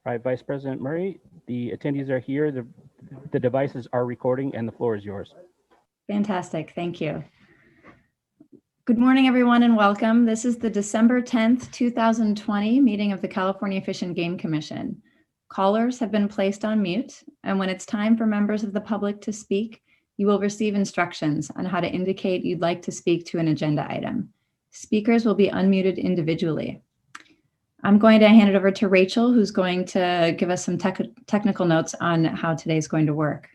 All right, Vice President Murray, the attendees are here, the devices are recording, and the floor is yours. Fantastic, thank you. Good morning, everyone, and welcome. This is the December 10th, 2020 meeting of the California Fish and Game Commission. Callers have been placed on mute, and when it's time for members of the public to speak, you will receive instructions on how to indicate you'd like to speak to an agenda item. Speakers will be unmuted individually. I'm going to hand it over to Rachel, who's going to give us some technical notes on how today's going to work.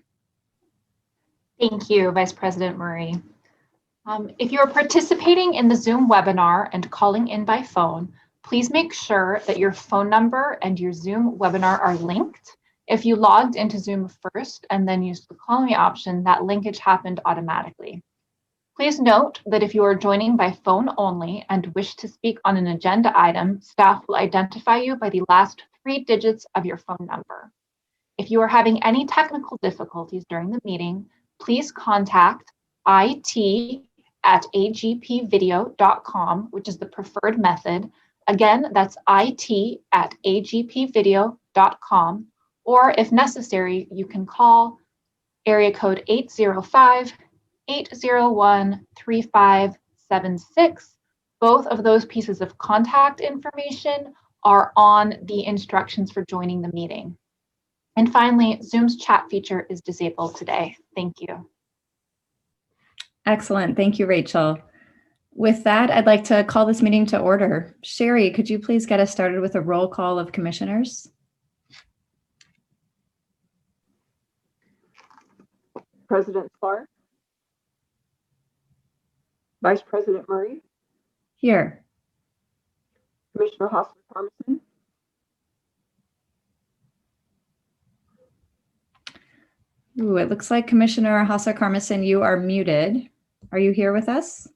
Thank you, Vice President Murray. If you're participating in the Zoom webinar and calling in by phone, please make sure that your phone number and your Zoom webinar are linked. If you logged into Zoom first and then used the call me option, that linkage happened automatically. Please note that if you are joining by phone only and wish to speak on an agenda item, staff will identify you by the last 3 digits of your phone number. If you are having any technical difficulties during the meeting, please contact it@agpvideo.com, which is the preferred method. Again, that's it@agpvideo.com, or if necessary, you can call area code 805-801-3576. Both of those pieces of contact information are on the instructions for joining the meeting. And finally, Zoom's chat feature is disabled today. Thank you. Excellent. Thank you, Rachel. With that, I'd like to call this meeting to order. Sherry, could you please get us started with a roll call of commissioners? President Clark. Vice President Murray. Here. Commissioner Hosmer-Thompson. Ooh, it looks like Commissioner Hosser-Carmison, you are muted. Are you here with us?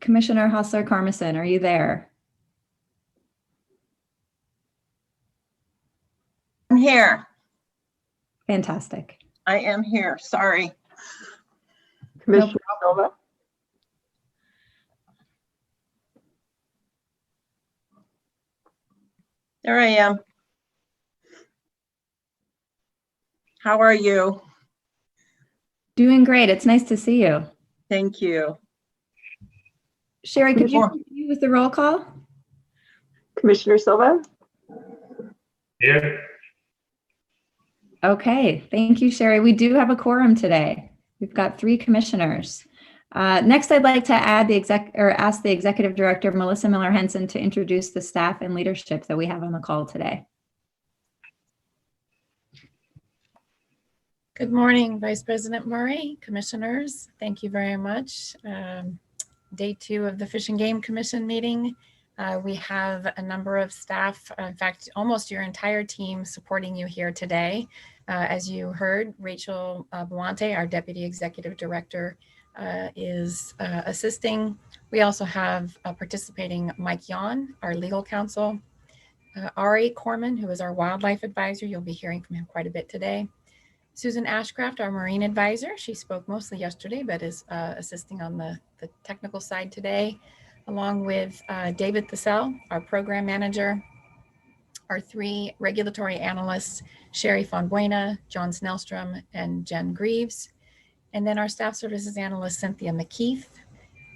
Commissioner Hosser-Carmison, are you there? I'm here. Fantastic. I am here. Sorry. Commissioner Silva. There I am. How are you? Doing great. It's nice to see you. Thank you. Sherry, could you continue with the roll call? Commissioner Silva. Here. Okay, thank you, Sherry. We do have a quorum today. We've got 3 commissioners. Next, I'd like to ask the Executive Director, Melissa Miller-Henson, to introduce the staff and leadership that we have on the call today. Good morning, Vice President Murray, commissioners. Thank you very much. Day 2 of the Fish and Game Commission meeting. We have a number of staff, in fact, almost your entire team supporting you here today. As you heard, Rachel Buante, our Deputy Executive Director, is assisting. We also have participating Mike Yon, our legal counsel, Ari Corman, who is our wildlife advisor. You'll be hearing from him quite a bit today. Susan Ashcraft, our marine advisor. She spoke mostly yesterday, but is assisting on the technical side today, along with David Thesel, our program manager, our 3 regulatory analysts, Sherry Von Buena, John Snellstrom, and Jen Greaves, and then our staff services analyst, Cynthia McKeith,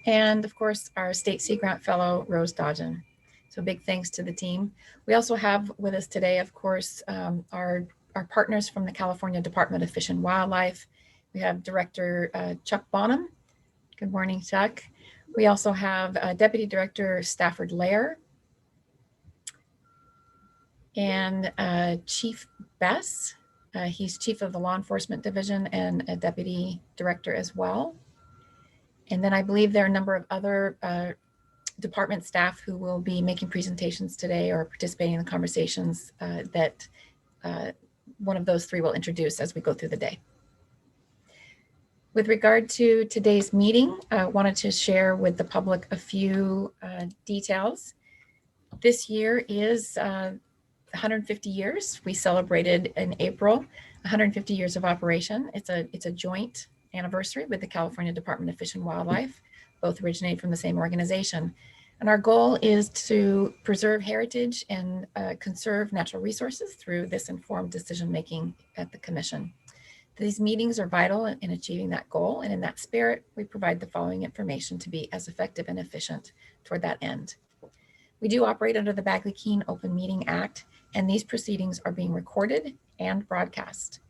and of course, our State Sea Grant Fellow, Rose Dodgen. So big thanks to the team. We also have with us today, of course, our partners from the California Department of Fish and Wildlife. We have Director Chuck Bonham. Good morning, Chuck. We also have Deputy Director Stafford Lair and Chief Bess. He's Chief of the Law Enforcement Division and a Deputy Director as well. And then I believe there are a number of other department staff who will be making presentations today or participating in the conversations that one of those 3 will introduce as we go through the day. With regard to today's meeting, I wanted to share with the public a few details. This year is 150 years. We celebrated in April 150 years of operation. It's a joint anniversary with the California Department of Fish and Wildlife, both originate from the same organization. And our goal is to preserve heritage and conserve natural resources through this informed decision-making at the Commission. These meetings are vital in achieving that goal, and in that spirit, we provide the following information to be as effective and efficient toward that end. We do operate under the Bagley-Keene Open Meeting Act, and these proceedings are being recorded and broadcast.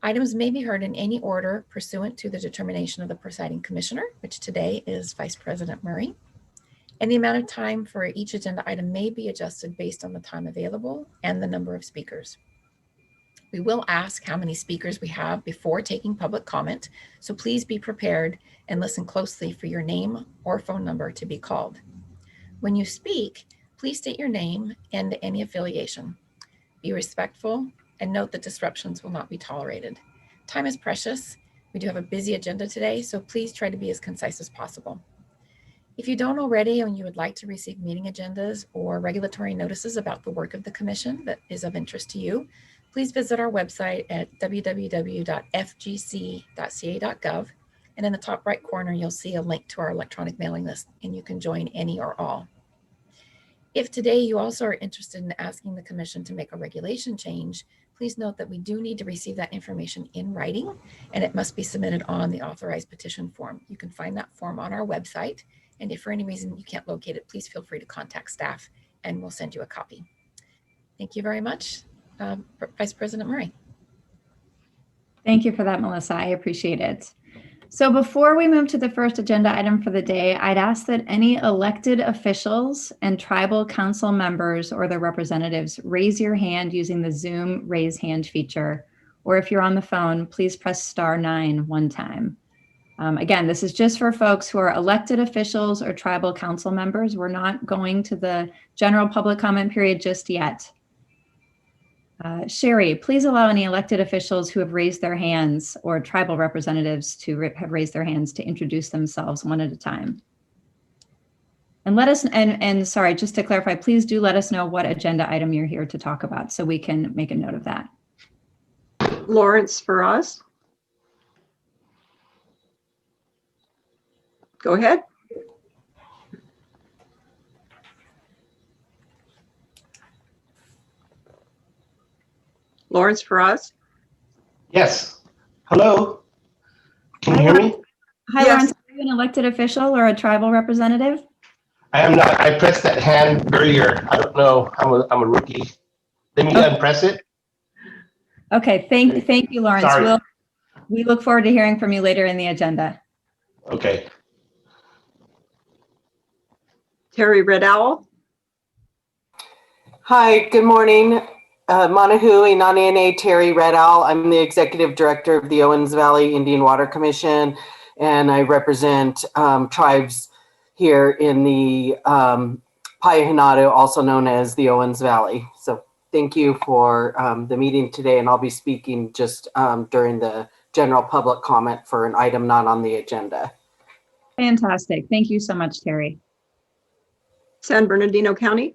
Items may be heard in any order pursuant to the determination of the presiding commissioner, which today is Vice President Murray. And the amount of time for each agenda item may be adjusted based on the time available and the number of speakers. We will ask how many speakers we have before taking public comment, so please be prepared and listen closely for your name or phone number to be called. When you speak, please state your name and any affiliation. Be respectful and note that disruptions will not be tolerated. Time is precious. We do have a busy agenda today, so please try to be as concise as possible. If you don't already and you would like to receive meeting agendas or regulatory notices about the work of the Commission that is of interest to you, please visit our website at www.fgc.ca.gov. And in the top right corner, you'll see a link to our electronic mailing list, and you can join any or all. If today you also are interested in asking the Commission to make a regulation change, please note that we do need to receive that information in writing, and it must be submitted on the authorized petition form. You can find that form on our website, and if for any reason you can't locate it, please feel free to contact staff and we'll send you a copy. Thank you very much, Vice President Murray. Thank you for that, Melissa. I appreciate it. So before we move to the first agenda item for the day, I'd ask that any elected officials and tribal council members or their representatives raise your hand using the Zoom raise hand feature. Or if you're on the phone, please press *9 one time. Again, this is just for folks who are elected officials or tribal council members. We're not going to the general public comment period just yet. Sherry, please allow any elected officials who have raised their hands or tribal representatives to have raised their hands to introduce themselves one at a time. And let us, and sorry, just to clarify, please do let us know what agenda item you're here to talk about so we can make a note of that. Lawrence for us. Go ahead. Lawrence for us. Yes. Hello. Can you hear me? Hi, Yes. Lawrence. Are you an elected official or a tribal representative? I am not. I pressed that hand earlier. I don't know. I'm a rookie. Let me unpress it. Okay. Thank you, Lawrence. Sorry. We look forward to hearing from you later in the agenda. Okay. Terry Red Owl. Hi, good morning. Manahui Nanene, Terry Red Owl. I'm the Executive Director of the Owens Valley Indian Water Commission, and I represent tribes here in the Payahinatu, also known as the Owens Valley. So thank you for the meeting today, and I'll be speaking just during the general public comment for an item not on the agenda. Fantastic. Thank you so much, Terry. San Bernardino County.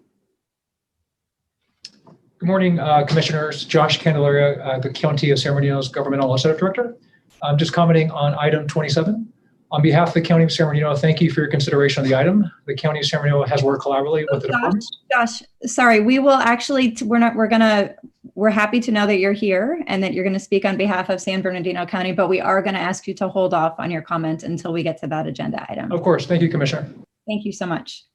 Good morning, Commissioners. Josh Candelaria, the County of San Bernardino's Governmental Legislative Director. I'm just commenting on item 27. On behalf of the County of San Bernardino, thank you for your consideration of the item. The County of San Bernardino has worked collaboratively with the departments. Josh, sorry, we will actually, we're happy to know that you're here and that you're going to speak on behalf of San Bernardino County, but we are going to ask you to hold off on your comment until we get to that agenda item. Of course. Thank you, Commissioner. Thank you so much.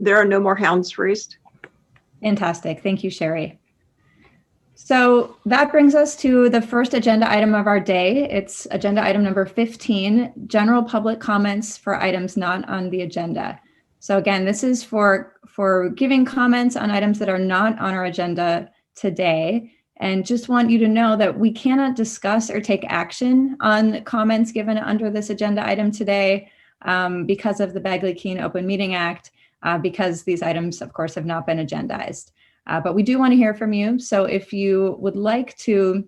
There are no more hounds raised. Fantastic. Thank you, Sherry. So that brings us to the first agenda item of our day. It's agenda item number 15, general public comments for items not on the agenda. So again, this is for giving comments on items that are not on our agenda today. And just want you to know that we cannot discuss or take action on comments given under this agenda item today because of the Bagley-Keene Open Meeting Act. Because these items, of course, have not been agendized. But we do want to hear from you. So if you would like to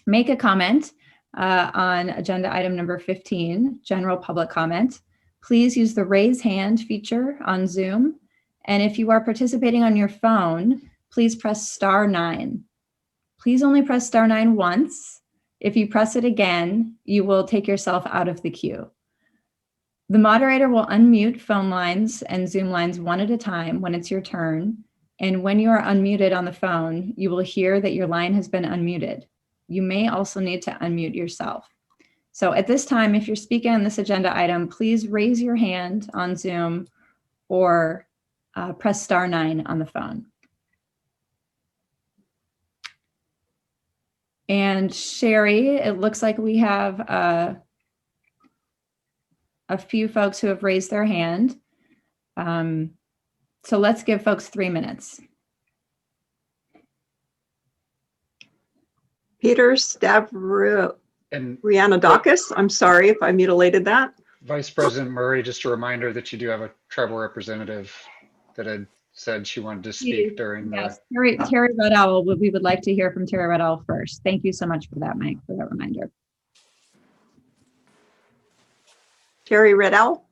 make a comment on agenda item number 15, general public comment, please use the raise hand feature on Zoom. And if you are participating on your phone, please press star 9. Please only press star 9 once. If you press it again, you will take yourself out of the queue. The moderator will unmute phone lines and Zoom lines one at a time when it's your turn. And when you are unmuted on the phone, you will hear that your line has been unmuted. You may also need to unmute yourself. So at this time, if you're speaking on this agenda item, please raise your hand on Zoom or press star 9 on the phone. And Sherry, it looks like we have a few folks who have raised their hand. So let's give folks 3 minutes. Peter Stavrianodakis, And I'm sorry if I mutilated that. Vice President Murray, just a reminder that you do have a tribal representative that had said she wanted to speak during the. Yes, Terry Red Owl, we would like to hear from Terry Red Owl first. Thank you so much for that, Mike, for that reminder. Terry Red Owl.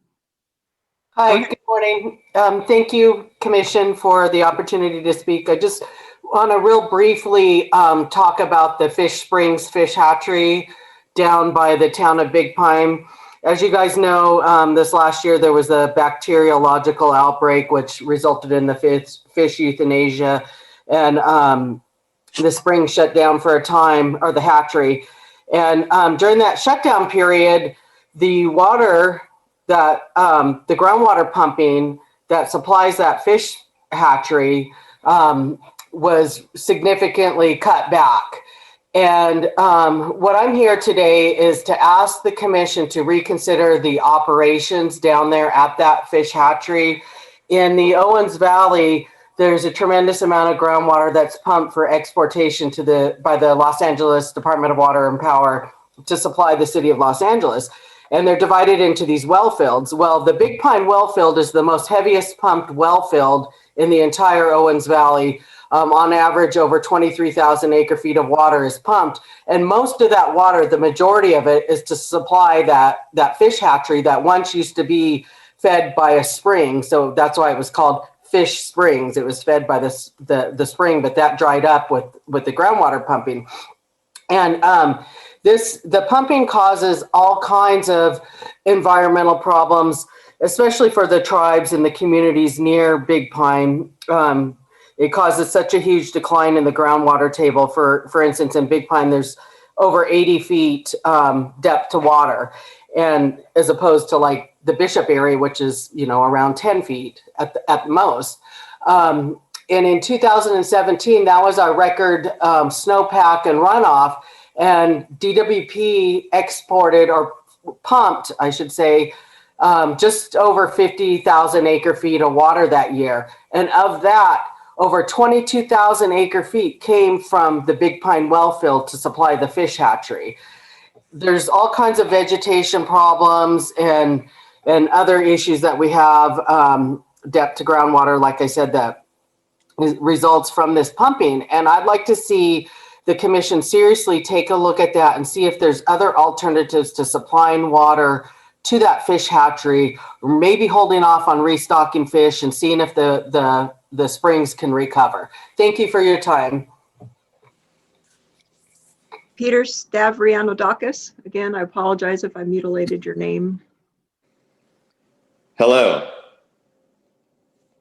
Hi, good morning. Thank you, Commission, for the opportunity to speak. I just want to real briefly talk about the Fish Springs Fish Hatchery down by the town of Big Pine. As you guys know, this last year there was a bacteriological outbreak which resulted in the fish euthanasia, and the spring shut down for a time, or the hatchery. And during that shutdown period, the water that the groundwater pumping that supplies that fish hatchery was significantly cut back. And what I'm here today is to ask the Commission to reconsider the operations down there at that fish hatchery. In the Owens Valley, there's a tremendous amount of groundwater that's pumped for exportation by the Los Angeles Department of Water and Power to supply the city of Los Angeles. And they're divided into these well fields. Well, the Big Pine well field is the most heaviest pumped well field in the entire Owens Valley. On average, over 23,000 acre feet of water is pumped. And most of that water, the majority of it, is to supply that fish hatchery that once used to be fed by a spring. So that's why it was called Fish Springs. It was fed by the spring, but that dried up with the groundwater pumping. And the pumping causes all kinds of environmental problems, especially for the tribes and the communities near Big Pine. It causes such a huge decline in the groundwater table. For instance, in Big Pine, there's over 80 feet depth to water, and as opposed to like the Bishop area, which is around 10 feet at the most. And in 2017, that was our record snowpack and runoff. And DWP exported, or pumped, I should say, just over 50,000 acre feet of water that year. And of that, over 22,000 acre feet came from the Big Pine well field to supply the fish hatchery. There's all kinds of vegetation problems and other issues that we have, depth to groundwater, like I said, that results from this pumping. And I'd like to see the Commission seriously take a look at that and see if there's other alternatives to supplying water to that fish hatchery, or maybe holding off on restocking fish and seeing if the springs can recover. Thank you for your time. Peter Stavrianodakis. Again, I apologize if I mutilated your name. Hello.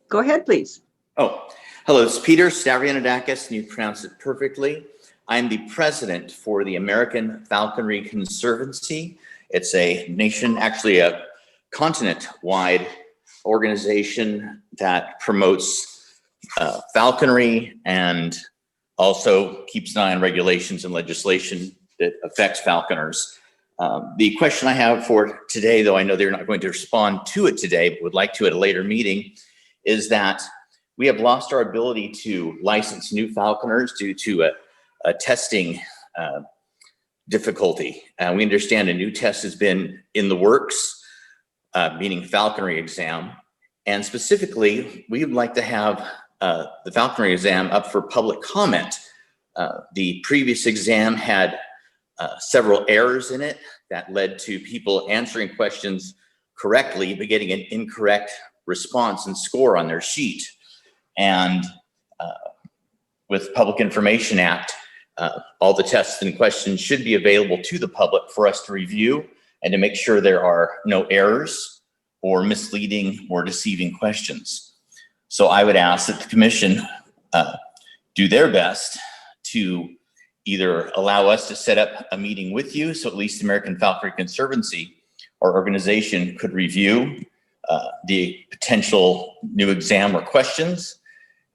Go ahead, please. Oh, hello. It's Peter Stavrianodakis, and you pronounced it perfectly. I'm the president for the American Falconry Conservancy. It's a actually a continent-wide organization that promotes falconry and also keeps an eye on regulations and legislation that affects falconers. The question I have for today, though I know they're not going to respond to it today, but would like to at a later meeting, is that we have lost our ability to license new falconers due to a testing difficulty. We understand a new test has been in the works, meaning falconry exam. And specifically, we would like to have the falconry exam up for public comment. The previous exam had several errors in it that led to people answering questions correctly, but getting an incorrect response and score on their sheet. And with Public Information Act, all the tests and questions should be available to the public for us to review and to make sure there are no errors or misleading or deceiving questions. So I would ask that the commission do their best to either allow us to set up a meeting with you, so at least the American Falconry Conservancy, our organization, could review the potential new exam or questions,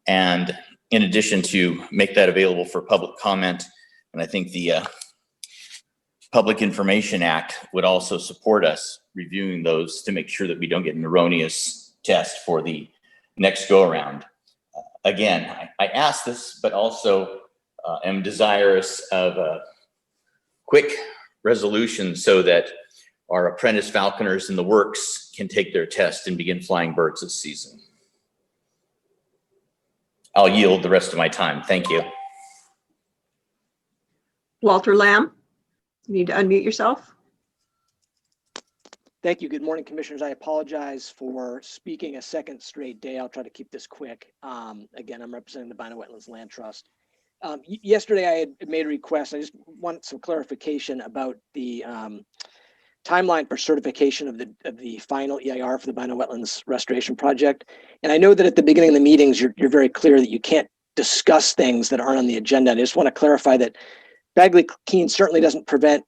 and in addition to make that available for public comment. And I think the Public Information Act would also support us reviewing those to make sure that we don't get an erroneous test for the next go around. Again, I ask this, but also am desirous of a quick resolution so that our apprentice falconers in the works can take their test and begin flying birds this season. I'll yield the rest of my time. Thank you. Walter Lamb, you need to unmute yourself. Thank you. Good morning, commissioners. I apologize for speaking a second straight day. I'll try to keep this quick. Again, I'm representing the Bino Wetlands Land Trust. Yesterday, I had made a request. I just want some clarification about the timeline for certification of the final EIR for the Bino Wetlands Restoration Project. And I know that at the beginning of the meetings, you're very clear that you can't discuss things that aren't on the agenda. I just want to clarify that Bagley-Keene certainly doesn't prevent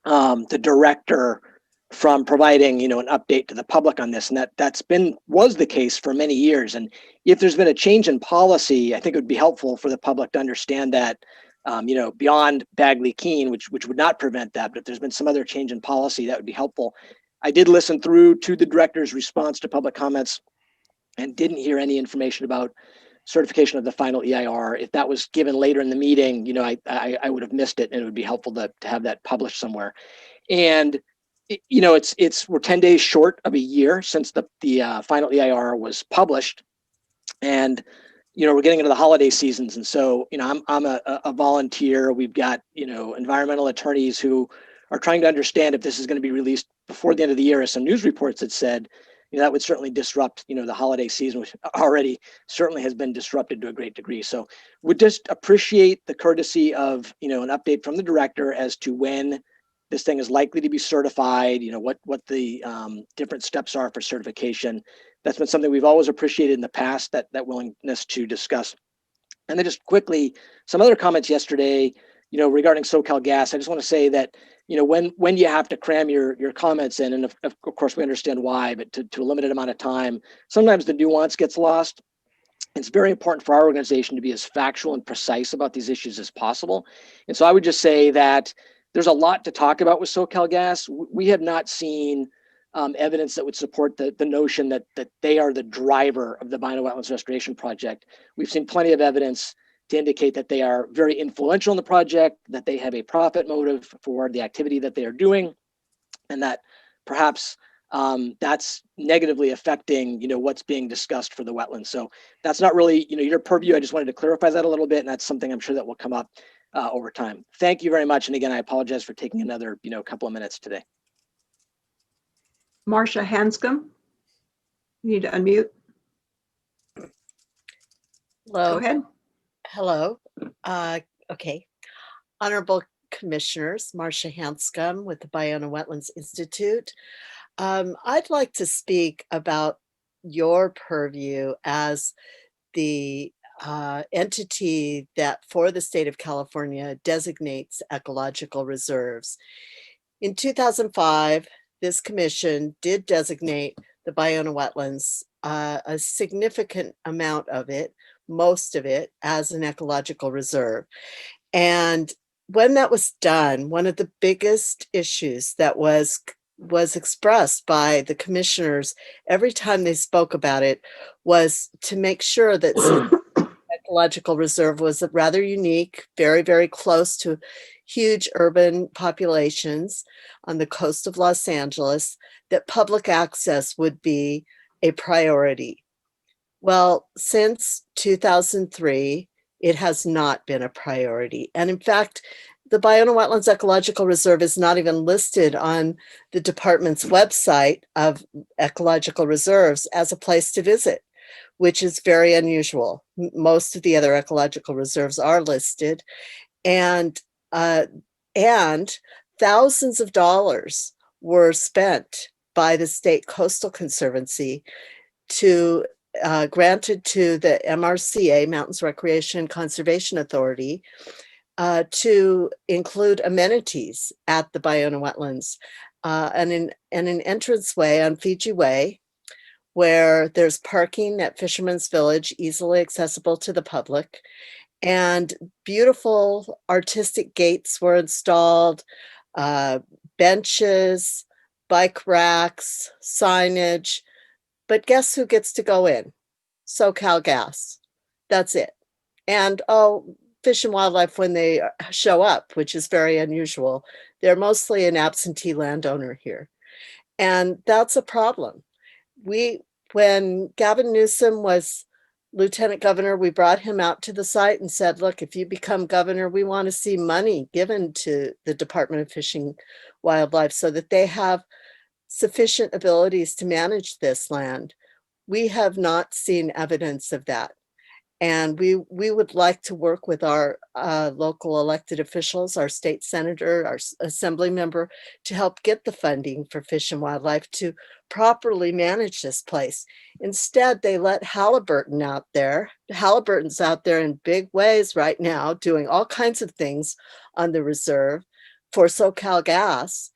the director from providing, an update to the public on this, and was the case for many years. And if there's been a change in policy, I think it would be helpful for the public to understand that, beyond Bagley-Keene, which would not prevent that, but if there's been some other change in policy, that would be helpful. I did listen through to the director's response to public comments and didn't hear any information about certification of the final EIR. If that was given later in the meeting, I would have missed it, and it would be helpful to have that published somewhere. And we're 10 days short of a year since the final EIR was published, and we're getting into the holiday seasons, and so I'm a volunteer. We've got environmental attorneys who are trying to understand if this is going to be released before the end of the year, as some news reports had said. That would certainly disrupt the holiday season, which already certainly has been disrupted to a great degree. So would just appreciate the courtesy of an update from the director as to when this thing is likely to be certified, what the different steps are for certification. That's been something we've always appreciated in the past, that willingness to discuss. And then just quickly, some other comments yesterday, regarding SoCalGas. I just want to say that, when you have to cram your comments in, and of course we understand why, but to a limited amount of time, sometimes the nuance gets lost. It's very important for our organization to be as factual and precise about these issues as possible. And so I would just say that there's a lot to talk about with SoCalGas. We have not seen evidence that would support the notion that they are the driver of the Bino Wetlands Restoration Project. We've seen plenty of evidence to indicate that they are very influential in the project, that they have a profit motive for the activity that they are doing, and that perhaps that's negatively affecting what's being discussed for the wetlands. So that's not really your purview. I just wanted to clarify that a little bit, and that's something I'm sure that will come up over time. Thank you very much. And again, I apologize for taking another couple of minutes today. Marcia Hanscom, you need to unmute. Hello. Go ahead. Hello. Okay. Honorable Commissioners, Marcia Hanscom with the Bino Wetlands Institute. I'd like to speak about your purview as the entity that for the state of California designates ecological reserves. In 2005, this commission did designate the Bino Wetlands, a significant amount of it, most of it, as an ecological reserve. And when that was done, one of the biggest issues that was expressed by the commissioners every time they spoke about it was to make sure that ecological reserve was rather unique, very, very close to huge urban populations on the coast of Los Angeles, that public access would be a priority. Well, since 2003, it has not been a priority. And in fact, the Bino Wetlands Ecological Reserve is not even listed on the department's website of ecological reserves as a place to visit. which is very unusual. Most of the other ecological reserves are listed, and thousands of dollars were spent by the State Coastal Conservancy to granted to the MRCA, Mountains Recreation Conservation Authority, to include amenities at the Ballona wetlands, and an entranceway on Fiji Way, where there's parking at Fisherman's Village, easily accessible to the public, and beautiful artistic gates were installed, benches, bike racks, signage. But guess who gets to go in? SoCal Gas. That's it. And Fish and Wildlife, when they show up, which is very unusual, they're mostly an absentee landowner here. And that's a problem. When Gavin Newsom was Lieutenant Governor, we brought him out to the site and said, look, if you become governor, we want to see money given to the Department of Fishing Wildlife so that they have sufficient abilities to manage this land. We have not seen evidence of that. And we would like to work with our local elected officials, our state senator, our assembly member, to help get the funding for Fish and Wildlife to properly manage this place. Instead, they let Halliburton out there. Halliburton's out there in big ways right now, doing all kinds of things on the reserve for SoCal Gas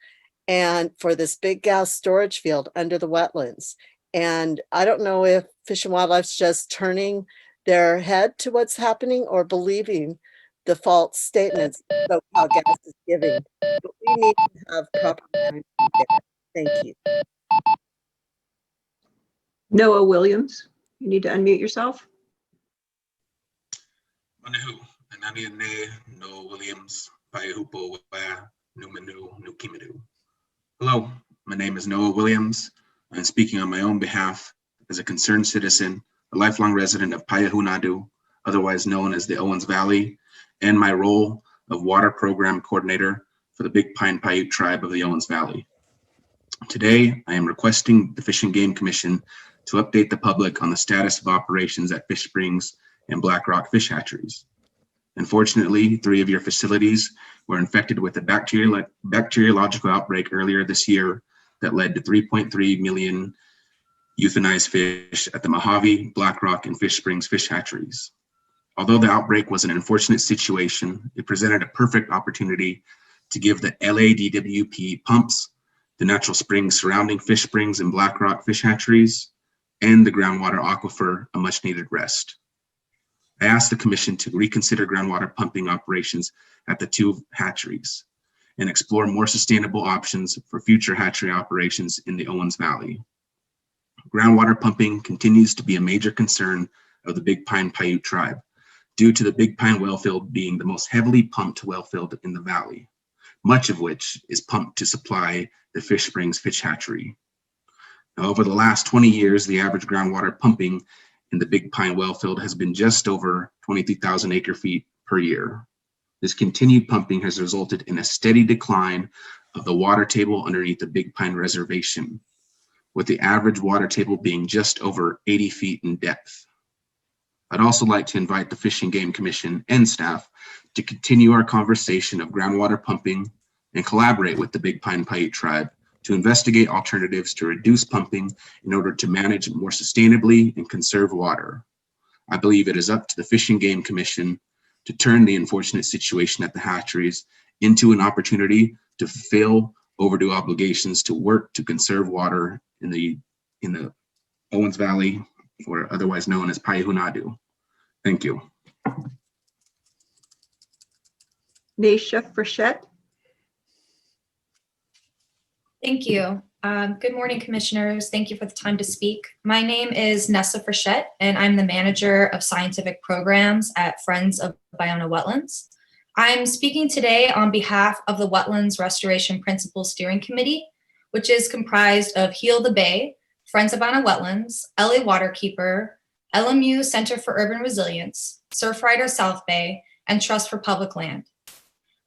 and for this big gas storage field under the wetlands. And I don't know if Fish and Wildlife's just turning their head to what's happening or believing the false statements SoCal Gas is giving. But we need to have proper management there. Thank you. Noah Williams, you need to unmute yourself. Manahu, Anani Ne, Noah Williams, Paihupo, Numanu, Nukimadu. Hello, my name is Noah Williams. I'm speaking on my own behalf as a concerned citizen, a lifelong resident of Payahunadu, otherwise known as the Owens Valley, and my role of Water Program Coordinator for the Big Pine Paiute Tribe of the Owens Valley. Today, I am requesting the Fish and Game Commission to update the public on the status of operations at Fish Springs and Black Rock fish hatcheries. Unfortunately, 3 of your facilities were infected with a bacteriological outbreak earlier this year that led to 3.3 million euthanized fish at the Mojave, Black Rock, and Fish Springs fish hatcheries. Although the outbreak was an unfortunate situation, it presented a perfect opportunity to give the LADWP pumps, the natural springs surrounding Fish Springs and Black Rock fish hatcheries, and the groundwater aquifer a much needed rest. I asked the Commission to reconsider groundwater pumping operations at the 2 hatcheries and explore more sustainable options for future hatchery operations in the Owens Valley. Groundwater pumping continues to be a major concern of the Big Pine Paiute tribe due to the Big Pine wellfield being the most heavily pumped wellfield in the valley, much of which is pumped to supply the Fish Springs fish hatchery. Now, over the last 20 years, the average groundwater pumping in the Big Pine wellfield has been just over 23,000 acre feet per year. This continued pumping has resulted in a steady decline of the water table underneath the Big Pine Reservation, with the average water table being just over 80 feet in depth. I'd also like to invite the Fish and Game Commission and staff to continue our conversation of groundwater pumping and collaborate with the Big Pine Paiute tribe to investigate alternatives to reduce pumping in order to manage more sustainably and conserve water. I believe it is up to the Fish and Game Commission to turn the unfortunate situation at the hatcheries into an opportunity to fulfill overdue obligations to work to conserve water in the Owens Valley, or otherwise known as Payahunadu. Thank you. Naisha Frechette. Thank you. Good morning, commissioners. Thank you for the time to speak. My name is Nessa Frechette, and I'm the manager of scientific programs at Friends of Ballona Wetlands. I'm speaking today on behalf of the Wetlands Restoration Principles Steering Committee, which is comprised of Heal the Bay, Friends of Ballona Wetlands, LA Waterkeeper, LMU Center for Urban Resilience, Surfrider South Bay, and Trust for Public Land.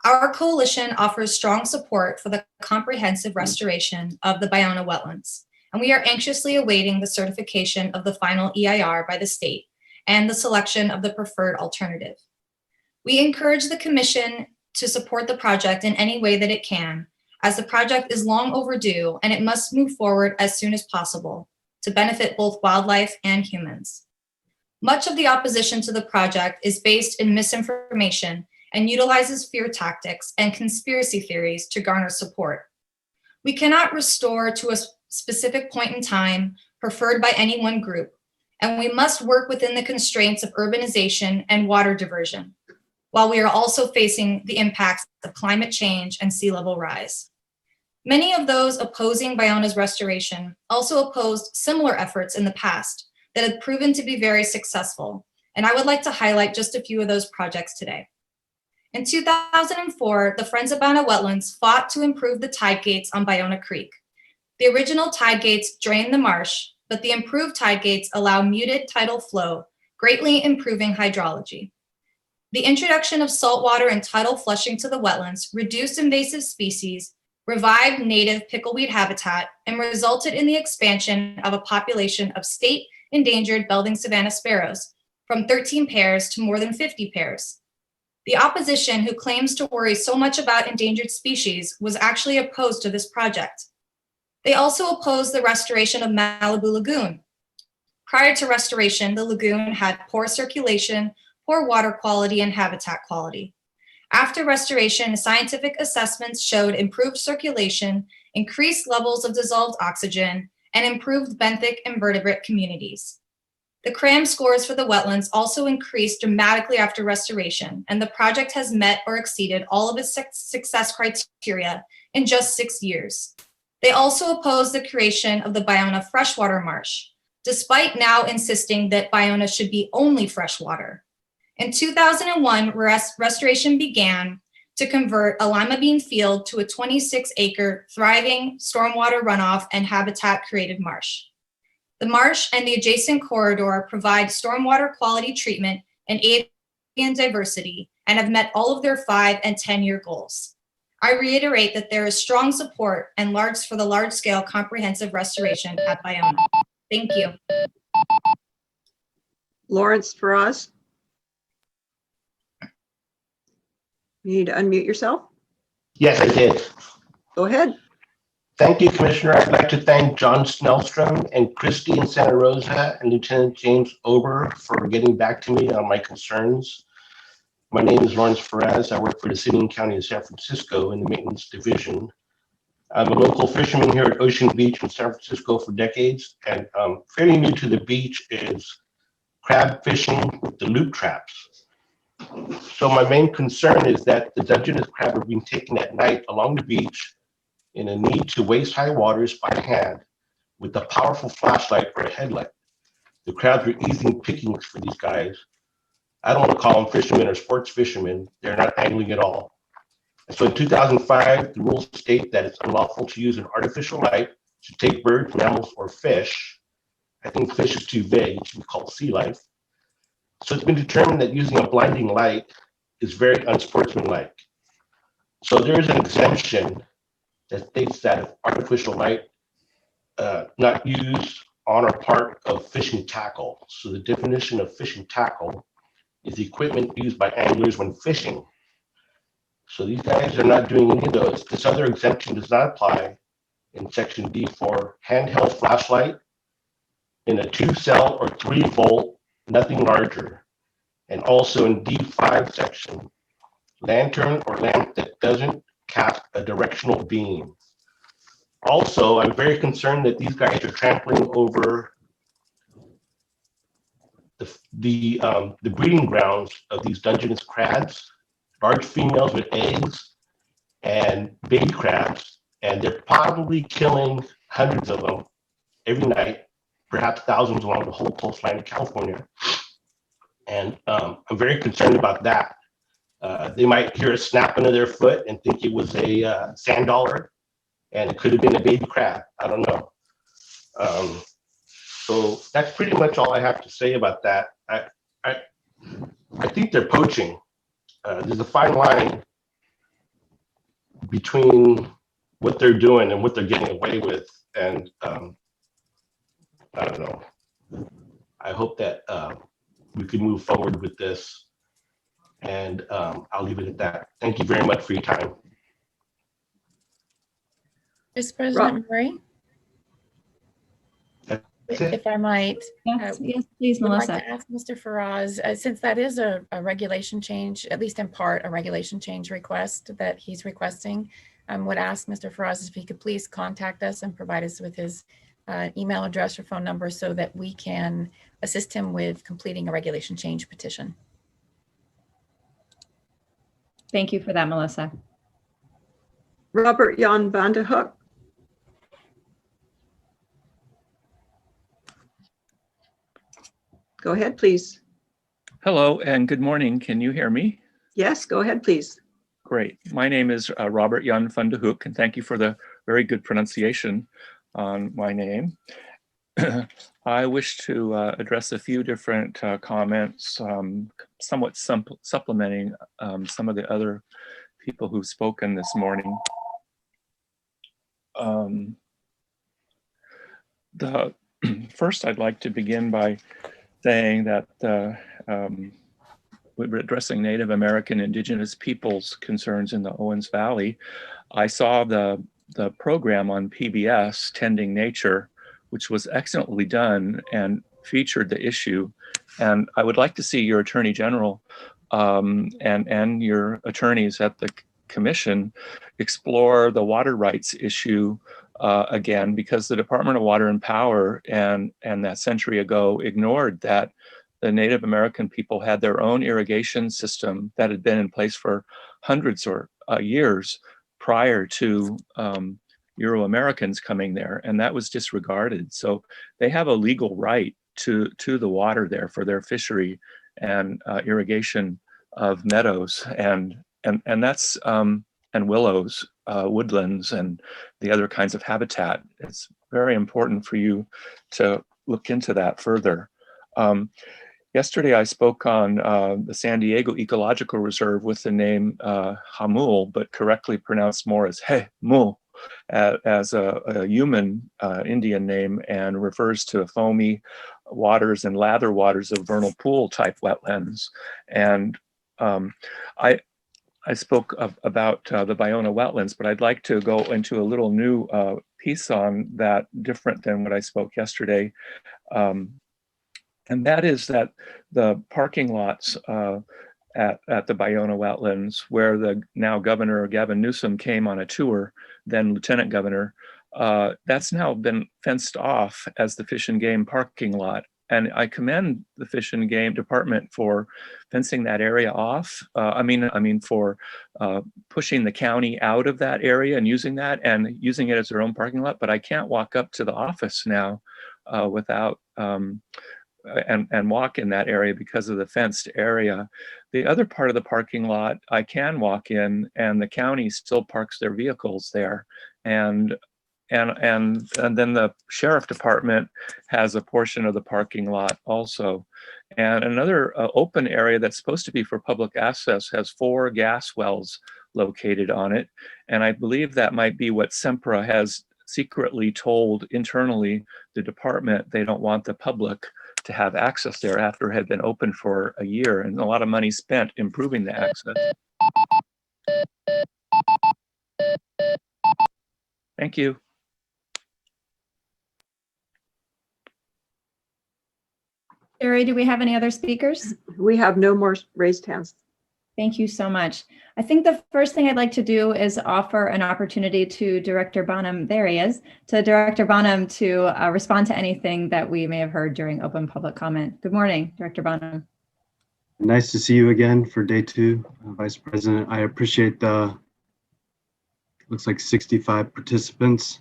Our coalition offers strong support for the comprehensive restoration of the Ballona wetlands, and we are anxiously awaiting the certification of the final EIR by the state and the selection of the preferred alternative. We encourage the Commission to support the project in any way that it can, as the project is long overdue and it must move forward as soon as possible to benefit both wildlife and humans. Much of the opposition to the project is based in misinformation and utilizes fear tactics and conspiracy theories to garner support. We cannot restore to a specific point in time preferred by any one group, and we must work within the constraints of urbanization and water diversion, while we are also facing the impacts of climate change and sea level rise. Many of those opposing Biona's restoration also opposed similar efforts in the past that have proven to be very successful, and I would like to highlight just a few of those projects today. In 2004, the Friends of Biona Wetlands fought to improve the tide gates on Biona Creek. The original tide gates drain the marsh, but the improved tide gates allow muted tidal flow, greatly improving hydrology. The introduction of saltwater and tidal flushing to the wetlands reduced invasive species, revived native pickleweed habitat, and resulted in the expansion of a population of state endangered Belding savanna sparrows from 13 pairs to more than 50 pairs. The opposition, who claims to worry so much about endangered species, was actually opposed to this project. They also opposed the restoration of Malibu Lagoon. Prior to restoration, the lagoon had poor circulation, poor water quality, and habitat quality. After restoration, scientific assessments showed improved circulation, increased levels of dissolved oxygen, and improved benthic invertebrate communities. The CRAM scores for the wetlands also increased dramatically after restoration, and the project has met or exceeded all of its success criteria in just 6 years. They also opposed the creation of the Biona freshwater marsh, despite now insisting that Biona should be only freshwater. In 2001, restoration began to convert a lima bean field to a 26-acre thriving stormwater runoff and habitat-created marsh. The marsh and the adjacent corridor provide stormwater quality treatment and avian diversity and have met all of their 5 and 10-year goals. I reiterate that there is strong support and for the large-scale comprehensive restoration at Biona. Thank you. Lawrence Faraz. You need to unmute yourself. Yes, I did. Go ahead. Thank you, Commissioner. I'd like to thank John Snellstrom and Christy in Santa Rosa and Lieutenant James Ober for getting back to me on my concerns. My name is Lawrence Faraz. I work for the City and County of San Francisco in the Maintenance Division. I'm a local fisherman here at Ocean Beach in San Francisco for decades, and fairly new to the beach is crab fishing with the loop traps. So my main concern is that the Dungeness crab are being taken at night along the beach in a need to waist-high waters by hand with a powerful flashlight or a headlight. The crabs are easy pickings for these guys. I don't want to call them fishermen or sports fishermen. They're not angling at all. And so in 2005, the rules state that it's unlawful to use an artificial light to take birds, mammals, or fish. I think fish is too vague. It should be called sea life. So it's been determined that using a blinding light is very unsportsmanlike. So there is an exemption that states that if artificial light not used on or part of fishing tackle. So the definition of fishing tackle is the equipment used by anglers when fishing. So these guys are not doing any of those. This other exemption does not apply in section D for handheld flashlight in a 2-cell or 3-volt, nothing larger. And also in D5 section, lantern or lamp that doesn't cast a directional beam. Also, I'm very concerned that these guys are trampling over the breeding grounds of these Dungeness crabs, large females with eggs and baby crabs, and they're probably killing hundreds of them every night, perhaps thousands along the whole coastline of California. And I'm very concerned about that. They might hear a snap under their foot and think it was a sand dollar, and it could have been a baby crab. I don't know. So that's pretty much all I have to say about that. I think they're poaching. There's a fine line between what they're doing and what they're getting away with. And I don't know. I hope that we can move forward with this, and I'll leave it at that. Thank you very much for your time. Vice President Murray, That's it. if I might, Yes, yes, please, would like Melissa. to ask Mr. Faraz, since that is a regulation change, at least in part, a regulation change request that he's requesting, would ask Mr. Faraz if he could please contact us and provide us with his email address or phone number so that we can assist him with completing a regulation change petition. Thank you for that, Melissa. Robert Jan van de Hoek. Go ahead, please. Hello and good morning. Can you hear me? Yes, go ahead, please. Great. My name is Robert Jan van de Hoek, and thank you for the very good pronunciation on my name. I wish to address a few different comments, somewhat supplementing some of the other people who've spoken this morning. First, I'd like to begin by saying that we're addressing Native American Indigenous peoples' concerns in the Owens Valley. I saw the program on PBS, Tending Nature, which was excellently done and featured the issue. And I would like to see your Attorney General and your attorneys at the Commission explore the water rights issue again, because the Department of Water and Power and that century ago ignored that the Native American people had their own irrigation system that had been in place for hundreds or years prior to Euro-Americans coming there, and that was disregarded. So they have a legal right to the water there for their fishery and irrigation of meadows and that's and willows, woodlands, and the other kinds of habitat. It's very important for you to look into that further. Yesterday, I spoke on the San Diego Ecological Reserve with the name Hamul, but correctly pronounced more as He-Mu, as a human Indian name, and refers to foamy waters and lather waters of vernal pool type wetlands. And I spoke about the Ballona wetlands, but I'd like to go into a little new piece on that, different than what I spoke yesterday. And that is that the parking lots at the Ballona wetlands, where the now Governor Gavin Newsom came on a tour, then Lieutenant Governor, that's now been fenced off as the Fish and Game parking lot. And I commend the Fish and Game Department for fencing that area off. I mean for pushing the county out of that area and using it as their own parking lot. But I can't walk up to the office now without and walk in that area because of the fenced area. The other part of the parking lot I can walk in, and the county still parks their vehicles there. And then the sheriff department has a portion of the parking lot also. And another open area that's supposed to be for public access has 4 gas wells located on it. And I believe that might be what SEMPRA has secretly told internally the department. They don't want the public to have access there after it had been open for a year, and a lot of money spent improving the access. Thank you. Sherry, do we have any other speakers? We have no more raised hands. Thank you so much. I think the first thing I'd like to do is offer an opportunity to Director Bonham, there he is, to Director Bonham to respond to anything that we may have heard during open public comment. Good morning, Director Bonham. Nice to see you again for day 2, Vice President. I appreciate the, looks like 65 participants,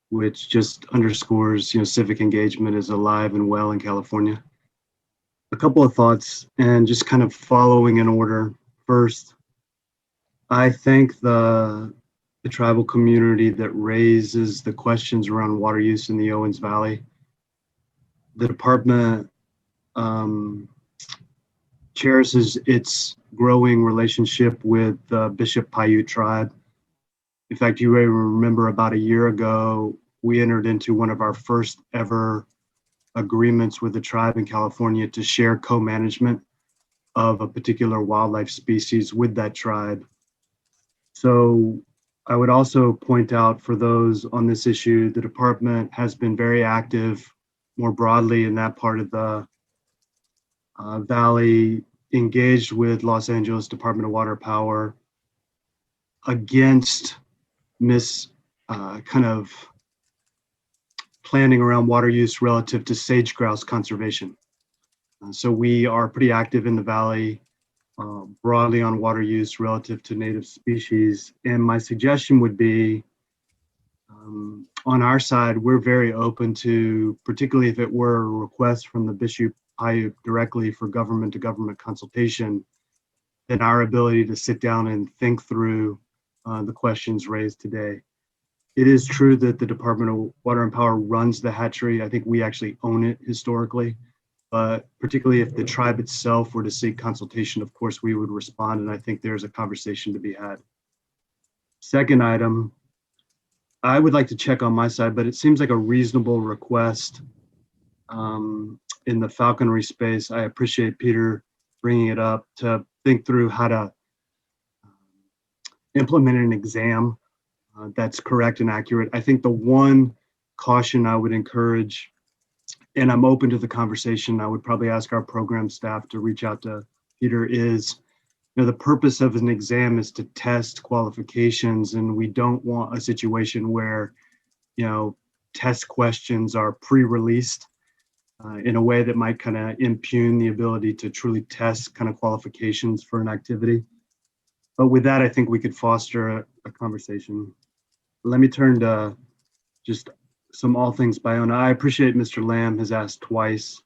which just underscores, civic engagement is alive and well in California. A couple of thoughts, and just kind of following in order. First, I thank the tribal community that raises the questions around water use in the Owens Valley. The department cherishes its growing relationship with the Bishop Paiute tribe. In fact, you may remember about a year ago, we entered into one of our first ever agreements with the tribe in California to share co-management of a particular wildlife species with that tribe. So I would also point out for those on this issue, the department has been very active more broadly in that part of the valley, engaged with Los Angeles Department of Water Power against kind of planning around water use relative to sage grouse conservation. So we are pretty active in the valley broadly on water use relative to native species. And my suggestion would be, on our side, we're very open to, particularly if it were a request from the Bishop Paiute directly for government to government consultation, then our ability to sit down and think through the questions raised today. It is true that the Department of Water and Power runs the hatchery. I think we actually own it historically, but particularly if the tribe itself were to seek consultation, of course, we would respond, and I think there's a conversation to be had. Second item, I would like to check on my side, but it seems like a reasonable request in the falconry space. I appreciate Peter bringing it up to think through how to implement an exam that's correct and accurate. I think the one caution I would encourage, and I'm open to the conversation, I would probably ask our program staff to reach out to Peter, is, you know, the purpose of an exam is to test qualifications, and we don't want a situation where, you know, test questions are pre-released in a way that might kind of impugn the ability to truly test kind of qualifications for an activity. But with that, I think we could foster a conversation. Let me turn to just some all things Baiona. I appreciate Mr. Lamb has asked twice.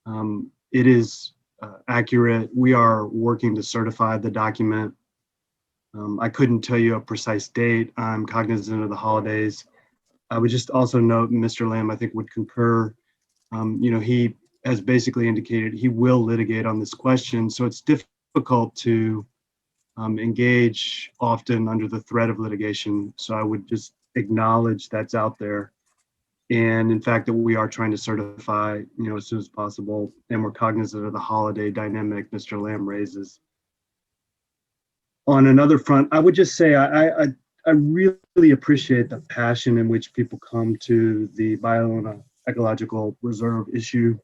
It is accurate. We are working to certify the document. I couldn't tell you a precise date. I'm cognizant of the holidays. I would just also note, Mr. Lamb, I think would concur, you know, he has basically indicated he will litigate on this question. So it's difficult to engage often under the threat of litigation. So I would just acknowledge that's out there. And in fact, that we are trying to certify, you know, as soon as possible. And we're cognizant of the holiday dynamic Mr. Lamb raises. On another front, I would just say I really appreciate the passion in which people come to the Baiona Ecological Reserve issue.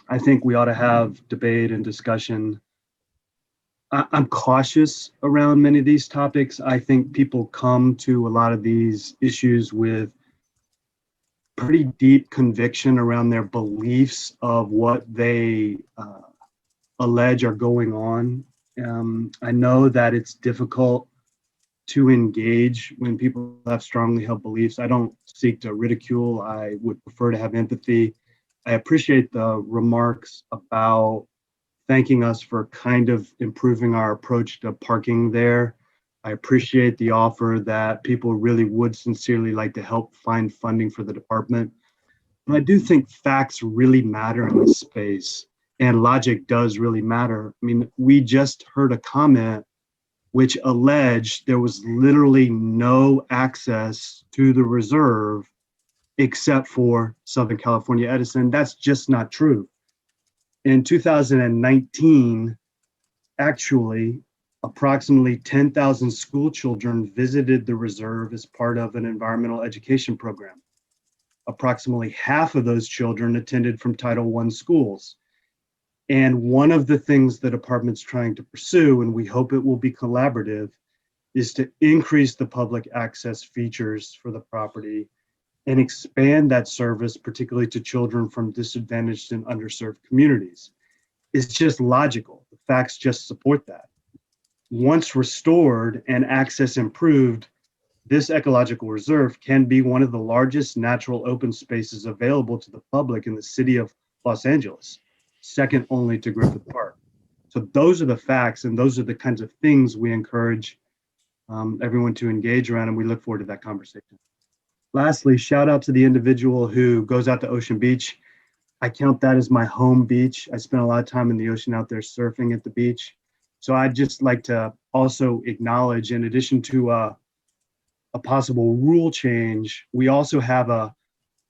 I think we ought to have debate and discussion. I'm cautious around many of these topics. I think people come to a lot of these issues with pretty deep conviction around their beliefs of what they allege are going on. I know that it's difficult to engage when people have strongly held beliefs. I don't seek to ridicule. I would prefer to have empathy. I appreciate the remarks about thanking us for kind of improving our approach to parking there. I appreciate the offer that people really would sincerely like to help find funding for the department. But I do think facts really matter in this space, and logic does really matter. I mean, we just heard a comment which alleged there was literally no access to the reserve except for Southern California Edison. That's just not true. In 2019, actually, approximately 10,000 school children visited the reserve as part of an environmental education program. Approximately half of those children attended from Title I schools. And one of the things the department's trying to pursue, and we hope it will be collaborative, is to increase the public access features for the property and expand that service, particularly to children from disadvantaged and underserved communities. It's just logical. The facts just support that. Once restored and access improved, this ecological reserve can be one of the largest natural open spaces available to the public in the city of Los Angeles, second only to Griffith Park. So those are the facts, and those are the kinds of things we encourage everyone to engage around, and we look forward to that conversation. Lastly, shout out to the individual who goes out to Ocean Beach. I count that as my home beach. I spent a lot of time in the ocean out there surfing at the beach. So I'd just like to also acknowledge, in addition to a possible rule change, we also have a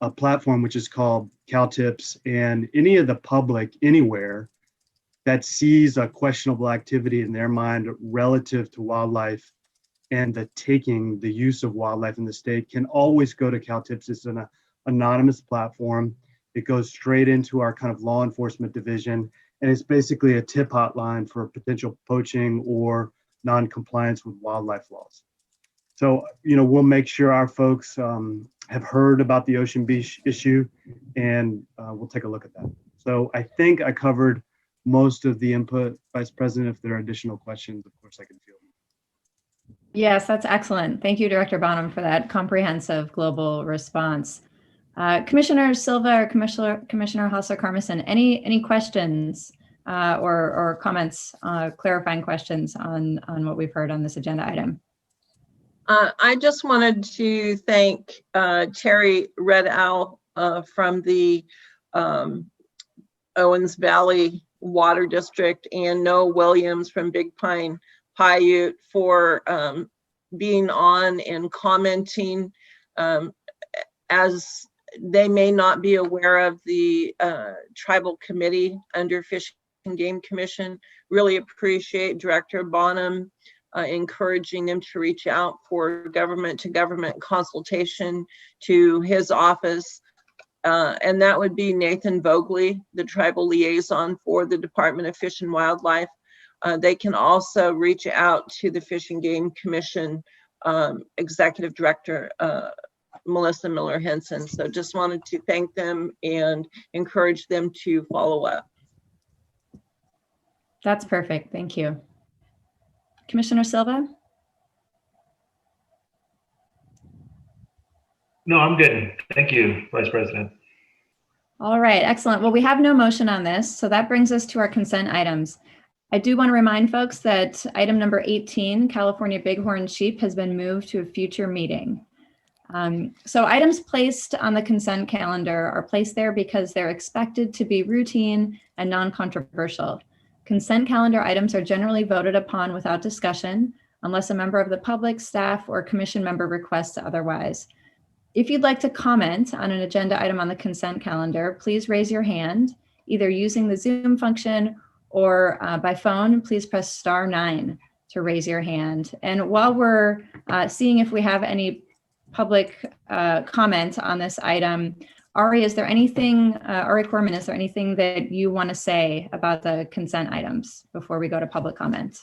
a platform which is called CalTips, and any of the public anywhere that sees a questionable activity in their mind relative to wildlife and the use of wildlife in the state can always go to CalTips. It's an anonymous platform. It goes straight into our kind of law enforcement division, and it's basically a tip hotline for potential poaching or non-compliance with wildlife laws. So, we'll make sure our folks have heard about the Ocean Beach issue, and we'll take a look at that. So I think I covered most of the input, Vice President. If there are additional questions, of course, I can field them. Yes, that's excellent. Thank you, Director Bonham, for that comprehensive global response. Commissioner Silva or Commissioner Hassler-Carmison, any questions or comments, clarifying questions on what we've heard on this agenda item? I just wanted to thank Terry Red Owl from the Owens Valley Water District and Noah Williams from Big Pine Paiute for being on and commenting, as they may not be aware of the tribal committee under Fish and Game Commission. Really appreciate Director Bonham encouraging them to reach out for government to government consultation to his office. And that would be Nathan Vogley, the tribal liaison for the Department of Fish and Wildlife. They can also reach out to the Fish and Game Commission Executive Director, Melissa Miller Henson. So just wanted to thank them and encourage them to follow up. That's perfect. Thank you. Commissioner Silva? No, I'm good. Thank you, Vice President. All right, excellent. Well, we have no motion on this, so that brings us to our consent items. I do want to remind folks that item number 18, California Bighorn Sheep, has been moved to a future meeting. So items placed on the consent calendar are placed there because they're expected to be routine and non-controversial. Consent calendar items are generally voted upon without discussion unless a member of the public, staff, or commission member requests otherwise. If you'd like to comment on an agenda item on the consent calendar, please raise your hand, either using the Zoom function or by phone. Please press *9 to raise your hand. And while we're seeing if we have any public comment on this item, Ari, is there anything, Ari Corman, is there anything that you want to say about the consent items before we go to public comment?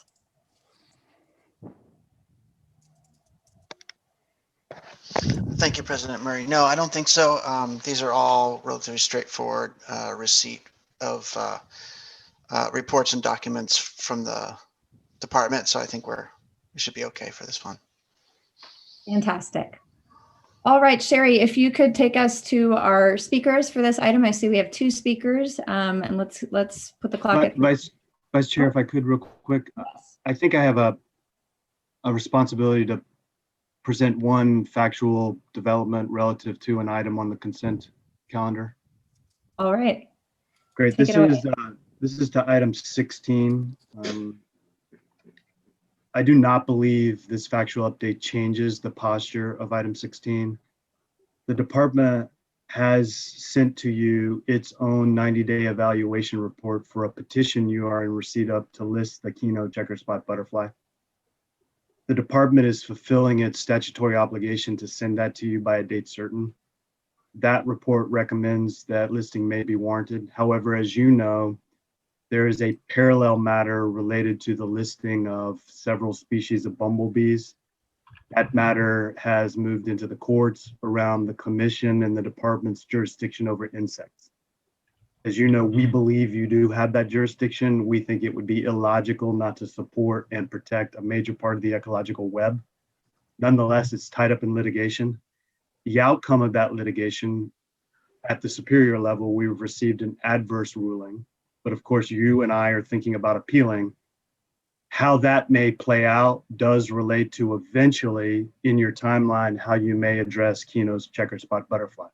Thank you, President Murray. No, I don't think so. These are all relatively straightforward receipt of reports and documents from the department. So I think we should be okay for this one. Fantastic. All right, Sherry, if you could take us to our speakers for this item. I see we have 2 speakers, and let's put the clock at Vice Chair, if I could real quick, I think I have a responsibility to present one factual development relative to an item on the consent calendar. All right. Great. This is to item 16. I do not believe this factual update changes the posture of item 16. The department has sent to you its own 90-day evaluation report for a petition you are in receipt of to list the Keno checker spot butterfly. The department is fulfilling its statutory obligation to send that to you by a date certain. That report recommends that listing may be warranted. However, as you know, there is a parallel matter related to the listing of several species of bumblebees. That matter has moved into the courts around the commission and the department's jurisdiction over insects. As you know, we believe you do have that jurisdiction. We think it would be illogical not to support and protect a major part of the ecological web. Nonetheless, it's tied up in litigation. The outcome of that litigation, at the superior level, we've received an adverse ruling. But of course, you and I are thinking about appealing. How that may play out does relate to eventually, in your timeline, how you may address Keno's checker spot butterfly.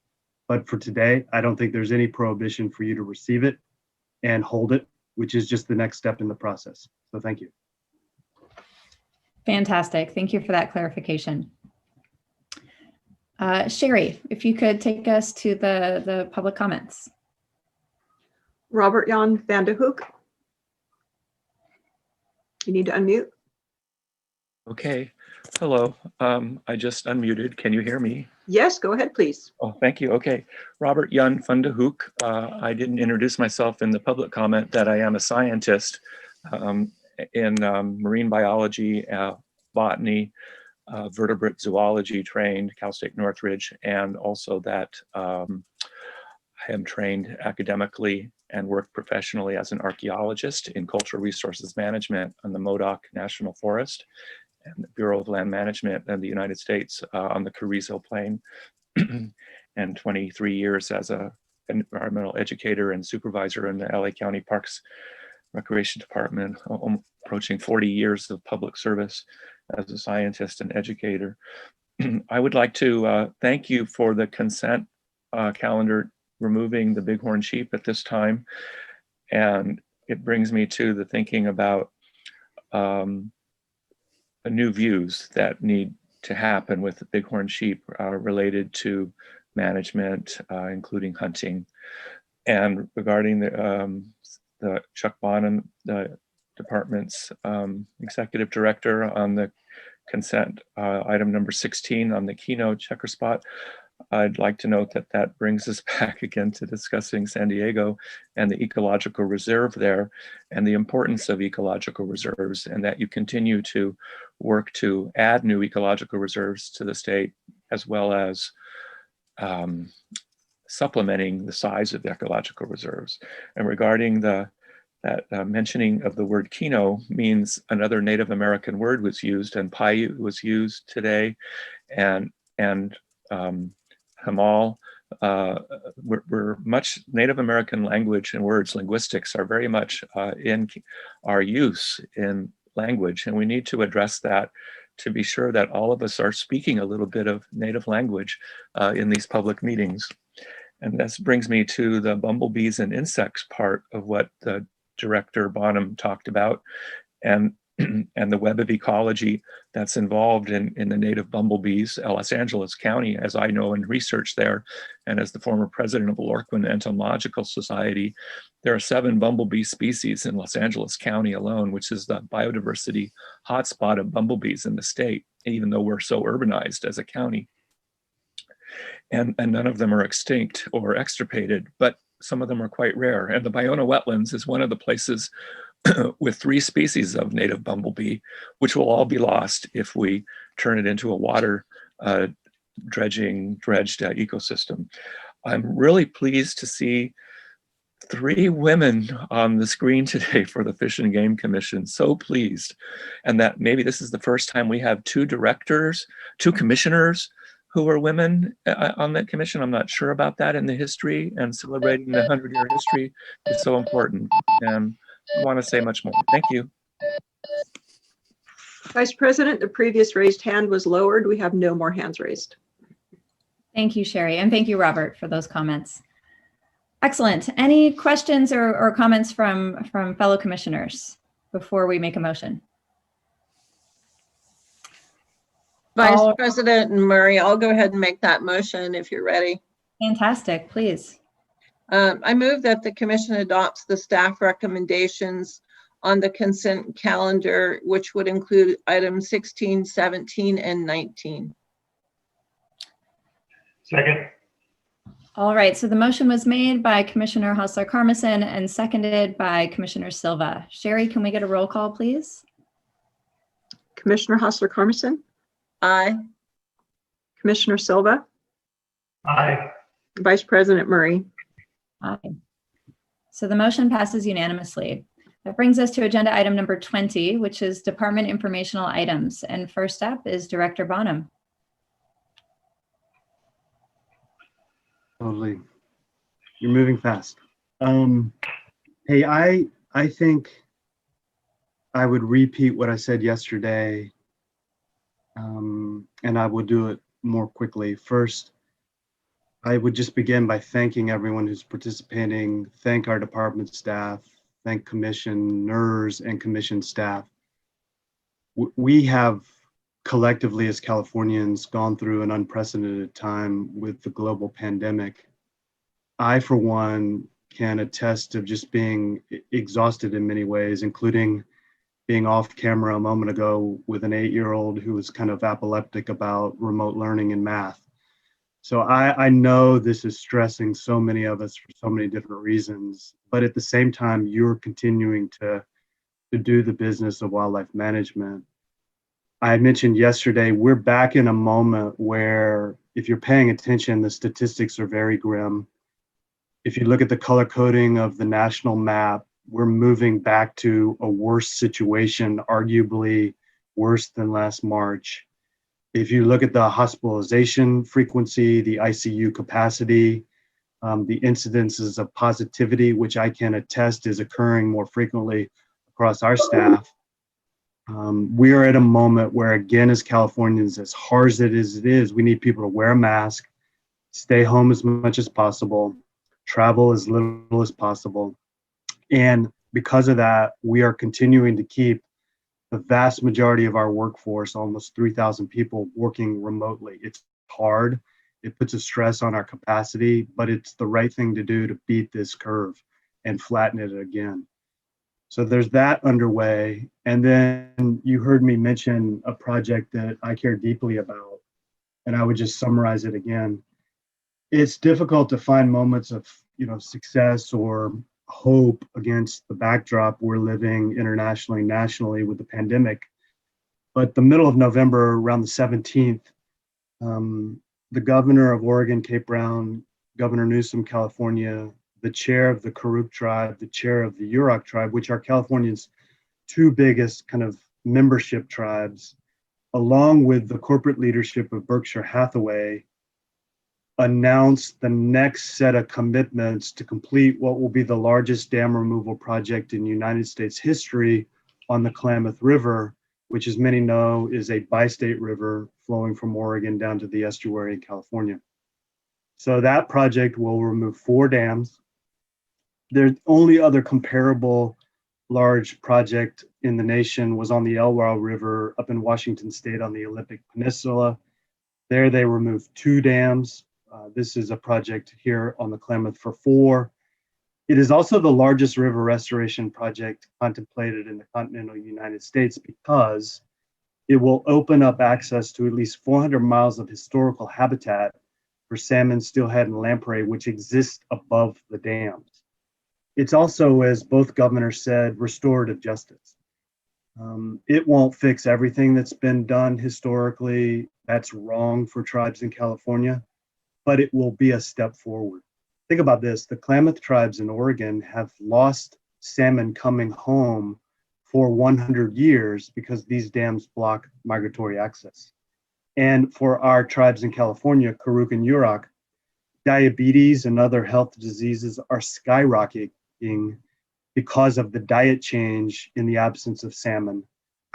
But for today, I don't think there's any prohibition for you to receive it and hold it, which is just the next step in the process. So thank you. Fantastic. Thank you for that clarification. Sherry, if you could take us to the public comments. Robert Jan van de Hoek. You need to unmute. Okay. Hello. I just unmuted. Can you hear me? Yes, go ahead, please. Oh, thank you. Okay. Robert Jan van de Hoek. I didn't introduce myself in the public comment that I am a scientist in marine biology, botany, vertebrate zoology trained, Cal State Northridge, and also that I am trained academically and work professionally as an archaeologist in cultural resources management on the Modoc National Forest and the Bureau of Land Management in the United States on the Carrizo Plain, and 23 years as an environmental educator and supervisor in the LA County Parks Recreation Department, approaching 40 years of public service as a scientist and educator. I would like to thank you for the consent calendar removing the bighorn sheep at this time. And it brings me to the thinking about new views that need to happen with the bighorn sheep related to management, including hunting. And regarding the Chuck Bonham, the department's executive director, on the consent item number 16 on the keynote checker spot, I'd like to note that that brings us back again to discussing San Diego and the ecological reserve there and the importance of ecological reserves, and that you continue to work to add new ecological reserves to the state, as well as supplementing the size of the ecological reserves. And regarding that mentioning of the word kino means another Native American word was used, and Paiute was used today, and Hamal. We're much Native American language and words, linguistics are very much in our use in language, and we need to address that to be sure that all of us are speaking a little bit of native language in these public meetings. And this brings me to the bumblebees and insects part of what the Director Bonham talked about, and the web of ecology that's involved in the native bumblebees. Los Angeles County, as I know and research there, and as the former president of the Lorquin Entomological Society, there are 7 bumblebee species in Los Angeles County alone, which is the biodiversity hotspot of bumblebees in the state, even though we're so urbanized as a county. And none of them are extinct or extirpated, but some of them are quite rare. And the Ballona wetlands is one of the places with 3 species of native bumblebee, which will all be lost if we turn it into a water dredged ecosystem. I'm really pleased to see 3 women on the screen today for the Fish and Game Commission. So pleased. And that maybe this is the first time we have 2 commissioners who are women on that commission. I'm not sure about that in the history, and celebrating the 100-year history is so important. And I want to say much more. Thank you. Vice President, the previous raised hand was lowered. We have no more hands raised. Thank you, Sherry, and thank you, Robert, for those comments. Excellent. Any questions or comments from fellow commissioners before we make a motion? Vice President Murray, I'll go ahead and make that motion if you're ready. Fantastic, please. I move that the commission adopts the staff recommendations on the consent calendar, which would include items 16, 17, and 19. Second. All right, so the motion was made by Commissioner Hausler-Carmison and seconded by Commissioner Silva. Sherry, can we get a roll call, please? Commissioner Hausler-Carmison? Aye. Commissioner Silva? Aye. Vice President Murray? Aye. So the motion passes unanimously. That brings us to agenda item number 20, which is department informational items. And first up is Director Bonham. Totally. You're moving fast. Hey, I think I would repeat what I said yesterday, and I will do it more quickly. First, I would just begin by thanking everyone who's participating, thank our department staff, thank commissioners and commission staff. We have collectively as Californians gone through an unprecedented time with the global pandemic. I, for one, can attest to just being exhausted in many ways, including being off camera a moment ago with an 8-year-old who was kind of apoplectic about remote learning and math. So I know this is stressing so many of us for so many different reasons, but at the same time, you're continuing to do the business of wildlife management. I mentioned yesterday, we're back in a moment where if you're paying attention, the statistics are very grim. If you look at the color coding of the national map, we're moving back to a worse situation, arguably worse than last March. If you look at the hospitalization frequency, the ICU capacity, the incidences of positivity, which I can attest is occurring more frequently across our staff, we are at a moment where, again, as Californians, as hard as it is, we need people to wear a mask, stay home as much as possible, travel as little as possible. And because of that, we are continuing to keep the vast majority of our workforce, almost 3,000 people, working remotely. It's hard. It puts a stress on our capacity, but it's the right thing to do to beat this curve and flatten it again. So there's that underway. And then you heard me mention a project that I care deeply about, and I would just summarize it again. It's difficult to find moments of, success or hope against the backdrop we're living internationally, nationally with the pandemic. But the middle of November, around the 17th, the governor of Oregon, Cape Brown, Governor Newsom, California, the chair of the Karuk tribe, the chair of the Yurok tribe, which are California's two biggest kind of membership tribes, along with the corporate leadership of Berkshire Hathaway, announced the next set of commitments to complete what will be the largest dam removal project in United States history on the Klamath River, which, as many know, is a bi-state river flowing from Oregon down to the estuary in California. So that project will remove 4 dams. The only other comparable large project in the nation was on the Elwha River up in Washington State on the Olympic Peninsula. There they removed 2 dams. This is a project here on the Klamath for 4. It is also the largest river restoration project contemplated in the continental United States because it will open up access to at least 400 miles of historical habitat for salmon, steelhead, and lamprey, which exist above the dams. It's also, as both governors said, restorative justice. It won't fix everything that's been done historically. That's wrong for tribes in California, but it will be a step forward. Think about this. The Klamath tribes in Oregon have lost salmon coming home for 100 years because these dams block migratory access. And for our tribes in California, Karuk and Yurok, diabetes and other health diseases are skyrocketing because of the diet change in the absence of salmon.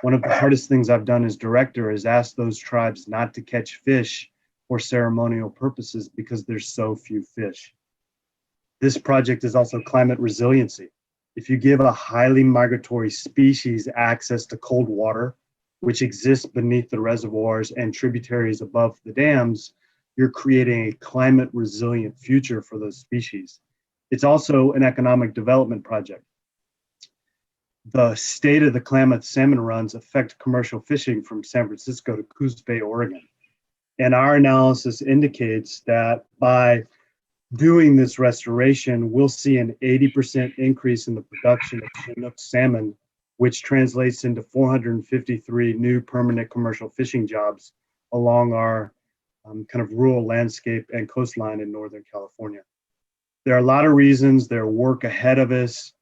One of the hardest things I've done as director is ask those tribes not to catch fish for ceremonial purposes because there's so few fish. This project is also climate resiliency. If you give a highly migratory species access to cold water, which exists beneath the reservoirs and tributaries above the dams, you're creating a climate resilient future for those species. It's also an economic development project. The state of the Klamath salmon runs affect commercial fishing from San Francisco to Coos Bay, Oregon. And our analysis indicates that by doing this restoration, we'll see an 80% increase in the production of Chinook salmon, which translates into 453 new permanent commercial fishing jobs along our kind of rural landscape and coastline in Northern California. There are a lot of reasons. There's work ahead of us.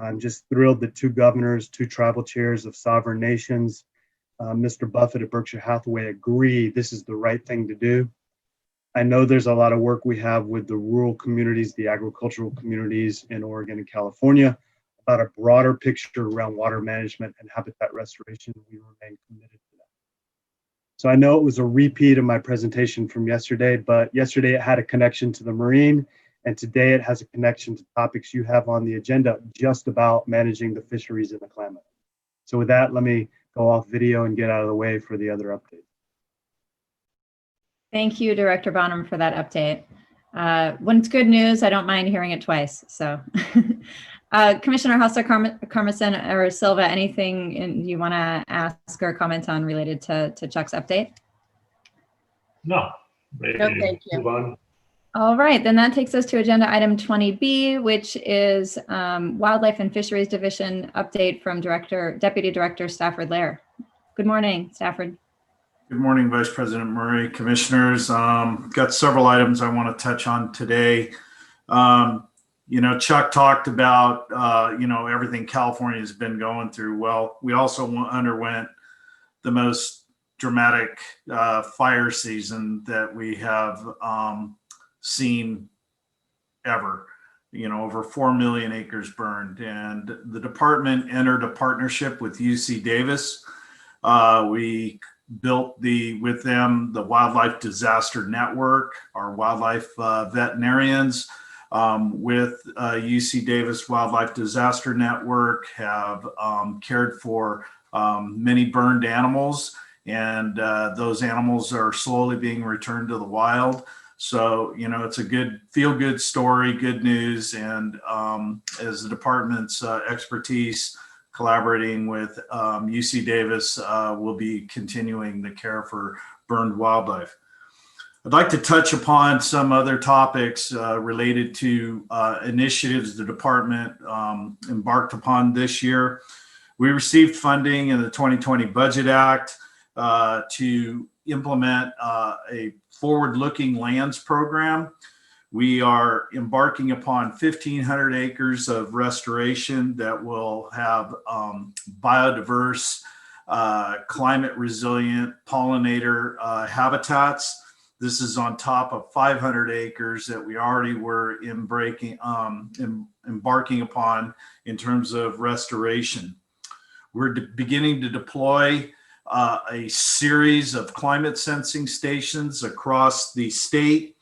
I'm just thrilled that 2 governors, 2 tribal chairs of sovereign nations, Mr. Buffett at Berkshire Hathaway agree this is the right thing to do. I know there's a lot of work we have with the rural communities, the agricultural communities in Oregon and California about a broader picture around water management and habitat restoration. We remain committed to that. So I know it was a repeat of my presentation from yesterday, but yesterday it had a connection to the marine, and today it has a connection to topics you have on the agenda just about managing the fisheries in the Klamath. So with that, let me go off video and get out of the way for the other updates. Thank you, Director Bonham, for that update. When it's good news, I don't mind hearing it twice. So, Commissioner Hassa, Carmison, or Silva, anything you want to ask or comment on related to Chuck's update? No. Maybe No, thank you. move on. All right, then that takes us to agenda item 20B, which is Wildlife and Fisheries Division update from Deputy Director Stafford Lair. Good morning, Stafford. Good morning, Vice President Murray, Commissioners. Got several items I want to touch on today. Chuck talked about, everything California has been going through. Well, we also underwent the most dramatic fire season that we have seen ever. Over 4 million acres burned, and the department entered a partnership with UC Davis. We built with them the Wildlife Disaster Network, our wildlife veterinarians with UC Davis Wildlife Disaster Network have cared for many burned animals, and those animals are slowly being returned to the wild. So, it's a good feel-good story, good news. And as the department's expertise collaborating with UC Davis, will be continuing the care for burned wildlife. I'd like to touch upon some other topics related to initiatives the department embarked upon this year. We received funding in the 2020 Budget Act to implement a forward-looking lands program. We are embarking upon 1,500 acres of restoration that will have biodiverse, climate resilient pollinator habitats. This is on top of 500 acres that we already were embarking upon in terms of restoration. We're beginning to deploy a series of climate sensing stations across the state.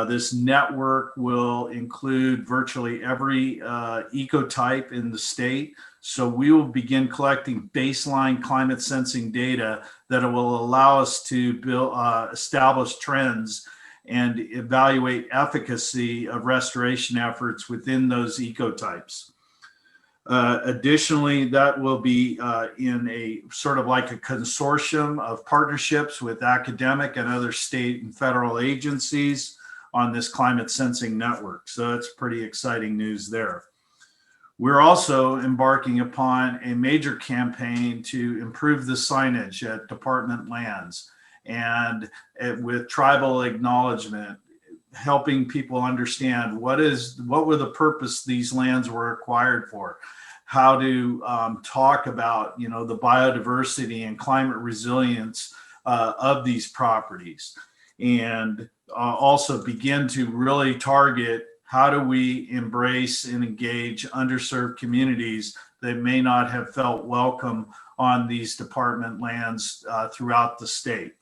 This network will include virtually every ecotype in the state. So we will begin collecting baseline climate sensing data that will allow us to establish trends and evaluate efficacy of restoration efforts within those ecotypes. Additionally, that will be in a sort of like a consortium of partnerships with academic and other state and federal agencies on this climate sensing network. So that's pretty exciting news there. We're also embarking upon a major campaign to improve the signage at department lands, and with tribal acknowledgement, helping people understand what were the purpose these lands were acquired for, how to talk about the biodiversity and climate resilience of these properties, and also begin to really target how do we embrace and engage underserved communities that may not have felt welcome on these department lands throughout the state.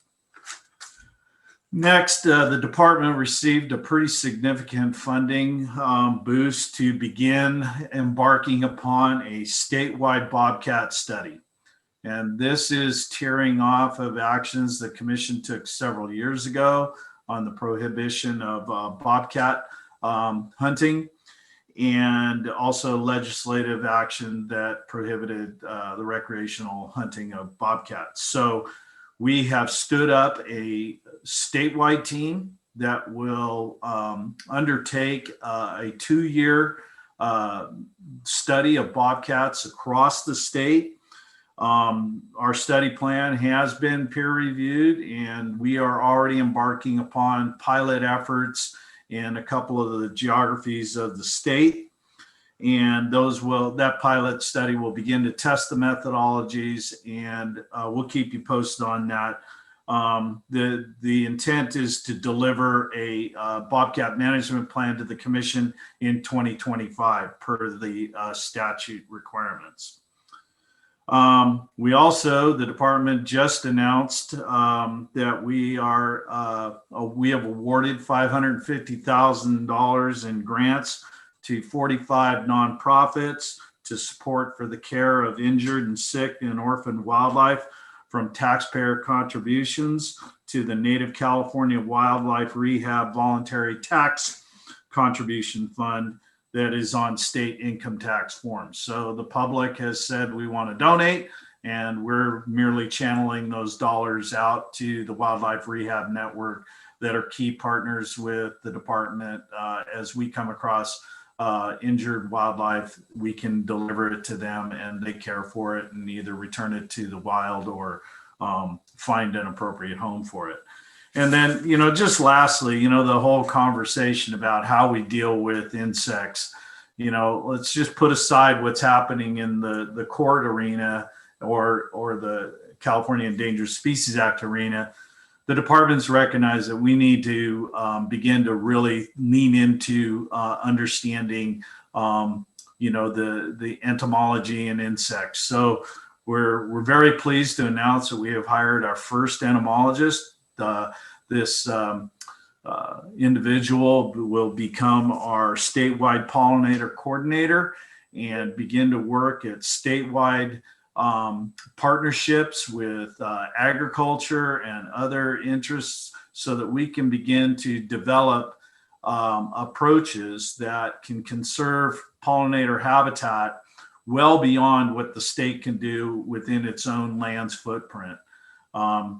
Next, the department received a pretty significant funding boost to begin embarking upon a statewide bobcat study. And this is tearing off of actions the commission took several years ago on the prohibition of bobcat hunting, and also legislative action that prohibited the recreational hunting of bobcats. So we have stood up a statewide team that will undertake a 2-year study of bobcats across the state. Our study plan has been peer reviewed, and we are already embarking upon pilot efforts in a couple of the geographies of the state. And that pilot study will begin to test the methodologies, and we'll keep you posted on that. The intent is to deliver a bobcat management plan to the commission in 2025 per the statute requirements. The department just announced that we have awarded $550,000 in grants to 45 nonprofits to support for the care of injured and sick and orphaned wildlife from taxpayer contributions to the Native California Wildlife Rehab Voluntary Tax Contribution Fund that is on state income tax forms. So the public has said we want to donate, and we're merely channeling those dollars out to the Wildlife Rehab Network that are key partners with the department. As we come across injured wildlife, we can deliver it to them and they care for it and either return it to the wild or find an appropriate home for it. And then, just lastly, the whole conversation about how we deal with insects, let's just put aside what's happening in the court arena or the California Endangered Species Act arena. The departments recognize that we need to begin to really lean into understanding, the entomology and insects. So we're very pleased to announce that we have hired our first entomologist. This individual will become our statewide pollinator coordinator and begin to work at statewide partnerships with agriculture and other interests so that we can begin to develop approaches that can conserve pollinator habitat well beyond what the state can do within its own land's footprint.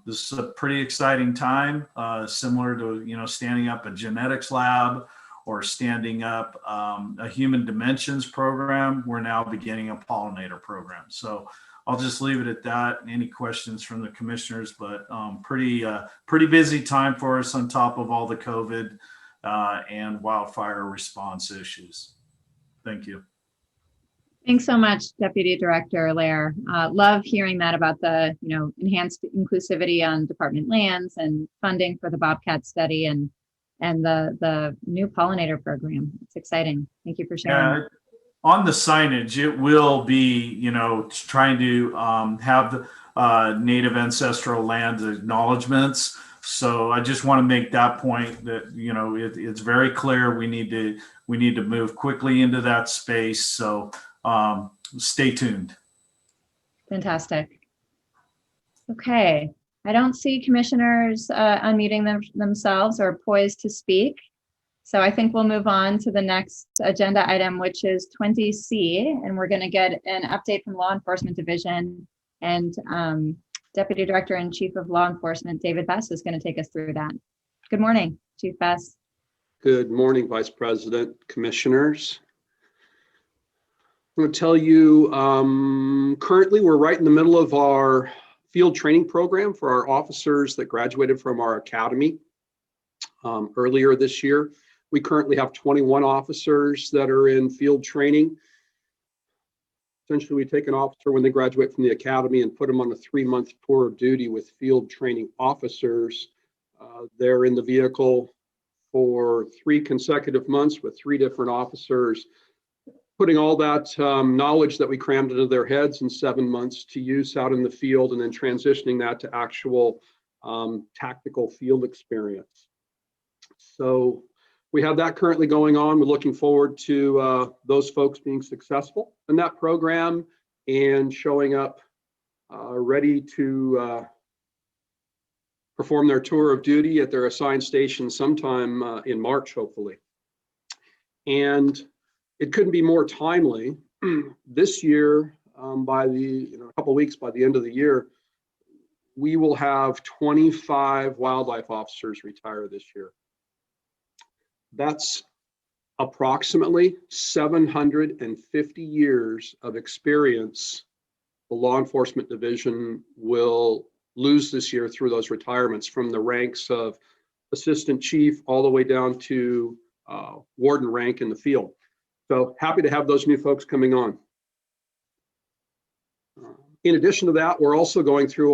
This is a pretty exciting time, similar to, standing up a genetics lab or standing up a human dimensions program. We're now beginning a pollinator program. So I'll just leave it at that. Any questions from the commissioners, but pretty busy time for us on top of all the COVID and wildfire response issues. Thank you. Thanks so much, Deputy Director Lair. Love hearing that about the, enhanced inclusivity on department lands and funding for the Bobcat study and the new pollinator program. It's exciting. Thank you for sharing. Yeah, on the signage, it will be, trying to have the native ancestral land acknowledgements. So I just want to make that point that, it's very clear we need to move quickly into that space. So stay tuned. Fantastic. Okay. I don't see commissioners unmuting themselves or poised to speak. So I think we'll move on to the next agenda item, which is 20C, and we're going to get an update from Law Enforcement Division, and Deputy Director and Chief of Law Enforcement, David Best, is going to take us through that. Good morning, Chief Best. Good morning, Vice President, Commissioners. I'm going to tell you, currently we're right in the middle of our field training program for our officers that graduated from our academy earlier this year. We currently have 21 officers that are in field training. Essentially, we take an officer when they graduate from the academy and put them on a 3-month tour of duty with field training officers. They're in the vehicle for 3 consecutive months with 3 different officers, putting all that knowledge that we crammed into their heads in 7 months to use out in the field, and then transitioning that to actual tactical field experience. So we have that currently going on. We're looking forward to those folks being successful in that program and showing up ready to perform their tour of duty at their assigned station sometime in March, hopefully. And it couldn't be more timely. This year, by the a couple of weeks, by the end of the year, we will have 25 wildlife officers retire this year. That's approximately 750 years of experience the Law Enforcement Division will lose this year through those retirements, from the ranks of assistant chief all the way down to warden rank in the field. So happy to have those new folks coming on. In addition to that, we're also going through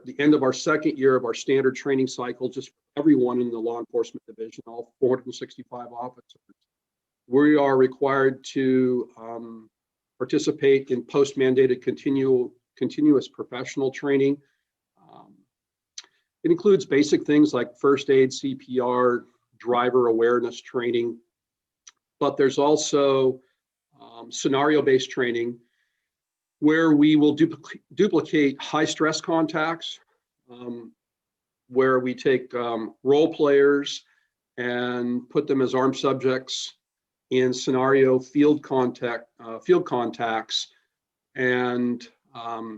the end of our 2nd year of our standard training cycle, just for everyone in the Law Enforcement Division, all 465 officers. We are required to participate in post-mandated continuous professional training. It includes basic things like first aid, CPR, driver awareness training, but there's also scenario-based training where we will duplicate high-stress contacts, where we take role players and put them as armed subjects in scenario field contacts, and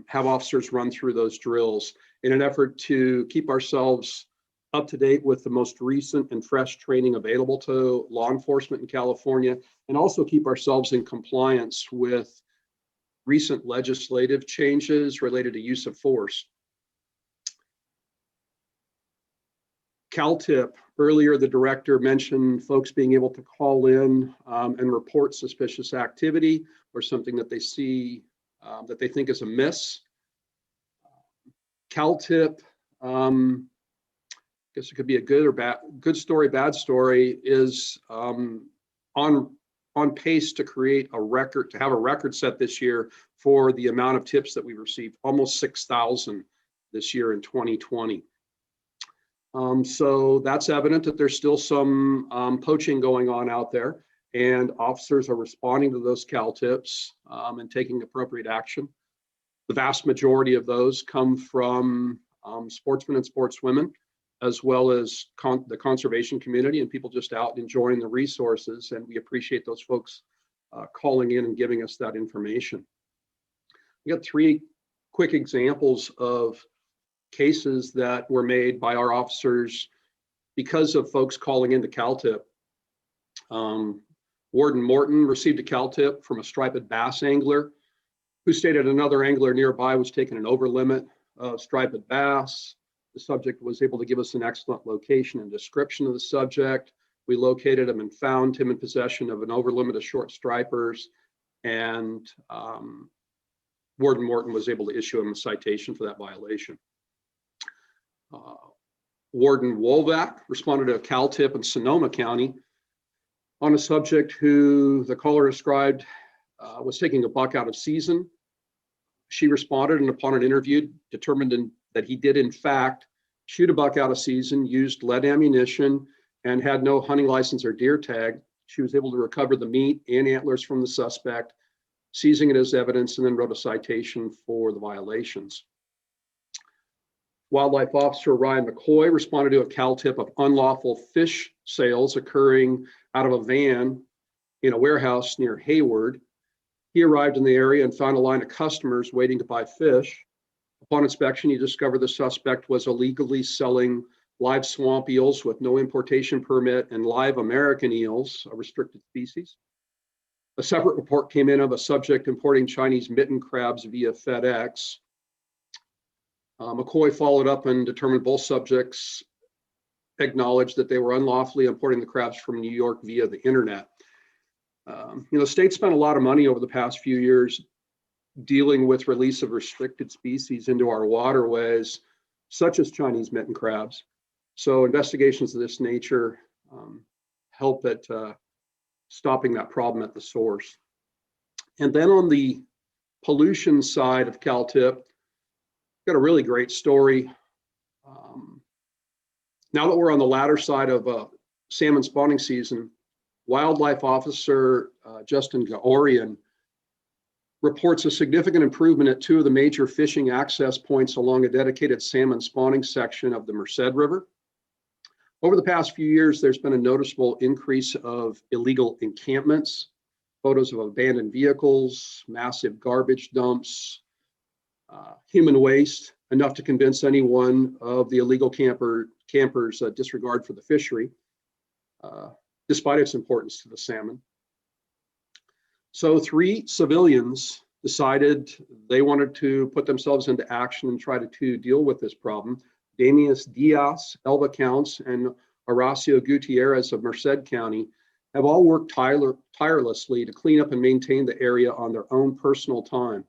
have officers run through those drills in an effort to keep ourselves up to date with the most recent and fresh training available to law enforcement in California, and also keep ourselves in compliance with recent legislative changes related to use of force. CalTIP, earlier the director mentioned folks being able to call in and report suspicious activity or something that they see that they think is amiss. CalTIP, I guess it could be a good or bad, good story, bad story, is on pace to create a record, to have a record set this year for the amount of tips that we received, almost 6,000 this year in 2020. So that's evident that there's still some poaching going on out there, and officers are responding to those CalTIPs and taking appropriate action. The vast majority of those come from sportsmen and sportswomen, as well as the conservation community and people just out enjoying the resources. And we appreciate those folks calling in and giving us that information. We got 3 quick examples of cases that were made by our officers because of folks calling into CalTIP. Warden Morton received a CalTIP from a striped bass angler who stated another angler nearby was taking an over limit of striped bass. The subject was able to give us an excellent location and description of the subject. We located him and found him in possession of an over limit of short stripers, and Warden Morton was able to issue him a citation for that violation. Warden Wolvack responded to a CalTIP in Sonoma County on a subject who the caller described was taking a buck out of season. She responded, and upon an interview, determined that he did in fact shoot a buck out of season, used lead ammunition, and had no hunting license or deer tag. She was able to recover the meat and antlers from the suspect, seizing it as evidence, and then wrote a citation for the violations. Wildlife Officer Ryan McCoy responded to a CalTIP of unlawful fish sales occurring out of a van in a warehouse near Hayward. He arrived in the area and found a line of customers waiting to buy fish. Upon inspection, he discovered the suspect was illegally selling live swamp eels with no importation permit and live American eels, a restricted species. A separate report came in of a subject importing Chinese mitten crabs via FedEx. McCoy followed up and determined both subjects acknowledged that they were unlawfully importing the crabs from New York via the internet. The state spent a lot of money over the past few years dealing with release of restricted species into our waterways, such as Chinese mitten crabs. So investigations of this nature help at stopping that problem at the source. And then on the pollution side of CalTIP, got a really great story. Now that we're on the latter side of salmon spawning season, Wildlife Officer Justin Gaorian reports a significant improvement at 2 of the major fishing access points along a dedicated salmon spawning section of the Merced River. Over the past few years, there's been a noticeable increase of illegal encampments, photos of abandoned vehicles, massive garbage dumps, human waste, enough to convince anyone of the illegal campers' disregard for the fishery, despite its importance to the salmon. So 3 civilians decided they wanted to put themselves into action and try to deal with this problem. Damius Diaz, Elva Counts, and Horacio Gutierrez of Merced County have all worked tirelessly to clean up and maintain the area on their own personal time.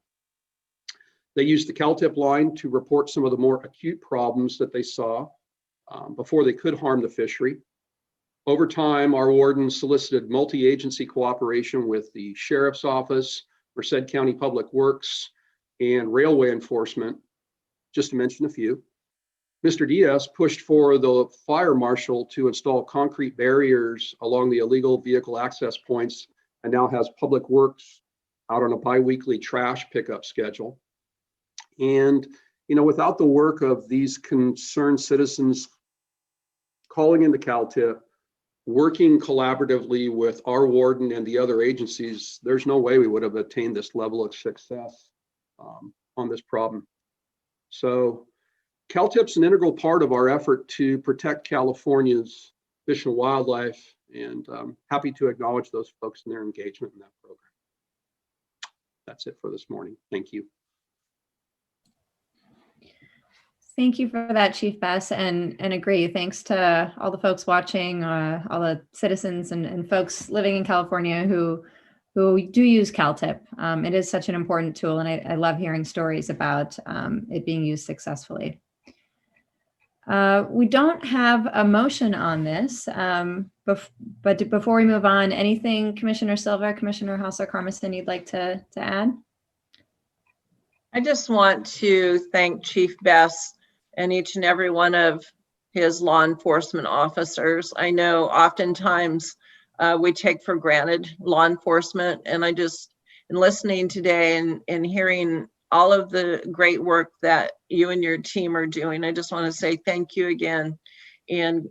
They used the CalTIP line to report some of the more acute problems that they saw before they could harm the fishery. Over time, our wardens solicited multi-agency cooperation with the Sheriff's Office, Merced County Public Works, and Railway Enforcement, just to mention a few. Mr. Diaz pushed for the fire marshal to install concrete barriers along the illegal vehicle access points and now has Public Works out on a biweekly trash pickup schedule. And, without the work of these concerned citizens calling into CalTIP, working collaboratively with our warden and the other agencies, there's no way we would have attained this level of success on this problem. So CalTIP's an integral part of our effort to protect California's fish and wildlife, and happy to acknowledge those folks and their engagement in that program. That's it for this morning. Thank you. Thank you for that, Chief Bess, and agree. Thanks to all the folks watching, all the citizens and folks living in California who do use CalTIP. It is such an important tool, and I love hearing stories about it being used successfully. We don't have a motion on this, but before we move on, anything Commissioner Silva, Commissioner Hauser-Carmison you'd like to add? I just want to thank Chief Bess and each and every one of his law enforcement officers. I know oftentimes we take for granted law enforcement, and in listening today and hearing all of the great work that you and your team are doing, I just want to say thank you again. And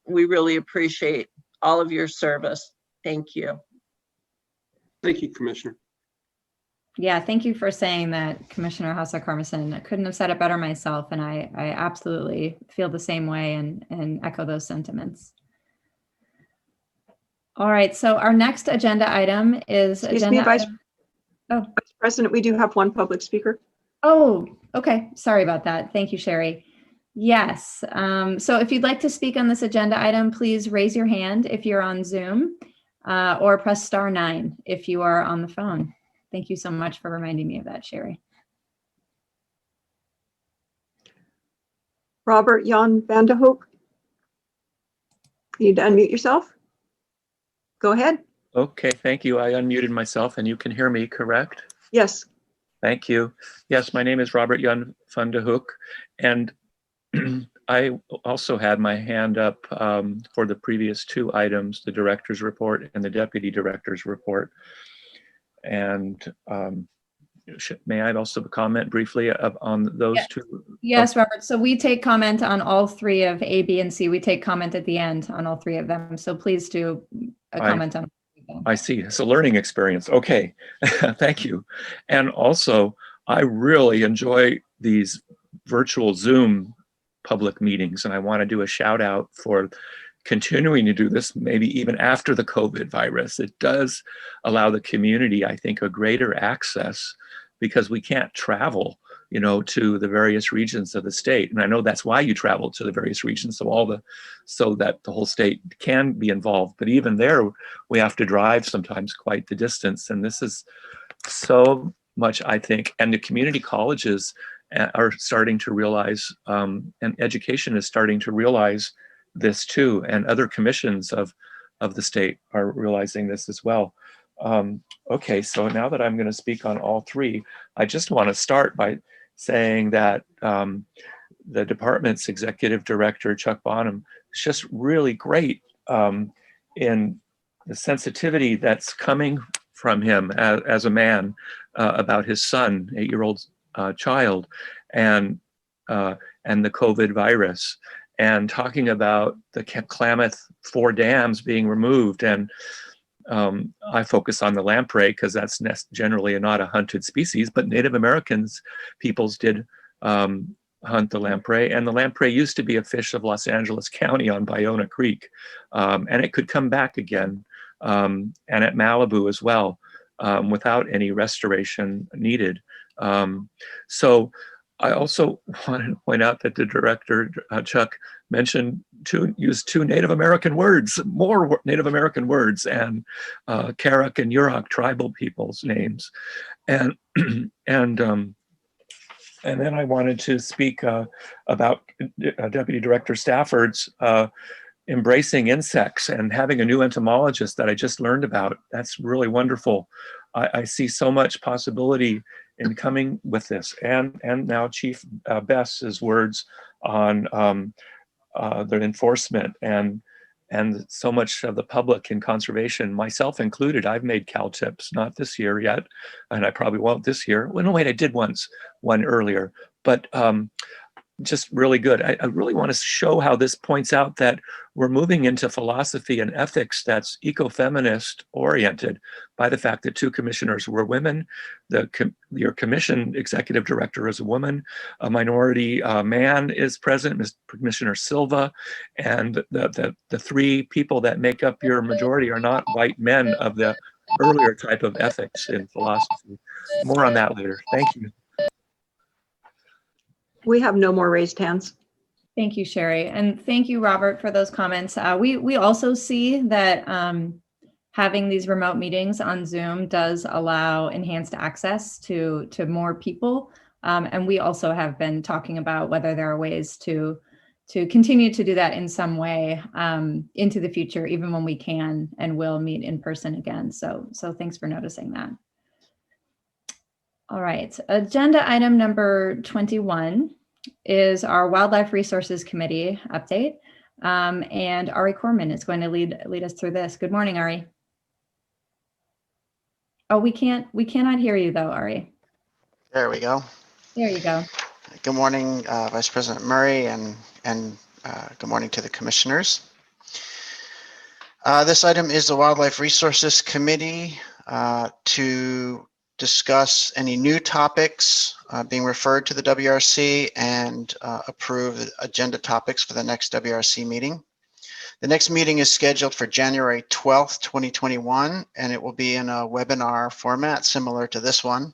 we really appreciate all of your service. Thank you. Thank you, Commissioner. Yeah, thank you for saying that, Commissioner Hauser-Carmison. I couldn't have said it better myself, and I absolutely feel the same way and echo those sentiments. All right, so our next agenda item is Vice President, we do have one public speaker. Oh, okay. Sorry about that. Thank you, Sherry. Yes. So if you'd like to speak on this agenda item, please raise your hand if you're on Zoom, or press *9 if you are on the phone. Thank you so much for reminding me of that, Sherry. Robert Jan van de Hoek. You need to unmute yourself. Go ahead. Okay, thank you. I unmuted myself and you can hear me, correct? Yes. Thank you. Yes, my name is Robert Jan van de Hoek, and I also had my hand up for the previous two items, the director's report and the deputy director's report. And may I also comment briefly on those two? Yes, Robert. So we take comment on all three of A, B, and C. We take comment at the end on all three of them. So please do comment on. I see. It's a learning experience. Okay. Thank you. And also, I really enjoy these virtual Zoom public meetings, and I want to do a shout out for continuing to do this, maybe even after the COVID virus. It does allow the community, I think, a greater access, because we can't travel, to the various regions of the state. And I know that's why you travel to the various regions, so that the whole state can be involved. But even there, we have to drive sometimes quite the distance. And this is so much, I think, and the community colleges are starting to realize, and education is starting to realize this too, and other commissions of the state are realizing this as well. Okay, so now that I'm going to speak on all three, I just want to start by saying that the department's executive director, Chuck Bonham, is just really great in the sensitivity that's coming from him as a man about his son, 8-year-old child, and the COVID virus, and talking about the Klamath 4 dams being removed. And I focus on the lamprey because that's generally not a hunted species, but Native Americans peoples did hunt the lamprey. And the lamprey used to be a fish of Los Angeles County on Bayona Creek. And it could come back again, and at Malibu as well, without any restoration needed. So I also wanted to point out that the director, Chuck, mentioned use two Native American words, more Native American words, and Karuk and Yurok tribal people's names. And then I wanted to speak about Deputy Director Stafford's embracing insects and having a new entomologist that I just learned about. That's really wonderful. I see so much possibility in coming with this, and now Chief Bess's words on the enforcement and And so much of the public in conservation, myself included, I've made cow tips, not this year yet, and I probably won't this year. Well, no, wait, I did one earlier, but just really good. I really want to show how this points out that we're moving into philosophy and ethics that's ecofeminist oriented by the fact that 2 commissioners were women. Your commission executive director is a woman. A minority man is present, Ms. Commissioner Silva, and the 3 people that make up your majority are not white men of the earlier type of ethics in philosophy. More on that later. Thank you. We have no more raised hands. Thank you, Sherry. And thank you, Robert, for those comments. We also see that having these remote meetings on Zoom does allow enhanced access to more people. And we also have been talking about whether there are ways to continue to do that in some way into the future, even when we can and will meet in person again. So thanks for noticing that. All right, agenda item number 21 is our Wildlife Resources Committee update. And Ari Corman is going to lead us through this. Good morning, Ari. Oh, we cannot hear you though, Ari. There we go. There you go. Good morning, Vice President Murray, and good morning to the commissioners. This item is the Wildlife Resources Committee to discuss any new topics being referred to the WRC and approve the agenda topics for the next WRC meeting. The next meeting is scheduled for January 12th, 2021, and it will be in a webinar format similar to this one.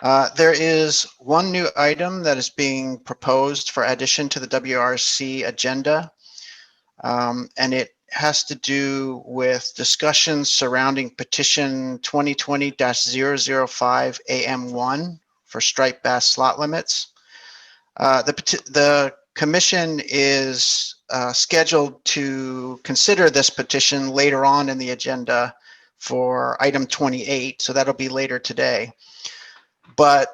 There is one new item that is being proposed for addition to the WRC agenda, and it has to do with discussions surrounding petition 2020-005 AM1 for striped bass slot limits. The commission is scheduled to consider this petition later on in the agenda for item 28, so that'll be later today. But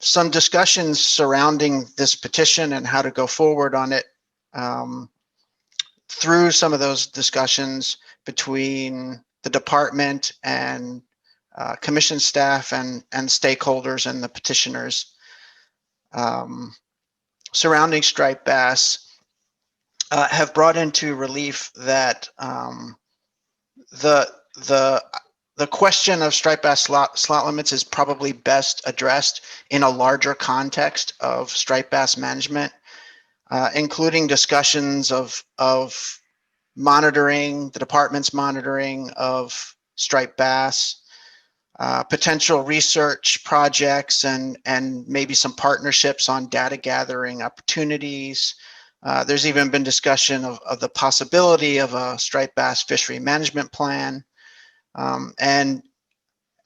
some discussions surrounding this petition and how to go forward on it, through some of those discussions between the department and commission staff and stakeholders and the petitioners surrounding striped bass have brought into relief that the question of striped bass slot limits is probably best addressed in a larger context of striped bass management, including discussions of monitoring, the department's monitoring of striped bass, potential research projects, and maybe some partnerships on data gathering opportunities. There's even been discussion of the possibility of a striped bass fishery management plan. And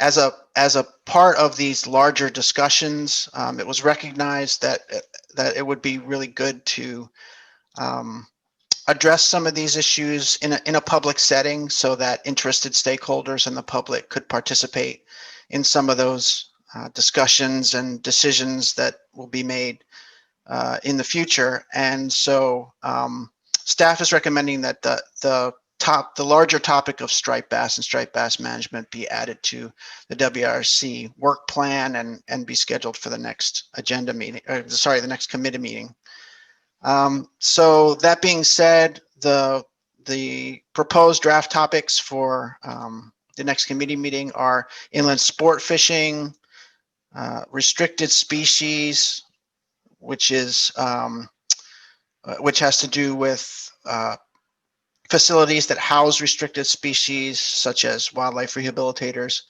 as a part of these larger discussions, it was recognized that it would be really good to address some of these issues in a public setting so that interested stakeholders and the public could participate in some of those discussions and decisions that will be made in the future. And so staff is recommending that the larger topic of striped bass and striped bass management be added to the WRC work plan and be scheduled for the next agenda meeting, the next committee meeting. So that being said, the proposed draft topics for the next committee meeting are inland sport fishing, restricted species, which has to do with facilities that house restricted species, such as wildlife rehabilitators,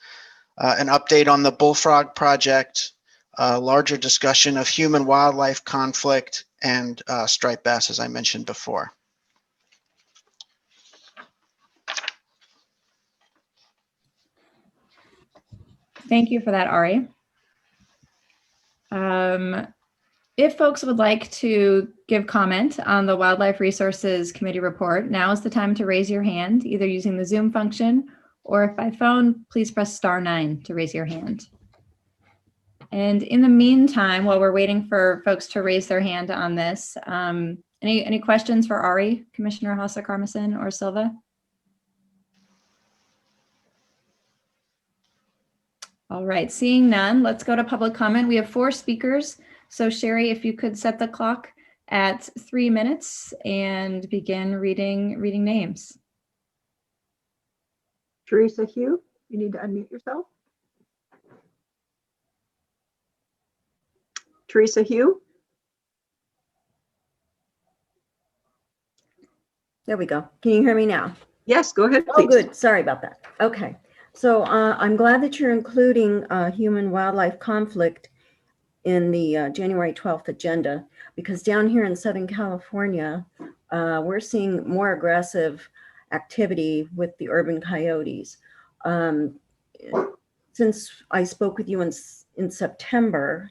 an update on the bullfrog project, a larger discussion of human-wildlife conflict, and striped bass, as I mentioned before. Thank you for that, Ari. If folks would like to give comment on the Wildlife Resources Committee report, now is the time to raise your hand, either using the Zoom function or if by phone, please press *9 to raise your hand. And in the meantime, while we're waiting for folks to raise their hand on this, Any questions for Ari, Commissioner Hassa Carmison or Silva? All right, seeing none, let's go to public comment. We have 4 speakers. So Sherry, if you could set the clock at 3 minutes and begin reading names. Teresa Hugh, you need to unmute yourself. Teresa Hugh. There we go. Can you hear me now? Yes, go ahead, Oh, please. good. Sorry about that. Okay. So I'm glad that you're including human-wildlife conflict in the January 12th agenda, because down here in Southern California, we're seeing more aggressive activity with the urban coyotes. Since I spoke with you in September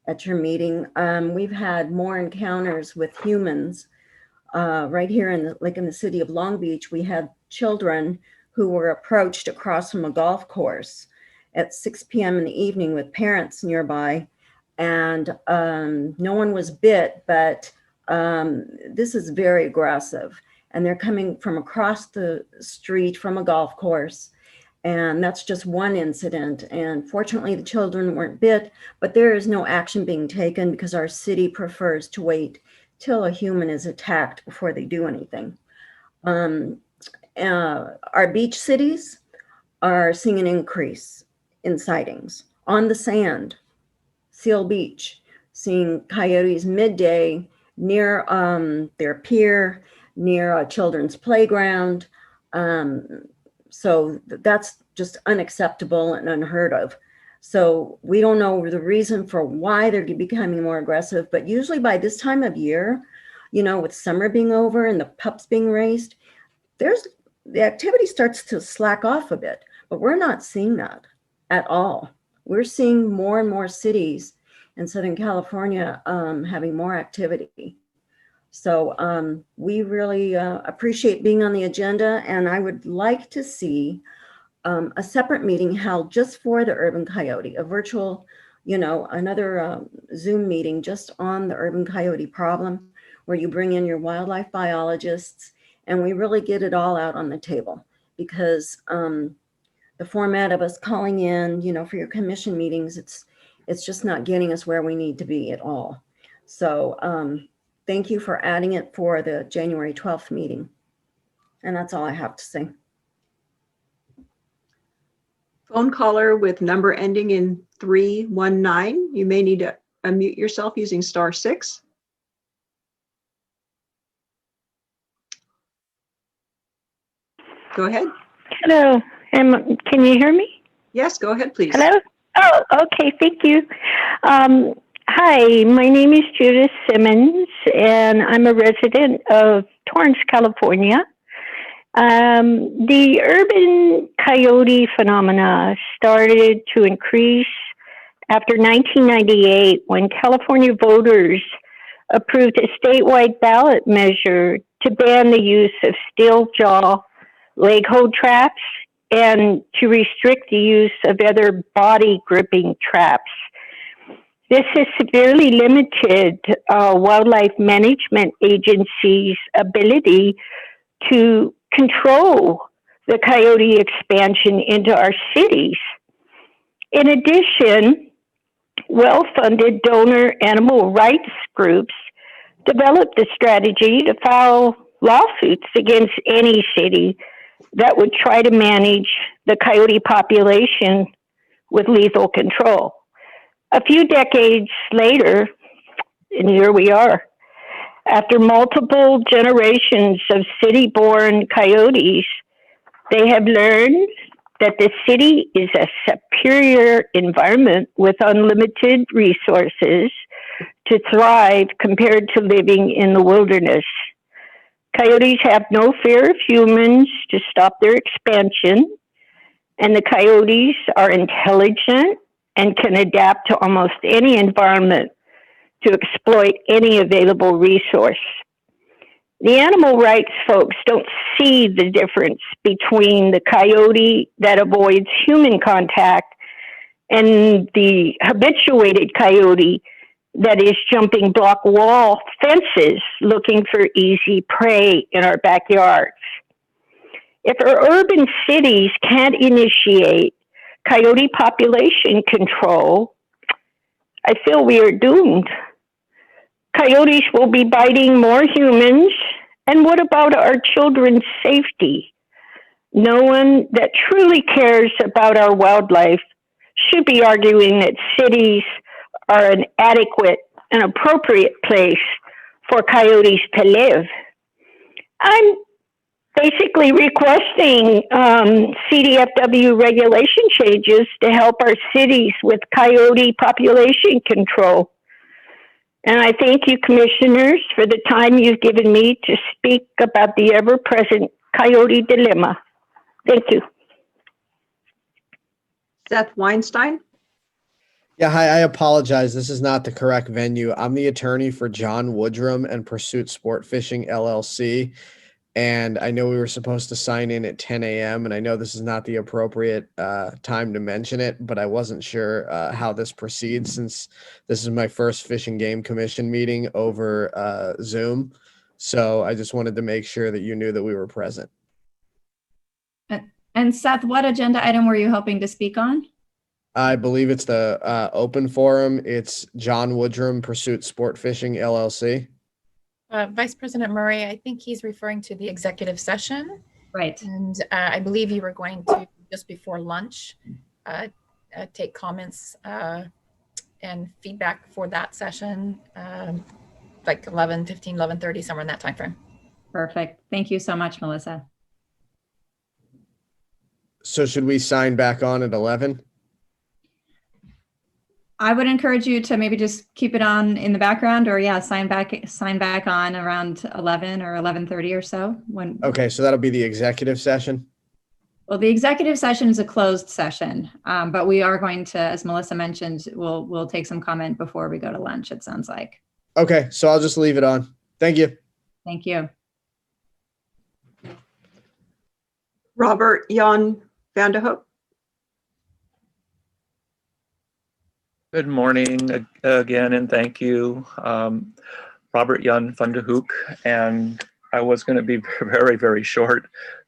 at your meeting, we've had more encounters with humans. Right here in the city of Long Beach, we had children who were approached across from a golf course at 6 p.m. in the evening with parents nearby, and no one was bit, but this is very aggressive. And they're coming from across the street from a golf course, and that's just one incident. And fortunately, the children weren't bit, but there is no action being taken because our city prefers to wait till a human is attacked before they do anything. Our beach cities are seeing an increase in sightings. On the Sand, Seal Beach, seeing coyotes midday near their pier, near a children's playground. So that's just unacceptable and unheard of. So we don't know the reason for why they're becoming more aggressive, but usually by this time of year, you know, with summer being over and the pups being raised, the activity starts to slack off a bit, but we're not seeing that at all. We're seeing more and more cities in Southern California having more activity. So we really appreciate being on the agenda, and I would like to see a separate meeting held just for the urban coyote, a virtual, you know, another Zoom meeting just on the urban coyote problem, where you bring in your wildlife biologists and we really get it all out on the table. Because the format of us calling in, you know, for your commission meetings, it's just not getting us where we need to be at all. So thank you for adding it for the January 12th meeting. And that's all I have to say. Phone caller with number ending in 319. You may need to unmute yourself using *6. Go ahead. Hello. Can you hear me? Yes, go ahead, please. Hello? Oh, okay. Thank you. Hi, my name is Judith Simmons, and I'm a resident of Torrance, California. The urban coyote phenomena started to increase after 1998, when California voters approved a statewide ballot measure to ban the use of steel jaw leg hold traps and to restrict the use of other body gripping traps. This has severely limited wildlife management agencies' ability to control the coyote expansion into our cities. In addition, well-funded donor animal rights groups developed a strategy to file lawsuits against any city that would try to manage the coyote population with lethal control. A few decades later, and here we are, after multiple generations of city-born coyotes, they have learned that the city is a superior environment with unlimited resources to thrive compared to living in the wilderness. Coyotes have no fear of humans to stop their expansion, and the coyotes are intelligent and can adapt to almost any environment to exploit any available resource. The animal rights folks don't see the difference between the coyote that avoids human contact and the habituated coyote that is jumping block wall fences looking for easy prey in our backyards. If our urban cities can't initiate coyote population control, I feel we are doomed. Coyotes will be biting more humans, and what about our children's safety? No one that truly cares about our wildlife should be arguing that cities are an adequate and appropriate place for coyotes to live. I'm basically requesting CDFW regulation changes to help our cities with coyote population control. And I thank you, commissioners, for the time you've given me to speak about the ever-present coyote dilemma. Thank you. Seth Weinstein. Yeah, hi, I apologize. This is not the correct venue. I'm the attorney for John Woodrum and Pursuit Sport Fishing LLC. And I know we were supposed to sign in at 10 a.m. and I know this is not the appropriate time to mention it, but I wasn't sure how this proceeds since this is my first Fish and Game Commission meeting over Zoom. So I just wanted to make sure that you knew that we were present. And Seth, what agenda item were you hoping to speak on? I believe it's the open forum. It's John Woodrum, Pursuit Sport Fishing LLC. Vice President Murray, I think he's referring to the executive session. Right. And I believe you were going to, just before lunch, take comments and feedback for that session, like 11:15, 11:30, somewhere in that time frame. Perfect. Thank you so much, Melissa. So should we sign back on at 11? I would encourage you to maybe just keep it on in the background, or yeah, sign back on around 11 or 11:30 or so. Okay, so that'll be the executive session. Well, the executive session is a closed session, but we are going to, as Melissa mentioned, we'll take some comment before we go to lunch, it sounds like. Okay, so I'll just leave it on. Thank you. Thank you. Robert Jan van der Hoek. Good morning again, and thank you. Robert Jan van der Hoek, and I was going to be very, very short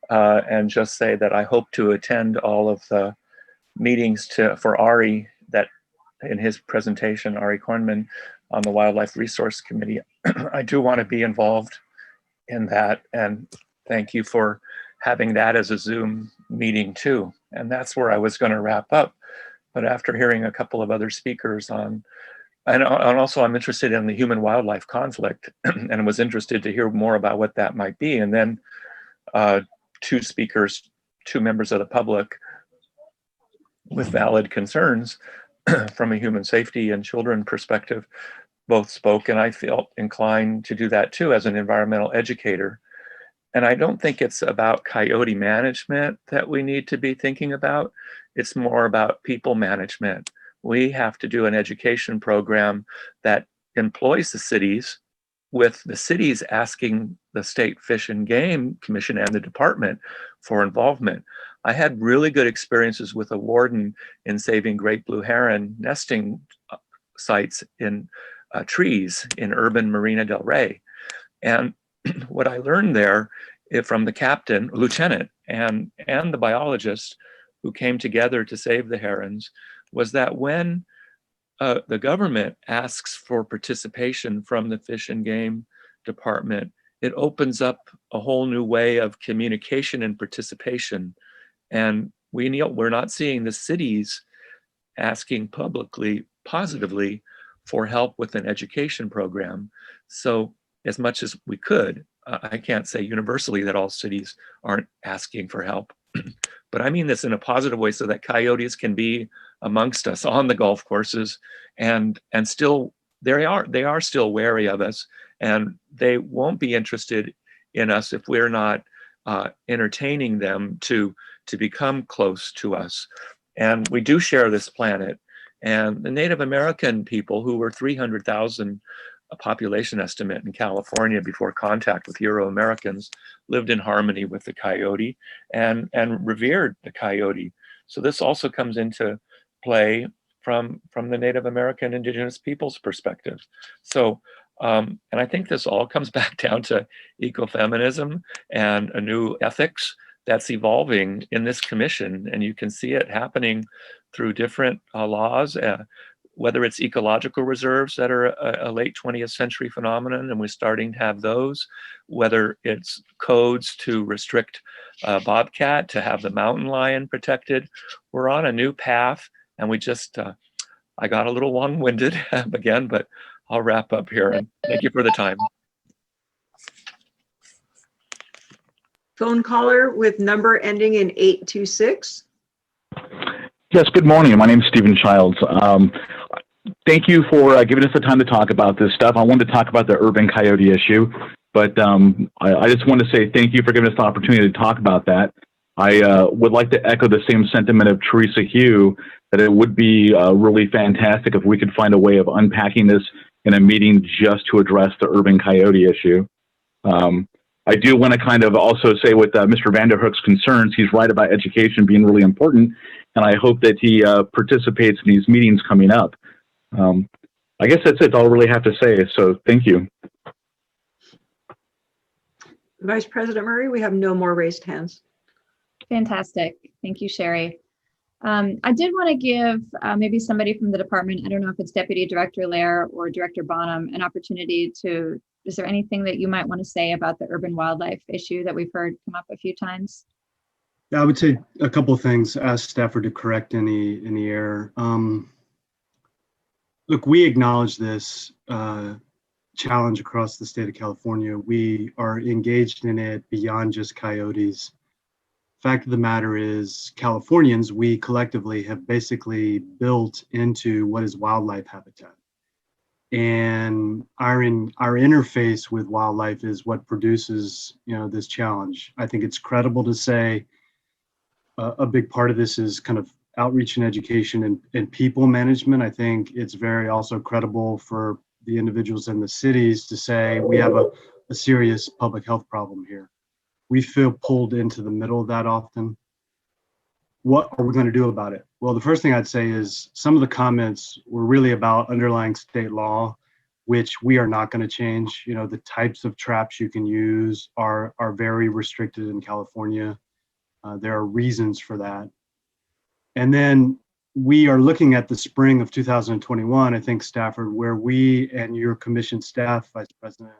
and just say that I hope to attend all of the meetings for Ari, that in his presentation, Ari Kornman on the Wildlife Resource Committee. I do want to be involved in that, and thank you for having that as a Zoom meeting too. And that's where I was going to wrap up. But after hearing a couple of other speakers on, and also I'm interested in the human-wildlife conflict and was interested to hear more about what that might be. And then two members of the public with valid concerns from a human safety and children perspective both spoke, and I felt inclined to do that too as an environmental educator. And I don't think it's about coyote management that we need to be thinking about. It's more about people management. We have to do an education program that employs the cities, with the cities asking the State Fish and Game Commission and the department for involvement. I had really good experiences with a warden in saving great blue heron nesting sites in trees in urban Marina del Rey. And what I learned there from the captain, lieutenant, and the biologist who came together to save the herons was that when the government asks for participation from the Fish and Game Department, it opens up a whole new way of communication and participation. And we're not seeing the cities asking publicly, positively, for help with an education program. So as much as we could, I can't say universally that all cities aren't asking for help, but I mean this in a positive way so that coyotes can be amongst us on the golf courses, and still they are still wary of us, and they won't be interested in us if we're not entertaining them to become close to us. And we do share this planet, and the Native American people, who were 300,000 a population estimate in California before contact with Euro-Americans, lived in harmony with the coyote and revered the coyote. So this also comes into play from the Native American indigenous peoples perspective. So, and I think this all comes back down to ecofeminism and a new ethics that's evolving in this commission, and you can see it happening through different laws, whether it's ecological reserves that are a late 20th century phenomenon, and we're starting to have those, whether it's codes to restrict bobcat, to have the mountain lion protected. We're on a new path, and we just, I got a little long-winded again, but I'll wrap up here, and thank you for the time. Phone caller with number ending in 826. Yes, good morning. My name is Stephen Childs. Thank you for giving us the time to talk about this stuff. I wanted to talk about the urban coyote issue, but I just want to say thank you for giving us the opportunity to talk about that. I would like to echo the same sentiment of Teresa Hugh, that it would be really fantastic if we could find a way of unpacking this in a meeting just to address the urban coyote issue. I do want to kind of also say with Mr. Vanderhoek's concerns, he's right about education being really important, and I hope that he participates in these meetings coming up. I guess that's it. All I really have to say. So thank you. Vice President Murray, we have no more raised hands. Fantastic. Thank you, Sherry. I did want to give maybe somebody from the department, I don't know if it's Deputy Director Lair or Director Bonham, an opportunity to, is there anything that you might want to say about the urban wildlife issue that we've heard come up a few times? Yeah, I would say a couple of things. Ask Stafford to correct any error. Look, we acknowledge this challenge across the state of California. We are engaged in it beyond just coyotes. Fact of the matter is, Californians, we collectively have basically built into what is wildlife habitat. And our interface with wildlife is what produces, this challenge. I think it's credible to say a big part of this is kind of outreach and education and people management. I think it's very also credible for the individuals in the cities to say we have a serious public health problem here. We feel pulled into the middle of that often. What are we going to do about it? Well, the first thing I'd say is some of the comments were really about underlying state law, which we are not going to change. The types of traps you can use are very restricted in California. There are reasons for that. And then we are looking at the spring of 2021, I think, Stafford, where we and your commission staff, Vice President,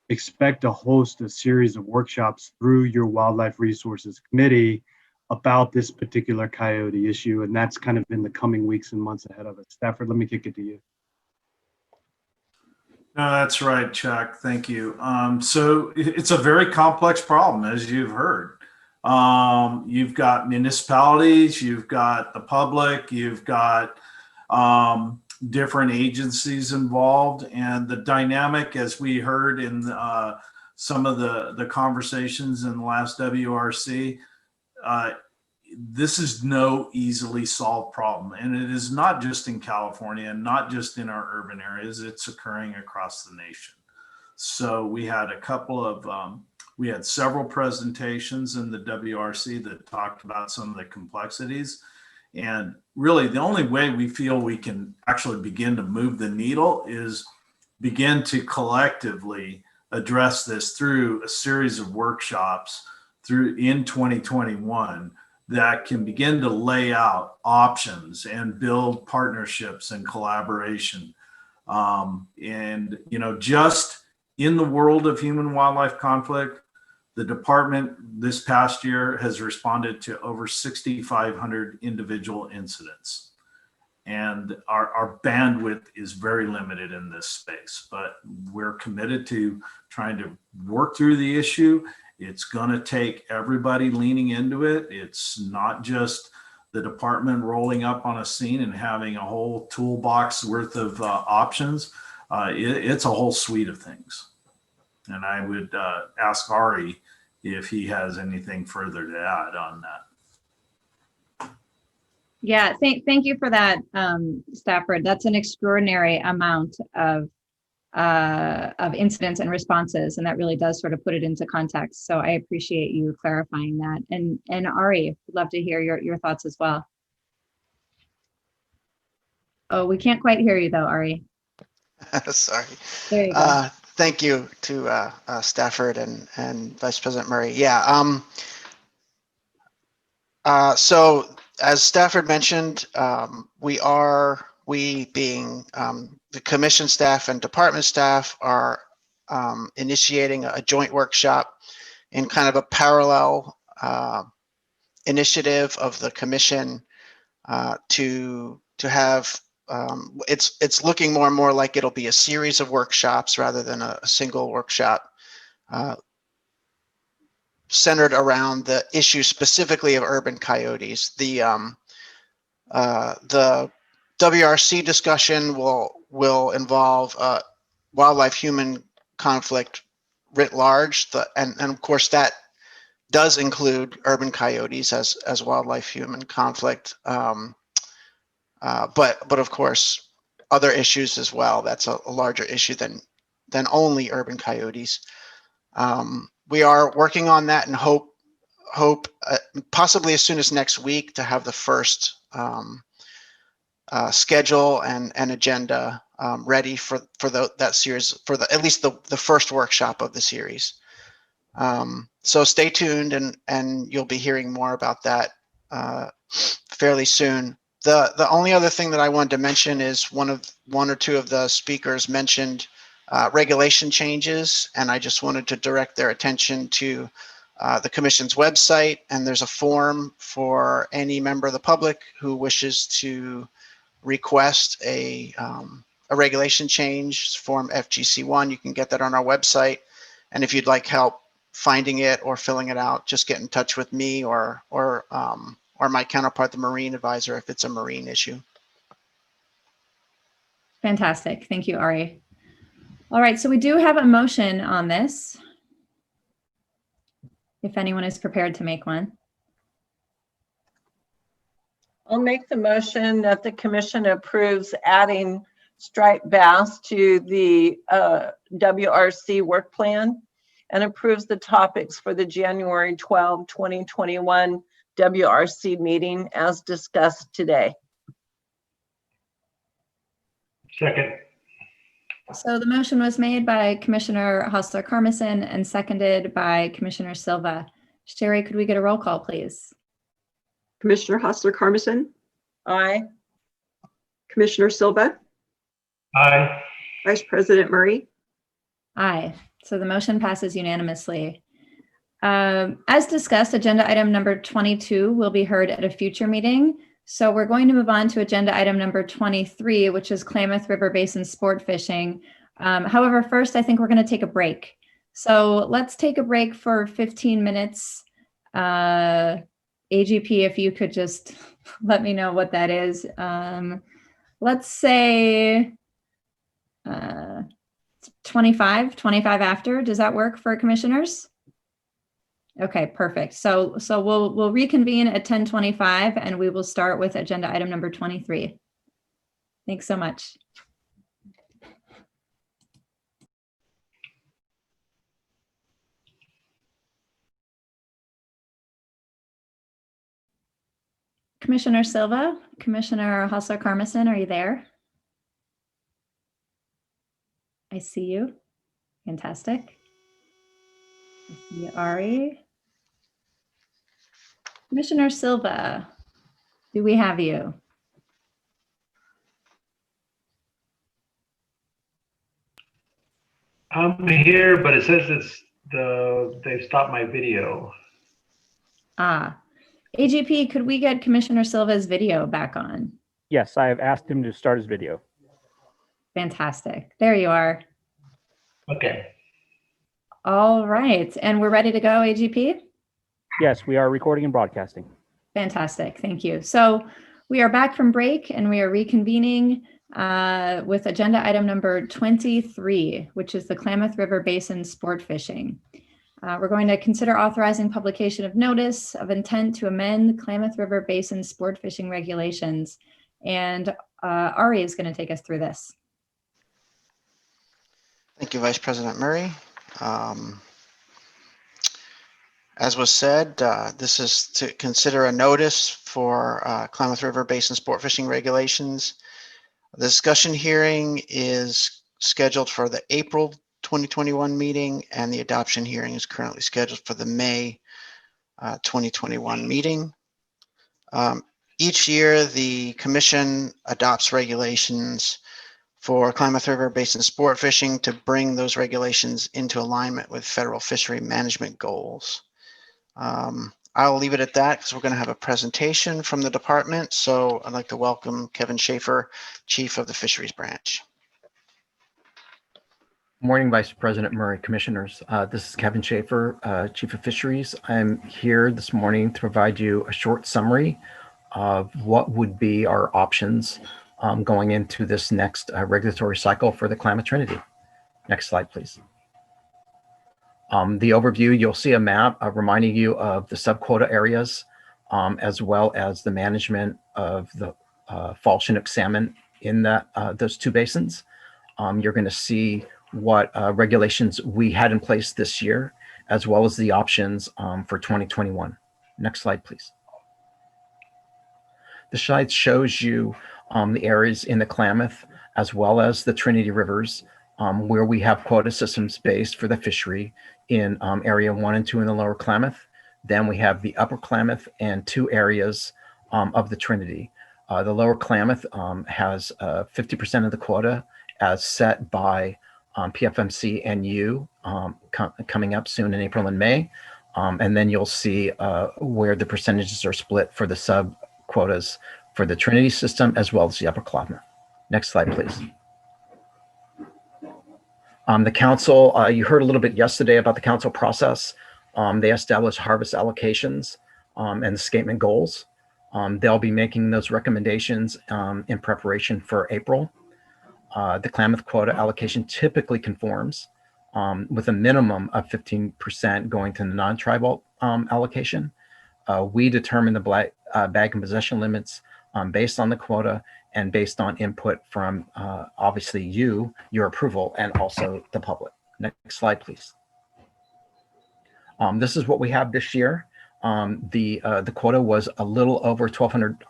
expect to host a series of workshops through your Wildlife Resources Committee about this particular coyote issue. And that's kind of in the coming weeks and months ahead of us. Stafford, let me kick it to you. No, that's right, Chuck. Thank you. So it's a very complex problem, as you've heard. You've got municipalities, you've got the public, you've got different agencies involved, and the dynamic, as we heard in some of the conversations in the last WRC, this is no easily solved problem. And it is not just in California and not just in our urban areas, it's occurring across the nation. So we had we had several presentations in the WRC that talked about some of the complexities. And really the only way we feel we can actually begin to move the needle is begin to collectively address this through a series of workshops in 2021 that can begin to lay out options and build partnerships and collaboration. Just in the world of human wildlife conflict, the department this past year has responded to over 6,500 individual incidents. And our bandwidth is very limited in this space, but we're committed to trying to work through the issue. It's going to take everybody leaning into it. It's not just the department rolling up on a scene and having a whole toolbox worth of options. It's a whole suite of things. And I would ask Ari if he has anything further to add on that. Yeah, thank you for that, Stafford. That's an extraordinary amount of incidents and responses, and that really does sort of put it into context. So I appreciate you clarifying that. And Ari, would love to hear your thoughts as well. Oh, we can't quite hear you though, Ari. Sorry. There you go. Thank you to Stafford and Vice President Murray. Yeah. So as Stafford mentioned, we being the commission staff and department staff are initiating a joint workshop in kind of a parallel initiative of the commission to have it's looking more and more like it'll be a series of workshops rather than a single workshop centered around the issue specifically of urban coyotes. The WRC discussion will involve wildlife-human conflict writ large, and of course that does include urban coyotes as wildlife-human conflict, but of course other issues as well. That's a larger issue than only urban coyotes. We are working on that and hope possibly as soon as next week to have the first schedule and agenda ready for that series, for at least the first workshop of the series. So stay tuned and you'll be hearing more about that fairly soon. The only other thing that I wanted to mention is one or two of the speakers mentioned regulation changes, and I just wanted to direct their attention to the Commission's website, and there's a form for any member of the public who wishes to request a regulation change, form FGC1. You can get that on our website, and if you'd like help finding it or filling it out, just get in touch with me or my counterpart, the Marine Advisor, if it's a marine issue. Fantastic. Thank you, Ari. All right, so we do have a motion on this, if anyone is prepared to make one. I'll make the motion that the commission approves adding striped bass to the WRC work plan and approves the topics for the January 12, 2021 WRC meeting as discussed today. Second. So the motion was made by Commissioner Hostler-Carmison and seconded by Commissioner Silva. Sherry, could we get a roll call, please? Commissioner Hostler-Carmison, Aye. Commissioner Silva, Aye. Vice President Murray. Aye. So the motion passes unanimously. As discussed, agenda item number 22 will be heard at a future meeting. So we're going to move on to agenda item number 23, which is Klamath River Basin sport fishing. However, first, I think we're going to take a break. So let's take a break for 15 minutes. AGP, if you could just let me know what that is. Let's say 25 after. Does that work for commissioners? Okay, perfect. So we'll reconvene at 10:25 and we will start with agenda item number 23. Thanks so much. Commissioner Silva, Commissioner Hostler-Carmison, are you there? I see you. Fantastic. I see Ari. Commissioner Silva, do we have you? I'm here, but it says they've stopped my video. AGP, could we get Commissioner Silva's video back on? Yes, I have asked him to start his video. Fantastic. There you are. Okay. All right. And we're ready to go, AGP? Yes, we are recording and broadcasting. Fantastic. Thank you. So we are back from break and we are reconvening with agenda item number 23, which is the Klamath River Basin sport fishing. We're going to consider authorizing publication of notice of intent to amend Klamath River Basin sport fishing regulations. And Ari is going to take us through this. Thank you, Vice President Murray. As was said, this is to consider a notice for Klamath River Basin sport fishing regulations. The discussion hearing is scheduled for the April 2021 meeting, and the adoption hearing is currently scheduled for the May 2021 meeting. Each year, the Commission adopts regulations for Klamath River Basin sport fishing to bring those regulations into alignment with federal fishery management goals. I'll leave it at that because we're going to have a presentation from the department. So I'd like to welcome Kevin Schaefer, Chief of the Fisheries Branch. Morning, Vice President Murray, Commissioners. This is Kevin Schaefer, Chief of Fisheries. I'm here this morning to provide you a short summary of what would be our options going into this next regulatory cycle for the Klamath Trinity. Next slide, please. The overview, you'll see a map reminding you of the subquota areas, as well as the management of the fall Chinook salmon in those two basins. You're going to see what regulations we had in place this year, as well as the options for 2021. Next slide, please. The slide shows you the areas in the Klamath, as well as the Trinity Rivers, where we have quota systems based for the fishery in area 1 and 2 in the lower Klamath. Then we have the upper Klamath and 2 areas of the Trinity. The lower Klamath has 50% of the quota as set by PFMC and U coming up soon in April and May. And then you'll see where the percentages are split for the sub quotas for the Trinity system as well as the upper Klamath. Next slide, please. The council, you heard a little bit yesterday about the council process. They established harvest allocations and escapement goals. They'll be making those recommendations in preparation for April. The Klamath quota allocation typically conforms with a minimum of 15% going to the non-tribal allocation. We determine the bag and possession limits based on the quota and based on input from obviously your approval, and also the public. Next slide, please. This is what we have this year. The quota was a little over 1,200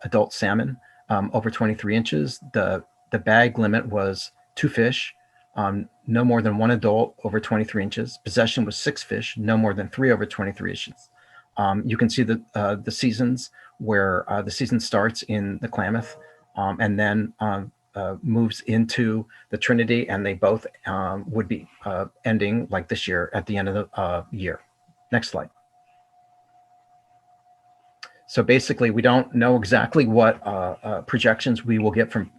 adult salmon over 23 inches. The bag limit was 2 fish, no more than 1 adult over 23 inches. Possession was 6 fish, no more than 3 over 23 inches. You can see the seasons where the season starts in the Klamath and then moves into the Trinity, and they both would be ending like this year at the end of the year. Next slide. So basically, we don't know exactly what projections we will get from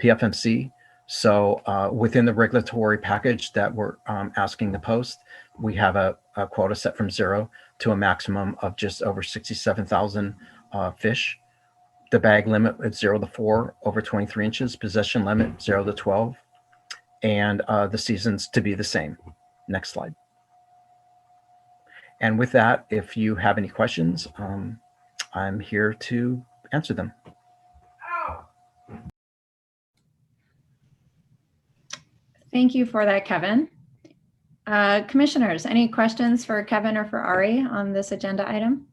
PFMC. So within the regulatory package that we're asking to post, we have a quota set from 0 to a maximum of just over 67,000 fish. The bag limit is 0 to 4 over 23 inches, possession limit 0 to 12, and the seasons to be the same. Next slide. And with that, if you have any questions, I'm here to answer them. Thank you for that, Kevin. Commissioners, any questions for Kevin or for Ari on this agenda item?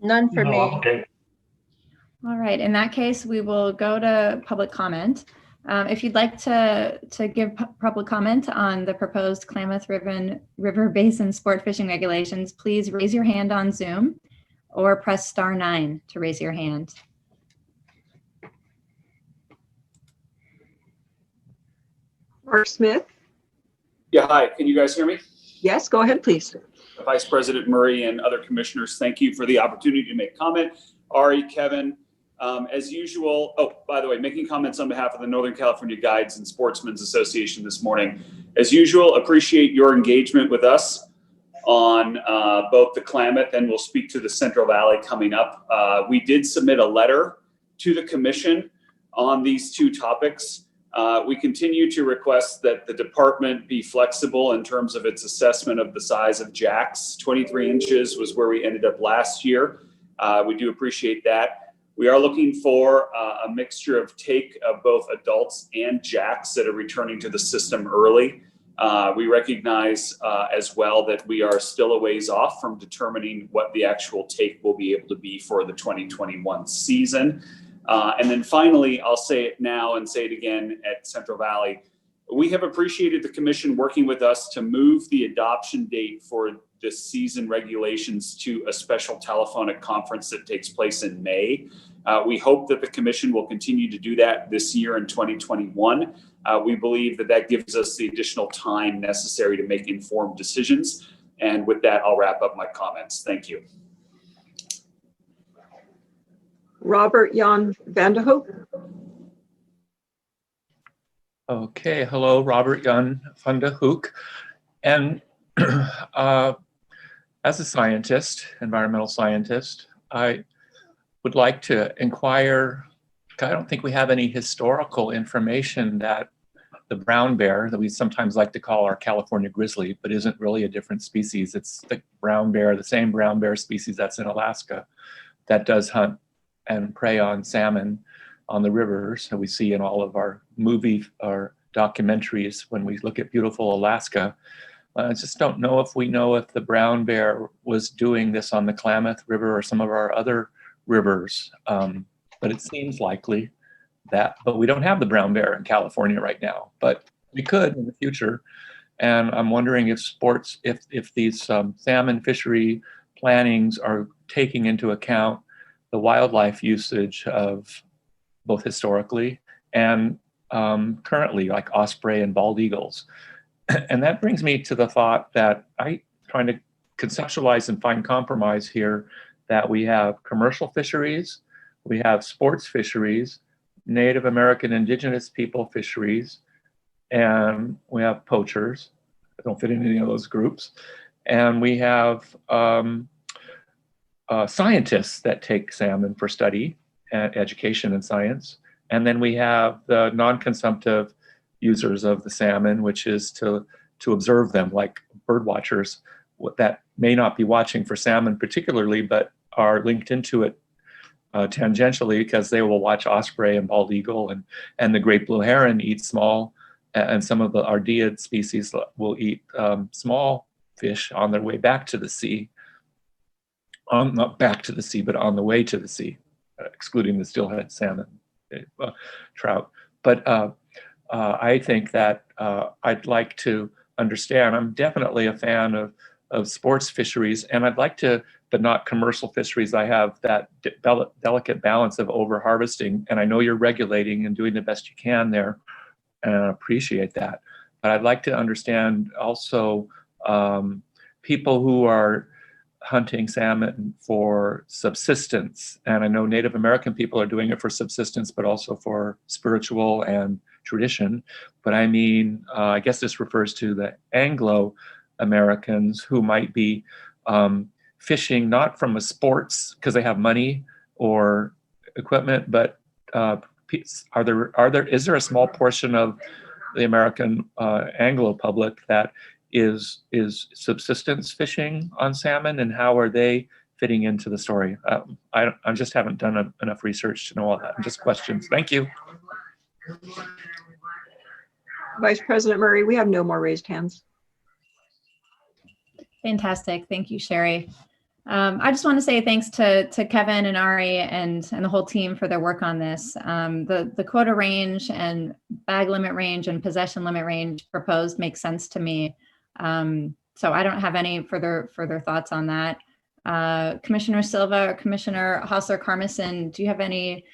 None for me. Okay. All right, in that case, we will go to public comment. If you'd like to give public comment on the proposed Klamath River Basin sport fishing regulations, please raise your hand on Zoom or press *9 to raise your hand. Mark Smith? Yeah, hi. Can you guys hear me? Yes, go ahead, please. Vice President Murray and other commissioners, thank you for the opportunity to make comment. Ari, Kevin, as usual, oh, by the way, making comments on behalf of the Northern California Guides and Sportsmen's Association this morning. As usual, appreciate your engagement with us on both the Klamath, and we'll speak to the Central Valley coming up. We did submit a letter to the commission on these two topics. We continue to request that the department be flexible in terms of its assessment of the size of jacks. 23 inches was where we ended up last year. We do appreciate that. We are looking for a mixture of take of both adults and jacks that are returning to the system early. We recognize as well that we are still a ways off from determining what the actual take will be able to be for the 2021 season. And then finally, I'll say it now and say it again at Central Valley. We have appreciated the commission working with us to move the adoption date for the season regulations to a special telephonic conference that takes place in May. We hope that the commission will continue to do that this year in 2021. We believe that that gives us the additional time necessary to make informed decisions. And with that, I'll wrap up my comments. Thank you. Robert Jan Vanderhoek. Okay, hello, Robert Jan van der Hoek. And as a scientist, environmental scientist, I would like to inquire, I don't think we have any historical information that the brown bear, that we sometimes like to call our California grizzly, but isn't really a different species. It's the brown bear, the same brown bear species that's in Alaska, that does hunt and prey on salmon on the rivers that we see in all of our movie or documentaries when we look at beautiful Alaska. I just don't know if we know if the brown bear was doing this on the Klamath River or some of our other rivers, but it seems likely that, but we don't have the brown bear in California right now, but we could in the future. And I'm wondering if if these salmon fishery plannings are taking into account the wildlife usage of both historically and currently, like osprey and bald eagles. And that brings me to the thought that I'm trying to conceptualize and find compromise here, that we have commercial fisheries, we have sports fisheries, Native American indigenous people fisheries, and we have poachers. I don't fit in any of those groups. And we have scientists that take salmon for study, education and science. And then we have the non-consumptive users of the salmon, which is to observe them, like bird watchers that may not be watching for salmon particularly, but are linked into it tangentially, because they will watch osprey and bald eagle, and the great blue heron eats small, and some of the ardeid species will eat small fish on their way back to the sea. Not back to the sea, but on the way to the sea, excluding the steelhead salmon, trout. But I think that I'd like to understand, I'm definitely a fan of sports fisheries, and I'd like to, but not commercial fisheries. I have that delicate balance of over harvesting, and I know you're regulating and doing the best you can there, and I appreciate that. But I'd like to understand also people who are hunting salmon for subsistence. And I know Native American people are doing it for subsistence, but also for spiritual and tradition. But I mean, I guess this refers to the Anglo-Americans who might be fishing not from a sports because they have money or equipment, but is there a small portion of the American Anglo public that is subsistence fishing on salmon, and how are they fitting into the story? I just haven't done enough research to know all that. Just questions. Thank you. Vice President Murray, we have no more raised hands. Fantastic. Thank you, Sherry. I just want to say thanks to Kevin and Ari and the whole team for their work on this. The quota range and bag limit range and possession limit range proposed makes sense to me. So I don't have any further thoughts on that. Commissioner Silva or Commissioner Hausler-Carmison, do you have any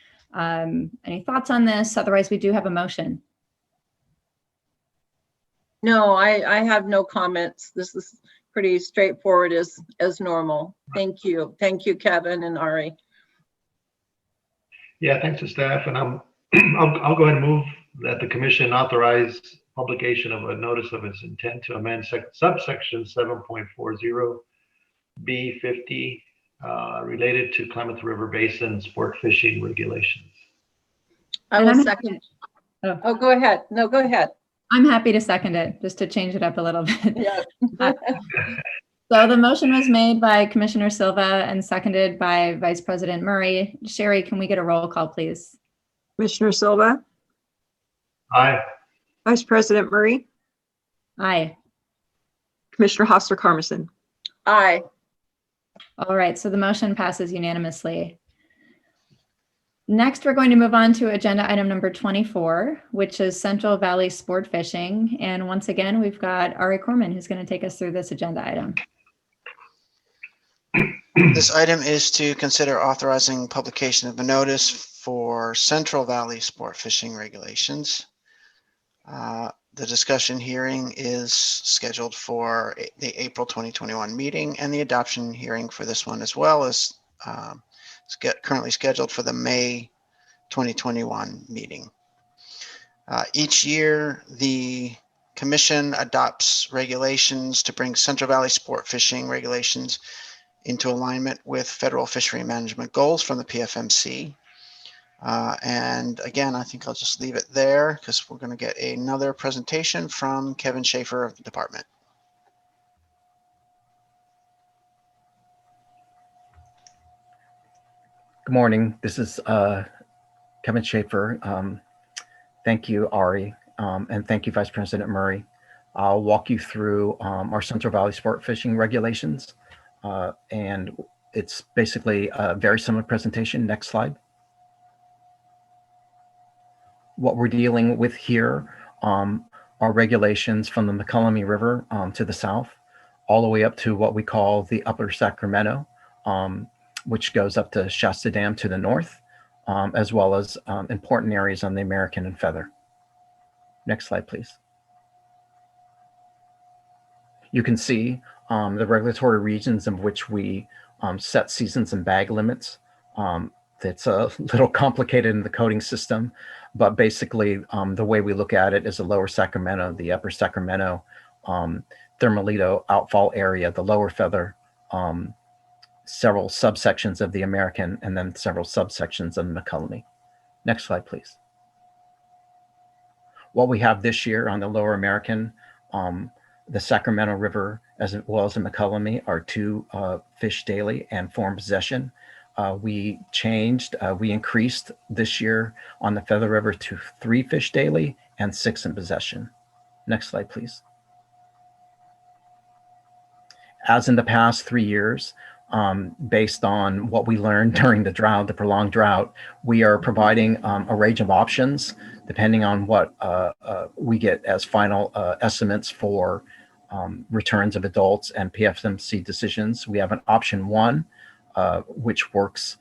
thoughts on this? Otherwise, we do have a motion. No, I have no comments. This is pretty straightforward as normal. Thank you. Thank you, Kevin and Ari. Yeah, thanks to staff. And I'll go ahead and move that the commission authorize publication of a notice of its intent to amend subsection 7.40 B50 related to Klamath River Basin sport fishing regulations. I will second. Oh, go ahead. No, go ahead. I'm happy to second it, just to change it up a little bit. Yeah. So the motion was made by Commissioner Silva and seconded by Vice President Murray. Sherry, can we get a roll call, please? Commissioner Silva? Aye. Vice President Murray? Aye. Commissioner Hostler-Carmison. Aye. All right, so the motion passes unanimously. Next, we're going to move on to agenda item number 24, which is Central Valley Sport Fishing. And once again, we've got Ari Corman, who's going to take us through this agenda item. This item is to consider authorizing publication of a notice for Central Valley Sport Fishing regulations. The discussion hearing is scheduled for the April 2021 meeting, and the adoption hearing for this one as well is currently scheduled for the May 2021 meeting. Each year, the Commission adopts regulations to bring Central Valley Sport Fishing regulations into alignment with federal fishery management goals from the PFMC. And again, I think I'll just leave it there because we're going to get another presentation from Kevin Schaefer of the department. Good morning. This is Kevin Schaefer. Thank you, Ari, and thank you, Vice President Murray. I'll walk you through our Central Valley Sport Fishing regulations, and it's basically a very similar presentation. Next slide. What we're dealing with here are regulations from the McCollum River to the south, all the way up to what we call the Upper Sacramento, which goes up to Shasta Dam to the north, as well as important areas on the American and Feather. Next slide, please. You can see the regulatory regions in which we set seasons and bag limits. It's a little complicated in the coding system, but basically the way we look at it is the Lower Sacramento, the Upper Sacramento, Thermalito outfall area, the Lower Feather, several subsections of the American, and then several subsections of the McCollum. Next slide, please. What we have this year on the Lower American, the Sacramento River, as well as the McCollum, are 2 fish daily and 4 in possession. We increased this year on the Feather River to 3 fish daily and 6 in possession. Next slide, please. As in the past 3 years, based on what we learned during the drought, the prolonged drought, we are providing a range of options depending on what we get as final estimates for returns of adults and PFMC decisions. We have an option 1, which works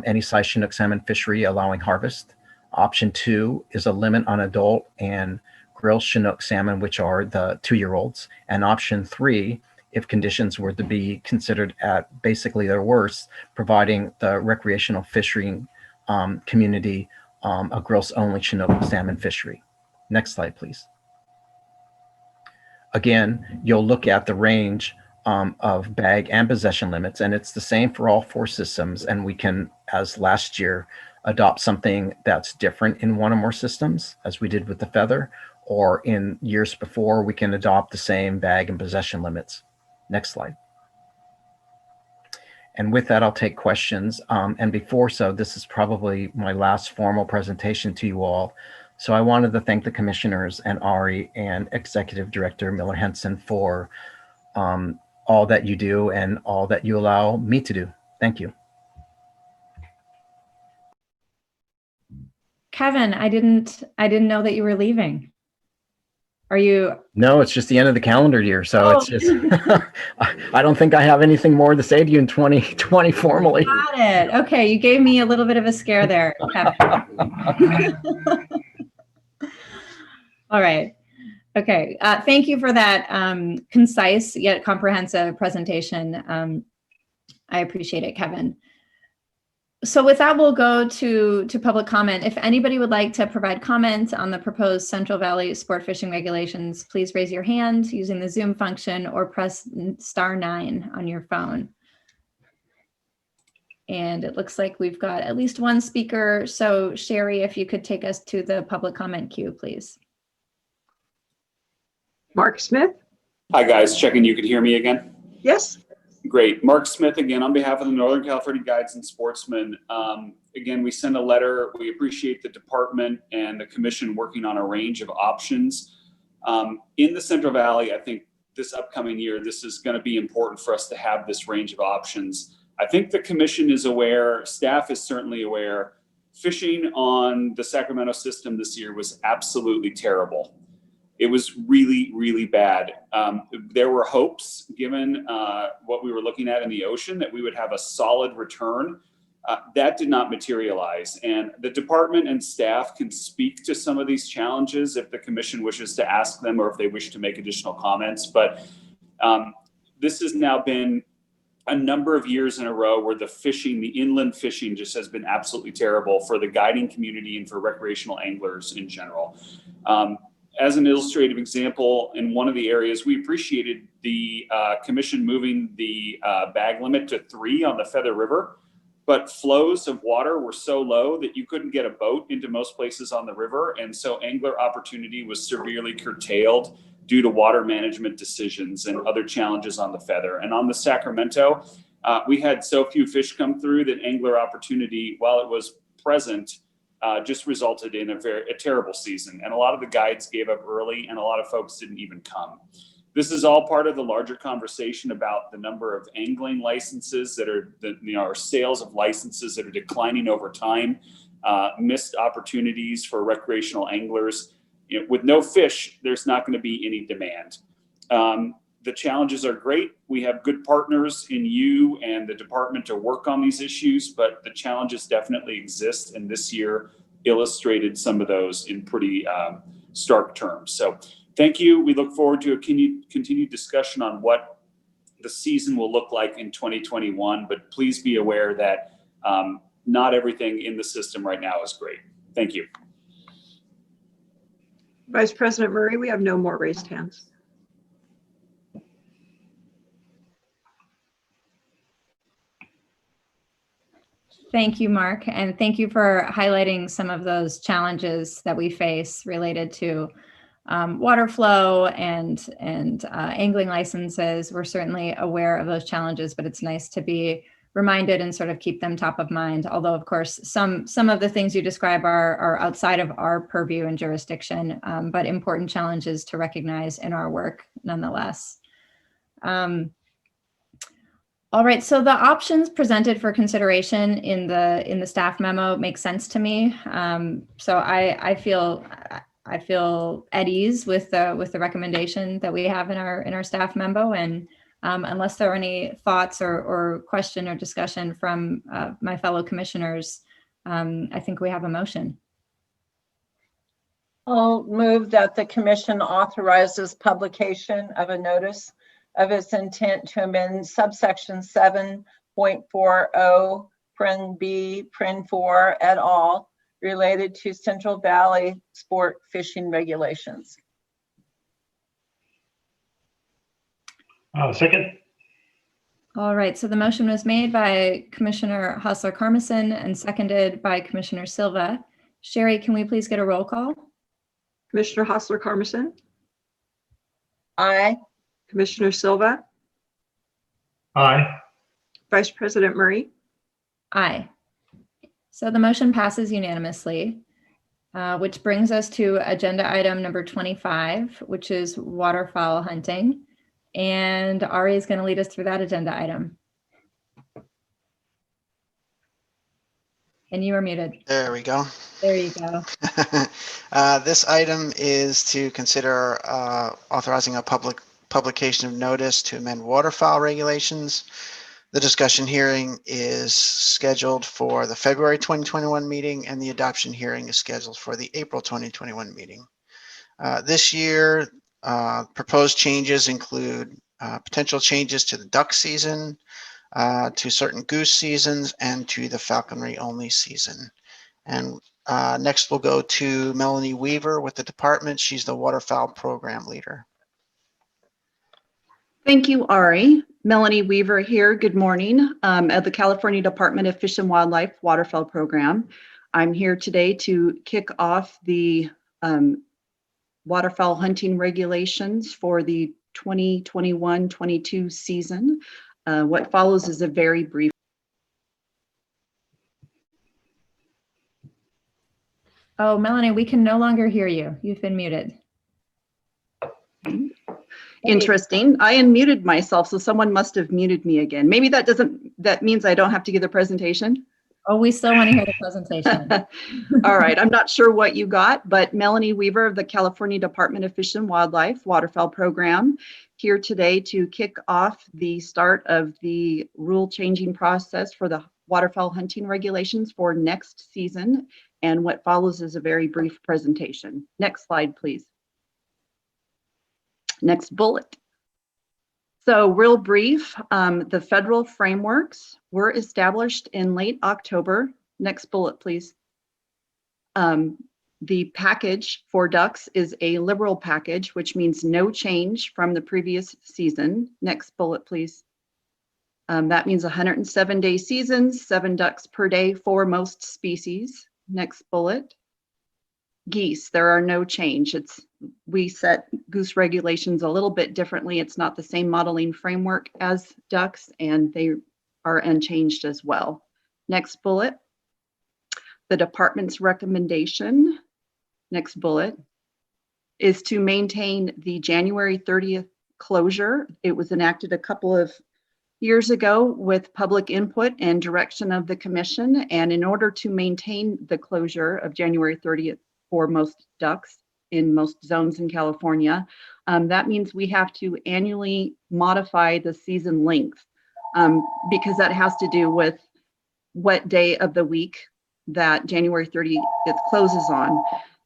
any size Chinook salmon fishery allowing harvest. Option 2 is a limit on adult and grilled Chinook salmon, which are the 2-year-olds. And option 3, if conditions were to be considered at basically their worst, providing the recreational fishing community a gross only Chinook salmon fishery. Next slide, please. Again, you'll look at the range of bag and possession limits, and it's the same for all 4 systems. And we can, as last year, adopt something that's different in 1 or more systems, as we did with the Feather, or in years before, we can adopt the same bag and possession limits. Next slide. And with that, I'll take questions. And before so, this is probably my last formal presentation to you all. So I wanted to thank the commissioners and Ari and Executive Director Miller Henson for all that you do and all that you allow me to do. Thank you. Kevin, I didn't know that you were leaving. Are you? No, it's just the end of the calendar year. So it's just, I don't think I have anything more to say to you in 2020 formally. Got it. Okay. You gave me a little bit of a scare there, Kevin. All right. Okay. Thank you for that concise yet comprehensive presentation. I appreciate it, Kevin. So with that, we'll go to public comment. If anybody would like to provide comment on the proposed Central Valley sport fishing regulations, please raise your hand using the Zoom function or press *9 on your phone. And it looks like we've got at least 1 speaker. So Sherry, if you could take us to the public comment queue, please. Mark Smith. Hi guys, checking you can hear me again? Yes. Great. Mark Smith again on behalf of the Northern California Guides and Sportsmen. Again, we send a letter. We appreciate the department and the commission working on a range of options In the Central Valley, I think this upcoming year, this is going to be important for us to have this range of options. I think the commission is aware, staff is certainly aware. Fishing on the Sacramento system this year was absolutely terrible. It was really, really bad. There were hopes, given what we were looking at in the ocean, that we would have a solid return. That did not materialize. And the department and staff can speak to some of these challenges if the commission wishes to ask them or if they wish to make additional comments. But this has now been a number of years in a row where the fishing, the inland fishing, just has been absolutely terrible for the guiding community and for recreational anglers in general. As an illustrative example, in one of the areas, we appreciated the commission moving the bag limit to 3 on the Feather River, but flows of water were so low that you couldn't get a boat into most places on the river. And so angler opportunity was severely curtailed due to water management decisions and other challenges on the Feather. And on the Sacramento, we had so few fish come through that angler opportunity, while it was present, just resulted in a terrible season. And a lot of the guides gave up early and a lot of folks didn't even come. This is all part of the larger conversation about the number of angling licenses that are, our sales of licenses that are declining over time, missed opportunities for recreational anglers. With no fish, there's not going to be any demand. The challenges are great. We have good partners in you and the department to work on these issues, but the challenges definitely exist. And this year illustrated some of those in pretty stark terms. So thank you. We look forward to a continued discussion on what the season will look like in 2021, but please be aware that not everything in the system right now is great. Thank you. Vice President Murray, we have no more raised hands. Thank you, Mark, and thank you for highlighting some of those challenges that we face related to water flow and angling licenses. We're certainly aware of those challenges, but it's nice to be reminded and sort of keep them top of mind. Although, of course, some of the things you describe are outside of our purview and jurisdiction, but important challenges to recognize in our work nonetheless. All right, so the options presented for consideration in the staff memo make sense to me. So I feel at ease with the recommendation that we have in our staff memo, and unless there are any thoughts or question or discussion from my fellow commissioners, I think we have a motion. I'll move that the commission authorizes publication of a notice of its intent to amend subsection 7.40 pren B pren 4 et al. Related to Central Valley sport fishing regulations. Second. All right, so the motion was made by Commissioner Hassler-Carmison and seconded by Commissioner Silva. Sherry, can we please get a roll call? Commissioner Hassler-Carmison? Aye. Commissioner Silva? Aye. Vice President Murray? Aye. So the motion passes unanimously, which brings us to agenda item number 25, which is waterfowl hunting. And Ari is going to lead us through that agenda item. And you are muted. There we go. There you go. This item is to consider authorizing a publication of notice to amend waterfowl regulations. The discussion hearing is scheduled for the February 2021 meeting, and the adoption hearing is scheduled for the April 2021 meeting. This year, proposed changes include potential changes to the duck season, to certain goose seasons, and to the falconry only season. And next we'll go to Melanie Weaver with the department. She's the waterfowl program leader. Thank you, Ari. Melanie Weaver here. Good morning at the California Department of Fish and Wildlife Waterfowl Program. I'm here today to kick off the waterfowl hunting regulations for the 2021-22 season. What follows is a very brief. Oh, Melanie, we can no longer hear you. You've been muted. Interesting. I unmuted myself, so someone must have muted me again. Maybe that means I don't have to give the presentation? Oh, we still want to hear the presentation. All right, I'm not sure what you got, but Melanie Weaver of the California Department of Fish and Wildlife Waterfowl Program here today to kick off the start of the rule changing process for the waterfowl hunting regulations for next season. And what follows is a very brief presentation. Next slide, please. Next bullet. So real brief, the federal frameworks were established in late October. Next bullet, please. The package for ducks is a liberal package, which means no change from the previous season. Next bullet, please. That means 107-day seasons, 7 ducks per day for most species. Next bullet. Geese, there are no change. We set goose regulations a little bit differently. It's not the same modeling framework as ducks, and they are unchanged as well. Next bullet. The department's recommendation, next bullet, is to maintain the January 30th closure. It was enacted a couple of years ago with public input and direction of the commission. And in order to maintain the closure of January 30th for most ducks in most zones in California, that means we have to annually modify the season length because that has to do with what day of the week that January 30th closes on.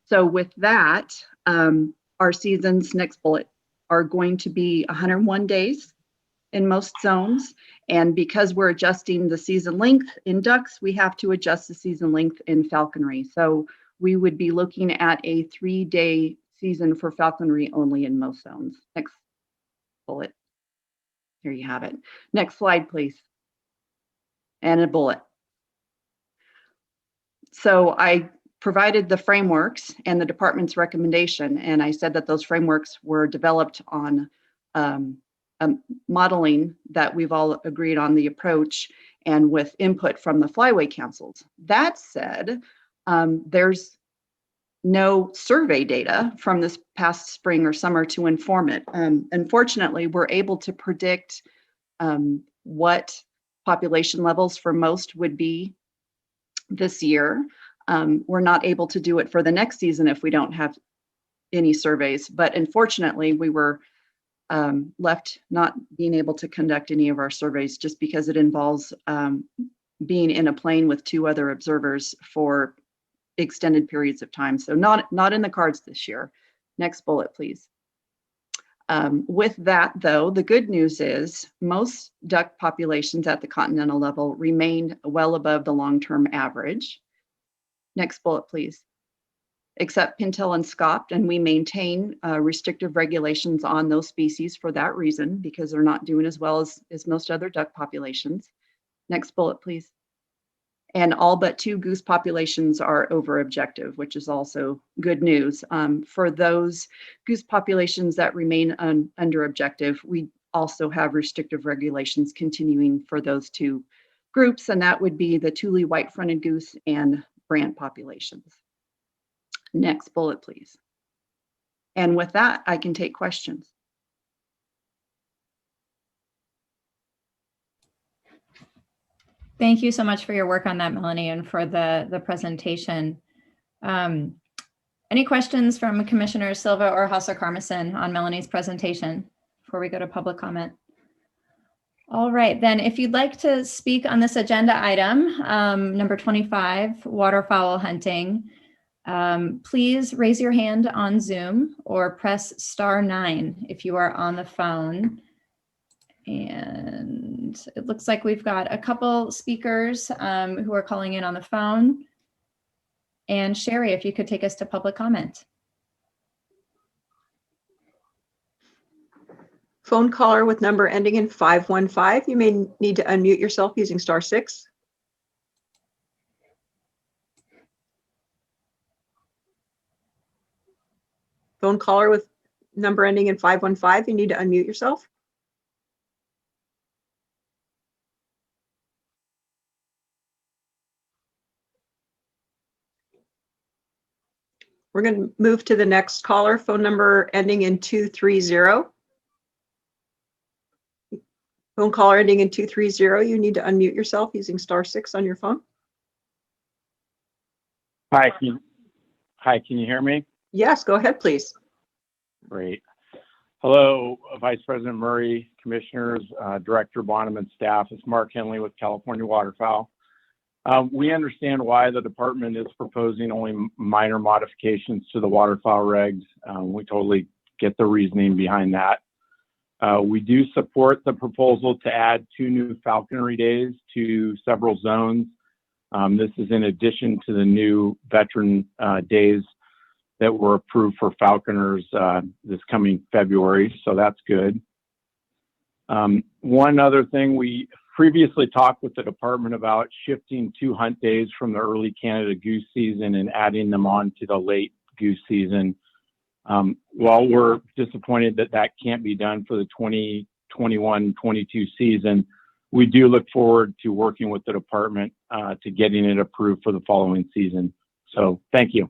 So with that, our seasons, next bullet, are going to be 101 days in most zones. And because we're adjusting the season length in ducks, we have to adjust the season length in falconry. So we would be looking at a 3-day season for falconry only in most zones. Next bullet. Here you have it. Next slide, please. And a bullet. So I provided the frameworks and the department's recommendation, and I said that those frameworks were developed on modeling that we've all agreed on the approach and with input from the flyway councils. That said, there's no survey data from this past spring or summer to inform it. Unfortunately, we're able to predict what population levels for most would be this year. We're not able to do it for the next season if we don't have any surveys, but unfortunately we were left not being able to conduct any of our surveys just because it involves being in a plane with 2 other observers for extended periods of time. So not in the cards this year. Next bullet, please. With that, though, the good news is most duck populations at the continental level remain well above the long-term average. Next bullet, please. Except pintail and scopped, and we maintain restrictive regulations on those species for that reason, because they're not doing as well as most other duck populations. Next bullet, please. And all but 2 goose populations are over objective, which is also good news. For those goose populations that remain under objective, we also have restrictive regulations continuing for those 2 groups, and that would be the Thule white-fronted goose and brant populations. Next bullet, please. And with that, I can take questions. Thank you so much for your work on that, Melanie, and for the presentation. Any questions from Commissioner Silva or Hauser-Carmison on Melanie's presentation before we go to public comment? All right, then if you'd like to speak on this agenda item, number 25, waterfowl hunting, please raise your hand on Zoom or press *9 if you are on the phone. And it looks like we've got a couple speakers who are calling in on the phone. And Sherry, if you could take us to public comment. Phone caller with number ending in 515. You may need to unmute yourself using *6. Phone caller with number ending in 515. You need to unmute yourself. We're going to move to the next caller, phone number ending in 230. Phone caller ending in 230, you need to unmute yourself using *6 on your phone. Hi, can you hear me? Yes, go ahead, please. Great. Hello, Vice President Murray, Commissioners, Director Bonham, and staff. It's Mark Henley with California Waterfowl. We understand why the department is proposing only minor modifications to the waterfowl regs. We totally get the reasoning behind that. We do support the proposal to add 2 new falconry days to several zones. This is in addition to the new veteran days that were approved for falconers this coming February, so that's good. One other thing, we previously talked with the department about shifting 2 hunt days from the early Canada goose season and adding them on to the late goose season. While we're disappointed that that can't be done for the 2021-22 season, we do look forward to working with the department to getting it approved for the following season. So thank you.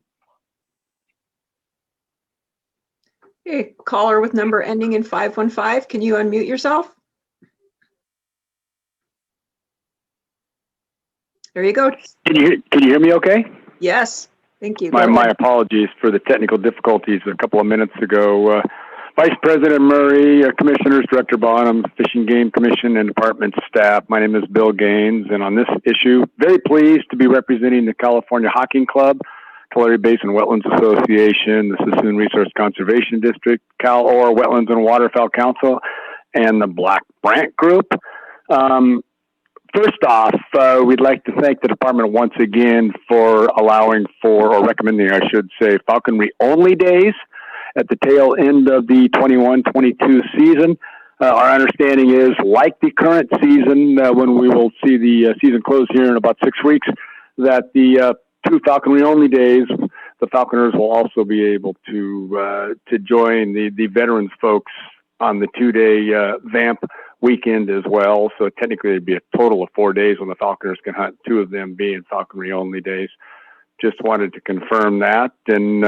Okay, caller with number ending in 515, can you unmute yourself? There you go. Can you hear me okay? Yes, thank you. My apologies for the technical difficulties a couple of minutes ago. Vice President Murray, Commissioners, Director Bonham, Fish and Game Commission, and department staff. My name is Bill Gaines, and on this issue, very pleased to be representing the California Hawking Club, Tulare Basin Wetlands Association, the Sassoon Resource Conservation District, Cal Or Wetlands and Waterfowl Council, and the Black Brant Group. First off, we'd like to thank the department once again for allowing for, or recommending, I should say, falconry only days at the tail end of the 21-22 season. Our understanding is, like the current season, when we will see the season close here in about 6 weeks, that the 2 falconry only days, the falconers will also be able to join the veterans folks on the 2-day vamp weekend as well. So technically it'd be a total of 4 days when the falconers can hunt, 2 of them being falconry only days. Just wanted to confirm that, and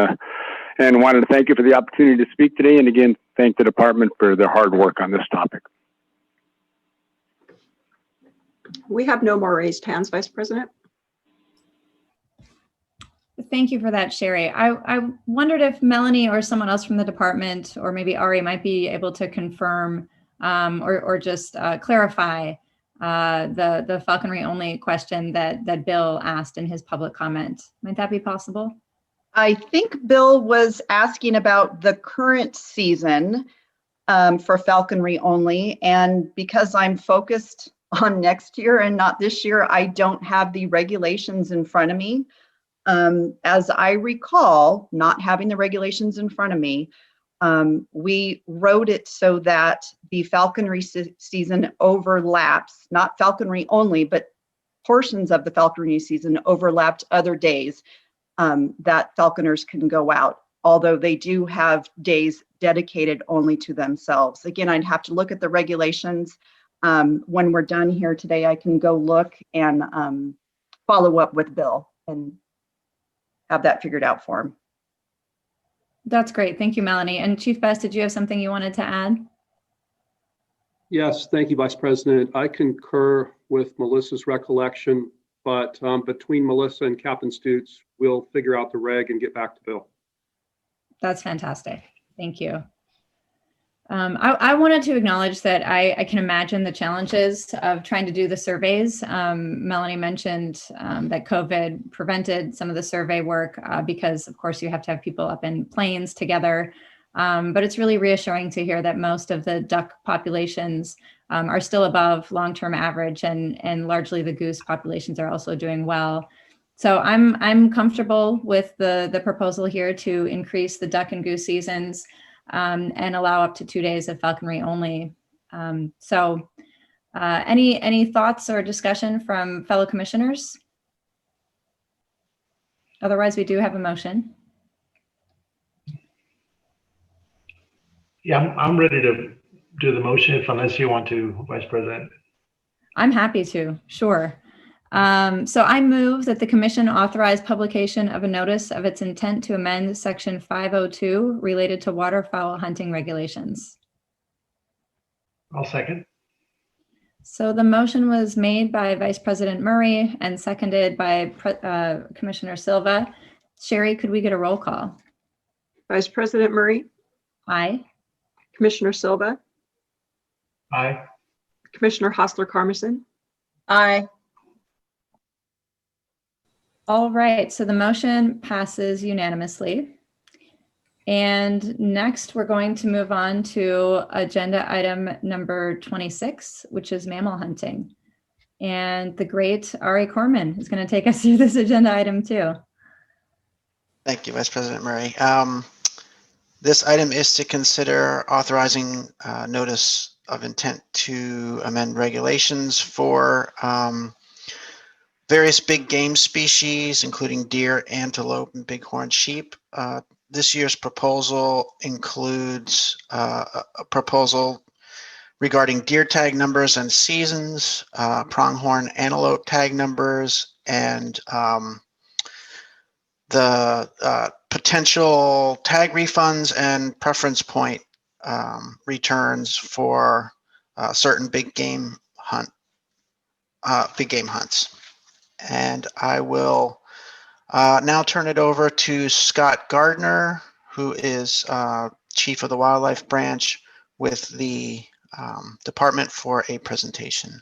wanted to thank you for the opportunity to speak today, and again thank the department for their hard work on this topic. We have no more raised hands, Vice President. Thank you for that, Sherry. I wondered if Melanie or someone else from the department, or maybe Ari, might be able to confirm or just clarify the falconry only question that Bill asked in his public comment. Might that be possible? I think Bill was asking about the current season for falconry only, and because I'm focused on next year and not this year, I don't have the regulations in front of me. As I recall, not having the regulations in front of me, we wrote it so that the falconry season overlaps, not falconry only, but portions of the falconry season overlapped other days that falconers can go out, although they do have days dedicated only to themselves. Again, I'd have to look at the regulations. When we're done here today, I can go look and follow up with Bill and have that figured out for him. That's great. Thank you, Melanie. And Chief Best, did you have something you wanted to add? Yes, thank you, Vice President. I concur with Melissa's recollection, but between Melissa and Captain Stutes, we'll figure out the reg and get back to Bill. That's fantastic. Thank you. I wanted to acknowledge that I can imagine the challenges of trying to do the surveys. Melanie mentioned that COVID prevented some of the survey work because, of course, you have to have people up in planes together. But it's really reassuring to hear that most of the duck populations are still above long-term average, and largely the goose populations are also doing well. So I'm comfortable with the proposal here to increase the duck and goose seasons and allow up to 2 days of falconry only. Any thoughts or discussion from fellow commissioners? Otherwise, we do have a motion. Yeah, I'm ready to do the motion unless you want to, Vice President. I'm happy to, sure. So I move that the commission authorize publication of a notice of its intent to amend section 502 related to waterfowl hunting regulations. I'll second. So the motion was made by Vice President Murray and seconded by Commissioner Silva. Sherry, could we get a roll call? Vice President Murray, Aye. Commissioner Silva, Aye. Commissioner Hostler-Carmison, Aye. All right, so the motion passes unanimously. And next, we're going to move on to agenda item number 26, which is mammal hunting. And the great Ari Corman is going to take us through this agenda item too. Thank you, Vice President Murray. This item is to consider authorizing notice of intent to amend regulations for various big game species, including deer, antelope, and bighorn sheep. This year's proposal includes a proposal regarding deer tag numbers and seasons, pronghorn antelope tag numbers, and the potential tag refunds and preference point returns for certain big game hunts. And I will now turn it over to Scott Gardner, who is Chief of the Wildlife Branch with the department for a presentation.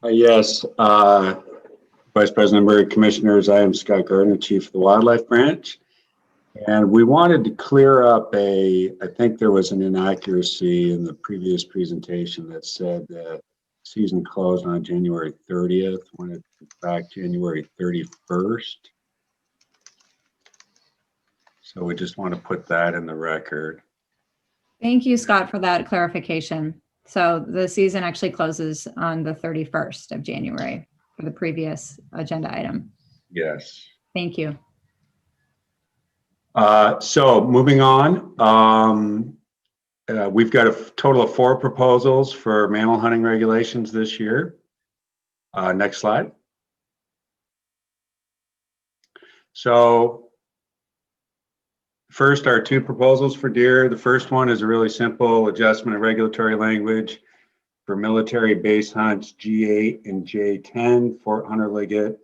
Yes, Vice President Murray, Commissioners, I am Scott Gardner, Chief of the Wildlife Branch. And we wanted to clear up I think there was an inaccuracy in the previous presentation that said that season closed on January 30th, when it's in fact January 31st. So we just want to put that in the record. Thank you, Scott, for that clarification. So the season actually closes on the 31st of January for the previous agenda item. Yes. Thank you. So moving on, we've got a total of 4 proposals for mammal hunting regulations this year. Next slide. So first, our 2 proposals for deer. The first one is a really simple adjustment of regulatory language for military base hunts G8 and J10 for hunter-legged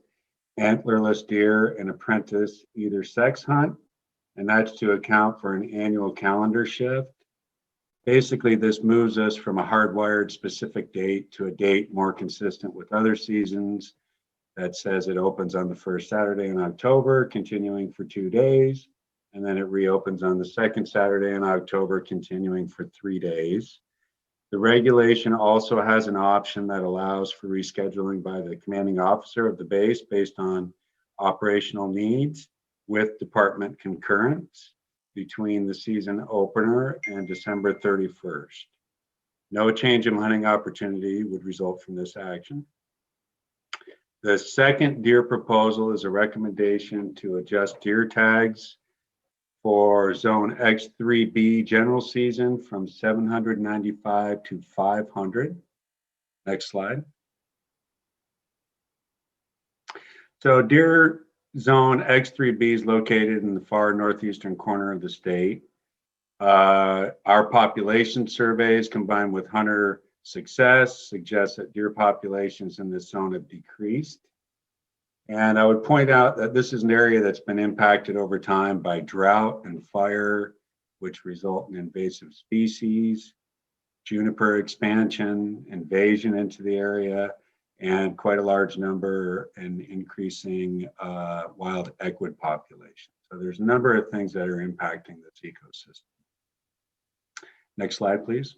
antlerless deer and apprentice either sex hunt, and that's to account for an annual calendar shift. Basically, this moves us from a hardwired specific date to a date more consistent with other seasons that says it opens on the first Saturday in October, continuing for 2 days, and then it reopens on the second Saturday in October, continuing for 3 days. The regulation also has an option that allows for rescheduling by the commanding officer of the base based on operational needs with department concurrence between the season opener and December 31st. No change in hunting opportunity would result from this action. The second deer proposal is a recommendation to adjust deer tags for zone X3B general season from 795 to 500. Next slide. So deer zone X3B is located in the far northeastern corner of the state. Our population surveys combined with hunter success suggest that deer populations in this zone have decreased. And I would point out that this is an area that's been impacted over time by drought and fire, which result in invasive species, juniper expansion, invasion into the area, and quite a large number and increasing wild equid population. So there's a number of things that are impacting this ecosystem. Next slide, please.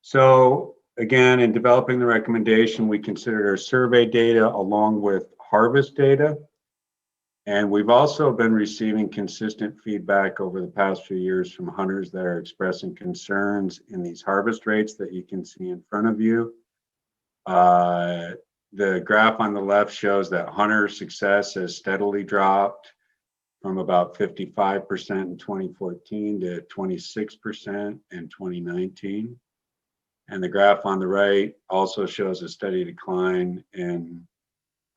So again, in developing the recommendation, we considered our survey data along with harvest data. And we've also been receiving consistent feedback over the past few years from hunters that are expressing concerns in these harvest rates that you can see in front of you. The graph on the left shows that hunter success has steadily dropped from about 55% in 2014 to 26% in 2019. And the graph on the right also shows a steady decline in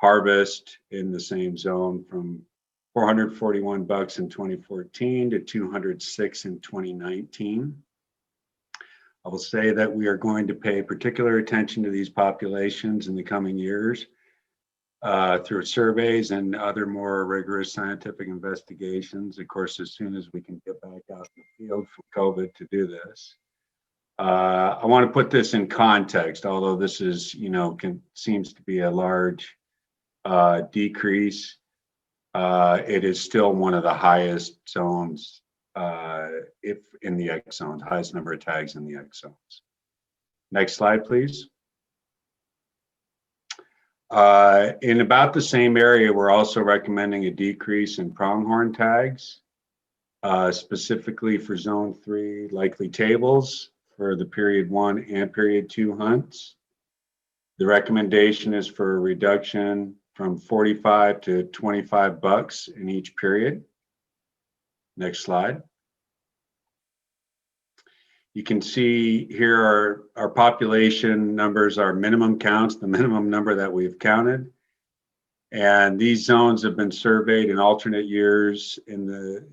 harvest in the same zone from $441 in 2014 to $206 in 2019. I will say that we are going to pay particular attention to these populations in the coming years through surveys and other more rigorous scientific investigations. Of course, as soon as we can get back out in the field from COVID to do this. I want to put this in context, although this is, seems to be a large decrease. It is still one of the highest zones if in the X zones, highest number of tags in the X zones. Next slide, please. In about the same area, we're also recommending a decrease in pronghorn tags, specifically for zone 3 likely tables for the period 1 and period 2 hunts. The recommendation is for a reduction from 45 to 25 bucks in each period. Next slide. You can see here our population numbers, our minimum counts, the minimum number that we've counted. And these zones have been surveyed in alternate years in the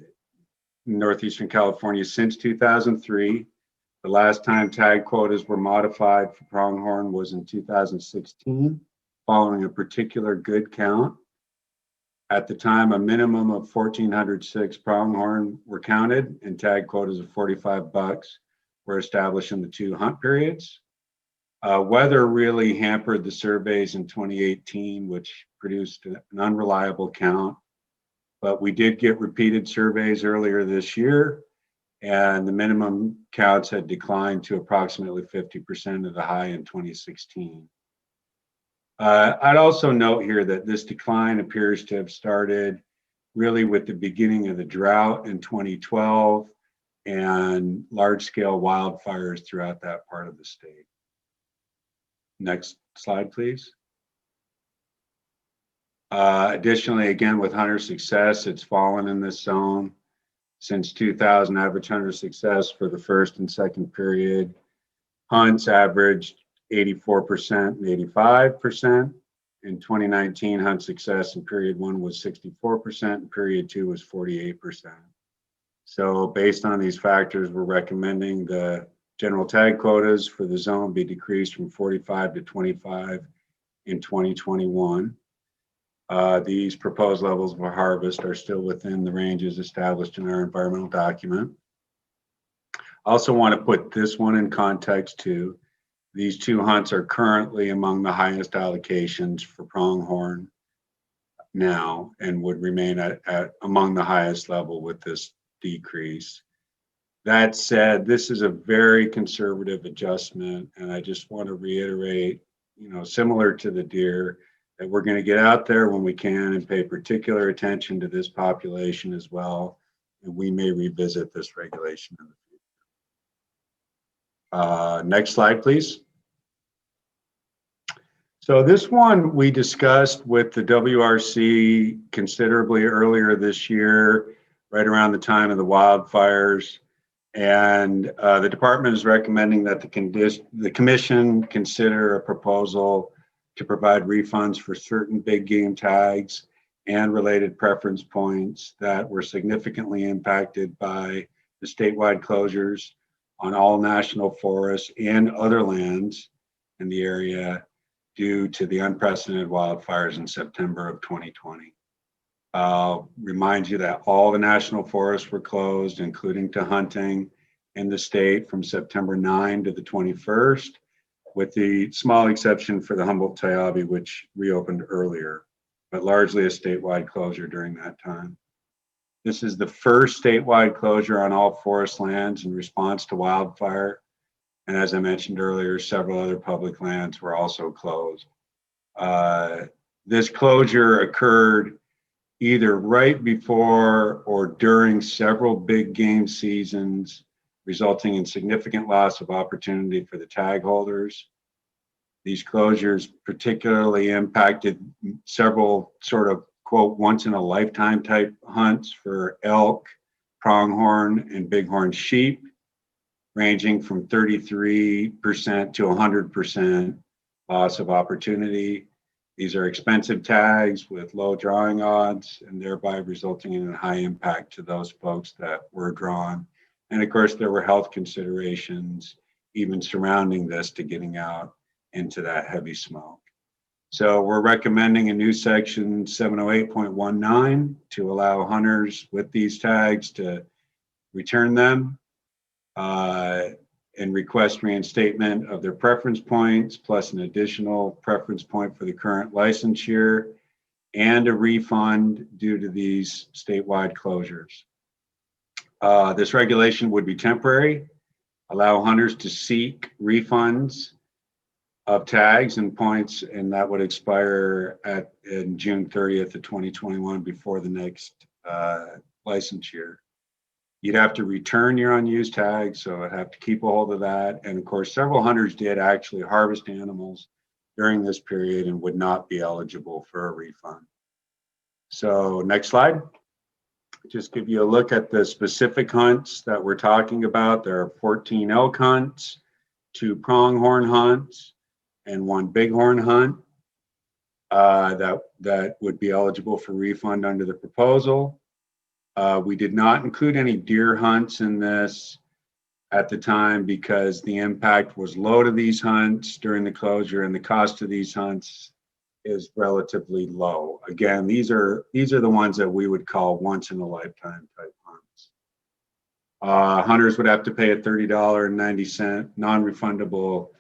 Northeastern California since 2003. The last time tag quotas were modified for pronghorn was in 2016, following a particular good count. At the time, a minimum of 1,406 pronghorn were counted, and tag quotas of 45 bucks were established in the 2 hunt periods. Weather really hampered the surveys in 2018, which produced an unreliable count. But we did get repeated surveys earlier this year, and the minimum counts had declined to approximately 50% of the high in 2016. I'd also note here that this decline appears to have started really with the beginning of the drought in 2012 and large-scale wildfires throughout that part of the state. Next slide, please. Additionally, again, with hunter success, it's fallen in this zone. Since 2000, average hunter success for the first and second period hunts averaged 84% and 85%. In 2019, hunt success in period 1 was 64%, and period 2 was 48%. So based on these factors, we're recommending the general tag quotas for the zone be decreased from 45 to 25 in 2021. These proposed levels of harvest are still within the ranges established in our environmental document. I also want to put this one in context too. These 2 hunts are currently among the highest allocations for pronghorn now and would remain at among the highest level with this decrease. That said, this is a very conservative adjustment, and I just want to reiterate, similar to the deer, that we're going to get out there when we can and pay particular attention to this population as well, and we may revisit this regulation in the future. Next slide, please. So this one we discussed with the WRC considerably earlier this year, right around the time of the wildfires. And the department is recommending that the commission consider a proposal to provide refunds for certain big game tags and related preference points that were significantly impacted by the statewide closures on all national forests and other lands in the area due to the unprecedented wildfires in September of 2020. Remind you that all the national forests were closed, including to hunting in the state from September 9 to the 21st, with the small exception for the Humboldt-Tiobe, which reopened earlier, but largely a statewide closure during that time. This is the first statewide closure on all forest lands in response to wildfire. And as I mentioned earlier, several other public lands were also closed. This closure occurred either right before or during several big game seasons, resulting in significant loss of opportunity for the tag holders. These closures particularly impacted several sort of, quote, once in a lifetime type hunts for elk, pronghorn, and bighorn sheep, ranging from 33% to 100% loss of opportunity. These are expensive tags with low drawing odds and thereby resulting in a high impact to those folks that were drawn. And of course, there were health considerations even surrounding this to getting out into that heavy smoke. So we're recommending a new section 708.19 to allow hunters with these tags to return them and request reinstatement of their preference points, plus an additional preference point for the current license year, and a refund due to these statewide closures. This regulation would be temporary, allow hunters to seek refunds of tags and points, and that would expire in June 30th of 2021 before the next license year. You'd have to return your unused tags, so I'd have to keep a hold of that. And of course, several hunters did actually harvest animals during this period and would not be eligible for a refund. So next slide. Just give you a look at the specific hunts that we're talking about. There are 14 elk hunts, 2 pronghorn hunts, and 1 bighorn hunt that would be eligible for refund under the proposal. We did not include any deer hunts in this at the time because the impact was low to these hunts during the closure, and the cost of these hunts is relatively low. Again, these are the ones that we would call once in a lifetime type hunts. Hunters would have to pay a $30.90 non-refundable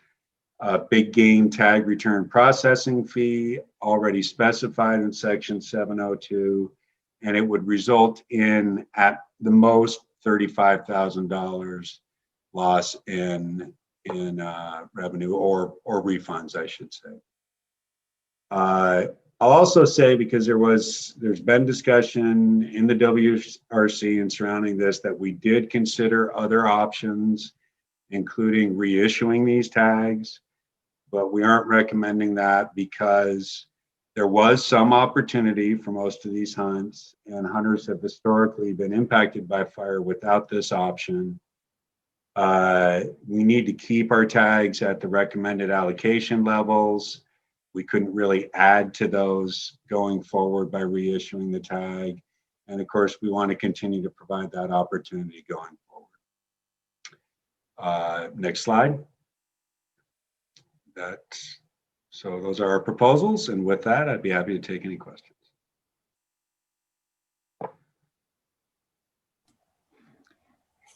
big game tag return processing fee already specified in section 702, and it would result in at the most $35,000 loss in revenue or refunds, I should say. I'll also say, because there's been discussion in the WRC and surrounding this, that we did consider other options, including reissuing these tags, but we aren't recommending that because there was some opportunity for most of these hunts, and hunters have historically been impacted by fire without this option. We need to keep our tags at the recommended allocation levels. We couldn't really add to those going forward by reissuing the tag. And of course, we want to continue to provide that opportunity going forward. Next slide. So those are our proposals. And with that, I'd be happy to take any questions.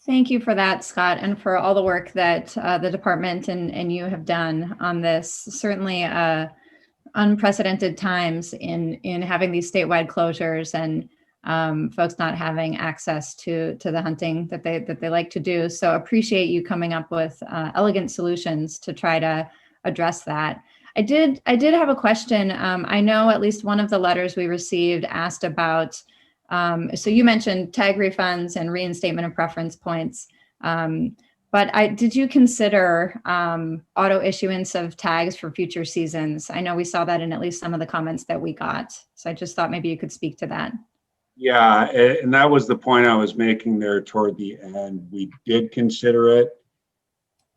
Thank you for that, Scott, and for all the work that the department and you have done on this. Certainly unprecedented times in having these statewide closures and folks not having access to the hunting that they like to do. So appreciate you coming up with elegant solutions to try to address that. I did have a question. I know at least one of the letters we received asked about, so you mentioned tag refunds and reinstatement of preference points, but did you consider auto issuance of tags for future seasons? I know we saw that in at least some of the comments that we got. So I just thought maybe you could speak to that. Yeah, and that was the point I was making there toward the end. We did consider it.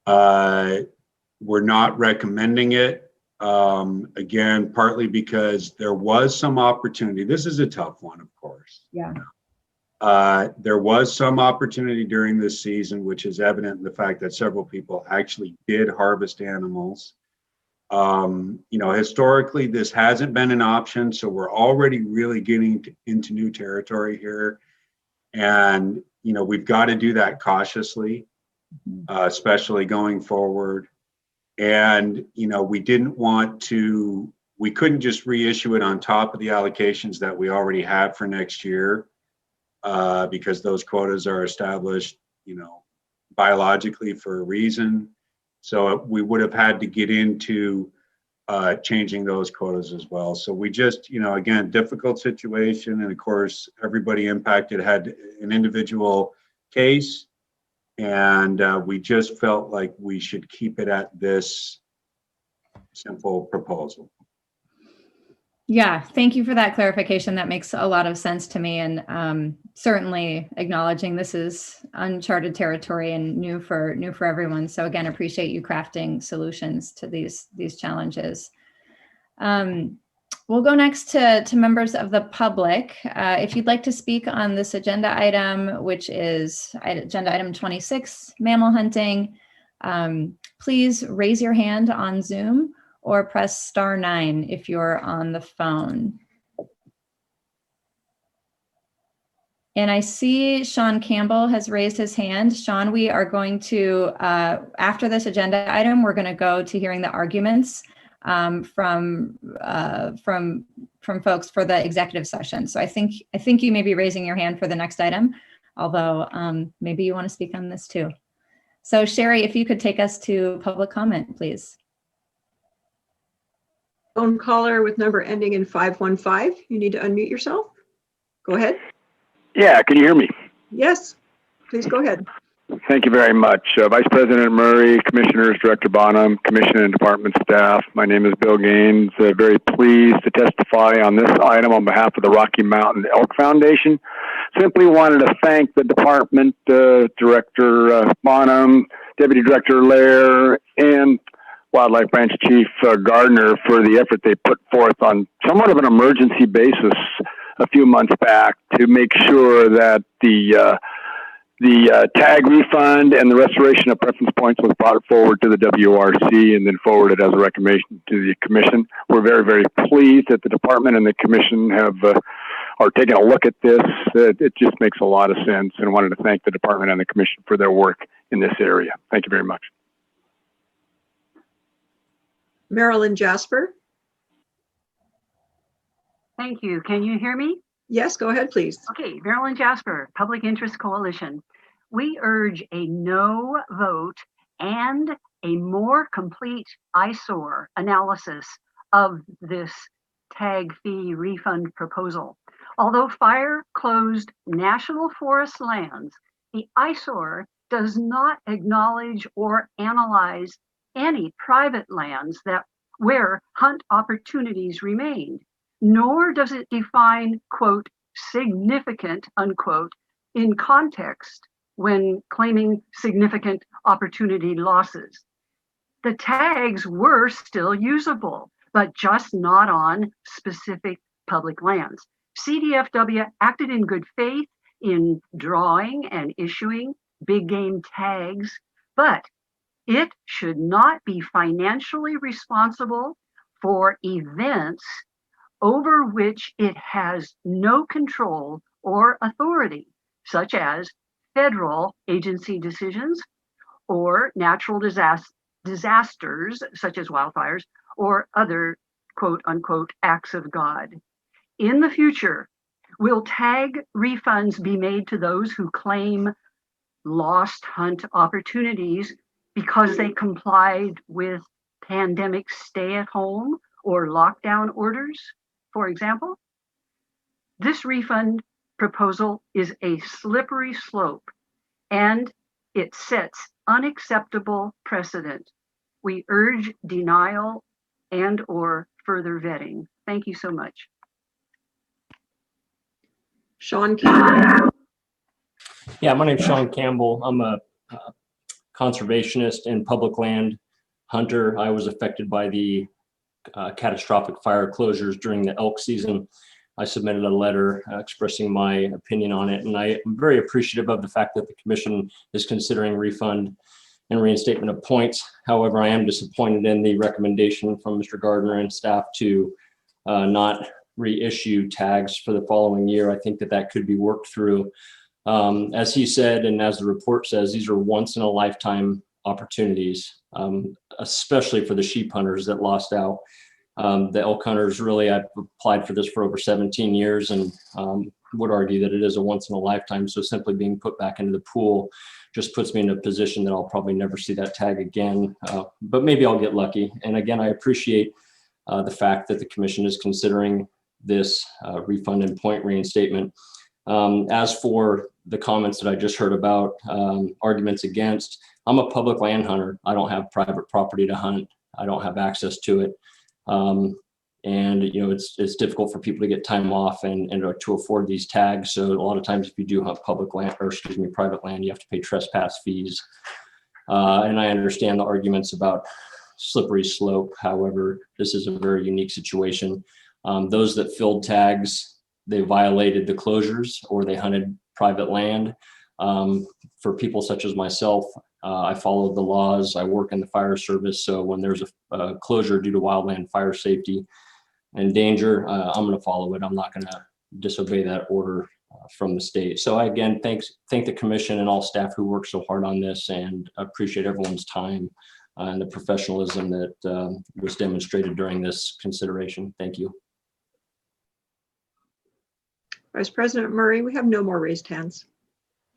We're not recommending it. Again, partly because there was some opportunity. This is a tough one, of course. Yeah. There was some opportunity during this season, which is evident in the fact that several people actually did harvest animals. Historically, this hasn't been an option, so we're already really getting into new territory here. And, we've got to do that cautiously, especially going forward. And, we couldn't just reissue it on top of the allocations that we already had for next year, because those quotas are established, biologically for a reason. So we would have had to get into changing those quotas as well. So we just, again, difficult situation. And of course, everybody impacted had an individual case. And we just felt like we should keep it at this simple proposal. Yeah, thank you for that clarification. That makes a lot of sense to me, and certainly acknowledging this is uncharted territory and new for everyone. So again, appreciate you crafting solutions to these challenges. We'll go next to members of the public. If you'd like to speak on this agenda item, which is agenda item 26, mammal hunting, please raise your hand on Zoom or press *9 if you're on the phone. And I see Sean Campbell has raised his hand. Sean, we are going to, after this agenda item, we're going to go to hearing the arguments from folks for the executive session. So I think you may be raising your hand for the next item, although maybe you want to speak on this too. So Sherry, if you could take us to public comment, please. Phone caller with number ending in 515. You need to unmute yourself. Go ahead. Yeah, can you hear me? Yes, please go ahead. Thank you very much. Vice President Murray, Commissioners, Director Bonham, Commission and Department staff. My name is Bill Gaines. Very pleased to testify on this item on behalf of the Rocky Mountain Elk Foundation. Simply wanted to thank the department, Director Bonham, Deputy Director Lair, and Wildlife Branch Chief Gardner for the effort they put forth on somewhat of an emergency basis a few months back to make sure that the tag refund and the restoration of preference points was brought forward to the WRC and then forwarded as a recommendation to the commission. We're very, very pleased that the department and the commission are taking a look at this. It just makes a lot of sense, and wanted to thank the department and the commission for their work in this area. Thank you very much. Marilyn Jasper. Thank you. Can you hear me? Yes, go ahead, please. Okay, Marilyn Jasper, Public Interest Coalition. We urge a no vote and a more complete eyesore analysis of this tag fee refund proposal. Although fire closed national forest lands, the eyesore does not acknowledge or analyze any private lands where hunt opportunities remained, nor does it define, quote, significant, unquote, in context when claiming significant opportunity losses. The tags were still usable, but just not on specific public lands. CDFW acted in good faith in drawing and issuing big game tags, but it should not be financially responsible for events over which it has no control or authority, such as federal agency decisions or natural disasters such as wildfires or other quote unquote acts of God. In the future, will tag refunds be made to those who claim lost hunt opportunities because they complied with pandemic stay-at-home or lockdown orders, for example? This refund proposal is a slippery slope, and it sets unacceptable precedent. We urge denial and/or further vetting. Thank you so much. Sean Campbell. Yeah, my name's Sean Campbell. I'm a conservationist and public land hunter. I was affected by the catastrophic fire closures during the elk season. I submitted a letter expressing my opinion on it, and I am very appreciative of the fact that the commission is considering refund and reinstatement of points. However, I am disappointed in the recommendation from Mr. Gardner and staff to not reissue tags for the following year. I think that could be worked through. As he said, and as the report says, these are once in a lifetime opportunities, especially for the sheep hunters that lost out. The elk hunters, really, I've applied for this for over 17 years and would argue that it is a once in a lifetime. So simply being put back into the pool just puts me in a position that I'll probably never see that tag again, but maybe I'll get lucky. And again, I appreciate the fact that the commission is considering this refund and point reinstatement. As for the comments that I just heard about arguments against, I'm a public land hunter. I don't have private property to hunt. I don't have access to it. And it's difficult for people to get time off and to afford these tags. So a lot of times if you do hunt public land, or excuse me, private land, you have to pay trespass fees. And I understand the arguments about slippery slope. However, this is a very unique situation. Those that filled tags, they violated the closures or they hunted private land. For people such as myself, I followed the laws. I work in the fire service. So when there's a closure due to wildland fire safety and danger, I'm going to follow it. I'm not going to disobey that order from the state. So I, again, thank the commission and all staff who work so hard on this, and appreciate everyone's time and the professionalism that was demonstrated during this consideration. Thank you. Vice President Murray, we have no more raised hands.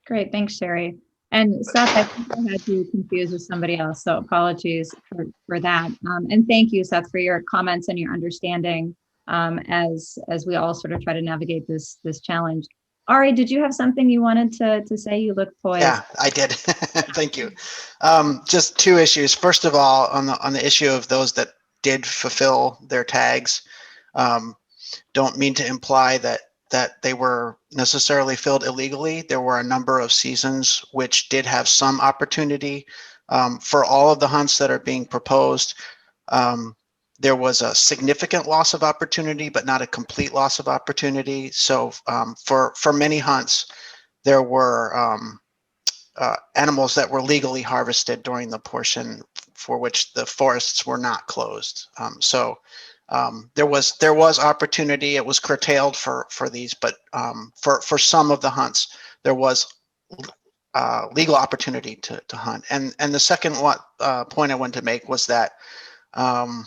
Great, thanks, Sherry. And Seth, I think I had you confused with somebody else, so apologies for that. And thank you, Seth, for your comments and your understanding as we all sort of try to navigate this challenge. Ari, did you have something you wanted to say? You look poised. Yeah, I did. Thank you. Just two issues. First of all, on the issue of those that did fulfill their tags, don't mean to imply that they were necessarily filled illegally. There were a number of seasons which did have some opportunity. For all of the hunts that are being proposed, there was a significant loss of opportunity, but not a complete loss of opportunity. So for many hunts, there were animals that were legally harvested during the portion for which the forests were not closed. There was opportunity. It was curtailed for these, but for some of the hunts, there was legal opportunity to hunt. And the second point I wanted to make was that on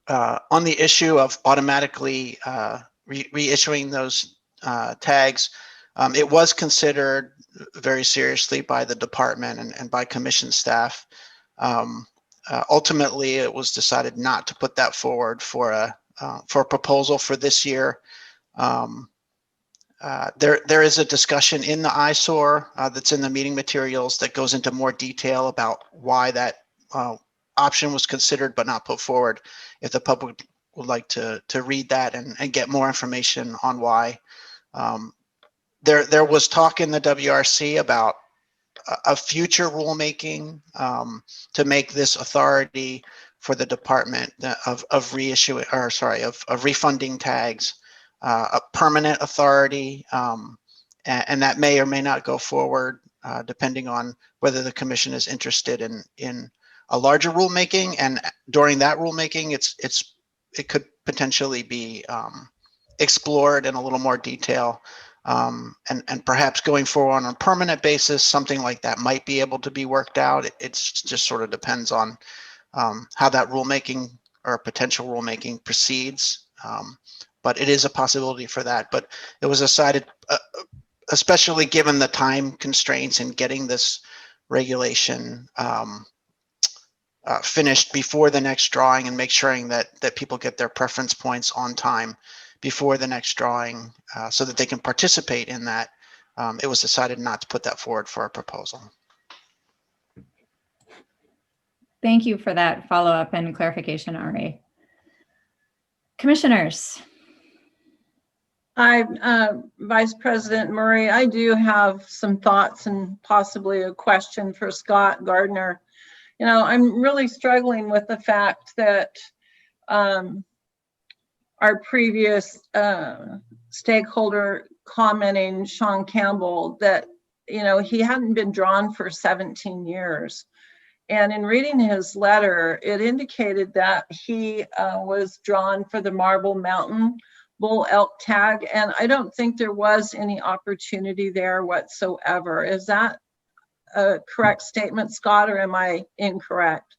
the issue of automatically reissuing those tags, it was considered very seriously by the department and by commission staff. Ultimately, it was decided not to put that forward for a proposal for this year. There is a discussion in the eyesore that's in the meeting materials that goes into more detail about why that option was considered but not put forward. If the public would like to read that and get more information on why. There was talk in the WRC about a future rulemaking to make this authority for the department of refunding tags a permanent authority, and that may or may not go forward depending on whether the commission is interested in a larger rulemaking. And during that rulemaking, it could potentially be explored in a little more detail. And perhaps going forward on a permanent basis, something like that might be able to be worked out. It's just sort of depends on how that rulemaking or potential rulemaking proceeds. But it is a possibility for that. But it was decided, especially given the time constraints in getting this regulation finished before the next drawing and make sure that people get their preference points on time before the next drawing so that they can participate in that. It was decided not to put that forward for a proposal. Thank you for that follow-up and clarification, Ari. Commissioners. Hi, Vice President Murray. I do have some thoughts and possibly a question for Scott Gardner. You know, I'm really struggling with the fact that our previous stakeholder commenting, Sean Campbell, that, you know, he hadn't been drawn for 17 years. And in reading his letter, it indicated that he was drawn for the Marble Mountain bull elk tag. And I don't think there was any opportunity there whatsoever. Is that a correct statement, Scott, or am I incorrect?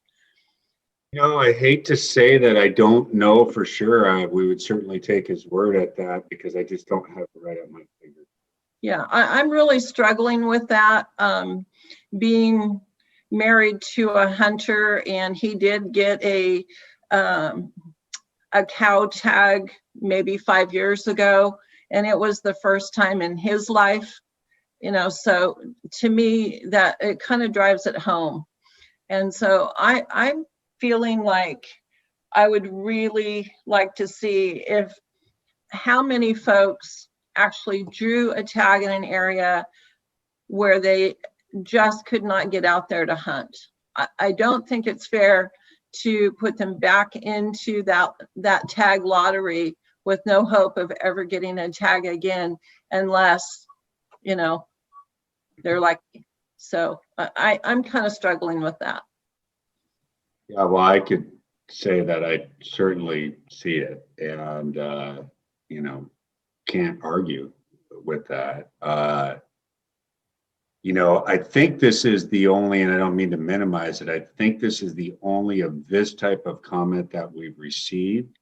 No, I hate to say that I don't know for sure. We would certainly take his word at that because I just don't have it right at my finger. Yeah, I'm really struggling with that. Being married to a hunter, and he did get a cow tag maybe 5 years ago, and it was the first time in his life, you know, so to me that it kind of drives it home. And so I'm feeling like I would really like to see how many folks actually drew a tag in an area where they just could not get out there to hunt. I don't think it's fair to put them back into that tag lottery with no hope of ever getting a tag again, unless, you know, they're lucky. So I'm kind of struggling with that. Yeah, well, I could say that I certainly see it, and you know, can't argue with that. You know, I think this is the only, and I don't mean to minimize it, I think this is the only of this type of comment that we've received.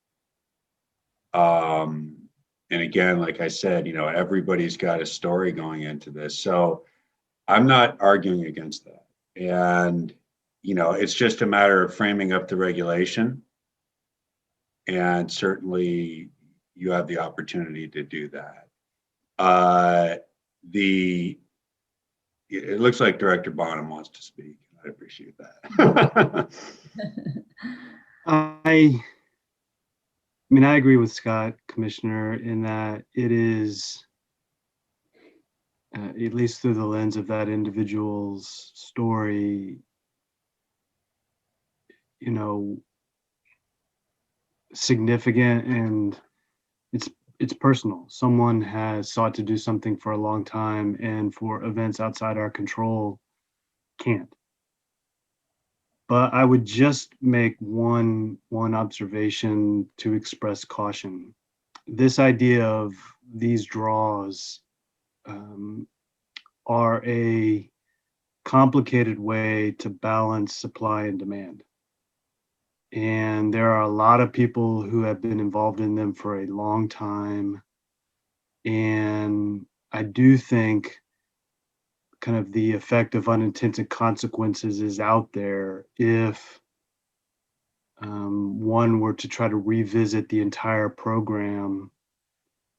And again, like I said, you know, everybody's got a story going into this, so I'm not arguing against that. And you know, it's just a matter of framing up the regulation. And certainly you have the opportunity to do that. It looks like Director Bonham wants to speak. I appreciate that. I mean, I agree with Scott, Commissioner, in that it is, at least through the lens of that individual's story, you know, significant, and it's personal. Someone has sought to do something for a long time, and for events outside our control, can't. But I would just make one observation to express caution. This idea of these draws are a complicated way to balance supply and demand. And there are a lot of people who have been involved in them for a long time. And I do think kind of the effect of unintended consequences is out there if one were to try to revisit the entire program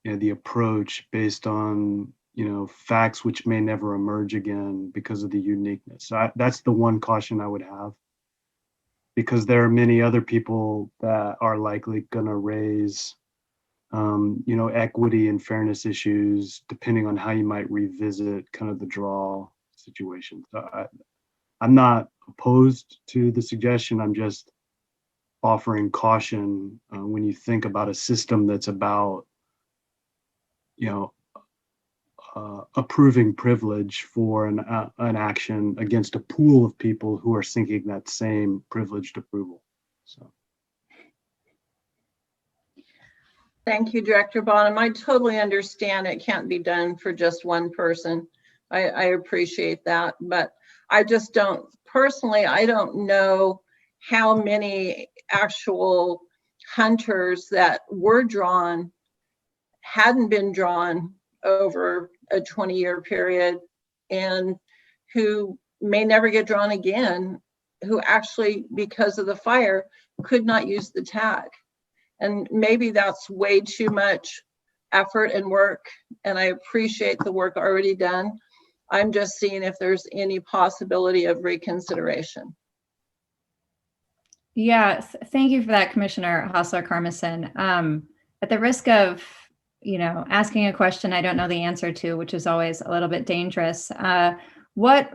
and the approach based on, you know, facts which may never emerge again because of the uniqueness. So that's the one caution I would have, because there are many other people that are likely going to raise, you know, equity and fairness issues, depending on how you might revisit kind of the draw situation. So I'm not opposed to the suggestion. I'm just offering caution when you think about a system that's about, you know, approving privilege for an action against a pool of people who are seeking that same privileged approval. So. Thank you, Director Bonham. I totally understand it can't be done for just one person. I appreciate that, but I just don't, personally, I don't know how many actual hunters that were drawn hadn't been drawn over a 20-year period, and who may never get drawn again, who actually, because of the fire, could not use the tag. And maybe that's way too much effort and work, and I appreciate the work already done. I'm just seeing if there's any possibility of reconsideration. Yes, thank you for that, Commissioner Hassler-Carmison. At the risk of, you know, asking a question I don't know the answer to, which is always a little bit dangerous, what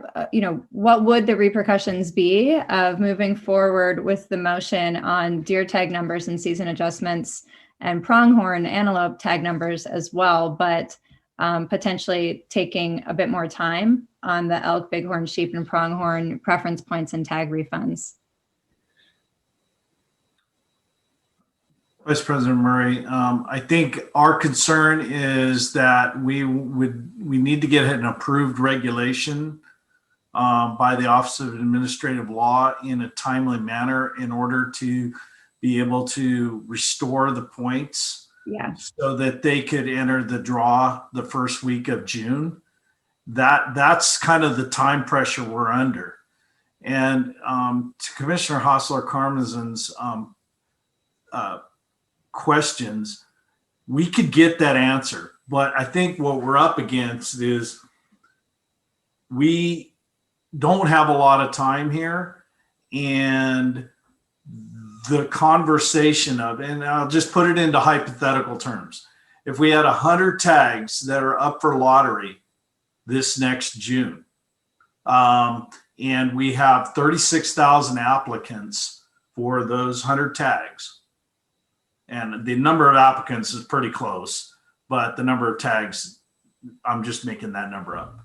would the repercussions be of moving forward with the motion on deer tag numbers and season adjustments and pronghorn antelope tag numbers as well, but potentially taking a bit more time on the elk, bighorn, sheep, and pronghorn preference points and tag refunds? Vice President Murray, I think our concern is that we need to get an approved regulation by the Office of Administrative Law in a timely manner in order to be able to restore the points, so that they could enter the draw the first week of June. That's kind of the time pressure we're under. And to Commissioner Hassler-Carmison's questions, we could get that answer, but I think what we're up against is we don't have a lot of time here, and the conversation of, and I'll just put it into hypothetical terms. If we had 100 tags that are up for lottery this next June, and we have 36,000 applicants for those 100 tags. And the number of applicants is pretty close, but the number of tags, I'm just making that number up.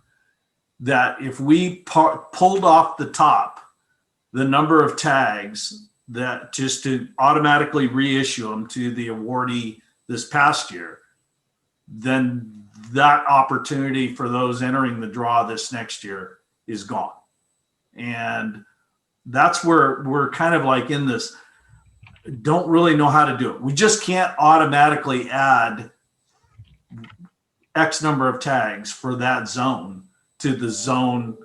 That if we pulled off the top the number of tags, that just to automatically reissue them to the awardee this past year, then that opportunity for those entering the draw this next year is gone. And that's where we're kind of like in this, don't really know how to do it. We just can't automatically add X number of tags for that zone to the zone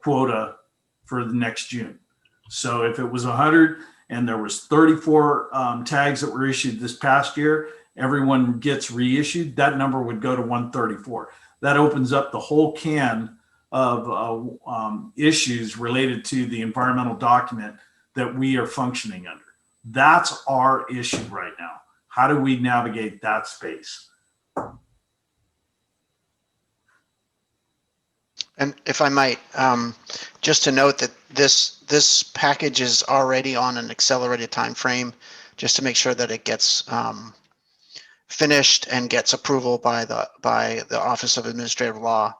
quota for the next June. So if it was 100 and there was 34 tags that were issued this past year, everyone gets reissued, that number would go to 134. That opens up the whole can of issues related to the environmental document that we are functioning under. That's our issue right now. How do we navigate that space? And if I might, just to note that this package is already on an accelerated time frame, just to make sure that it gets finished and gets approval by the Office of Administrative Law.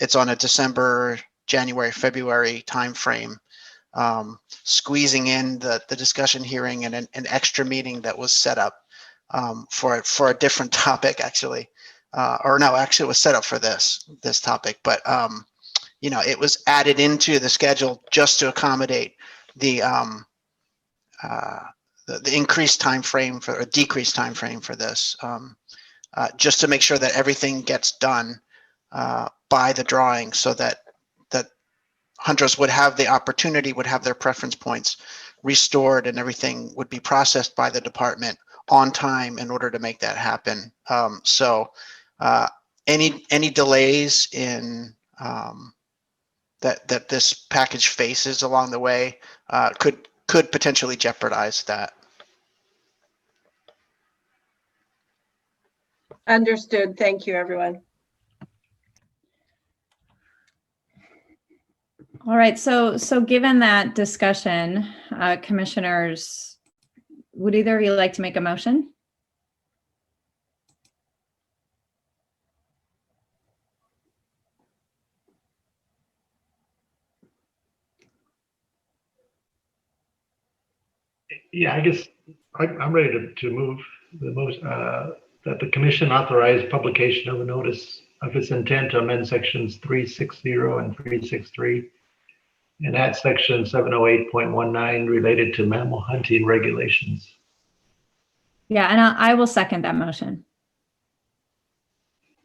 It's on a December, January, February time frame, squeezing in the discussion hearing and an extra meeting that was set up for a different topic, actually. Or no, actually it was set up for this topic, but you know, it was added into the schedule just to accommodate the increased time frame for a decreased time frame for this, just to make sure that everything gets done by the drawing, so that hunters would have the opportunity, would have their preference points restored, and everything would be processed by the department on time in order to make that happen. So any delays in that this package faces along the way could potentially jeopardize that. Understood. Thank you, everyone. All right, so given that discussion, commissioners, would either of you like to make a motion? Yeah, I guess I'm ready to move the most, that the commission authorize publication of a notice of its intent to amend sections 360 and 363 and add section 708.19 related to mammal hunting regulations. Yeah, and I will second that motion.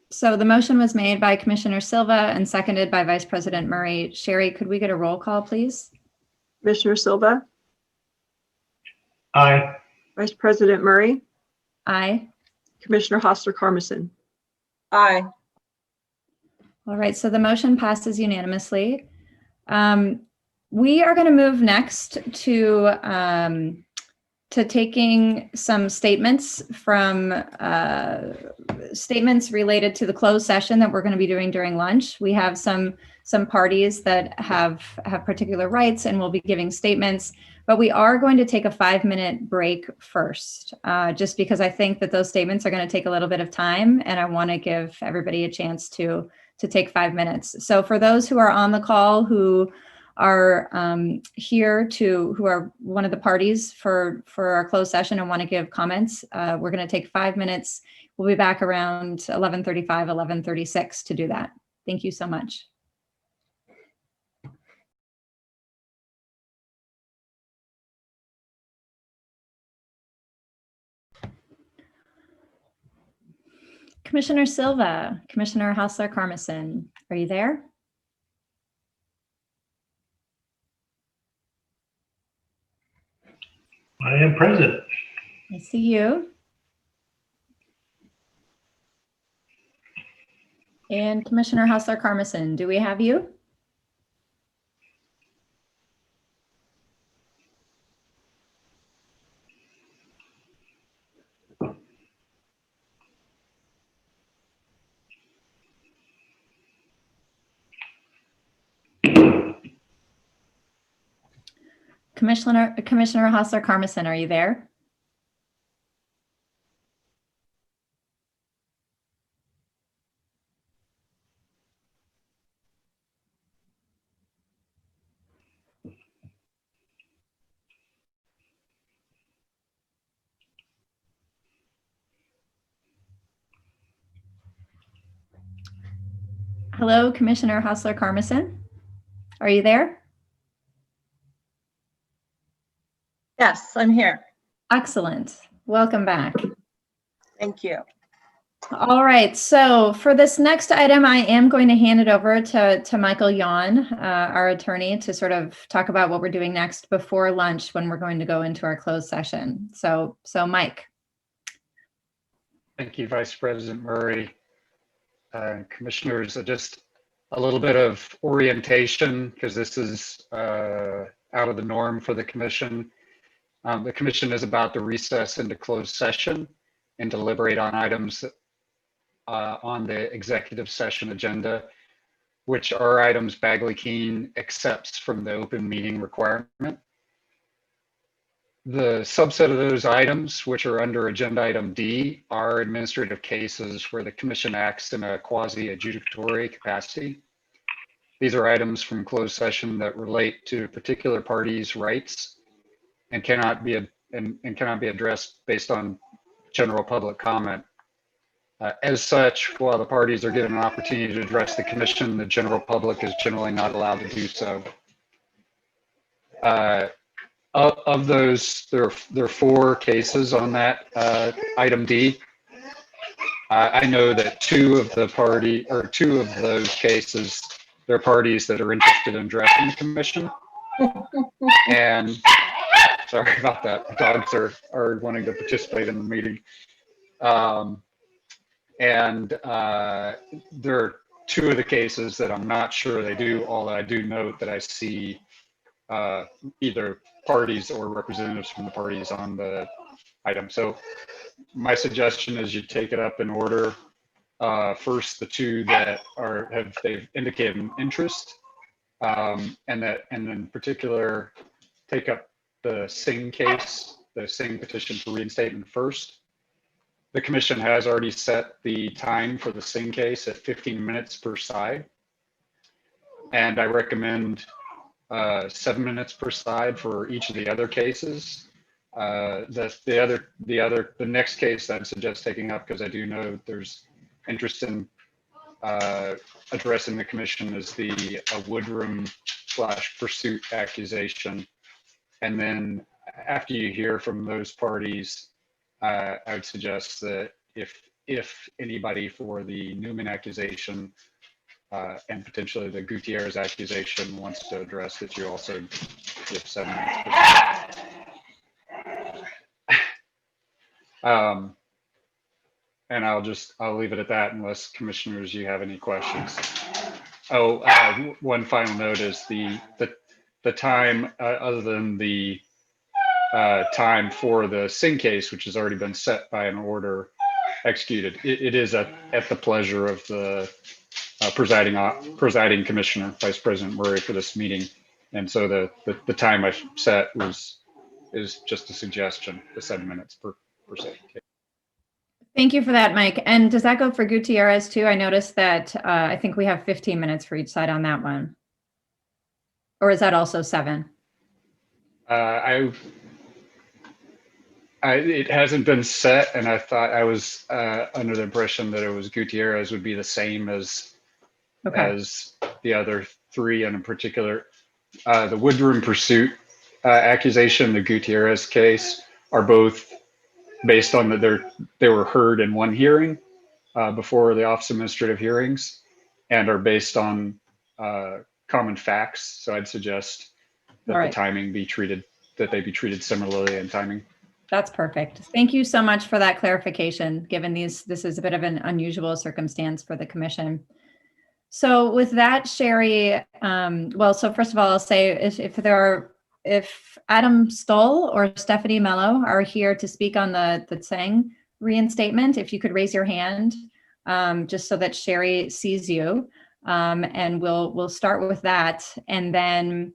So the motion was made by Commissioner Silva and seconded by Vice President Murray. Sherry, could we get a roll call, please? Commissioner Silva, Aye. Vice President Murray, Aye. Commissioner Hostler-Carmison. Aye. All right, so the motion passes unanimously. We are going to move next to taking some statements from statements related to the closed session that we're going to be doing during lunch. We have some parties that have particular rights and will be giving statements, but we are going to take a 5-minute break first, just because I think that those statements are going to take a little bit of time, and I want to give everybody a chance to take 5 minutes. So for those who are on the call who are who are one of the parties for our closed session and want to give comments, we're going to take 5 minutes. We'll be back around 11:35, 11:36 to do that. Thank you so much. Commissioner Silva, Commissioner Hostler-Carmison, are you there? I am present. I see you. And Commissioner Hostler-Carmison, do we have you? Commissioner Hostler-Carmison, are you there? Hello, Commissioner Hostler-Carmison. Are you there? Yes, I'm here. Excellent. Welcome back. Thank you. All right, so for this next item, I am going to hand it over to Michael Yon, our attorney, to sort of talk about what we're doing next before lunch when we're going to go into our closed session. So Mike. Thank you, Vice President Murray. Commissioners, just a little bit of orientation because this is out of the norm for the commission. The commission is about to recess into closed session and deliberate on items on the executive session agenda, which are items Bagley-Keene accepts from the open meeting requirement. The subset of those items, which are under agenda item D, are administrative cases where the commission acts in a quasi-adjudicatory capacity. These are items from closed session that relate to particular parties' rights and cannot be addressed based on general public comment. As such, while the parties are given an opportunity to address the commission, the general public is generally not allowed to do so. Of those, there are 4 cases on that item D. I know that two of those cases, there are parties that are interested in addressing the commission. And sorry about that. Dogs are wanting to participate in the meeting. There are 2 of the cases that I'm not sure they do, although I do note that I see either parties or representatives from the parties on the item. So my suggestion is you take it up in order. First, the 2 that they've indicated an interest, and in particular, take up the Singh case, the Singh petition for reinstatement first. The commission has already set the time for the Singh case at 15 minutes per side. And I recommend 7 minutes per side for each of the other cases. The next case I'd suggest taking up, because I do know there's interest in addressing the commission, is the Woodrum/pursuit accusation. And then after you hear from those parties, I would suggest that if anybody for the Newman accusation and potentially the Gutierrez accusation wants to address, that you also give 7 minutes. And I'll leave it at that unless commissioners, you have any questions. One final note is the time, other than the time for the Singh case, which has already been set by an order executed. It is at the pleasure of the presiding commissioner, Vice President Murray, for this meeting. And so the time I've set is just a suggestion, the 7 minutes per se. Thank you for that, Mike. And does that go for Gutierrez too? I noticed that I think we have 15 minutes for each side on that one. Or is that also 7? It hasn't been set, and I thought I was under the impression that it was Gutierrez would be the same as the other 3, and in particular, the Woodrum pursuit accusation, the Gutierrez case, are both based on that they were heard in one hearing before the Office of Administrative Hearings, and are based on common facts. So I'd suggest that the timing be treated, that they be treated similarly in timing. That's perfect. Thank you so much for that clarification, given this is a bit of an unusual circumstance for the commission. So with that, Sherry, so first of all, I'll say if Adam Stoll or Stephanie Mello are here to speak on the Singh reinstatement, if you could raise your hand, just so that Sherry sees you, and we'll start with that. And then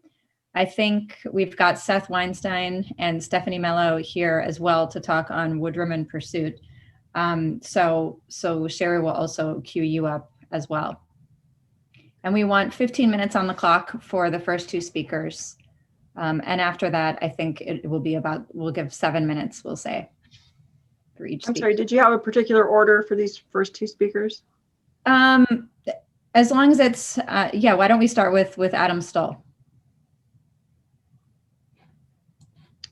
I think we've got Seth Weinstein and Stephanie Mello here as well to talk on Woodrum and Pursuit. So Sherry will also queue you up as well. And we want 15 minutes on the clock for the first two speakers. And after that, I think it will be we'll give 7 minutes, we'll say, for each speaker. I'm sorry, did you have a particular order for these first two speakers? As long as it's, yeah, why don't we start with Adam Stoll?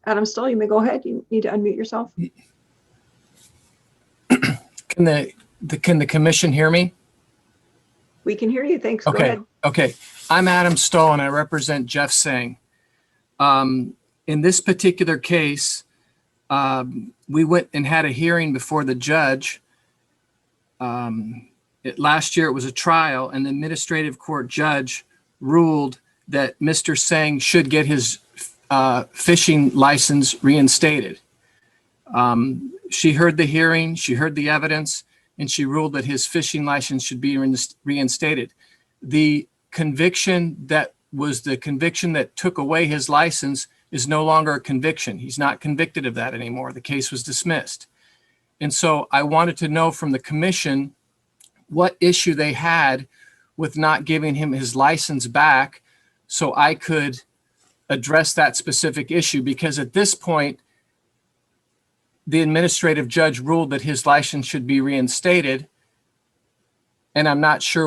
Adam Stoll, you may go ahead. You need to unmute yourself. Can the commission hear me? We can hear you. Thanks. Okay. Go ahead. Okay. I'm Adam Stoll and I represent Jeff Singh. In this particular case, we went and had a hearing before the judge. Last year it was a trial, and the administrative court judge ruled that Mr. Singh should get his fishing license reinstated. She heard the hearing, she heard the evidence, and she ruled that his fishing license should be reinstated. The conviction that was the conviction that took away his license is no longer a conviction. He's not convicted of that anymore. The case was dismissed. And so I wanted to know from the commission what issue they had with not giving him his license back so I could address that specific issue, because at this point, the administrative judge ruled that his license should be reinstated. And I'm not sure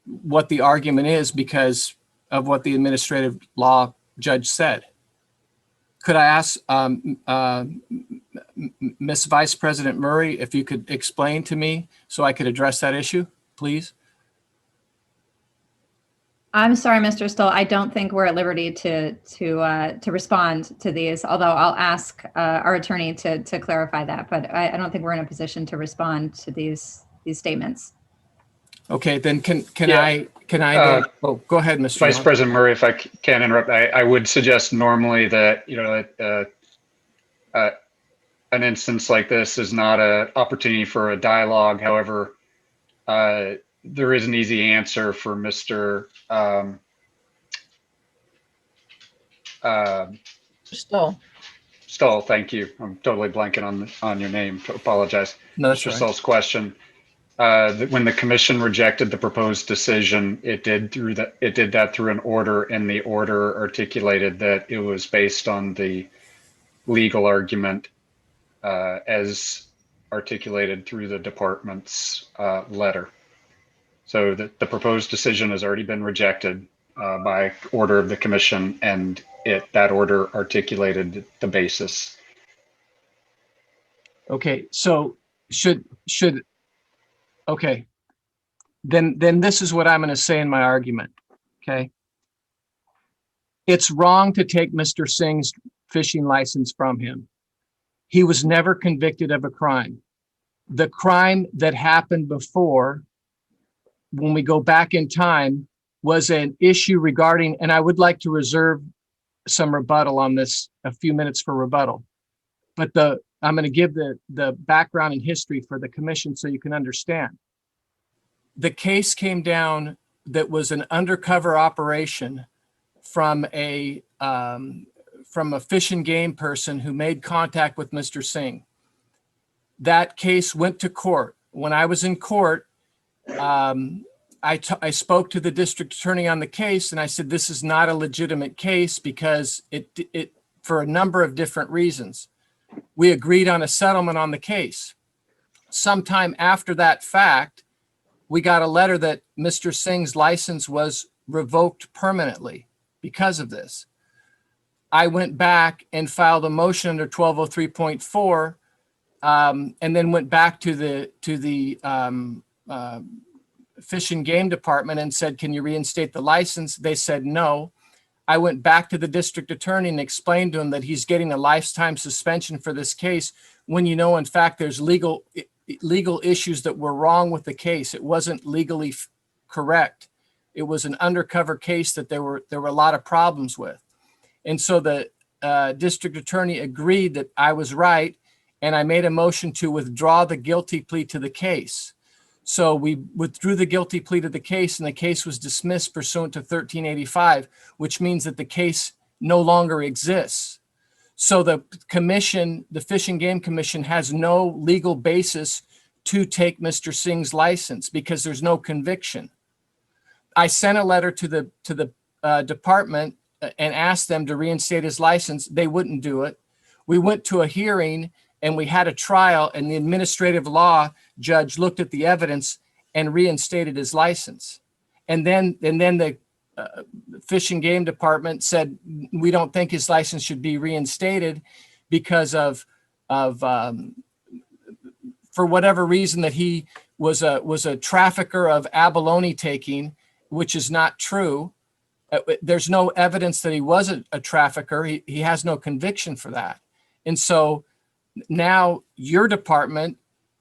what the argument is because of what the administrative law judge said. Could I ask Ms. Vice President Murray if you could explain to me so I could address that issue, please? I'm sorry, Mr. Stoll. I don't think we're at liberty to respond to these, although I'll ask our attorney to clarify that. But I don't think we're in a position to respond to these statements. Okay, then can Yeah. I go ahead, Mr. Vice Miller. President Murray, if I can interrupt, I would suggest normally that, an instance like this is not an opportunity for a dialogue. However, there is an easy answer for Mr. Stoll. Thank you. I'm totally blanking on your name. Apologize. No, that's Mr. right. Stoll's question. When the commission rejected the proposed decision, it did that through an order, and the order articulated that it was based on the legal argument as articulated through the department's letter. So the proposed decision has already been rejected by order of the commission, and that order articulated the basis. Okay, so okay, then this is what I'm going to say in my argument. Okay, it's wrong to take Mr. Singh's fishing license from him. He was never convicted of a crime. The crime that happened before, when we go back in time, was an issue regarding, and I would like to reserve some rebuttal on this, a few minutes for rebuttal. But I'm going to give the background and history for the commission so you can understand. The case came down that was an undercover operation from a fish and game person who made contact with Mr. Singh. That case went to court. When I was in court, I spoke to the district attorney on the case, and I said, this is not a legitimate case because it for a number of different reasons. We agreed on a settlement on the case. Sometime after that fact, we got a letter that Mr. Singh's license was revoked permanently because of this. I went back and filed a motion under 1203.4, and then went back to the Fish and Game Department and said, can you reinstate the license? They said no. I went back to the district attorney and explained to him that he's getting a lifetime suspension for this case when, in fact, there's legal issues that were wrong with the case. It wasn't legally correct. It was an undercover case that there were a lot of problems with. And so the district attorney agreed that I was right, and I made a motion to withdraw the guilty plea to the case. So we withdrew the guilty plea to the case, and the case was dismissed pursuant to 1385, which means that the case no longer exists. So the commission, the Fish and Game Commission, has no legal basis to take Mr. Singh's license because there's no conviction. I sent a letter to the department and asked them to reinstate his license. They wouldn't do it. We went to a hearing and we had a trial, and the administrative law judge looked at the evidence and reinstated his license. And then the Fish and Game Department said, we don't think his license should be reinstated because of for whatever reason, that he was a trafficker of abalone taking, which is not true. There's no evidence that he was a trafficker. He has no conviction for that. And so now your department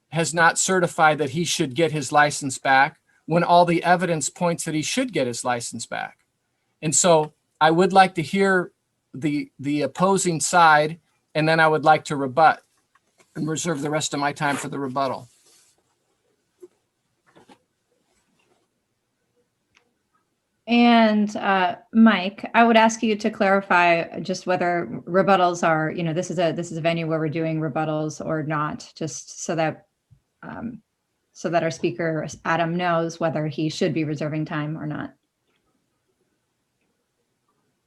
has not certified that he should get his license back when all the evidence points that he should get his license back. And so I would like to hear the opposing side, and then I would like to rebut and reserve the rest of my time for the rebuttal. And Mike, I would ask you to clarify just whether rebuttals are, this is a venue where we're doing rebuttals or not, just so that our speaker Adam knows whether he should be reserving time or not.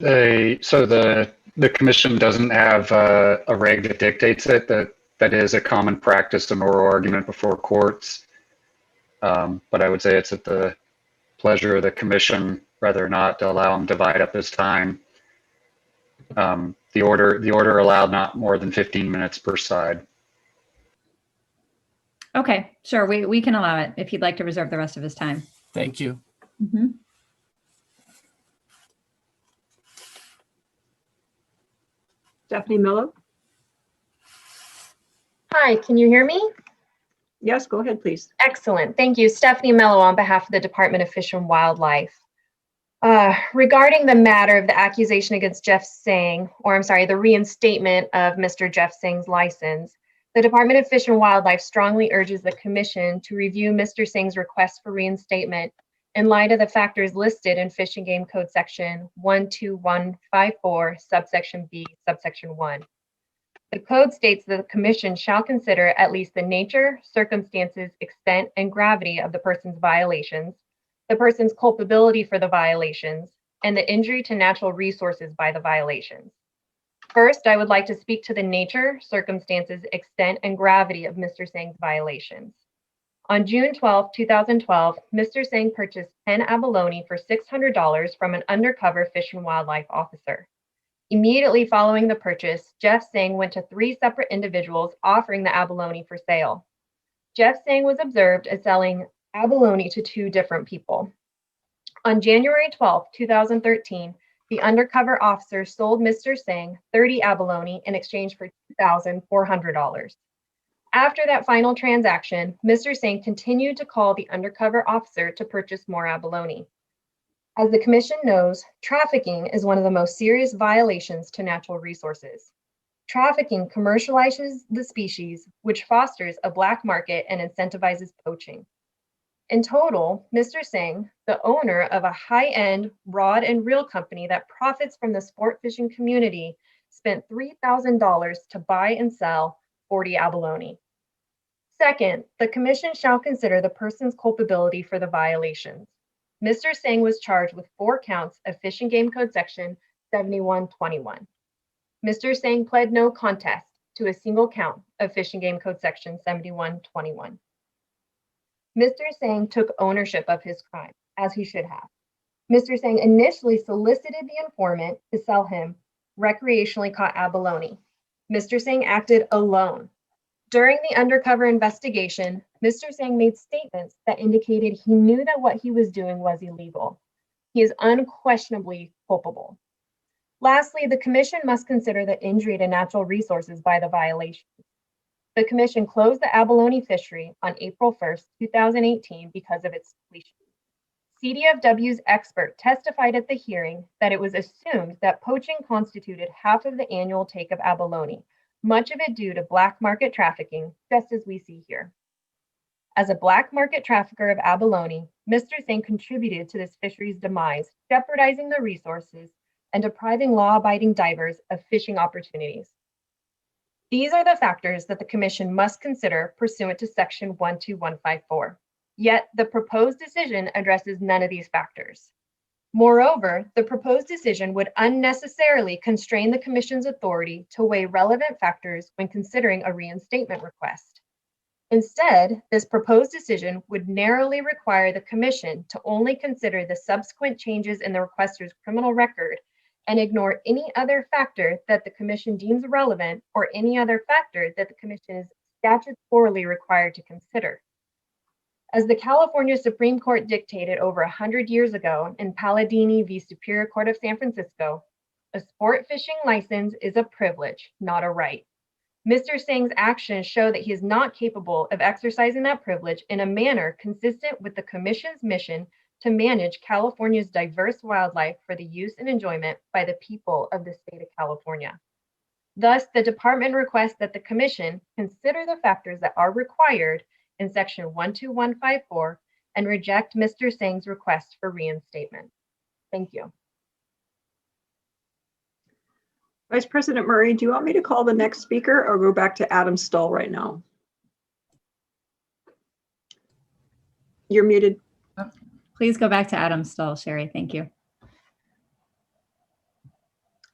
So the commission doesn't have a reg that dictates it. That is a common practice in oral argument before courts. But I would say it's at the pleasure of the commission whether or not to allow him to divide up his time. The order allowed not more than 15 minutes per side. Okay, sure. We can allow it if he'd like to reserve the rest of his time. Thank you. Mm-hmm. Stephanie Mello? Hi, can you hear me? Yes, go ahead, please. Excellent. Thank you. Stephanie Mello on behalf of the Department of Fish and Wildlife. Regarding the matter of the accusation against Jeff Singh, the reinstatement of Mr. Jeff Singh's license, the Department of Fish and Wildlife strongly urges the Commission to review Mr. Singh's request for reinstatement in light of the factors listed in Fish and Game Code section 12154, subsection B, subsection 1. The code states that the Commission shall consider at least the nature, circumstances, extent, and gravity of the person's violations, the person's culpability for the violations, and the injury to natural resources by the violations. First, I would like to speak to the nature, circumstances, extent, and gravity of Mr. Singh's violations. On June 12, 2012, Mr. Singh purchased 10 abalone for $600 from an undercover Fish and Wildlife officer. Immediately following the purchase, Jeff Singh went to 3 separate individuals offering the abalone for sale. Jeff Singh was observed as selling abalone to 2 different people. On January 12, 2013, the undercover officer sold Mr. Singh 30 abalone in exchange for $2,400. After that final transaction, Mr. Singh continued to call the undercover officer to purchase more abalone. As the Commission knows, trafficking is one of the most serious violations to natural resources. Trafficking commercializes the species, which fosters a black market and incentivizes poaching. In total, Mr. Singh, the owner of a high-end rod and reel company that profits from the sport fishing community, spent $3,000 to buy and sell 40 abalone. Second, the Commission shall consider the person's culpability for the violations. Mr. Singh was charged with 4 counts of Fish and Game Code section 7121. Mr. Singh pled no contest to a single count of Fish and Game Code section 7121. Mr. Singh took ownership of his crime, as he should have. Mr. Singh initially solicited the informant to sell him recreationally caught abalone. Mr. Singh acted alone. During the undercover investigation, Mr. Singh made statements that indicated he knew that what he was doing was illegal. He is unquestionably culpable. Lastly, the Commission must consider the injury to natural resources by the violation. The Commission closed the abalone fishery on April 1st, 2018 because of its depletion. CDFW's expert testified at the hearing that it was assumed that poaching constituted half of the annual take of abalone, much of it due to black market trafficking, just as we see here. As a black market trafficker of abalone, Mr. Singh contributed to this fishery's demise, jeopardizing the resources and depriving law-abiding divers of fishing opportunities. These are the factors that the Commission must consider pursuant to Section 12154. Yet the proposed decision addresses none of these factors. Moreover, the proposed decision would unnecessarily constrain the Commission's authority to weigh relevant factors when considering a reinstatement request. Instead, this proposed decision would narrowly require the Commission to only consider the subsequent changes in the requester's criminal record and ignore any other factor that the Commission deems relevant or any other factor that the Commission is statutorily required to consider. As the California Supreme Court dictated over 100 years ago in Palladini v. Superior Court of San Francisco, a sport fishing license is a privilege, not a right. Mr. Singh's actions show that he is not capable of exercising that privilege in a manner consistent with the Commission's mission to manage California's diverse wildlife for the use and enjoyment by the people of the state of California. Thus, the Department requests that the Commission consider the factors that are required in Section 12154 and reject Mr. Singh's request for reinstatement. Thank you. Vice President Murray, do you want me to call the next speaker or go back to Adam Stull right now? You're muted. Please go back to Adam Stull, Sherry. Thank you.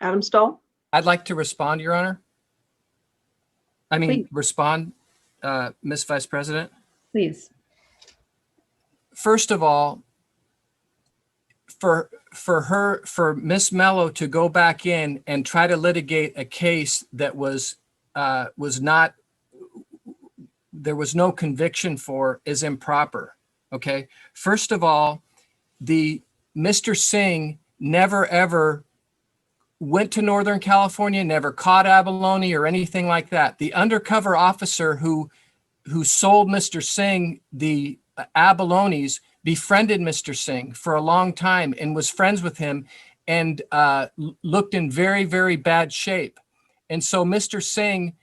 Adam Stull? I'd like to respond, Your Honor. Please. Respond, Ms. Vice President. Please. First of all, for Miss Mello to go back in and try to litigate a case that there was no conviction for is improper. Okay. First of all, Mr. Singh never ever went to Northern California, never caught abalone or anything like that. The undercover officer who sold Mr. Singh the abalones befriended Mr. Singh for a long time and was friends with him and looked in very, very bad shape. And so Mr. Singh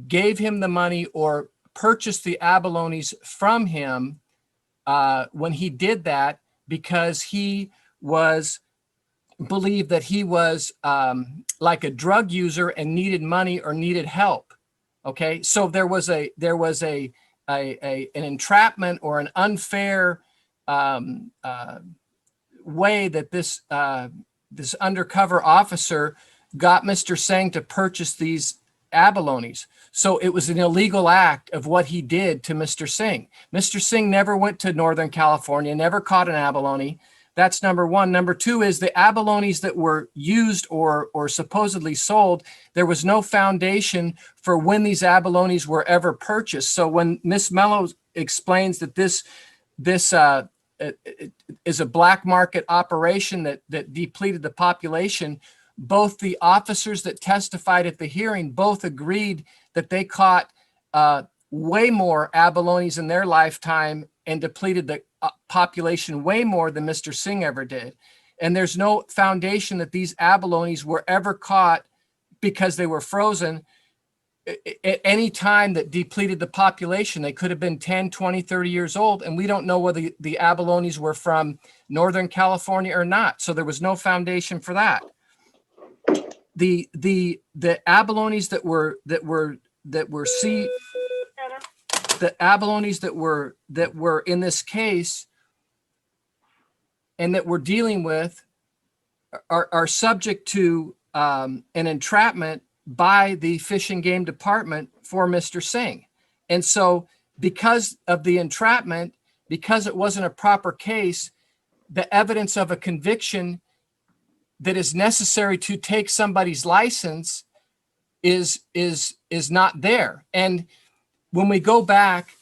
gave him the money or purchased the abalones from him when he did that because he believed that he was like a drug user and needed money or needed help. Okay, so there was an entrapment or an unfair way that this undercover officer got Mr. Singh to purchase these abalones. So it was an illegal act of what he did to Mr. Singh. Mr. Singh never went to Northern California, never caught an abalone. That's number one. Number two is the abalones that were used or supposedly sold, there was no foundation for when these abalones were ever purchased. So when Ms. Mello explains that this is a black market operation that depleted the population, both the officers that testified at the hearing both agreed that they caught way more abalones in their lifetime and depleted the population way more than Mr. Singh ever did. And there's no foundation that these abalones were ever caught because they were frozen at any time that depleted the population. They could have been 10, 20, 30 years old, and we don't know whether the abalones were from Northern California or not. So there was no foundation for that. The abalones that were the abalones that were in this case and that we're dealing with are subject to an entrapment by the Fish and Game Department for Mr. Singh. And so because of the entrapment, because it wasn't a proper case, the evidence of a conviction that is necessary to take somebody's license is not there. And when we go back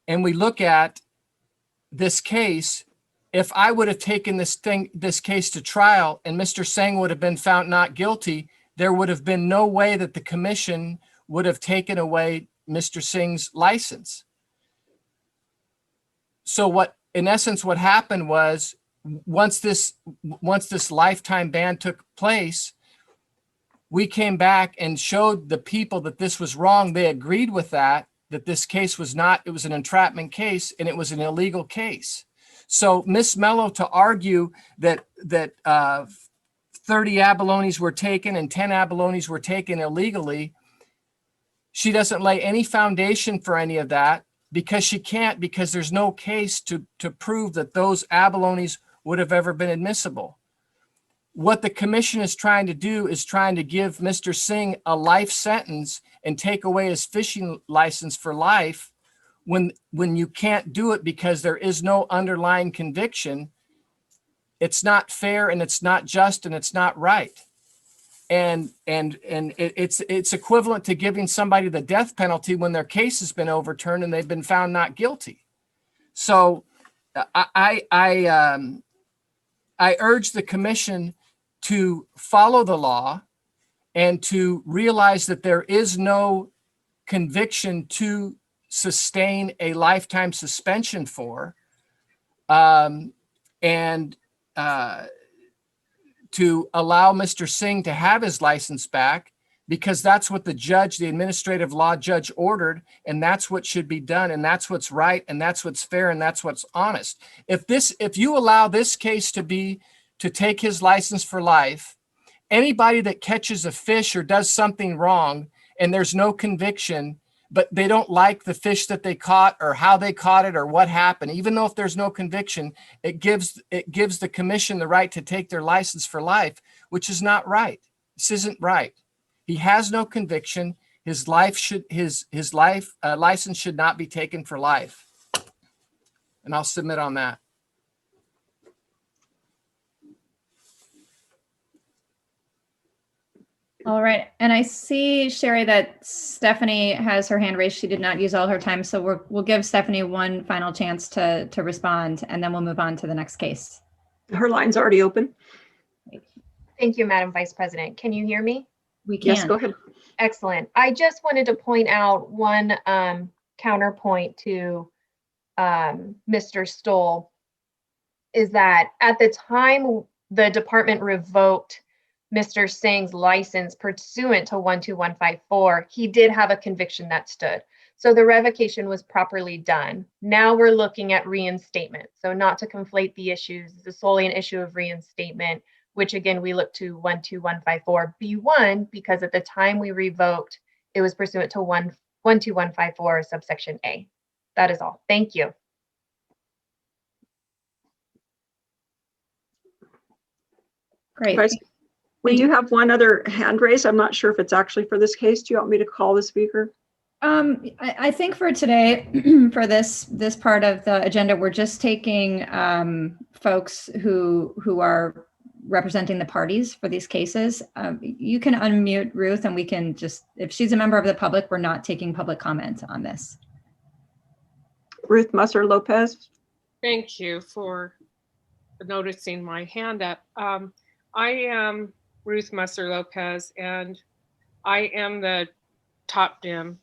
and we look at this case, if I would have taken this case to trial and Mr. Singh would have been found not guilty, there would have been no way that the commission would have taken away Mr. Singh's license. So in essence, what happened was once this lifetime ban took place, we came back and showed the people that this was wrong. They agreed with that. that this case was not, it was an entrapment case and it was an illegal case. So Ms. Mello to argue that 30 abalones were taken and 10 abalones were taken illegally, she doesn't lay any foundation for any of that because she can't, because there's no case to prove that those abalones would have ever been admissible. What the commission is trying to do is trying to give Mr. Singh a life sentence and take away his fishing license for life when you can't do it because there is no underlying conviction. It's not fair and it's not just and it's not right. And it's equivalent to giving somebody the death penalty when their case has been overturned and they've been found not guilty. So I urge the commission to follow the law and to realize that there is no conviction to sustain a lifetime suspension for, to allow Mr. Singh to have his license back, because that's what the judge, the administrative law judge, ordered, and that's what should be done, and that's what's right, and that's what's fair, and that's what's honest. If you allow this case to take his license for life, anybody that catches a fish or does something wrong and there's no conviction, but they don't like the fish that they caught or how they caught it or what happened, even though if there's no conviction, it gives the commission the right to take their license for life, which is not right. This isn't right. He has no conviction. His license should not be taken for life. And I'll submit on that. All right, and I see, Sherry, that Stephanie has her hand raised. She did not use all her time, so we'll give Stephanie one final chance to respond, and then we'll move on to the next case. Her line's already open. Thank you, Madam Vice President. Can you hear me? We can. Yes, go ahead. Excellent. I just wanted to point out one counterpoint to Mr. Stoll, is that at the time the department revoked Mr. Singh's license pursuant to 12154, he did have a conviction that stood. So the revocation was properly done. Now we're looking at reinstatement. So not to conflate the issues, it's solely an issue of reinstatement, which again, we look to 12154B1 because at the time we revoked, it was pursuant to 12154 subsection A. That is all. Thank you. Great. We do have one other hand raised. I'm not sure if it's actually for this case. Do you want me to call the speaker? I think for today, for this part of the agenda, we're just taking folks who are representing the parties for these cases. You can unmute Ruth, and we can just, if she's a member of the public, we're not taking public comment on this. Ruth Musser-Lopez. Thank you for noticing my hand up. I am Ruth Musser-Lopez, and I am the top dim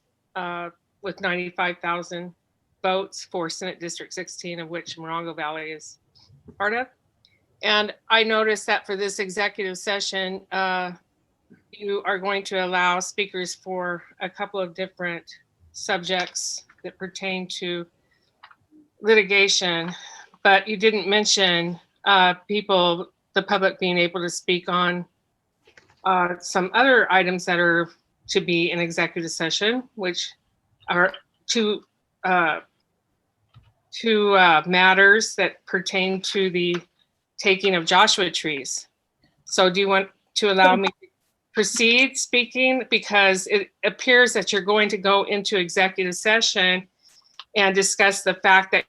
with 95,000 votes for Senate District 16, of which Morongo Valley is part of. And I noticed that for this executive session, you are going to allow speakers for a couple of different subjects that pertain to litigation, but you didn't mention people, the public, being able to speak on some other items that are to be in executive session, which are two matters that pertain to the taking of Joshua trees. So do you want to allow me to proceed speaking? Because it appears that you're going to go into executive session and discuss the fact that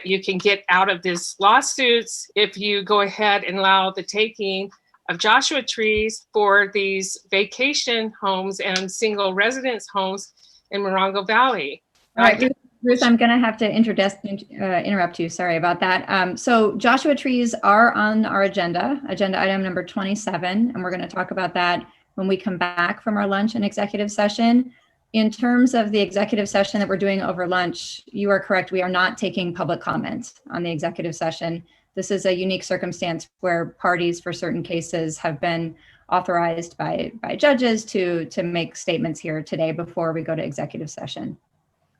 you can get out of this lawsuits if you go ahead and allow the taking of Joshua trees for these vacation homes and single residence homes in Morongo Valley. All right, Ruth, I'm going to have to interrupt you. Sorry about that. So Joshua trees are on our agenda item number 27, and we're going to talk about that when we come back from our lunch and executive session. In terms of the executive session that we're doing over lunch, you are correct. We are not taking public comment on the executive session. This is a unique circumstance where parties for certain cases have been authorized by judges to make statements here today before we go to executive session.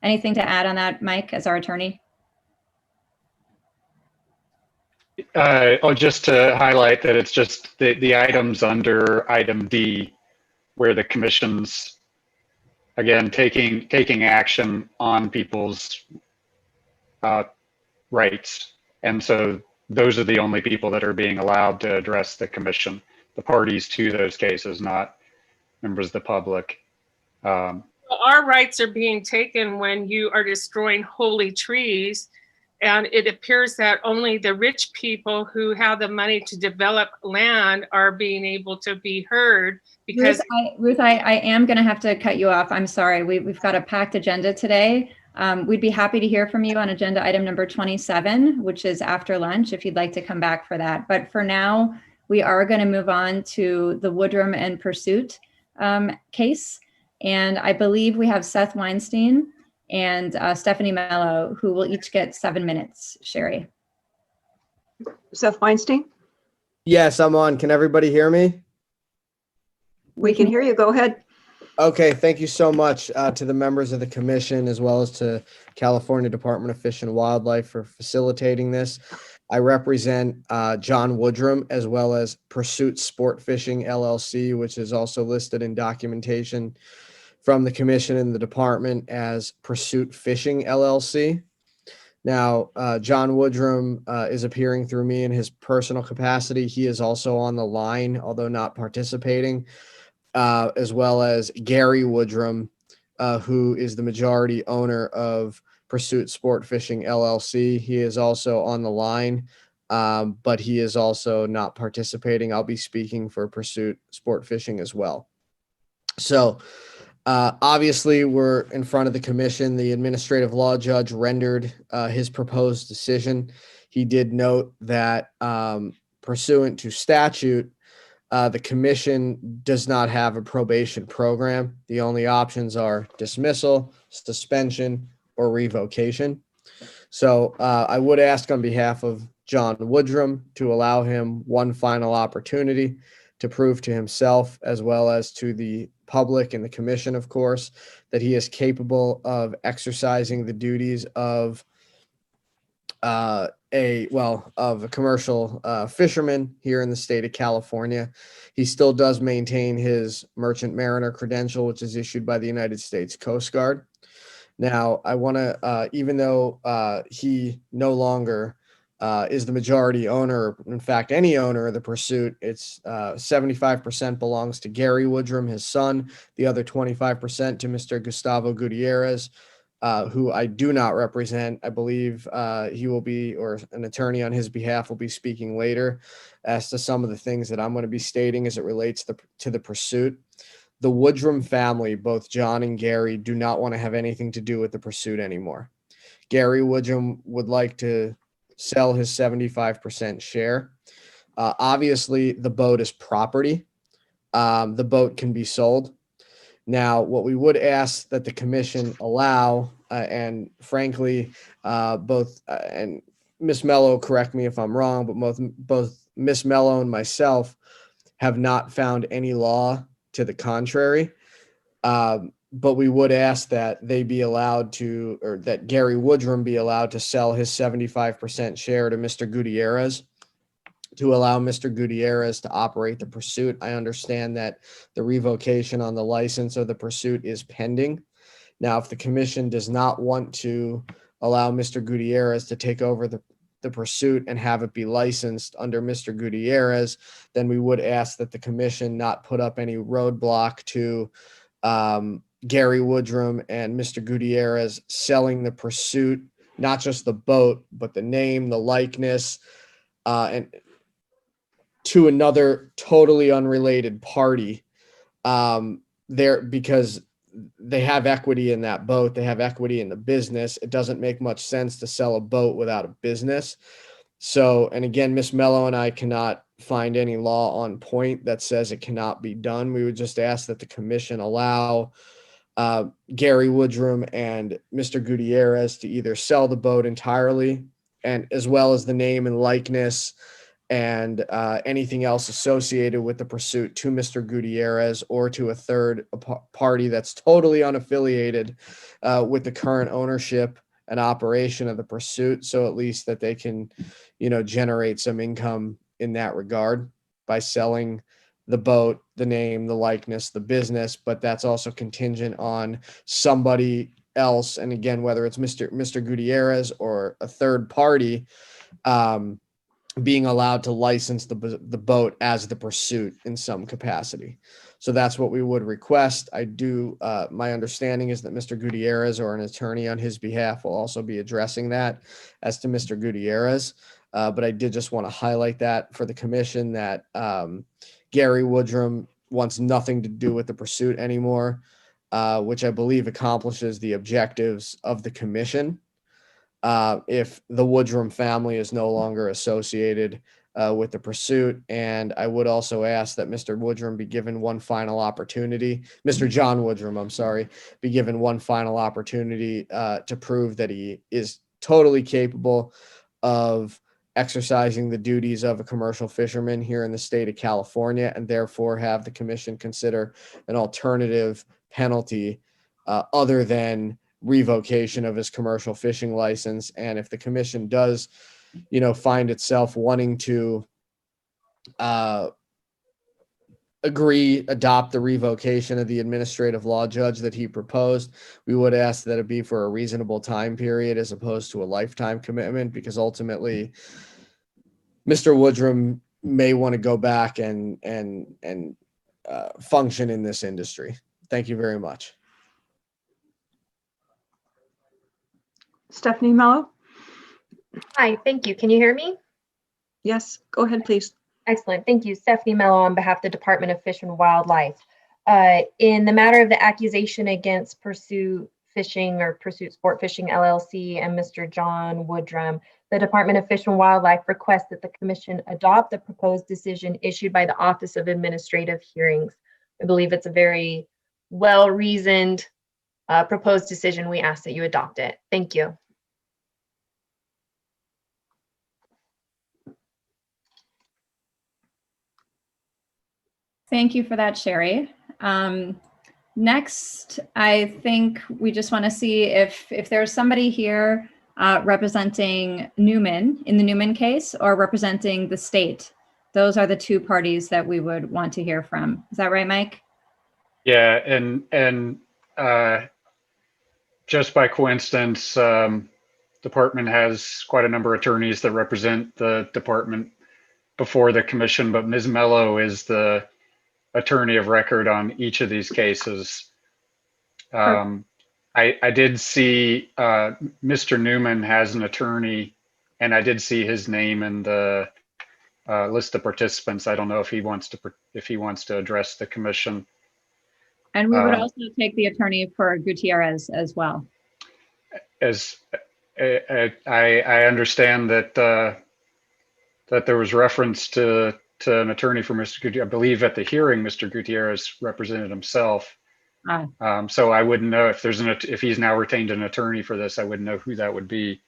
Anything to add on that, Mike, as our attorney? Just to highlight that it's just the items under item D where the commission's, again, taking action on people's rights. And so those are the only people that are being allowed to address the commission, the parties to those cases, not members of the public. Our rights are being taken when you are destroying holy trees. And it appears that only the rich people who have the money to develop land are being able to be heard. Because Ruth, I am going to have to cut you off. I'm sorry. We've got a packed agenda today. We'd be happy to hear from you on agenda item number 27, which is after lunch, if you'd like to come back for that. But for now, we are going to move on to the Woodrum and Pursuit case. And I believe we have Seth Weinstein and Stephanie Mello, who will each get 7 minutes. Sherry. Seth Weinstein? Yes, I'm on. Can everybody hear me? We can hear you. Go ahead. Okay, thank you so much to the members of the commission, as well as to California Department of Fish and Wildlife for facilitating this. I represent John Woodrum, as well as Pursuit Sport Fishing LLC, which is also listed in documentation from the commission and the department as Pursuit Fishing LLC. Now, John Woodrum is appearing through me in his personal capacity. He is also on the line, although not participating, as well as Gary Woodrum, who is the majority owner of Pursuit Sport Fishing LLC. He is also on the line, but he is also not participating. I'll be speaking for Pursuit Sport Fishing as well. So, obviously, we're in front of the commission. The administrative law judge rendered his proposed decision. He did note that pursuant to statute, the commission does not have a probation program. The only options are dismissal, suspension, or revocation. So I would ask on behalf of John Woodrum to allow him one final opportunity to prove to himself, as well as to the public and the commission, of course, that he is capable of exercising the duties of a commercial fisherman here in the state of California. He still does maintain his merchant mariner credential, which is issued by the United States Coast Guard. Now, I want to, even though he no longer is the majority owner, in fact, any owner of the Pursuit, it's 75% belongs to Gary Woodrum, his son, the other 25% to Mr. Gustavo Gutierrez, who I do not represent. I believe he will be, or an attorney on his behalf will be speaking later as to some of the things that I'm going to be stating as it relates to the Pursuit. The Woodrum family, both John and Gary, do not want to have anything to do with the Pursuit anymore. Gary Woodrum would like to sell his 75% share. Obviously, the boat is property. The boat can be sold. Now, what we would ask that the commission allow, and frankly, and Ms. Mello, correct me if I'm wrong, but both Ms. Mello and myself have not found any law to the contrary. But we would ask that they be allowed to, or that Gary Woodrum be allowed to sell his 75% share to Mr. Gutierrez, to allow Mr. Gutierrez to operate the Pursuit. I understand that the revocation on the license of the Pursuit is pending. Now, if the commission does not want to allow Mr. Gutierrez to take over the Pursuit and have it be licensed under Mr. Gutierrez, then we would ask that the commission not put up any roadblock to Gary Woodrum and Mr. Gutierrez selling the Pursuit, not just the boat, but the name, the likeness, and to another totally unrelated party there, because they have equity in that boat. They have equity in the business. It doesn't make much sense to sell a boat without a business. So, and again, Ms. Mello and I cannot find any law on point that says it cannot be done. We would just ask that the commission allow Gary Woodrum and Mr. Gutierrez to either sell the boat entirely, and as well as the name and likeness, and anything else associated with the pursuit to Mr. Gutierrez or to a third party that's totally unaffiliated with the current ownership and operation of the pursuit. So at least that they can, generate some income in that regard by selling the boat, the name, the likeness, the business, but that's also contingent on somebody else. And again, whether it's Mr. Gutierrez or a third party, being allowed to license the boat as the pursuit in some capacity. So that's what we would request. My understanding is that Mr. Gutierrez or an attorney on his behalf will also be addressing that as to Mr. Gutierrez. But I did just want to highlight that for the commission that Gary Woodrum wants nothing to do with the pursuit anymore, which I believe accomplishes the objectives of the commission. If the Woodrum family is no longer associated with the pursuit. And I would also ask that Mr. Woodrum be given one final opportunity, Mr. John Woodrum, I'm sorry, be given one final opportunity to prove that he is totally capable of exercising the duties of a commercial fisherman here in the state of California, and therefore have the commission consider an alternative penalty other than revocation of his commercial fishing license. And if the commission does, find itself wanting to adopt the revocation of the administrative law judge that he proposed, we would ask that it be for a reasonable time period as opposed to a lifetime commitment, because ultimately Mr. Woodrum may want to go back and function in this industry. Thank you very much. Stephanie Mello? Hi, thank you. Can you hear me? Yes, go ahead, please. Excellent. Thank you. Stephanie Mello on behalf of the Department of Fish and Wildlife. In the matter of the accusation against Pursuit Fishing or Pursuit Sport Fishing LLC and Mr. John Woodrum, the Department of Fish and Wildlife requests that the Commission adopt the proposed decision issued by the Office of Administrative Hearings. I believe it's a very well-reasoned proposed decision. We ask that you adopt it. Thank you. Thank you for that, Sherry. Next, I think we just want to see if there's somebody here representing Newman in the Newman case or representing the state. Those are the two parties that we would want to hear from. Is that right, Mike? Yeah, and just by coincidence, department has quite a number of attorneys that represent the department before the commission, but Ms. Mello is the attorney of record on each of these cases. I did see Mr. Newman has an attorney, and I did see his name in the list of participants. I don't know if he wants to address the commission. And we would also take the attorney for Gutierrez as well. As I understand that that there was reference to an attorney for Mr. Gutierrez. I believe at the hearing, Mr. Gutierrez represented himself. So I wouldn't know if he's now retained an attorney for this. I wouldn't know who that would be.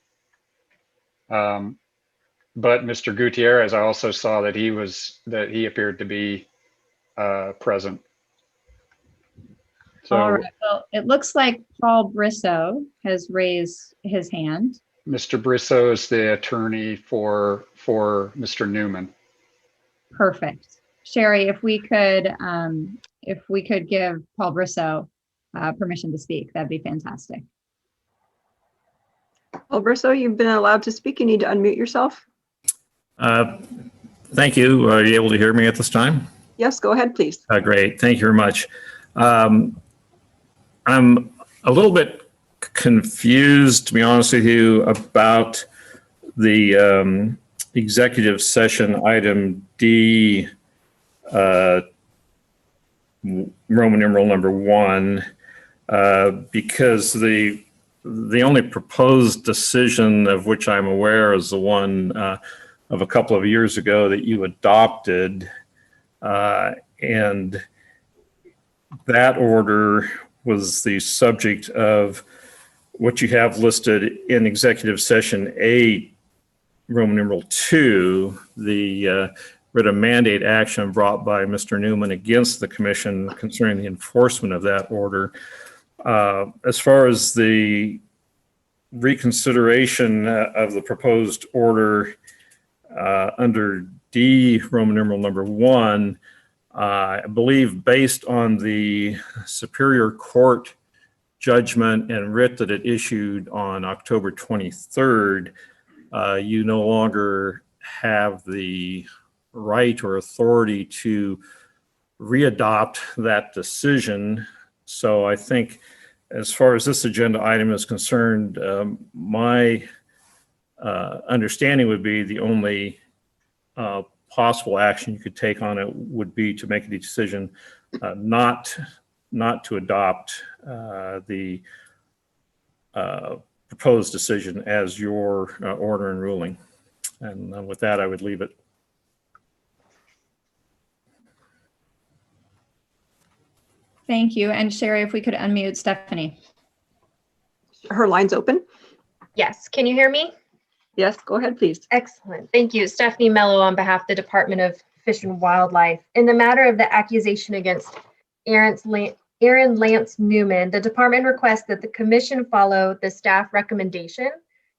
But Mr. Gutierrez, I also saw that he appeared to be present. So, all right. Well, it looks like Paul Brisso has raised his hand. Mr. Brisso is the attorney for Mr. Newman. Perfect. Sherry, if we could give Paul Brisso permission to speak, that'd be fantastic. Paul Brisso, you've been allowed to speak. You need to unmute yourself. Thank you. Are you able to hear me at this time? Yes, go ahead, please. Great. Thank you very much. I'm a little bit confused, to be honest with you, about the executive session item D, Roman numeral number 1, because the only proposed decision of which I'm aware is the one of a couple of years ago that you adopted, and that order was the subject of what you have listed in executive session A Roman numeral 2, the writ of mandate action brought by Mr. Newman against the commission concerning the enforcement of that order. As far as the reconsideration of the proposed order under D, Roman numeral number 1, I believe based on the Superior Court judgment and writ that it issued on October 23rd, you no longer have the right or authority to readopt that decision. So I think as far as this agenda item is concerned, my understanding would be the only possible action you could take on it would be to make a decision not to adopt the proposed decision as your order and ruling. And with that, I would leave it. Thank you. And Sherry, if we could unmute Stephanie. Her line's open. Yes, can you hear me? Yes, go ahead, please. Excellent. Thank you. Stephanie Mello on behalf of the Department of Fish and Wildlife. In the matter of the accusation against Aaron Lance Newman, the department requests that the commission follow the staff recommendation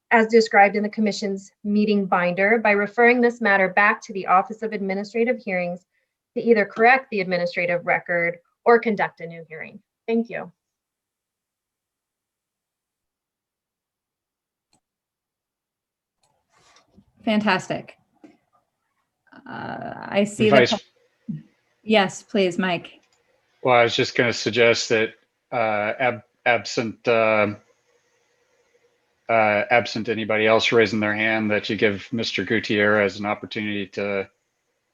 as described in the commission's meeting binder by referring this matter back to the Office of Administrative Hearings to either correct the administrative record or conduct a new hearing. Thank you. Fantastic. I see that. Yes, please, Mike. Well, I was just going to suggest that absent anybody else raising their hand, that you give Mr. Gutierrez an opportunity to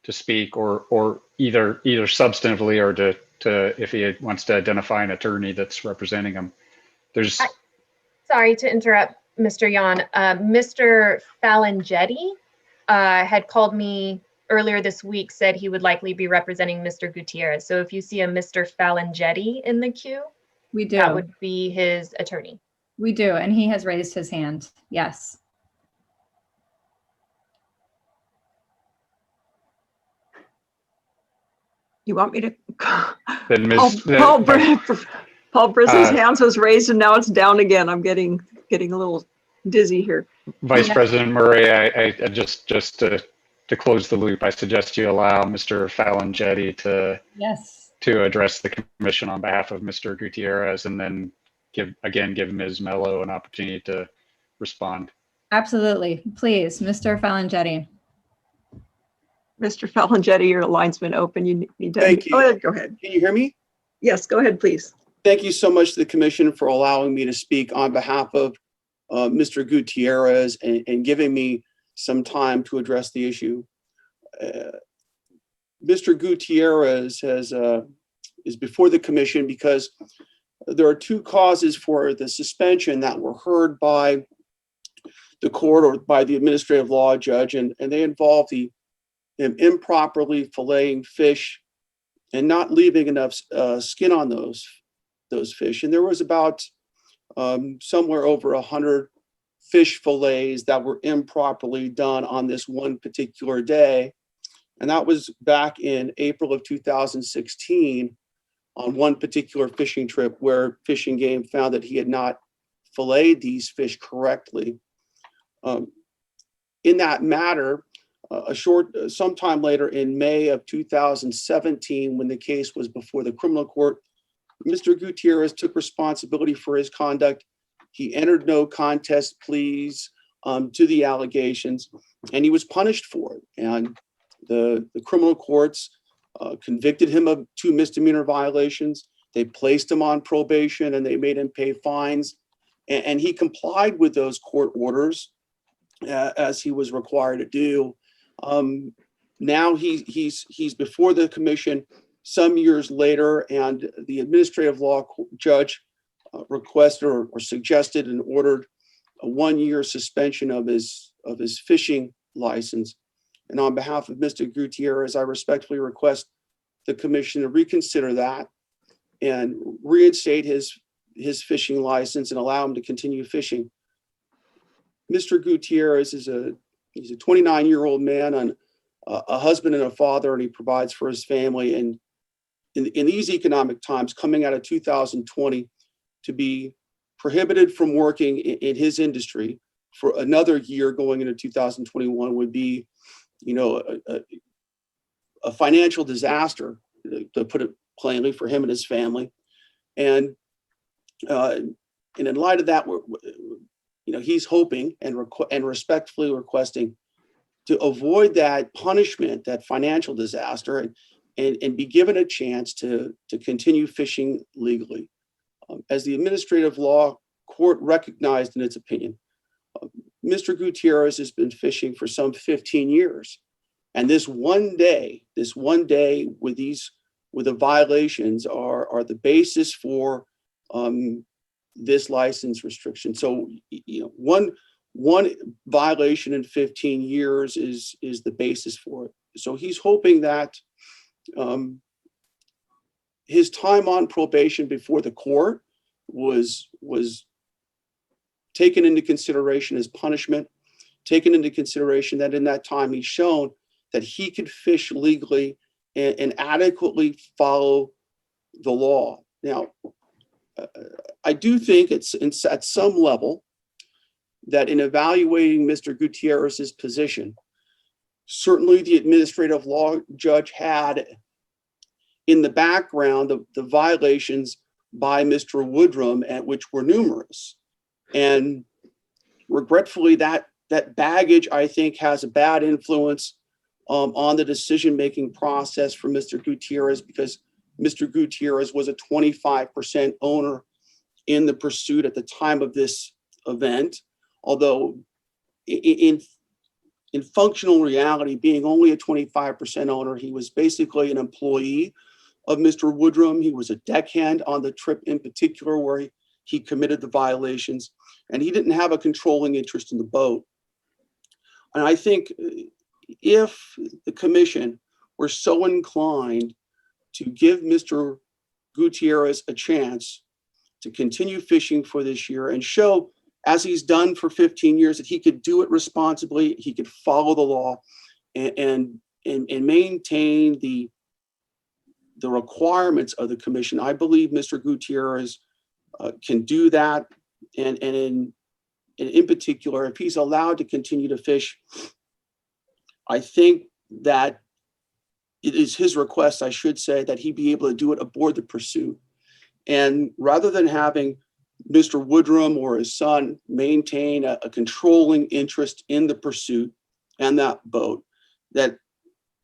speak, or either substantively or to if he wants to identify an attorney that's representing him. Sorry to interrupt, Mr. Yan. Mr. Falangetti had called me earlier this week, said he would likely be representing Mr. Gutierrez. So if you see a Mr. Falangetti in the queue, we do. That would be his attorney. We do, and he has raised his hand. Yes. You want me to? Then Paul Brisson's hands was raised and now it's down again. I'm getting a little dizzy here. Vice President Murray, I just to close the loop, I suggest you allow Mr. Falangetti to address the commission on behalf of Mr. Gutierrez, and then give Ms. Mello an opportunity to respond. Absolutely. Please, Mr. Falangetti. Mr. Falangetti, your line's been open. You need to. Thank you. Go ahead. Can you hear me? Yes, go ahead, please. Thank you so much to the commission for allowing me to speak on behalf of Mr. Gutierrez and giving me some time to address the issue. Mr. Gutierrez is before the commission because there are two causes for the suspension that were heard by the court or by the administrative law judge, and they involve him improperly filleting fish and not leaving enough skin on those fish. And there was about somewhere over 100 fish fillets that were improperly done on this one particular day. And that was back in April of 2016 on one particular fishing trip where Fish and Game found that he had not filleted these fish correctly. In that matter, sometime later in May of 2017, when the case was before the criminal court, Mr. Gutierrez took responsibility for his conduct. He entered no contest pleas to the allegations, and he was punished for it. And the criminal courts convicted him of 2 misdemeanor violations. They placed him on probation and they made him pay fines. And he complied with those court orders as he was required to do. Now he's before the commission some years later, and the administrative law judge requested or suggested and ordered a 1-year suspension of his fishing license. And on behalf of Mr. Gutierrez, I respectfully request the commission to reconsider that and reinstate his fishing license and allow him to continue fishing. Mr. Gutierrez is a He's a 29-year-old man and a husband and a father, and he provides for his family. And in these economic times, coming out of 2020, to be prohibited from working in his industry for another year going into 2021 would be, a financial disaster, to put it plainly, for him and his family. And in light of that, he's hoping and respectfully requesting to avoid that punishment, that financial disaster, and be given a chance to continue fishing legally. As the administrative law court recognized in its opinion, Mr. Gutierrez has been fishing for some 15 years. And this one day with the violations are the basis for this license restriction. So, one violation in 15 years is the basis for it. So he's hoping that his time on probation before the court was taken into consideration as punishment, taken into consideration that in that time he's shown that he could fish legally and adequately follow the law. Now, I do think it's at some level that in evaluating Mr. Gutierrez's position, certainly the administrative law judge had in the background the violations by Mr. Woodrum, which were numerous. And regretfully, that baggage, I think, has a bad influence on the decision-making process for Mr. Gutierrez, because Mr. Gutierrez was a 25% owner in the pursuit at the time of this event. Although in functional reality, being only a 25% owner, he was basically an employee of Mr. Woodrum. He was a deckhand on the trip in particular where he committed the violations, and he didn't have a controlling interest in the boat. And I think if the commission were so inclined to give Mr. Gutierrez a chance to continue fishing for this year and show, as he's done for 15 years, that he could do it responsibly, he could follow the law and maintain the requirements of the commission, I believe Mr. Gutierrez can do that. And in particular, if he's allowed to continue to fish, I think that it is his request, I should say, that he be able to do it aboard the pursuit. And rather than having Mr. Woodrum or his son maintain a controlling interest in the pursuit and that boat, that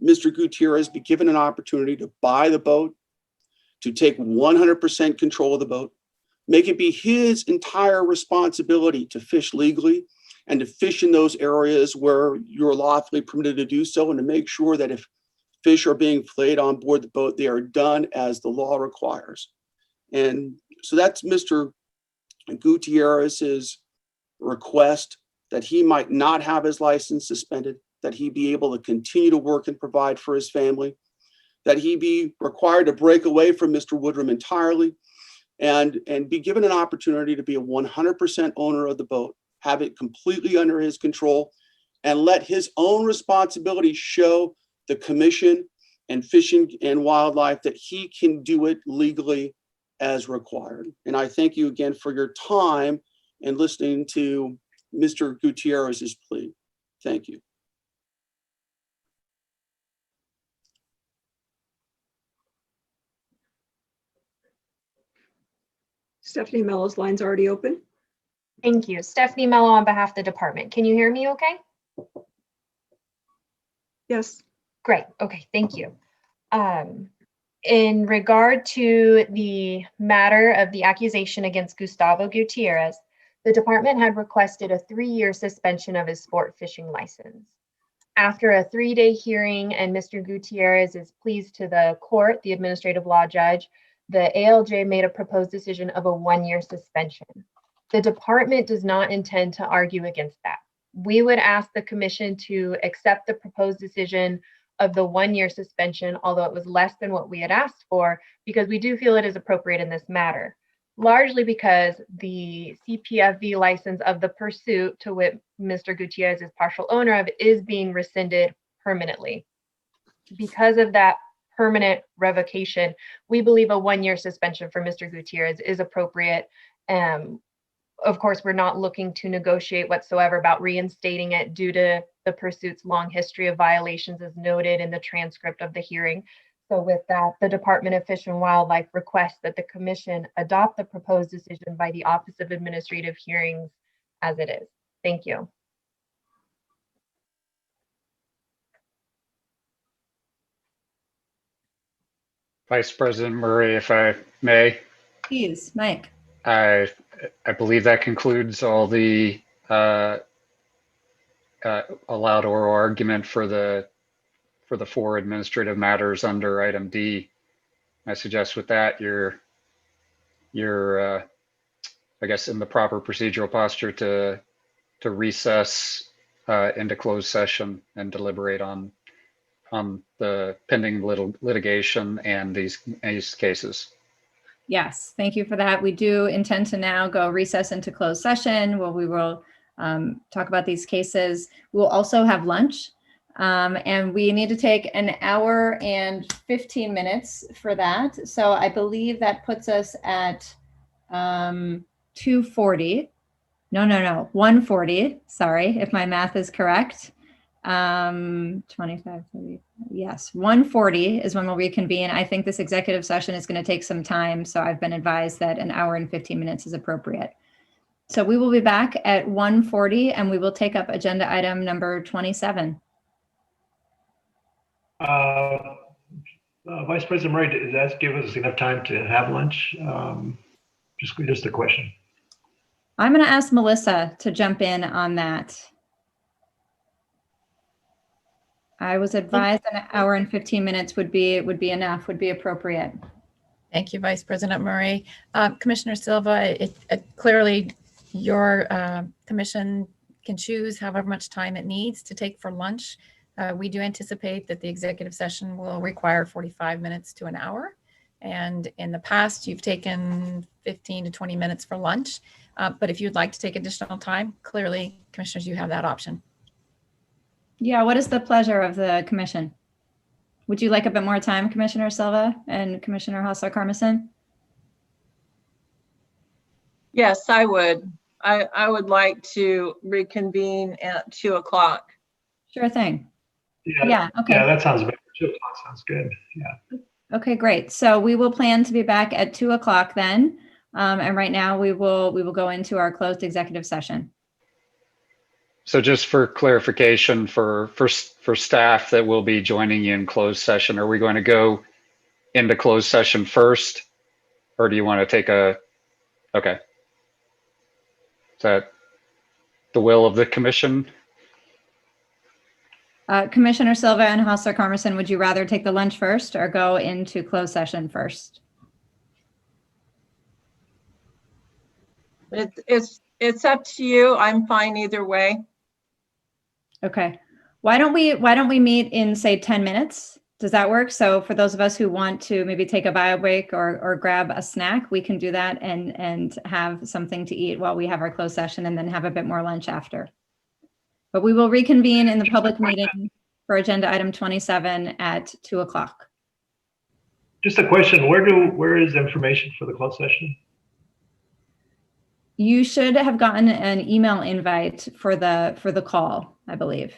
Mr. Gutierrez be given an opportunity to buy the boat, to take 100% control of the boat, make it be his entire responsibility to fish legally and to fish in those areas where you're lawfully permitted to do so, and to make sure that if fish are being filleted on board the boat, they are done as the law requires. And so that's Mr. Gutierrez's request, that he might not have his license suspended, that he be able to continue to work and provide for his family, that he be required to break away from Mr. Woodrum entirely, and be given an opportunity to be a 100% owner of the boat, have it completely under his control, and let his own responsibility show the commission and Fishing and Wildlife that he can do it legally as required. And I thank you again for your time and listening to Mr. Gutierrez's plea. Thank you. Stephanie Mello's line's already open. Thank you. Stephanie Mello on behalf of the department. Can you hear me okay? Yes. Great. Okay, thank you. In regard to the matter of the accusation against Gustavo Gutierrez, the department had requested a 3-year suspension of his sport fishing license. After a 3-day hearing and Mr. Gutierrez's pleas to the court, the administrative law judge, the ALJ made a proposed decision of a 1-year suspension. The department does not intend to argue against that. We would ask the commission to accept the proposed decision of the 1-year suspension, although it was less than what we had asked for, because we do feel it is appropriate in this matter. largely because the CPFV license of the pursuit to which Mr. Gutierrez is partial owner of is being rescinded permanently. Because of that permanent revocation, we believe a 1-year suspension for Mr. Gutierrez is appropriate. Of course, we're not looking to negotiate whatsoever about reinstating it due to the pursuit's long history of violations as noted in the transcript of the hearing. So with that, the Department of Fish and Wildlife requests that the Commission adopt the proposed decision by the Office of Administrative Hearings as it is. Thank you. Vice President Murray, if I may. Please, Mike. I believe that concludes all the allowed oral argument for the 4 administrative matters under item D. I suggest with that you're I guess in the proper procedural posture to recess into closed session and deliberate on the pending litigation and these cases. Yes, thank you for that. We do intend to now go recess into closed session where we will talk about these cases. We'll also have lunch and we need to take an hour and 15 minutes for that. So I believe that puts us at 2:40. No, 1:40. Sorry, if my math is correct. 25, 30, yes, 1:40 is when we'll reconvene. I think this executive session is going to take some time, so I've been advised that an hour and 15 minutes is appropriate. So we will be back at 1:40 and we will take up agenda item number 27. Vice President Murray, does that give us enough time to have lunch? Just a question. I'm going to ask Melissa to jump in on that. I was advised an hour and 15 minutes would be enough, would be appropriate. Thank you, Vice President Murray. Commissioner Silva, clearly your commission can choose however much time it needs to take for lunch. We do anticipate that the executive session will require 45 minutes to an hour. And in the past, you've taken 15 to 20 minutes for lunch. But if you'd like to take additional time, clearly, commissioners, you have that option. Yeah, what is the pleasure of the commission? Would you like a bit more time, Commissioner Silva and Commissioner Hassler-Carmison? Yes, I would. I would like to reconvene at 2 o'clock. Sure thing. Yeah, okay. Yeah, that sounds better. 2 o'clock sounds good. Yeah. Okay, great. So we will plan to be back at 2 o'clock then. And right now we will go into our closed executive session. So just for clarification for staff that will be joining you in closed session, are we going to go into closed session first? Or do you want to take okay. Is that the will of the commission? Commissioner Silva and Hassler-Carmison, would you rather take the lunch first or go into closed session first? It's up to you. I'm fine either way. Okay. Why don't we meet in, say, 10 minutes? Does that work? So for those of us who want to maybe take a bio break or grab a snack, we can do that and have something to eat while we have our closed session and then have a bit more lunch after. But we will reconvene in the public meeting for agenda item 27 at 2 o'clock. Just a question, where is the information for the closed session? You should have gotten an email invite for the call, I believe.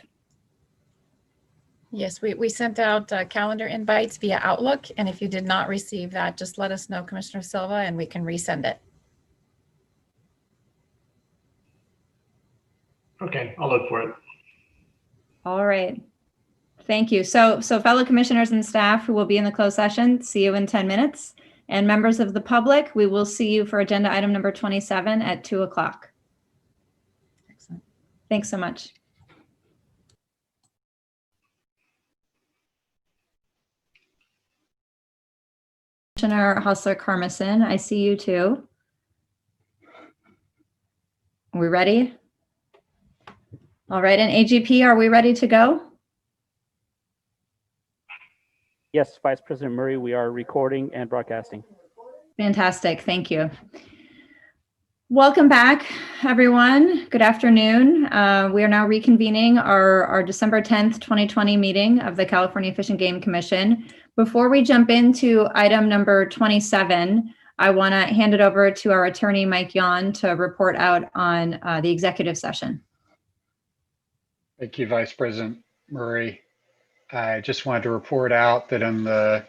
Yes, we sent out calendar invites via Outlook. And if you did not receive that, just let us know, Commissioner Silva, and we can resend it. Okay, I'll look for it. All right. Thank you. So fellow commissioners and staff who will be in the closed session, see you in 10 minutes. And members of the public, we will see you for agenda item number 27 at 2 o'clock. Excellent. Thanks so much. Commissioner Hassler-Carmison, I see you too. Are we ready? All right, and AGP, are we ready to go? Yes, Vice President Murray, we are recording and broadcasting. Fantastic. Thank you. Welcome back, everyone. Good afternoon. We are now reconvening our December 10th, 2020 meeting of the California Fish and Game Commission. Before we jump into item number 27, I want to hand it over to our attorney, Mike Yon, to report out on the executive session. Thank you, Vice President Murray. I just wanted to report out that in the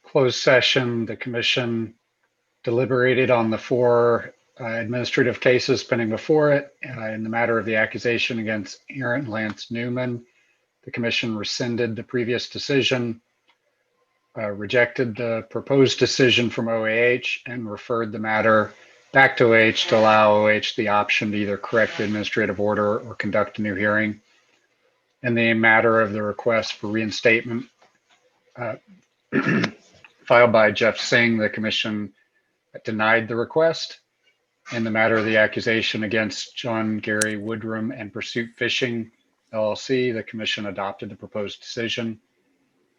closed session, the commission deliberated on the 4 administrative cases pending before it. In the matter of the accusation against Aaron Lance Newman, the commission rescinded the previous decision, rejected the proposed decision from OAH, and referred the matter back to OAH to allow OAH the option to either correct the administrative order or conduct a new hearing. In the matter of the request for reinstatement filed by Jeff Singh, the commission denied the request. In the matter of the accusation against John Gary Woodrum and Pursuit Fishing LLC, the commission adopted the proposed decision.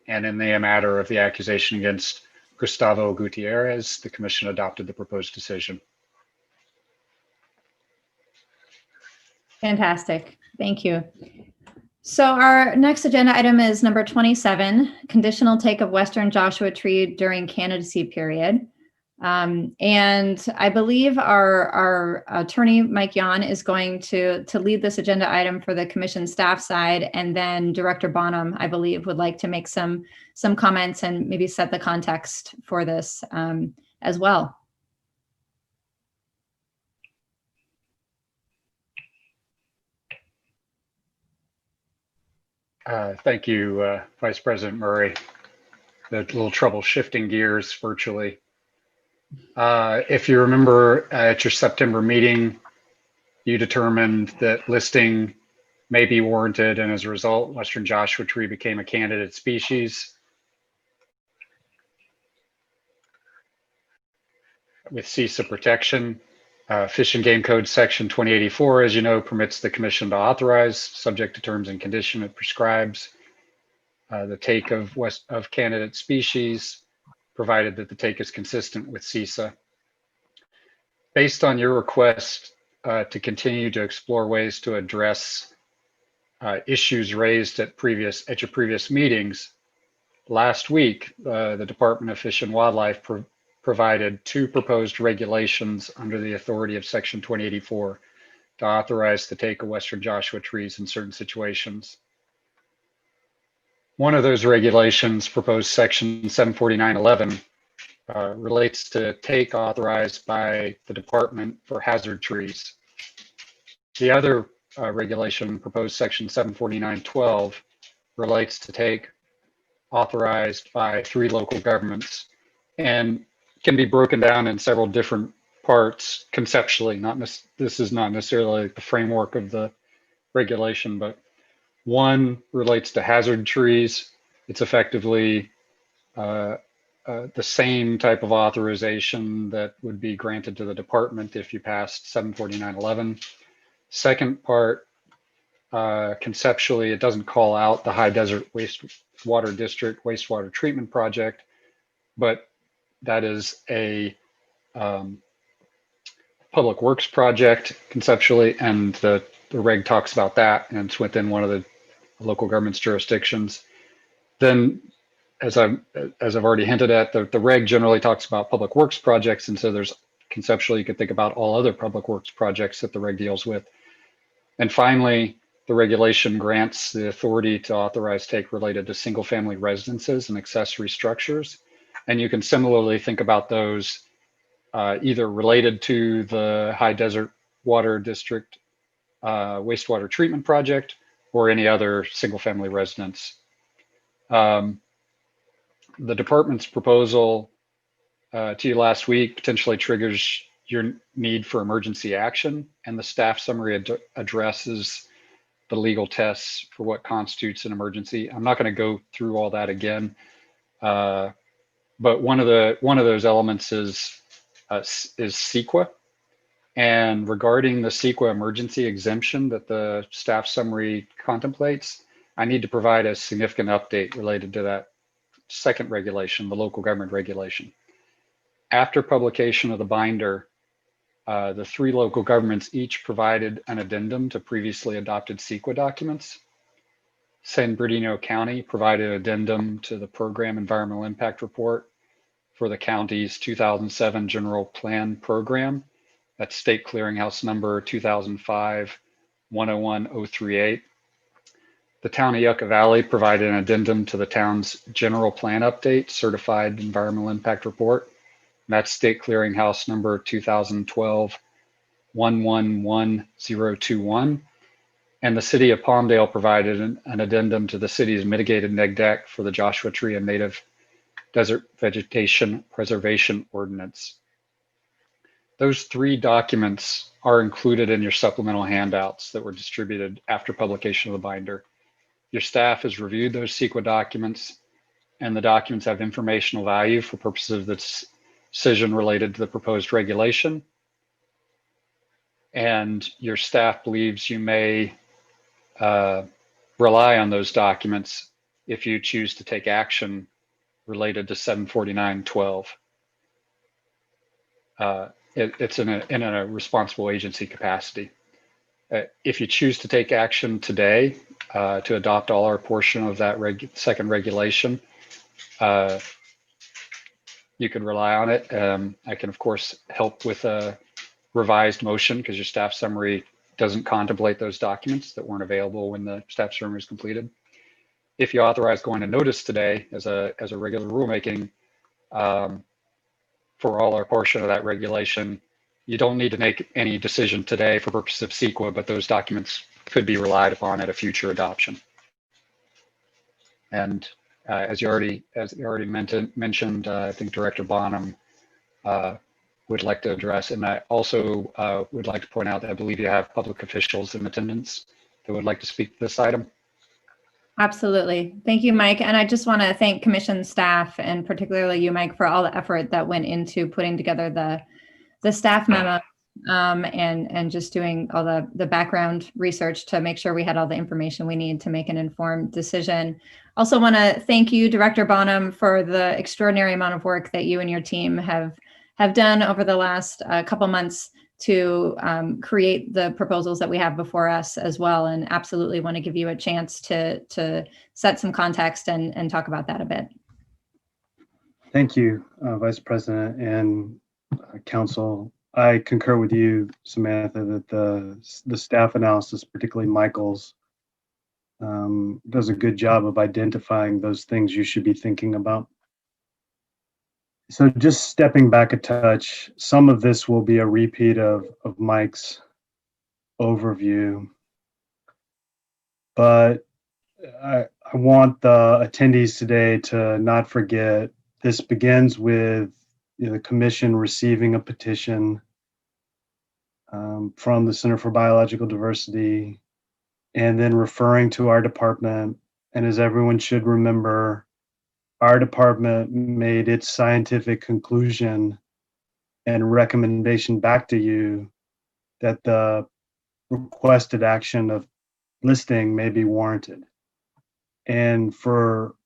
And in the matter of the accusation against Gustavo Gutierrez, the commission adopted the proposed decision. Fantastic. Thank you. So our next agenda item is number 27, conditional take of Western Joshua Tree during candidacy period. And I believe our attorney, Mike Yon, is going to lead this agenda item for the commission staff side. And then Director Bonham, I believe, would like to make some comments and maybe set the context for this as well. Thank you, Vice President Murray. The little trouble shifting gears virtually. If you remember at your September meeting, you determined that listing may be warranted, and as a result, Western Joshua Tree became a candidate species with CEQA protection. Fish and Game Code Section 2084, as you know, permits the commission to authorize, subject to terms and condition it prescribes, the take of candidate species, provided that the take is consistent with CEQA. Based on your request to continue to explore ways to address issues raised at your previous meetings, last week, the Department of Fish and Wildlife provided 2 proposed regulations under the authority of Section 2084 to authorize the take of Western Joshua trees in certain situations. One of those regulations, proposed Section 749.11, relates to take authorized by the department for hazard trees. The other regulation, proposed Section 749.12, relates to take authorized by 3 local governments and can be broken down in several different parts conceptually. This is not necessarily the framework of the regulation, but one relates to hazard trees. It's effectively the same type of authorization that would be granted to the department if you passed 749.11. Second part, conceptually, it doesn't call out the High Desert Wastewater District wastewater treatment project, but that is a public works project conceptually, and the reg talks about that, and it's within one of the local government's jurisdictions. Then, as I've already hinted at, the reg generally talks about public works projects, and so there's conceptually you could think about all other public works projects that the reg deals with. And finally, the regulation grants the authority to authorize take related to single-family residences and accessory structures. And you can similarly think about those either related to the High Desert Water District wastewater treatment project or any other single-family residence. The department's proposal to you last week potentially triggers your need for emergency action, and the staff summary addresses the legal tests for what constitutes an emergency. I'm not going to go through all that again. But one of those elements is CEQA, and regarding the CEQA emergency exemption that the staff summary contemplates, I need to provide a significant update related to that second regulation, the local government regulation. after publication of the binder, the 3 local governments each provided an addendum to previously adopted CEQA documents. San Bernardino County provided an addendum to the program environmental impact report for the county's 2007 general plan program. That's state clearinghouse number 2005-101038. The town of Yucca Valley provided an addendum to the town's general plan update certified environmental impact report. That's state clearinghouse number 2012-111021. And the city of Palmdale provided an addendum to the city's mitigated neg deck for the Joshua Tree and Native Desert Vegetation Preservation Ordinance. Those 3 documents are included in your supplemental handouts that were distributed after publication of the binder. Your staff has reviewed those CEQA documents, and the documents have informational value for purposes of the decision related to the proposed regulation. And your staff believes you may rely on those documents if you choose to take action related to 749.12. It's in a responsible agency capacity. If you choose to take action today to adopt all or portion of that second regulation, you can rely on it. I can, of course, help with a revised motion because your staff summary doesn't contemplate those documents that weren't available when the staff summary was completed. If you authorize going to notice today as a regular rulemaking for all or portion of that regulation, you don't need to make any decision today for purposes of CEQA, but those documents could be relied upon at a future adoption. And as you already mentioned, I think Director Bonham would like to address, and I also would like to point out that I believe you have public officials in attendance that would like to speak to this item. Absolutely. Thank you, Mike. And I just want to thank commission staff and particularly you, Mike, for all the effort that went into putting together the staff memo and just doing all the background research to make sure we had all the information we need to make an informed decision. Also want to thank you, Director Bonham, for the extraordinary amount of work that you and your team have done over the last couple months to create the proposals that we have before us as well, and absolutely want to give you a chance to set some context and talk about that a bit. Thank you, Vice President and Council. I concur with you, Samantha, that the staff analysis, particularly Michael's, does a good job of identifying those things you should be thinking about. So just stepping back a touch, some of this will be a repeat of Mike's overview, but I want the attendees today to not forget this begins with the commission receiving a petition from the Center for Biological Diversity and then referring to our department. And as everyone should remember, our department made its scientific conclusion and recommendation back to you that the requested action of listing may be warranted. And for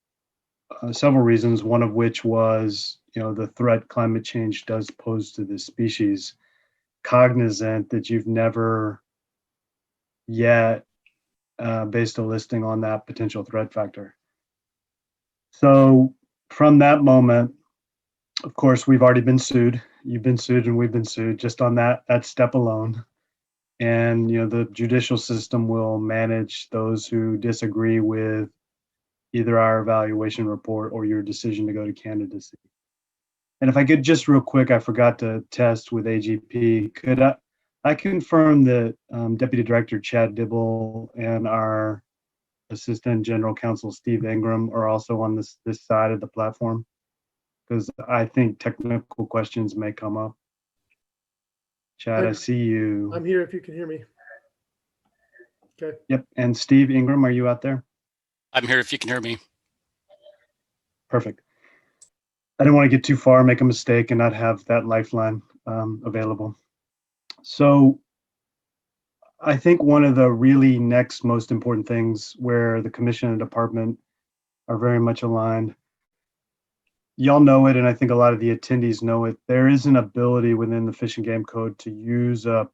several reasons, one of which was, the threat climate change does pose to this species, cognizant that you've never yet based a listing on that potential threat factor. So from that moment, of course, we've already been sued. You've been sued and we've been sued just on that step alone. And, the judicial system will manage those who disagree with either our evaluation report or your decision to go to candidacy. And if I could just real quick, I forgot to test with AGP. Could I confirm that Deputy Director Chad Dibble and our Assistant General Counsel Steve Ingram are also on this side of the platform? Because I think technical questions may come up. Chad, I see you. I'm here if you can hear me. Okay. Yep. And Steve Ingram, are you out there? I'm here if you can hear me. Perfect. I didn't want to get too far, make a mistake, and not have that lifeline available. So I think one of the really next most important things where the commission and department are very much aligned y'all know it, and I think a lot of the attendees know it. There is an ability within the Fish and Game Code to use a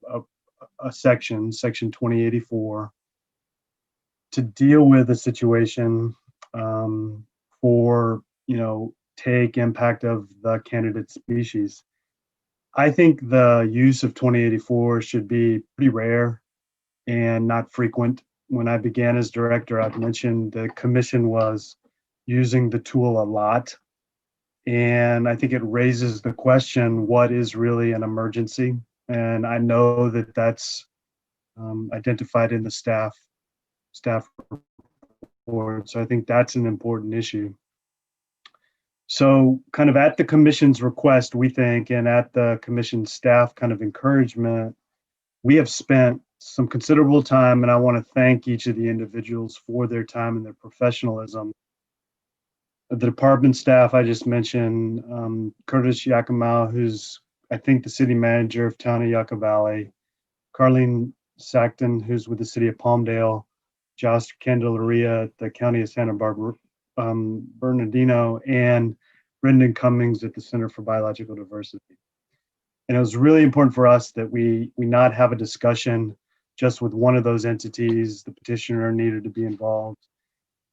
section 2084, to deal with a situation for, take impact of the candidate species. I think the use of 2084 should be pretty rare and not frequent. When I began as director, I've mentioned the commission was using the tool a lot. And I think it raises the question, what is really an emergency? And I know that that's identified in the staff report. So I think that's an important issue. So kind of at the commission's request, we think, and at the commission staff kind of encouragement, we have spent some considerable time, and I want to thank each of the individuals for their time and their professionalism. The department staff I just mentioned, Curtis Yakimau, who's I think the city manager of Town of Yucca Valley, Carlene Sackton, who's with the city of Palmdale, Josh Candelaria at the county of Santa Barbara, Bernardino, and Brendan Cummings at the Center for Biological Diversity. And it was really important for us that we not have a discussion just with one of those entities. The petitioner needed to be involved.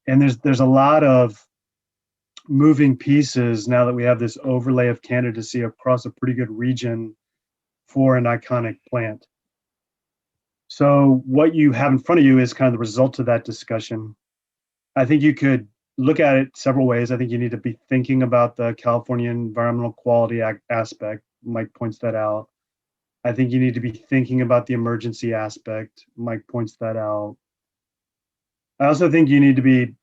And there's a lot of moving pieces now that we have this overlay of candidacy across a pretty good region for an iconic plant. So what you have in front of you is kind of the result of that discussion. I think you could look at it several ways. I think you need to be thinking about the California Environmental Quality Act aspect. Mike points that out. I think you need to be thinking about the emergency aspect. Mike points that out. I also think you need to be,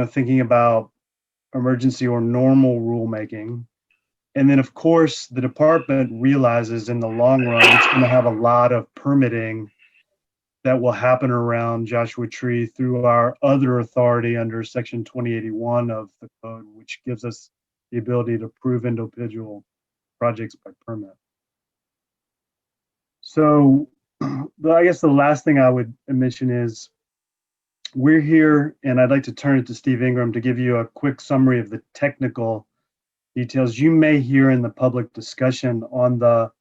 thinking about emergency or normal rulemaking. And then, of course, the department realizes in the long run, it's going to have a lot of permitting that will happen around Joshua Tree through our other authority under Section 2081 of the code, which gives us the ability to approve individual projects by permit. So I guess the last thing I would mention is we're here, and I'd like to turn it to Steve Ingram to give you a quick summary of the technical details you may hear in the public discussion on the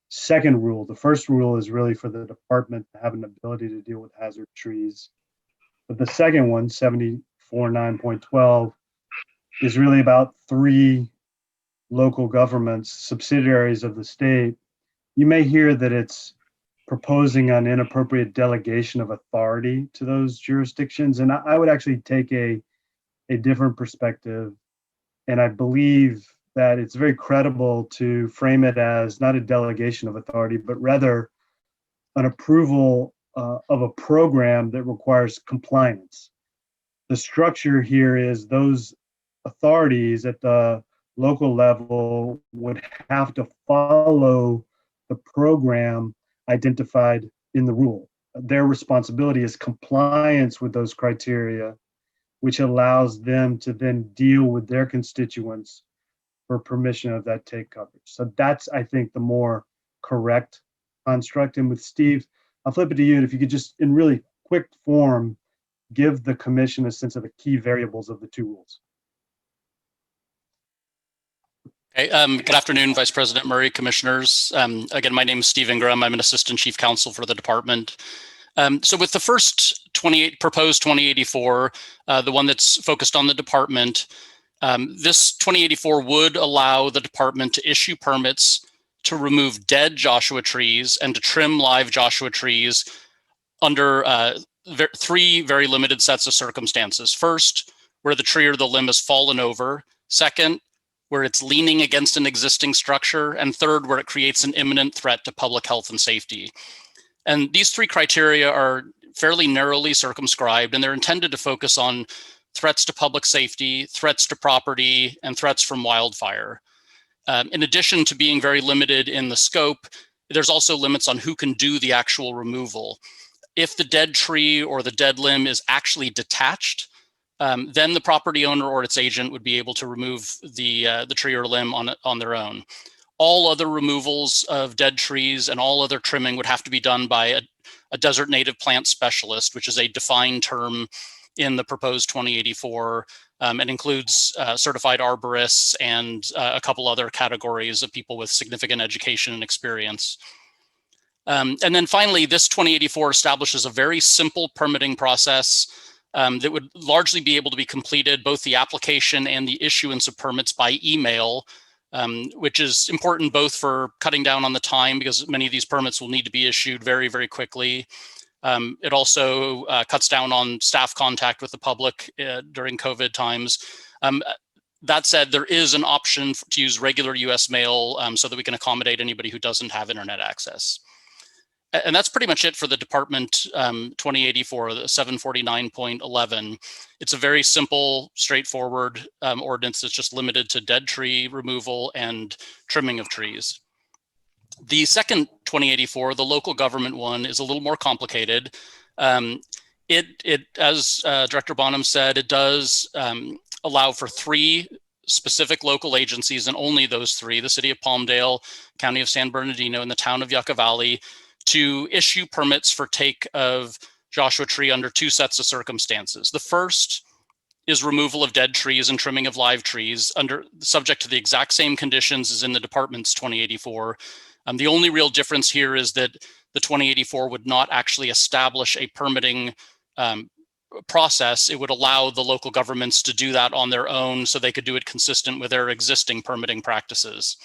second rule. The first rule is really for the department to have an ability to deal with hazard trees. But the second one, 74.9.12, is really about 3 local governments, subsidiaries of the state. You may hear that it's proposing an inappropriate delegation of authority to those jurisdictions. And I would actually take a different perspective. And I believe that it's very credible to frame it as not a delegation of authority, but rather an approval of a program that requires compliance. The structure here is those authorities at the local level would have to follow the program identified in the rule. Their responsibility is compliance with those criteria, which allows them to then deal with their constituents for permission of that take coverage. So that's, I think, the more correct construct. And with Steve, I'll flip it to you. And if you could just, in really quick form, give the commission a sense of the key variables of the 2 rules. Okay, good afternoon, Vice President Murray, commissioners. Again, my name is Steve Ingram. I'm an assistant chief counsel for the department. So with the first proposed 2084, the one that's focused on the department, this 2084 would allow the department to issue permits to remove dead Joshua trees and to trim live Joshua trees under 3 very limited sets of circumstances. First, where the tree or the limb has fallen over. Second, where it's leaning against an existing structure. And third, where it creates an imminent threat to public health and safety. And these 3 criteria are fairly narrowly circumscribed, and they're intended to focus on threats to public safety, threats to property, and threats from wildfire. In addition to being very limited in the scope, there's also limits on who can do the actual removal. If the dead tree or the dead limb is actually detached, then the property owner or its agent would be able to remove the tree or limb on their own. All other removals of dead trees and all other trimming would have to be done by a desert native plant specialist, which is a defined term in the proposed 2084 and includes certified arborists and a couple other categories of people with significant education and experience. And then finally, this 2084 establishes a very simple permitting process that would largely be able to be completed, both the application and the issuance of permits by email, which is important both for cutting down on the time because many of these permits will need to be issued very, very quickly. It also cuts down on staff contact with the public during COVID times. That said, there is an option to use regular US mail so that we can accommodate anybody who doesn't have internet access. And that's pretty much it for the Department 2084, the 749.11. It's a very simple, straightforward ordinance that's just limited to dead tree removal and trimming of trees. The second 2084, the local government one, is a little more complicated. It as Director Bonham said, it does allow for 3 specific local agencies, and only those 3, the City of Palmdale, County of San Bernardino, and the Town of Yucca Valley, to issue permits for take of Joshua Tree under 2 sets of circumstances. The first is removal of dead trees and trimming of live trees subject to the exact same conditions as in the department's 2084. The only real difference here is that the 2084 would not actually establish a permitting process. It would allow the local governments to do that on their own so they could do it consistent with their existing permitting practices.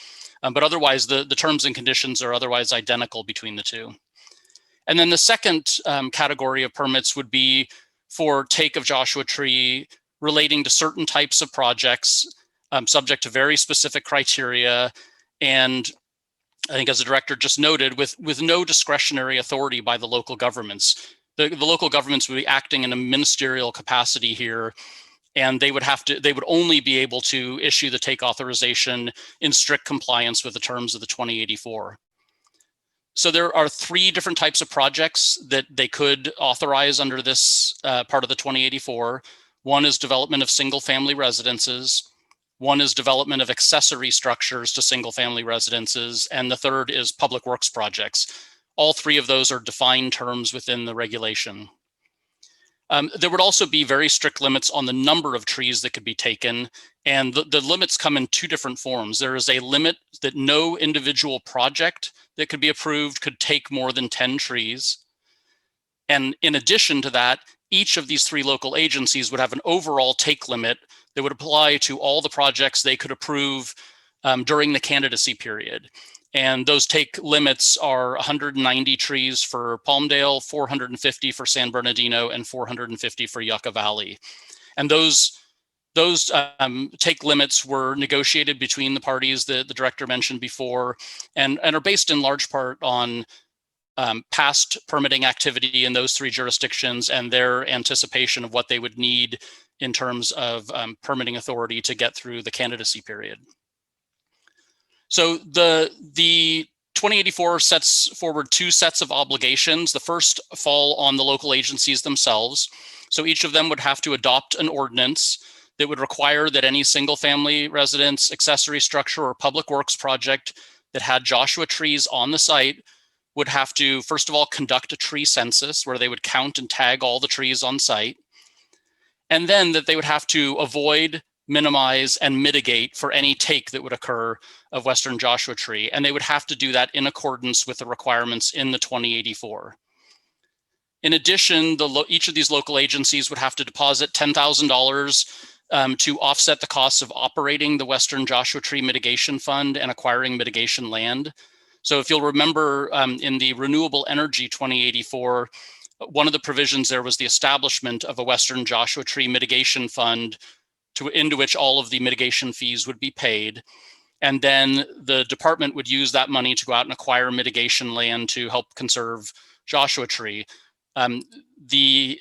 But otherwise, the terms and conditions are otherwise identical between the two. And then the second category of permits would be for take of Joshua Tree relating to certain types of projects, subject to very specific criteria. And I think as the director just noted, with no discretionary authority by the local governments. The local governments would be acting in a ministerial capacity here, and they would only be able to issue the take authorization in strict compliance with the terms of the 2084. So there are 3 different types of projects that they could authorize under this part of the 2084. One is development of single-family residences. One is development of accessory structures to single-family residences. And the third is public works projects. All 3 of those are defined terms within the regulation. There would also be very strict limits on the number of trees that could be taken. And the limits come in 2 different forms. There is a limit that no individual project that could be approved could take more than 10 trees. And in addition to that, each of these 3 local agencies would have an overall take limit that would apply to all the projects they could approve during the candidacy period. And those take limits are 190 trees for Palmdale, 450 for San Bernardino, and 450 for Yucca Valley. And those take limits were negotiated between the parties that the director mentioned before, and are based in large part on past permitting activity in those 3 jurisdictions and their anticipation of what they would need in terms of permitting authority to get through the candidacy period. So the 2084 sets forward 2 sets of obligations. The first fall on the local agencies themselves. So each of them would have to adopt an ordinance that would require that any single family residence, accessory structure, or public works project that had Joshua trees on the site would have to, first of all, conduct a tree census where they would count and tag all the trees on site. And then that they would have to avoid, minimize, and mitigate for any take that would occur of Western Joshua Tree. And they would have to do that in accordance with the requirements in the 2084. In addition, each of these local agencies would have to deposit $10,000 to offset the costs of operating the Western Joshua Tree Mitigation Fund and acquiring mitigation land. So if you'll remember in the Renewable Energy 2084, one of the provisions there was the establishment of a Western Joshua Tree Mitigation Fund into which all of the mitigation fees would be paid. And then the department would use that money to go out and acquire mitigation land to help conserve Joshua Tree. The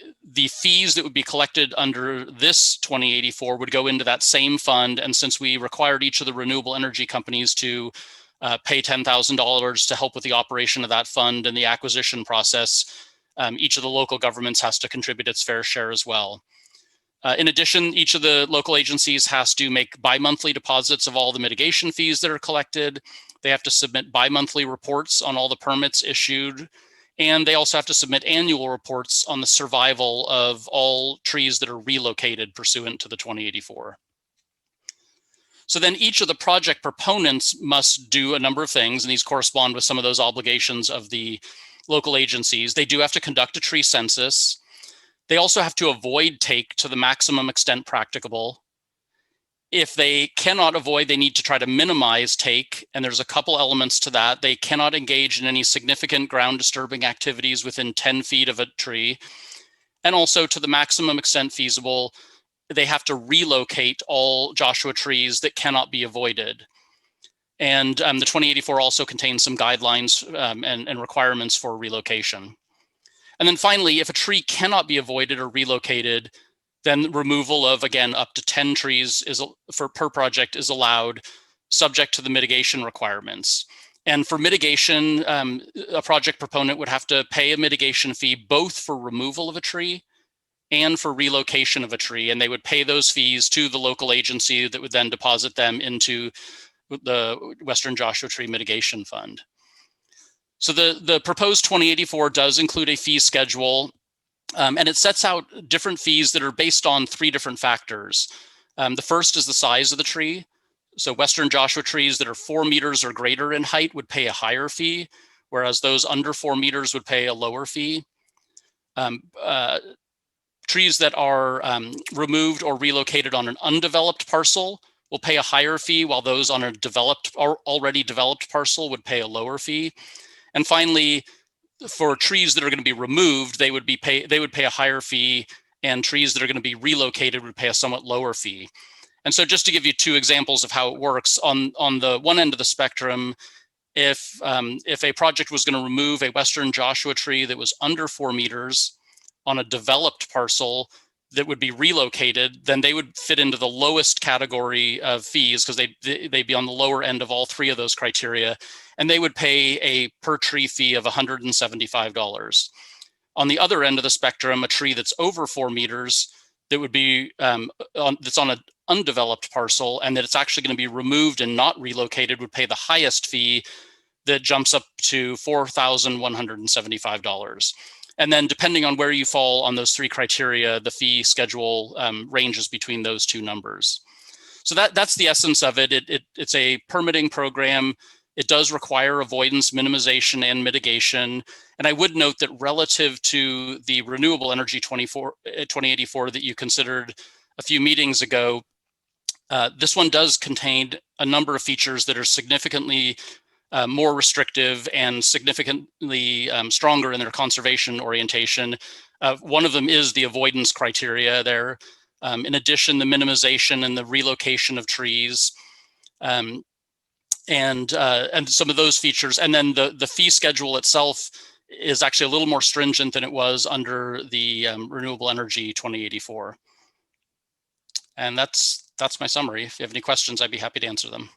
fees that would be collected under this 2084 would go into that same fund. And since we required each of the renewable energy companies to pay $10,000 to help with the operation of that fund and the acquisition process, each of the local governments has to contribute its fair share as well. In addition, each of the local agencies has to make bi-monthly deposits of all the mitigation fees that are collected. They have to submit bi-monthly reports on all the permits issued. And they also have to submit annual reports on the survival of all trees that are relocated pursuant to the 2084. So then each of the project proponents must do a number of things, and these correspond with some of those obligations of the local agencies. They do have to conduct a tree census. They also have to avoid take to the maximum extent practicable. If they cannot avoid, they need to try to minimize take, and there's a couple elements to that. They cannot engage in any significant ground disturbing activities within 10 feet of a tree. And also, to the maximum extent feasible, they have to relocate all Joshua trees that cannot be avoided. And the 2084 also contains some guidelines and requirements for relocation. And then finally, if a tree cannot be avoided or relocated, then removal of, again, up to 10 trees per project is allowed, subject to the mitigation requirements. And for mitigation, a project proponent would have to pay a mitigation fee both for removal of a tree and for relocation of a tree, and they would pay those fees to the local agency that would then deposit them into the Western Joshua Tree Mitigation Fund. So the proposed 2084 does include a fee schedule, and it sets out different fees that are based on 3 different factors. The first is the size of the tree. So Western Joshua trees that are 4 meters or greater in height would pay a higher fee, whereas those under 4 meters would pay a lower fee. Trees that are removed or relocated on an undeveloped parcel will pay a higher fee, while those on a developed or already developed parcel would pay a lower fee. And finally, for trees that are going to be removed, they would pay a higher fee, and trees that are going to be relocated would pay a somewhat lower fee. And so, just to give you 2 examples of how it works, on the one end of the spectrum, if a project was going to remove a Western Joshua tree that was under 4 meters on a developed parcel that would be relocated, then they would fit into the lowest category of fees, because they'd be on the lower end of all 3 of those criteria, and they would pay a per tree fee of $175. On the other end of the spectrum, a tree that's over 4 meters that would be that's on an undeveloped parcel and that it's actually going to be removed and not relocated would pay the highest fee, that jumps up to $4,175. And then, depending on where you fall on those 3 criteria, the fee schedule ranges between those 2 numbers. So that's the essence of it. It's a permitting program. It does require avoidance, minimization, and mitigation. And I would note that relative to the renewable energy 2084 that you considered a few meetings ago, this one does contain a number of features that are significantly more restrictive and significantly stronger in their conservation orientation. One of them is the avoidance criteria there. In addition, the minimization and the relocation of trees, and some of those features. And then the fee schedule itself is actually a little more stringent than it was under the Renewable Energy 2084. And that's my summary. If you have any questions, I'd be happy to answer them.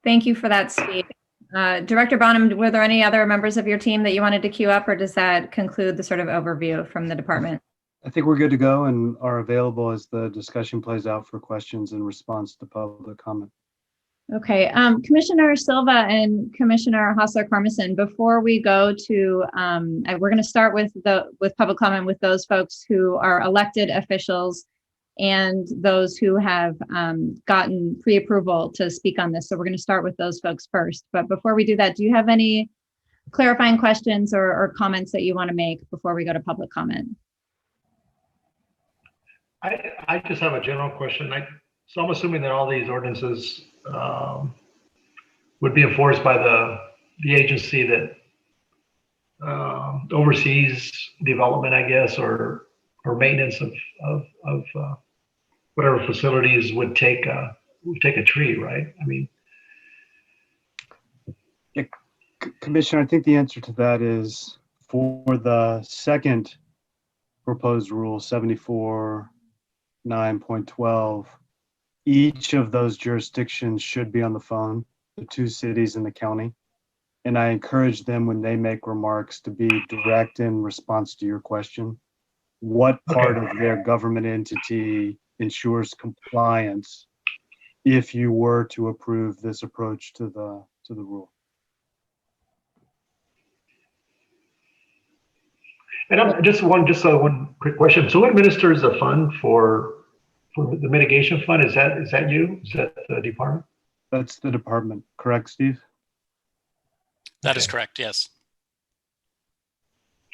Thank you for that, Steve. Director Bonham, were there any other members of your team that you wanted to queue up, or does that conclude the sort of overview from the department? I think we're good to go and are available as the discussion plays out for questions in response to public comment. Okay, Commissioner Silva and Commissioner Hassler-Carmison, before we go to, we're going to start with public comment with those folks who are elected officials and those who have gotten pre-approval to speak on this. So we're going to start with those folks first. But before we do that, do you have any clarifying questions or comments that you want to make before we go to public comment? I just have a general question. So I'm assuming that all these ordinances would be enforced by the agency that oversees development, I guess, or maintenance of whatever facilities would take a tree, right? I mean, yeah, Commissioner, I think the answer to that is for the second proposed rule, 74.9.12, each of those jurisdictions should be on the phone, the 2 cities and the county. And I encourage them, when they make remarks, to be direct in response to your question. What part of their government entity ensures compliance if you were to approve this approach to the rule. And just one quick question. So who administers the fund for the mitigation fund? Is that you? Is that the department? That's the department, correct, Steve? That is correct, yes.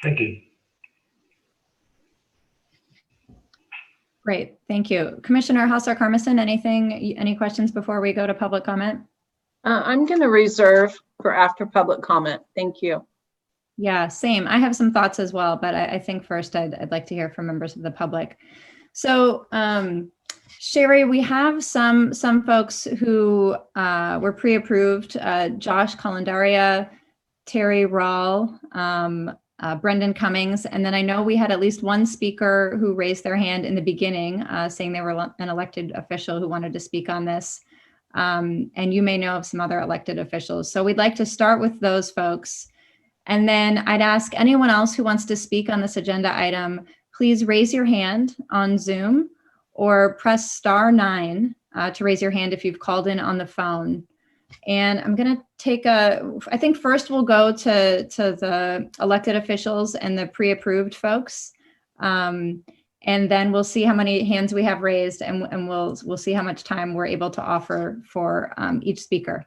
Thank you. Great, thank you. Commissioner Hassar-Carmison, any questions before we go to public comment? I'm going to reserve for after public comment. Thank you. Yeah, same. I have some thoughts as well, but I think first I'd like to hear from members of the public. So, Sherry, we have some folks who were pre-approved, Josh Colandaria, Terry Rawl, Brendan Cummings, and then I know we had at least one speaker who raised their hand in the beginning saying they were an elected official who wanted to speak on this. And you may know of some other elected officials. So we'd like to start with those folks. And then I'd ask anyone else who wants to speak on this agenda item, please raise your hand on Zoom or press *9 to raise your hand if you've called in on the phone. And I'm going to take I think first we'll go to the elected officials and the pre-approved folks. And then we'll see how many hands we have raised, and we'll see how much time we're able to offer for each speaker.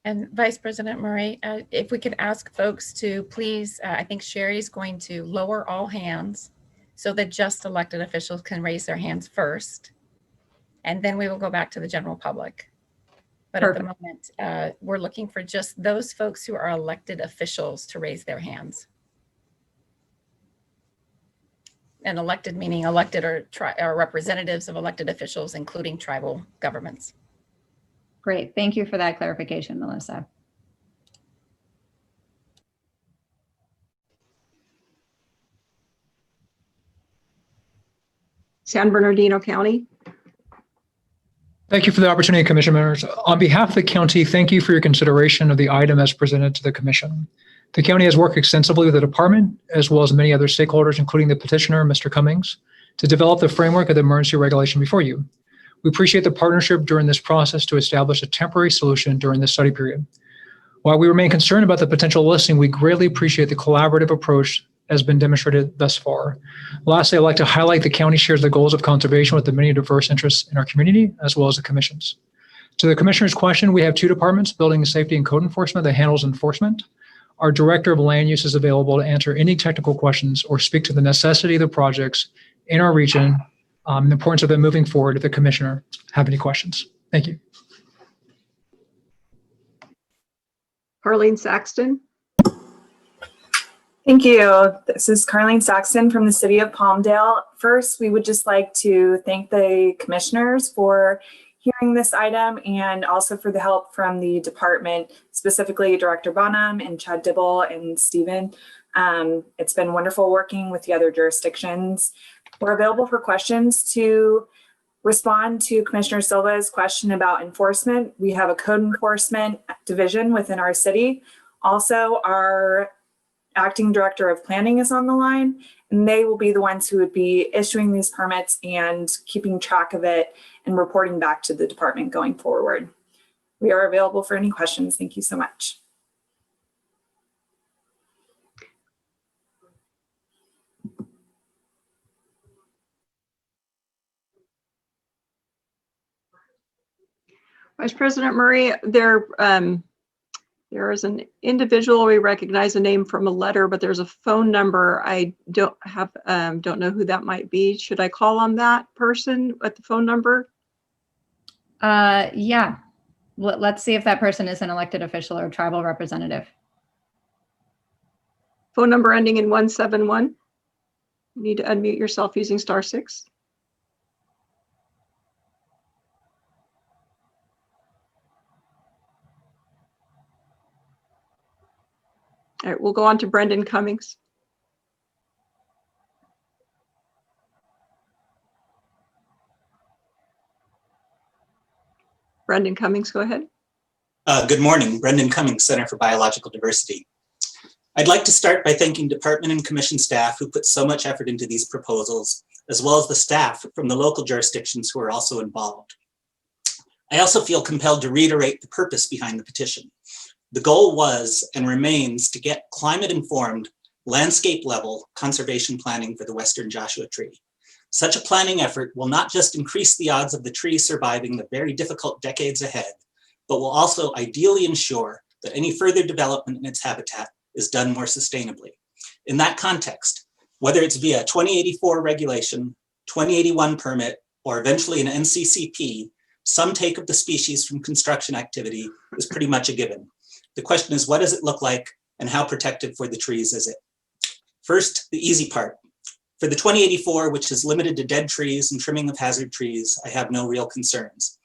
And Vice President Murray, if we could ask folks to please, I think Sherry's going to lower all hands so that just elected officials can raise their hands first. And then we will go back to the general public. But Perfect. At the moment, we're looking for just those folks who are elected officials to raise their hands. And elected meaning elected or representatives of elected officials, including tribal governments. Great. Thank you for that clarification, Melissa. San Bernardino County. Thank you for the opportunity, Commission members. On behalf of the county, thank you for your consideration of the item as presented to the Commission. The county has worked extensively with the department, as well as many other stakeholders, including the petitioner, Mr. Cummings, to develop the framework of the emergency regulation before you. We appreciate the partnership during this process to establish a temporary solution during this study period. While we remain concerned about the potential listing, we greatly appreciate the collaborative approach has been demonstrated thus far. Lastly, I'd like to highlight the county shares the goals of conservation with the many diverse interests in our community, as well as the commissions. To the commissioner's question, we have two departments, Building Safety and Code Enforcement, that handles enforcement. Our Director of Land Use is available to answer any technical questions or speak to the necessity of the projects in our region, the importance of them moving forward if the commissioner have any questions. Thank you. Carlene Saxton. Thank you. This is Carlene Saxton from the city of Palmdale. First, we would just like to thank the commissioners for hearing this item and also for the help from the department, specifically Director Bonham and Chad Dibble and Stephen. It's been wonderful working with the other jurisdictions. We're available for questions to respond to Commissioner Silva's question about enforcement. We have a code enforcement division within our city. Also, our acting director of planning is on the line, and they will be the ones who would be issuing these permits and keeping track of it and reporting back to the department going forward. We are available for any questions. Thank you so much. Vice President Murray, there is an individual, we recognize a name from a letter, but there's a phone number. I don't know who that might be. Should I call on that person at the phone number? Yeah. Let's see if that person is an elected official or tribal representative. Phone number ending in 171. You need to unmute yourself using *6. All right, we'll go on to Brendan Cummings. Brendan Cummings, go ahead. Good morning, Brendan Cummings, Center for Biological Diversity. I'd like to start by thanking department and commission staff who put so much effort into these proposals, as well as the staff from the local jurisdictions who are also involved. I also feel compelled to reiterate the purpose behind the petition. The goal was and remains to get climate-informed, landscape-level conservation planning for the Western Joshua tree. Such a planning effort will not just increase the odds of the tree surviving the very difficult decades ahead, but will also ideally ensure that any further development in its habitat is done more sustainably. In that context, whether it's via 2084 regulation, 2081 permit, or eventually an NCCP, some take of the species from construction activity is pretty much a given. The question is, what does it look like and how protective for the trees is it? First, the easy part. For the 2084, which is limited to dead trees and trimming of hazard trees, I have no real concerns.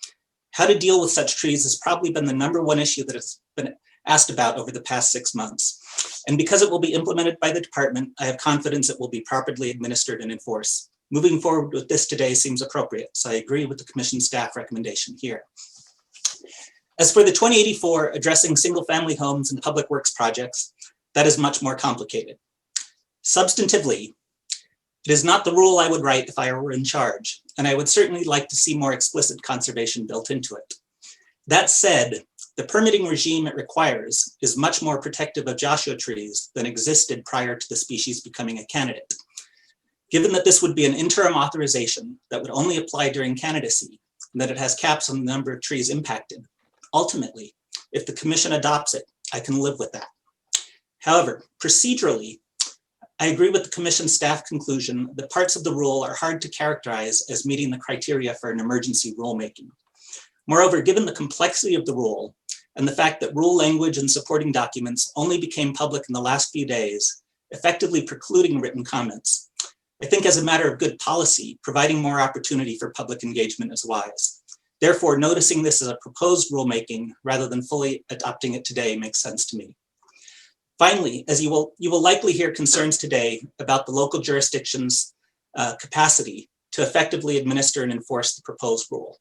How to deal with such trees has probably been the #1 issue that has been asked about over the past 6 months. And because it will be implemented by the department, I have confidence it will be properly administered and enforced. Moving forward with this today seems appropriate, so I agree with the commission staff recommendation here. As for the 2084 addressing single-family homes and public works projects, that is much more complicated. Substantively, it is not the rule I would write if I were in charge, and I would certainly like to see more explicit conservation built into it. That said, the permitting regime it requires is much more protective of Joshua trees than existed prior to the species becoming a candidate. Given that this would be an interim authorization that would only apply during candidacy, and that it has caps on the number of trees impacted, ultimately, if the commission adopts it, I can live with that. However, procedurally, I agree with the commission staff conclusion that parts of the rule are hard to characterize as meeting the criteria for an emergency rulemaking. Moreover, given the complexity of the rule and the fact that rule language and supporting documents only became public in the last few days, effectively precluding written comments, I think as a matter of good policy, providing more opportunity for public engagement is wise. Therefore, noticing this as a proposed rulemaking rather than fully adopting it today makes sense to me. Finally, as you will likely hear concerns today about the local jurisdiction's capacity to effectively administer and enforce the proposed rule.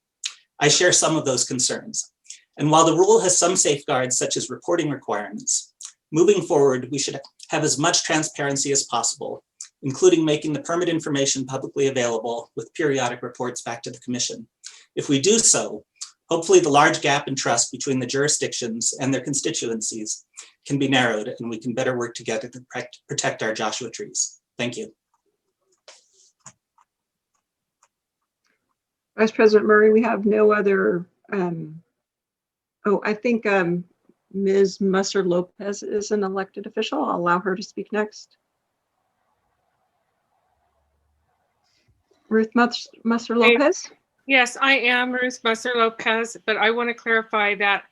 I share some of those concerns. And while the rule has some safeguards such as reporting requirements, moving forward, we should have as much transparency as possible, including making the permit information publicly available with periodic reports back to the commission. If we do so, hopefully the large gap in trust between the jurisdictions and their constituencies can be narrowed and we can better work together to protect our Joshua trees. Thank you. Vice President Murray, we have no other, I think Ms. Musser-Lopez is an elected official. I'll allow her to speak next. Ruth Musser-Lopez? Yes, I am Ruth Musser-Lopez, but I want to clarify that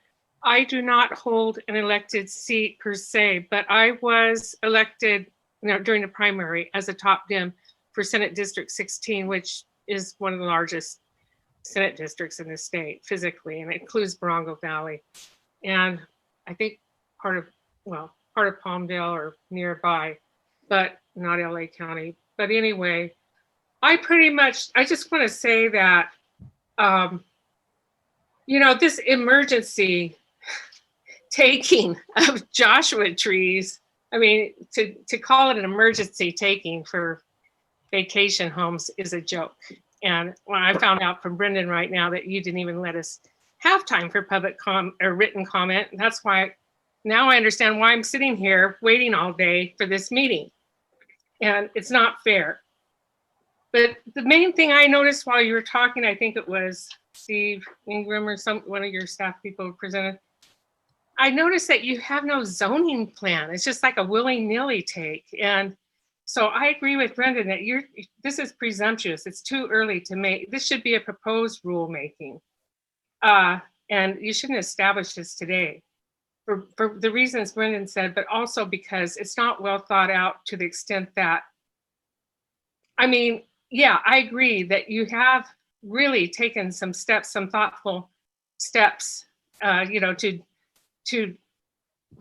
I do not hold an elected seat per se, but I was elected during the primary as a top Dem for Senate District 16, which is one of the largest Senate districts in the state physically, and it includes Barongo Valley. And I think part of Palmdale or nearby, but not LA County. But anyway, I just want to say that, this emergency taking of Joshua trees, I mean, to call it an emergency taking for vacation homes is a joke. And when I found out from Brendan right now that you didn't even let us have time for public or written comment, and that's why now I understand why I'm sitting here waiting all day for this meeting. And it's not fair. But the main thing I noticed while you were talking, I think it was Steve Ingram or one of your staff people presented, I noticed that you have no zoning plan. It's just like a willy-nilly take. And so I agree with Brendan that this is presumptuous. It's too early to make. This should be a proposed rulemaking. And you shouldn't establish this today for the reasons Brendan said, but also because it's not well thought out to the extent that, I mean, yeah, I agree that you have really taken some steps, some thoughtful steps, to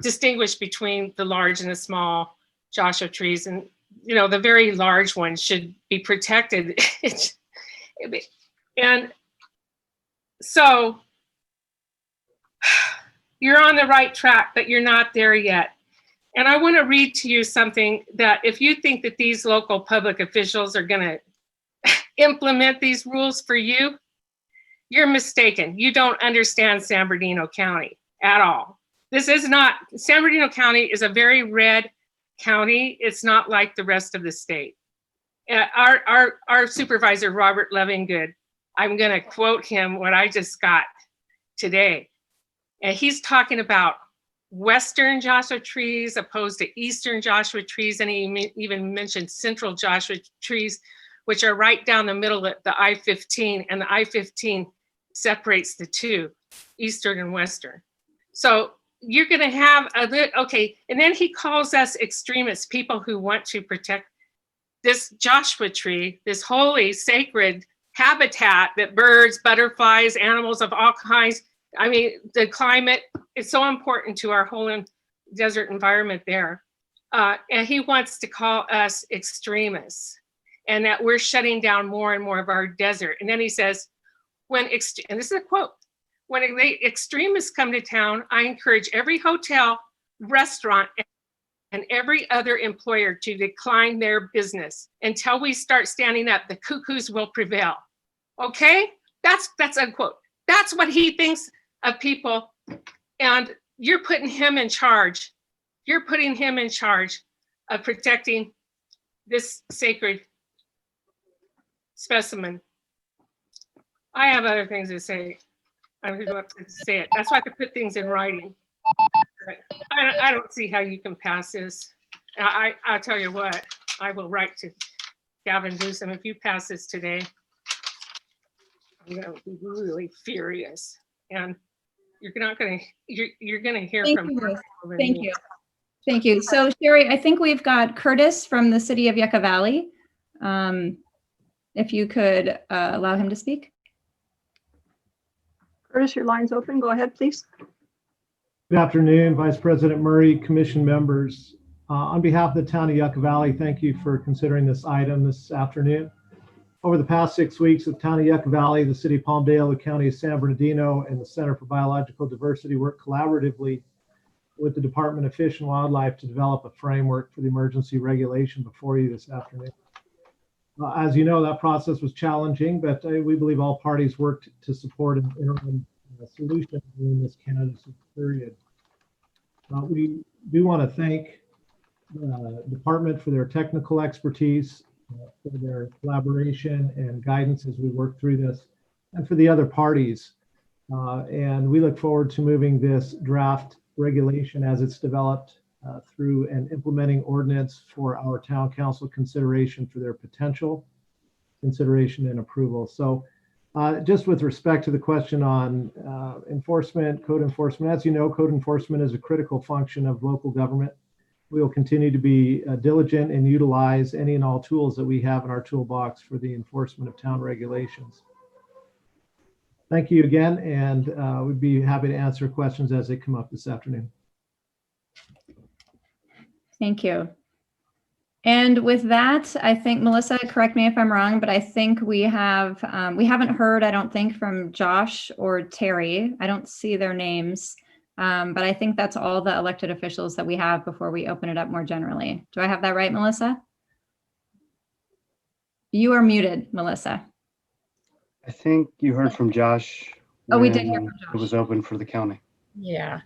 distinguish between the large and the small Joshua trees. And, the very large ones should be protected. And so you're on the right track, but you're not there yet. And I want to read to you something that if you think that these local public officials are going to implement these rules for you, You're mistaken. You don't understand San Bernardino County at all. This is not, San Bernardino County is a very red county. It's not like the rest of the state. Our supervisor, Robert Levingood, I'm going to quote him what I just got today. And he's talking about Western Joshua trees opposed to Eastern Joshua trees. And he even mentioned Central Joshua trees, which are right down the middle of the I-15, and the I-15 separates the two, Eastern and Western. So you're going to have okay. And then he calls us extremists, people who want to protect this Joshua tree, this holy, sacred habitat that birds, butterflies, animals of all kinds. I mean, the climate is so important to our whole desert environment there. And he wants to call us extremists and that we're shutting down more and more of our desert. And then he says, and this is a quote, when extremists come to town, I encourage every hotel, restaurant, and every other employer to decline their business. Until we start standing up, the cuckoos will prevail. Okay? That's a quote. That's what he thinks of people. And you're putting him in charge. You're putting him in charge of protecting this sacred specimen. I have other things to say. I'm going to say it. That's why I could put things in writing. I don't see how you can pass this. I'll tell you what, I will write to Gavin Newsom. If you pass this today, I'm going to be really furious. And you're not going to, you're going to hear Thank from you, her. Ruth. Thank you. Thank you. So Sherry, I think we've got Curtis from the city of Yucca Valley. If you could allow him to speak. Curtis, your line's open. Go ahead, please. Good afternoon, Vice President Murray, Commission members. On behalf of the town of Yucca Valley, thank you for considering this item this afternoon. Over the past 6 weeks, the town of Yucca Valley, the city of Palmdale, the county of San Bernardino, and the Center for Biological Diversity worked collaboratively with the Department of Fish and Wildlife to develop a framework for the emergency regulation before you this afternoon. As you know, that process was challenging, but we believe all parties worked to support an interim solution during this candidacy period. We do want to thank the department for their technical expertise, for their collaboration and guidance as we work through this, and for the other parties. And we look forward to moving this draft regulation as it's developed through an implementing ordinance for our town council consideration for their potential consideration and approval. So just with respect to the question on enforcement, code enforcement, as you know, code enforcement is a critical function of local government. We will continue to be diligent and utilize any and all tools that we have in our toolbox for the enforcement of town regulations. Thank you again, and we'd be happy to answer questions as they come up this afternoon. Thank you. And with that, I think, Melissa, correct me if I'm wrong, but I think we haven't heard, I don't think, from Josh or Terry. I don't see their names, but I think that's all the elected officials that we have before we open it up more generally. Do I have that right, Melissa? You are muted, Melissa. I think you heard from Josh. Oh, we did hear from Josh. It was open for the county. Yeah,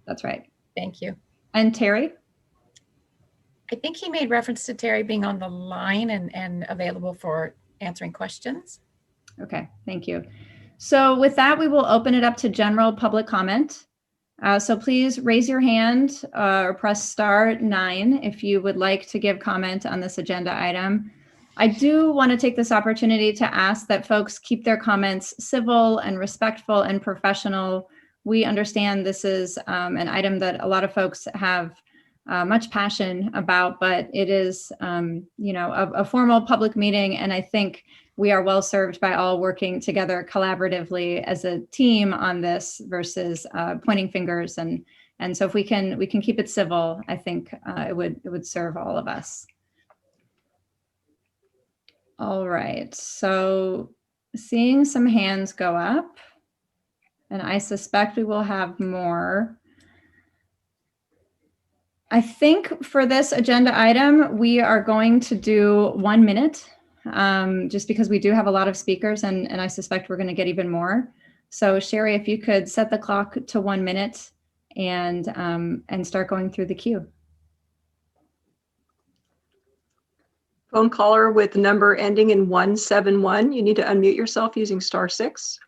That's right. thank you. And Terry? I think he made reference to Terry being on the line and available for answering questions. Okay, thank you. So with that, we will open it up to general public comment. So please raise your hand or press *9 if you would like to give comment on this agenda item. I do want to take this opportunity to ask that folks keep their comments civil and respectful and professional. We understand this is an item that a lot of folks have much passion about, but it is, a formal public meeting, and I think we are well served by all working together collaboratively as a team on this versus pointing fingers. And so if we can keep it civil, I think it would serve all of us. All right, so seeing some hands go up, and I suspect we will have more. I think for this agenda item, we are going to do 1 minute just because we do have a lot of speakers and I suspect we're going to get even more. So Sherry, if you could set the clock to 1 minute and start going through the queue. Phone caller with number ending in 171. You need to unmute yourself using *6.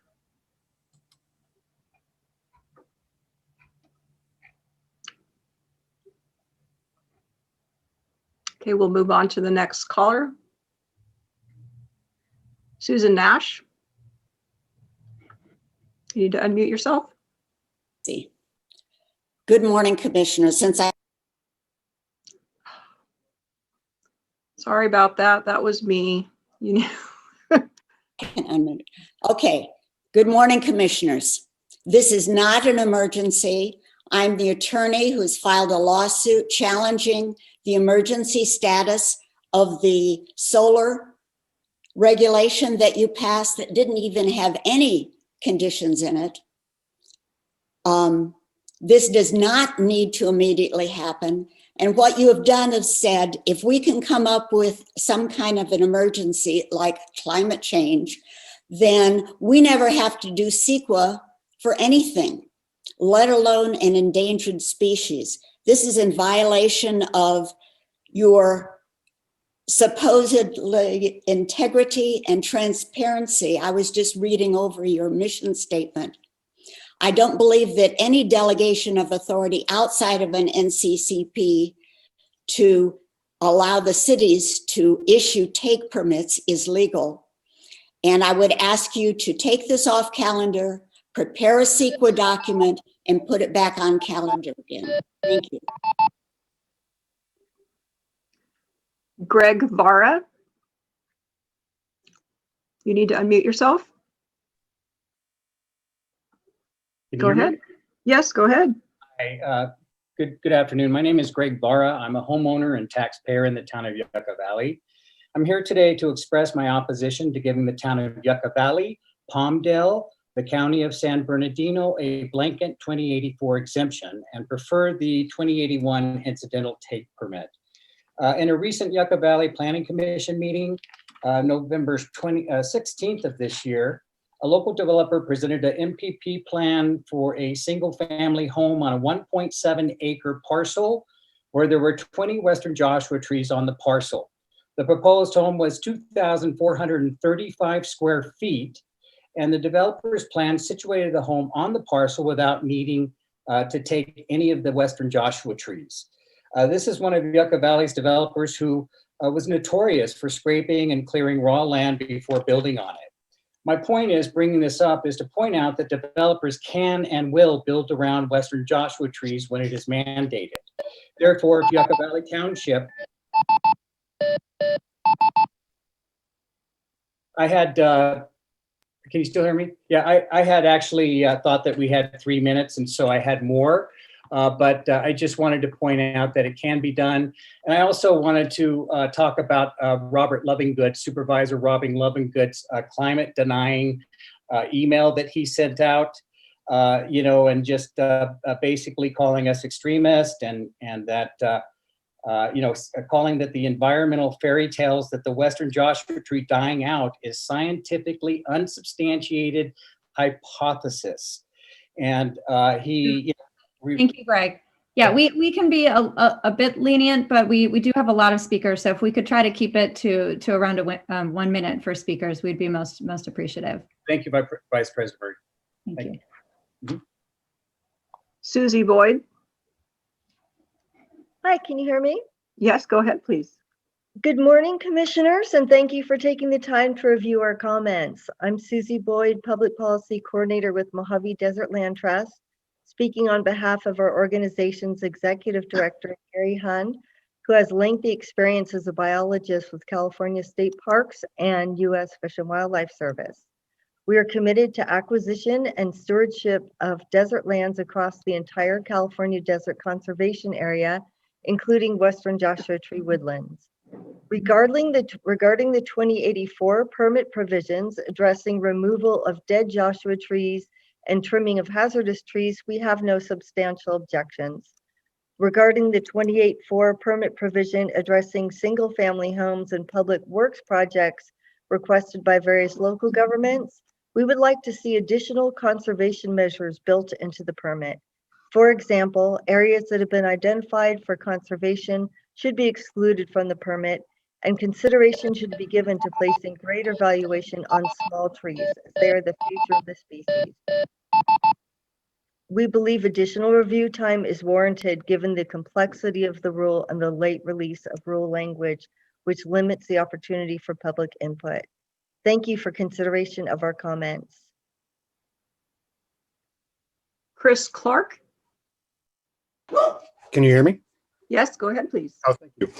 Okay, we'll move on to the next caller. Susan Nash. You need to unmute yourself. Good morning, Commissioner. Sorry about that. That was me. You know. Okay. Good morning, Commissioners. This is not an emergency. I'm the attorney who's filed a lawsuit challenging the emergency status of the solar regulation that you passed that didn't even have any conditions in it. This does not need to immediately happen. And what you have done is said, if we can come up with some kind of an emergency like climate change, then we never have to do CEQA for anything, let alone an endangered species. This is in violation of your supposedly integrity and transparency. I was just reading over your mission statement. I don't believe that any delegation of authority outside of an NCCP to allow the cities to issue take permits is legal. And I would ask you to take this off calendar, prepare a CEQA document, and put it back on calendar again. Thank you. Greg Vara. You need to unmute yourself. Go ahead. Yes, go ahead. Hi, good afternoon. My name is Greg Vara. I'm a homeowner and taxpayer in the town of Yucca Valley. I'm here today to express my opposition to giving the town of Yucca Valley, Palmdale, the county of San Bernardino a blanket 2084 exemption and prefer the 2081 incidental take permit. In a recent Yucca Valley Planning Commission meeting, November 16th of this year, a local developer presented an MPP plan for a single family home on a 1.7 acre parcel where there were 20 Western Joshua trees on the parcel. The proposed home was 2,435 square feet, and the developer's plan situated the home on the parcel without needing to take any of the Western Joshua trees. This is one of Yucca Valley's developers who was notorious for scraping and clearing raw land before building on it. My point is, bringing this up is to point out that developers can and will build around Western Joshua trees when it is mandated. Therefore, if Yucca Valley Township, I had, can you still hear me? Yeah, I had actually thought that we had 3 minutes, and so I had more. But I just wanted to point out that it can be done. And I also wanted to talk about Robert Lovingood, Supervisor Robin Lovingood's climate denying email that he sent out, and just basically calling us extremists and that, calling that the environmental fairy tales that the Western Joshua tree dying out is scientifically unsubstantiated hypothesis. And he, Thank you, Greg. Yeah, we can be a bit lenient, but we do have a lot of speakers. So if we could try to keep it to around 1 minute for speakers, we'd be most appreciative. Thank you, Vice President Berg. Thank you. Mm-hmm. Susie Boyd. Hi, can you hear me? Yes, go ahead, please. Good morning, commissioners, and thank you for taking the time to review our comments. I'm Susie Boyd, Public Policy Coordinator with Mojave Desert Land Trust, speaking on behalf of our organization's Executive Director, Gary Hund, who has lengthy experience as a biologist with California State Parks and U.S. Fish and Wildlife Service. We are committed to acquisition and stewardship of desert lands across the entire California Desert Conservation Area, including Western Joshua Tree woodlands. Regarding the 2084 permit provisions addressing removal of dead Joshua trees and trimming of hazardous trees, we have no substantial objections. Regarding the 28.4 permit provision addressing single-family homes and public works projects requested by various local governments, we would like to see additional conservation measures built into the permit. For example, areas that have been identified for conservation should be excluded from the permit, and consideration should be given to placing greater valuation on small trees, as they are the future of the species. We believe additional review time is warranted given the complexity of the rule and the late release of rule language, which limits the opportunity for public input. Thank you for consideration of our comments. Chris Clark? Can you hear me? Yes, go ahead, please. Oh, thank you.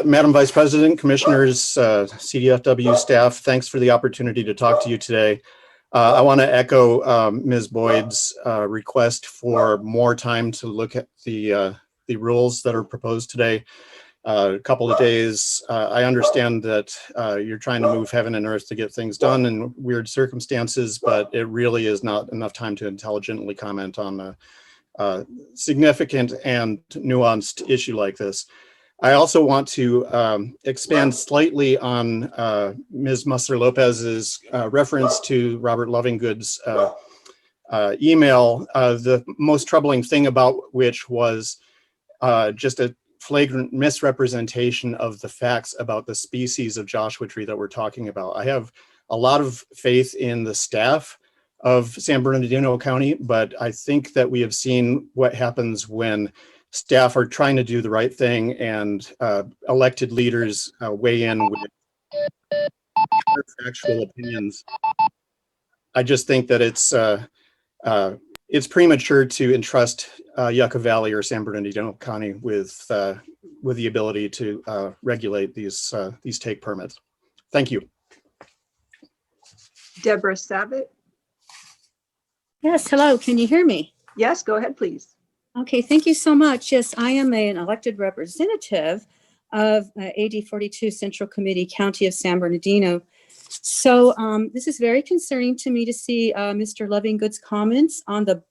Madam Vice President, Commissioners, CDFW staff, thanks for the opportunity to talk to you today. I want to echo Ms. Boyd's request for more time to look at the rules that are proposed today. A couple of days. I understand that you're trying to move heaven and earth to get things done in weird circumstances, but it really is not enough time to intelligently comment on a significant and nuanced issue like this. I also want to expand slightly on Ms. Musser-Lopez's reference to Robert Lovingood's email. The most troubling thing about which was just a flagrant misrepresentation of the facts about the species of Joshua tree that we're talking about. I have a lot of faith in the staff of San Bernardino County, but I think that we have seen what happens when staff are trying to do the right thing and elected leaders weigh in with factual opinions. I just think that it's premature to entrust Yucca Valley or San Bernardino County with the ability to regulate these take permits. Thank you. Deborah Savitt? Yes, hello, can you hear me? Yes, go ahead, please. Okay, thank you so much. Yes, I am an elected representative of AD 42 Central Committee, County of San Bernardino. So this is very concerning to me to see Mr. Lovingood's comments on the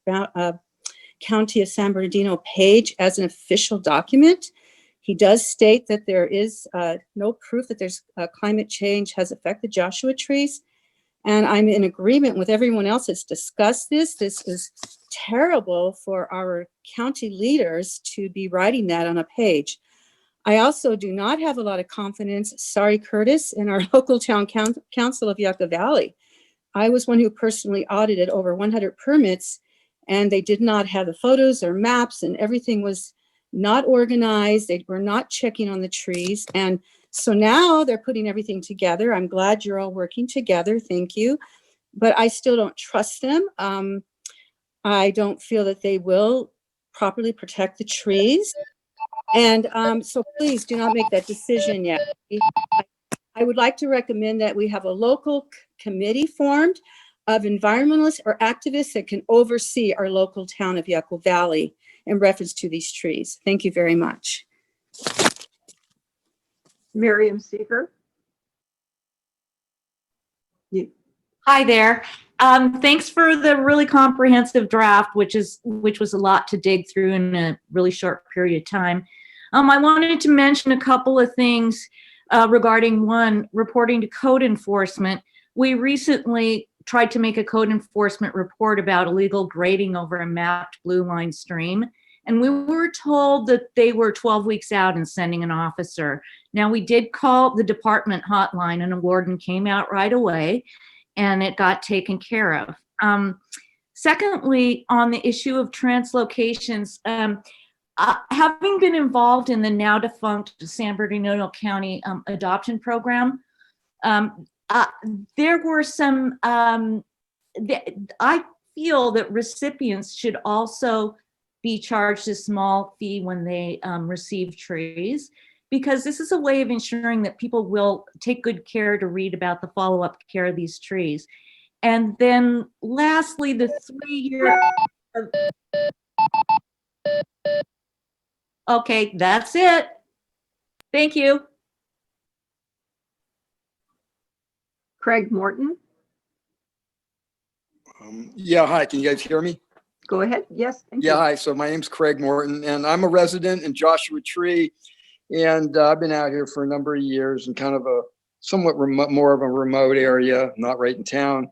County of San Bernardino page as an official document. He does state that there is no proof that there's climate change has affected Joshua trees. And I'm in agreement with everyone else that's discussed this. This is terrible for our county leaders to be writing that on a page. I also do not have a lot of confidence, sorry, Curtis, in our local town council of Yucca Valley. I was one who personally audited over 100 permits, and they did not have the photos or maps, and everything was not organized. They were not checking on the trees. And so now they're putting everything together. I'm glad you're all working together. Thank you. But I still don't trust them. I don't feel that they will properly protect the trees. And so please do not make that decision yet. I would like to recommend that we have a local committee formed of environmentalists or activists that can oversee our local town of Yucca Valley in reference to these trees. Thank you very much. Miriam Seeger. Hi there. Thanks for the really comprehensive draft, which was a lot to dig through in a really short period of time. I wanted to mention a couple of things regarding one, reporting to code enforcement. We recently tried to make a code enforcement report about illegal grading over a mapped blue line stream. And we were told that they were 12 weeks out in sending an officer. Now, we did call the department hotline and a warden came out right away and it got taken care of. Secondly, on the issue of translocations, having been involved in the now defunct San Bernardino County adoption program, there were some, I feel that recipients should also be charged a small fee when they receive trees, because this is a way of ensuring that people will take good care to read about the follow-up care of these trees. And then lastly, the 3-year. Okay, that's it. Thank you. Craig Morton. Yeah, hi, can you guys hear me? go ahead. Yes, thank Yeah, you. hi. So my name's Craig Morton, and I'm a resident in Joshua Tree. And I've been out here for a number of years in kind of a somewhat remote, more of a remote area, not right in town.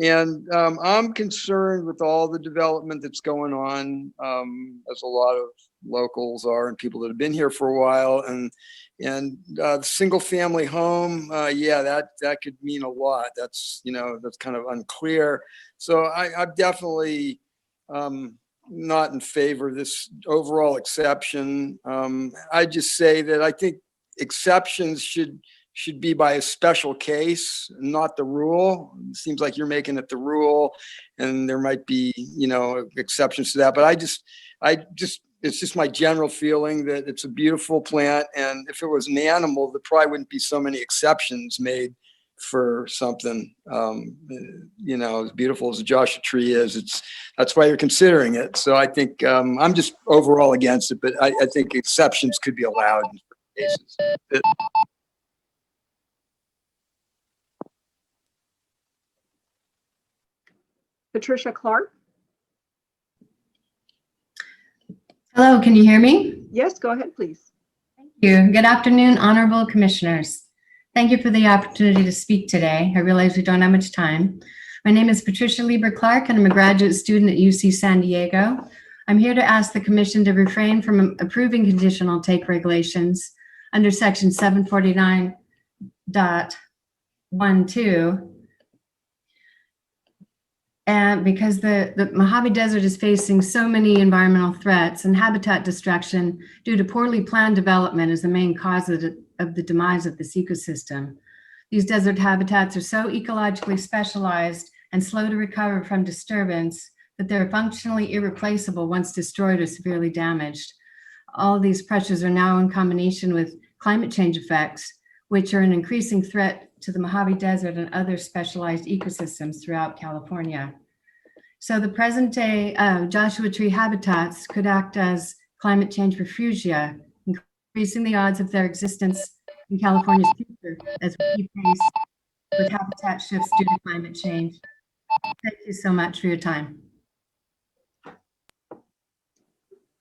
And I'm concerned with all the development that's going on, as a lot of locals are and people that have been here for a while. And single family home, yeah, that could mean a lot. That's, that's kind of unclear. So I'm definitely not in favor of this overall exception. I just say that I think exceptions should be by a special case, not the rule. It seems like you're making it the rule, and there might be, exceptions to that. But it's just my general feeling that it's a beautiful plant, and if it was an animal, there probably wouldn't be so many exceptions made for something, as beautiful as the Joshua Tree is. That's why you're considering it. So I think I'm just overall against it, but I think exceptions could be allowed in cases. Patricia Clark. Hello, can you hear me? Yes, go ahead, please. Thank you. Good afternoon, honorable commissioners. Thank you for the opportunity to speak today. I realize we don't have much time. My name is Patricia Lieber Clark, and I'm a graduate student at UC San Diego. I'm here to ask the commission to refrain from approving conditional take regulations under section 749.12. And because the Mojave Desert is facing so many environmental threats, and habitat destruction due to poorly planned development is the main cause of the demise of this ecosystem. These desert habitats are so ecologically specialized and slow to recover from disturbance that they're functionally irreplaceable once destroyed or severely damaged. All of these pressures are now in combination with climate change effects, which are an increasing threat to the Mojave Desert and other specialized ecosystems throughout California. So the present day Joshua Tree habitats could act as climate change refugia, increasing the odds of their existence in California's future as we keep pace with habitat shifts due to climate change. Thank you so much for your time.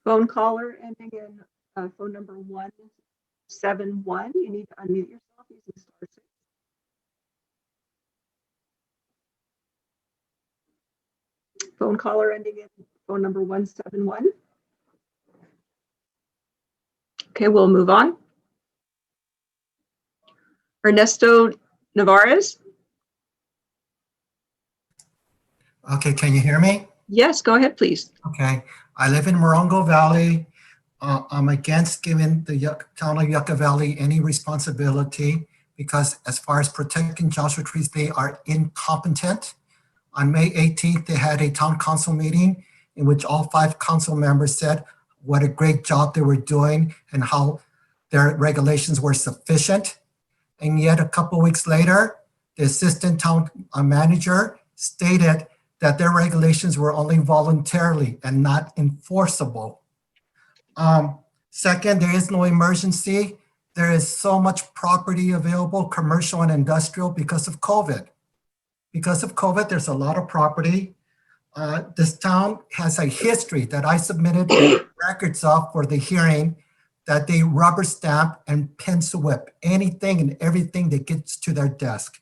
Phone caller ending in phone number 171. You need to unmute yourself using star 6. Phone caller ending in phone number 171. Okay, we'll move on. Ernesto Navarez. Okay, can you hear me? Yes, go ahead, please. Okay, I live in Morongo Valley. I'm against giving the town of Yucca Valley any responsibility because as far as protecting Joshua trees, they are incompetent. On May 18th, they had a town council meeting in which all 5 council members said what a great job they were doing and how their regulations were sufficient. And yet a couple weeks later, the assistant town manager stated that their regulations were only voluntarily and not enforceable. Second, there is no emergency. There is so much property available, commercial and industrial, because of COVID. Because of COVID, there's a lot of property. This town has a history that I submitted records of for the hearing that they rubber stamp and pencil whip anything and everything that gets to their desk.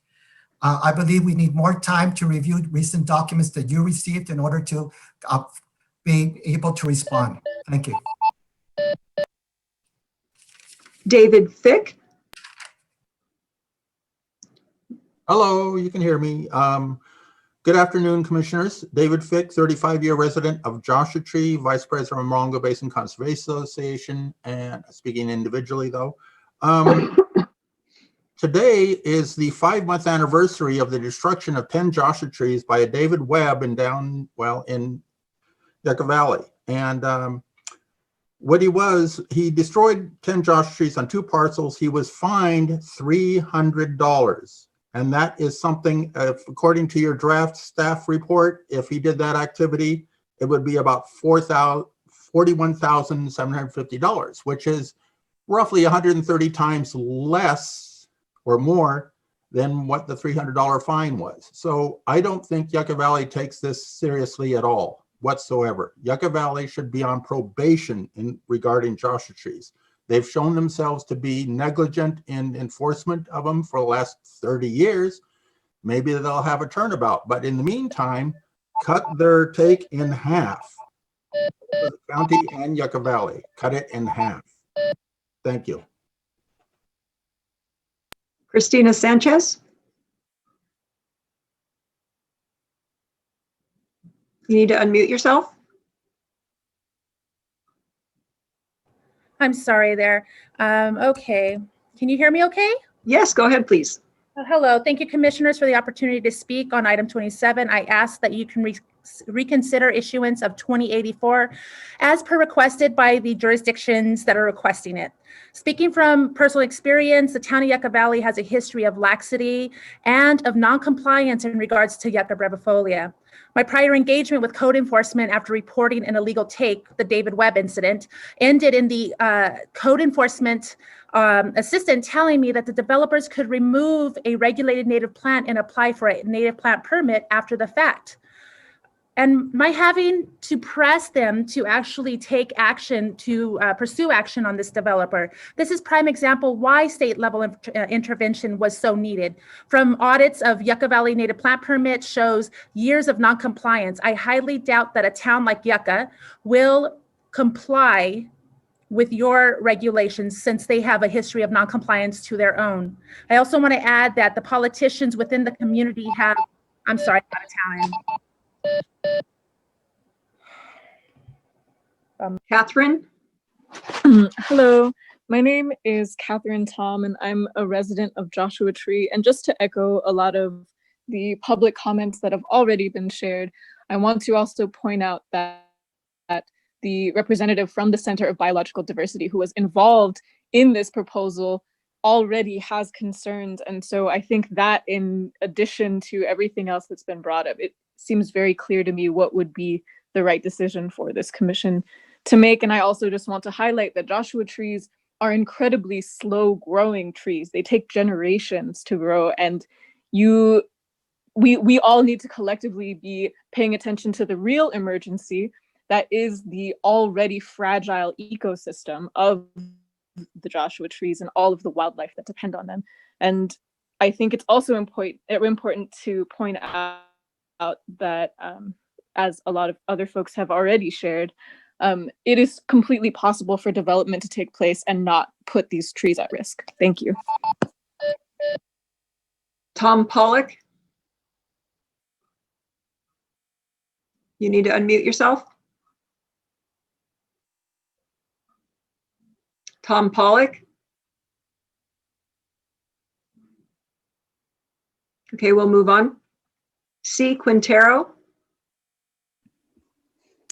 I believe we need more time to review recent documents that you received in order to be able to respond. Thank you. David Fick. Hello, you can hear me. Good afternoon, commissioners. David Fick, 35-year resident of Joshua Tree, vice president of Morongo Basin Conservation Association, and speaking individually though. Today is the 5-month anniversary of the destruction of 10 Joshua trees by a David Webb in Yucca Valley. And what he destroyed 10 Joshua trees on 2 parcels. He was fined $300. And that is something, according to your draft staff report, if he did that activity, it would be about $41,750, which is roughly 130 times less or more than what the $300 fine was. So I don't think Yucca Valley takes this seriously at all. whatsoever. Yucca Valley should be on probation regarding Joshua trees. They've shown themselves to be negligent in enforcement of them for the last 30 years. Maybe they'll have a turnabout, but in the meantime, cut their take in half. The county and Yucca Valley, cut it in half. Thank you. Christina Sanchez. You need to unmute yourself. I'm sorry there. Okay. Can you hear me okay? Yes, go ahead, please. Hello. Thank you, commissioners, for the opportunity to speak on item 27. I ask that you can reconsider issuance of 2084 as per requested by the jurisdictions that are requesting it. Speaking from personal experience, the town of Yucca Valley has a history of laxity and of non-compliance in regards to Yucca brevifolia. My prior engagement with code enforcement after reporting an illegal take, the David Webb incident, ended in the code enforcement assistant telling me that the developers could remove a regulated native plant and apply for a native plant permit after the fact. And my having to press them to actually take action, to pursue action on this developer. This is prime example why state level intervention was so needed. From audits of Yucca Valley native plant permit shows years of non-compliance. I highly doubt that a town like Yucca will comply with your regulations since they have a history of non-compliance to their own. I also want to add that the politicians within the community have, I'm sorry, out of time. Catherine. Hello, my name is Catherine Tom, and I'm a resident of Joshua Tree. And just to echo a lot of the public comments that have already been shared, I want to also point out that the representative from the Center of Biological Diversity who was involved in this proposal already has concerns. And so I think that in addition to everything else that's been brought up, it seems very clear to me what would be the right decision for this commission to make. And I also just want to highlight that Joshua trees are incredibly slow growing trees. They take generations to grow, and we all need to collectively be paying attention to the real emergency that is the already fragile ecosystem of the Joshua trees and all of the wildlife that depend on them. And I think it's also important to point out that, as a lot of other folks have already shared, it is completely possible for development to take place and not put these trees at risk. Thank you. Tom Pollock. You need to unmute yourself. Tom Pollock. Okay, we'll move on. C. Quintero.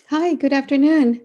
Hi, good afternoon.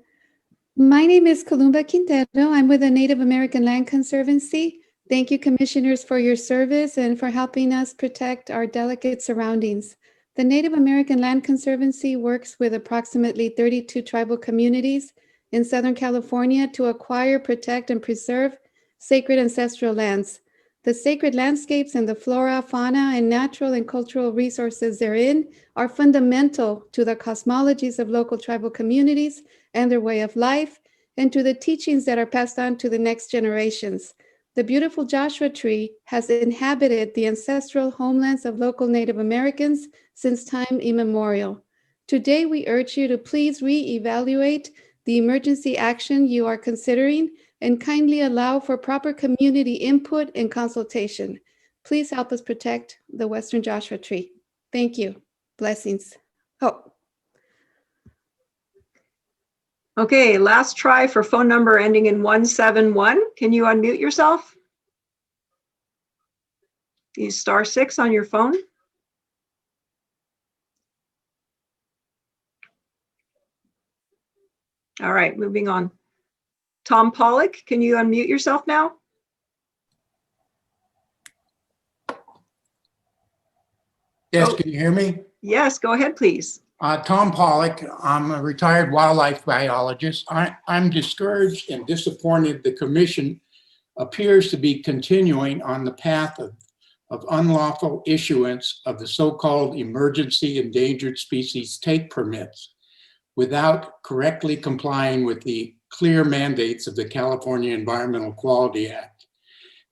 My name is Columba Quintero. I'm with the Native American Land Conservancy. Thank you, commissioners, for your service and for helping us protect our delicate surroundings. The Native American Land Conservancy works with approximately 32 tribal communities in Southern California to acquire, protect, and preserve sacred ancestral lands. The sacred landscapes and the flora, fauna, and natural and cultural resources therein are fundamental to the cosmologies of local tribal communities and their way of life, and to the teachings that are passed on to the next generations. The beautiful Joshua tree has inhabited the ancestral homelands of local Native Americans since time immemorial. Today, we urge you to please reevaluate the emergency action you are considering and kindly allow for proper community input and consultation. Please help us protect the Western Joshua tree. Thank you. Blessings. Oh. Okay, last try for phone number ending in 171. Can you unmute yourself? Use *6 on your phone. All right, moving on. Tom Pollock, can you unmute yourself now? Yes, can you hear me? Yes, go ahead, please. Tom Pollock, I'm a retired wildlife biologist. I'm discouraged and disappointed the commission appears to be continuing on the path of unlawful issuance of the so-called emergency endangered species take permits. without correctly complying with the clear mandates of the California Environmental Quality Act.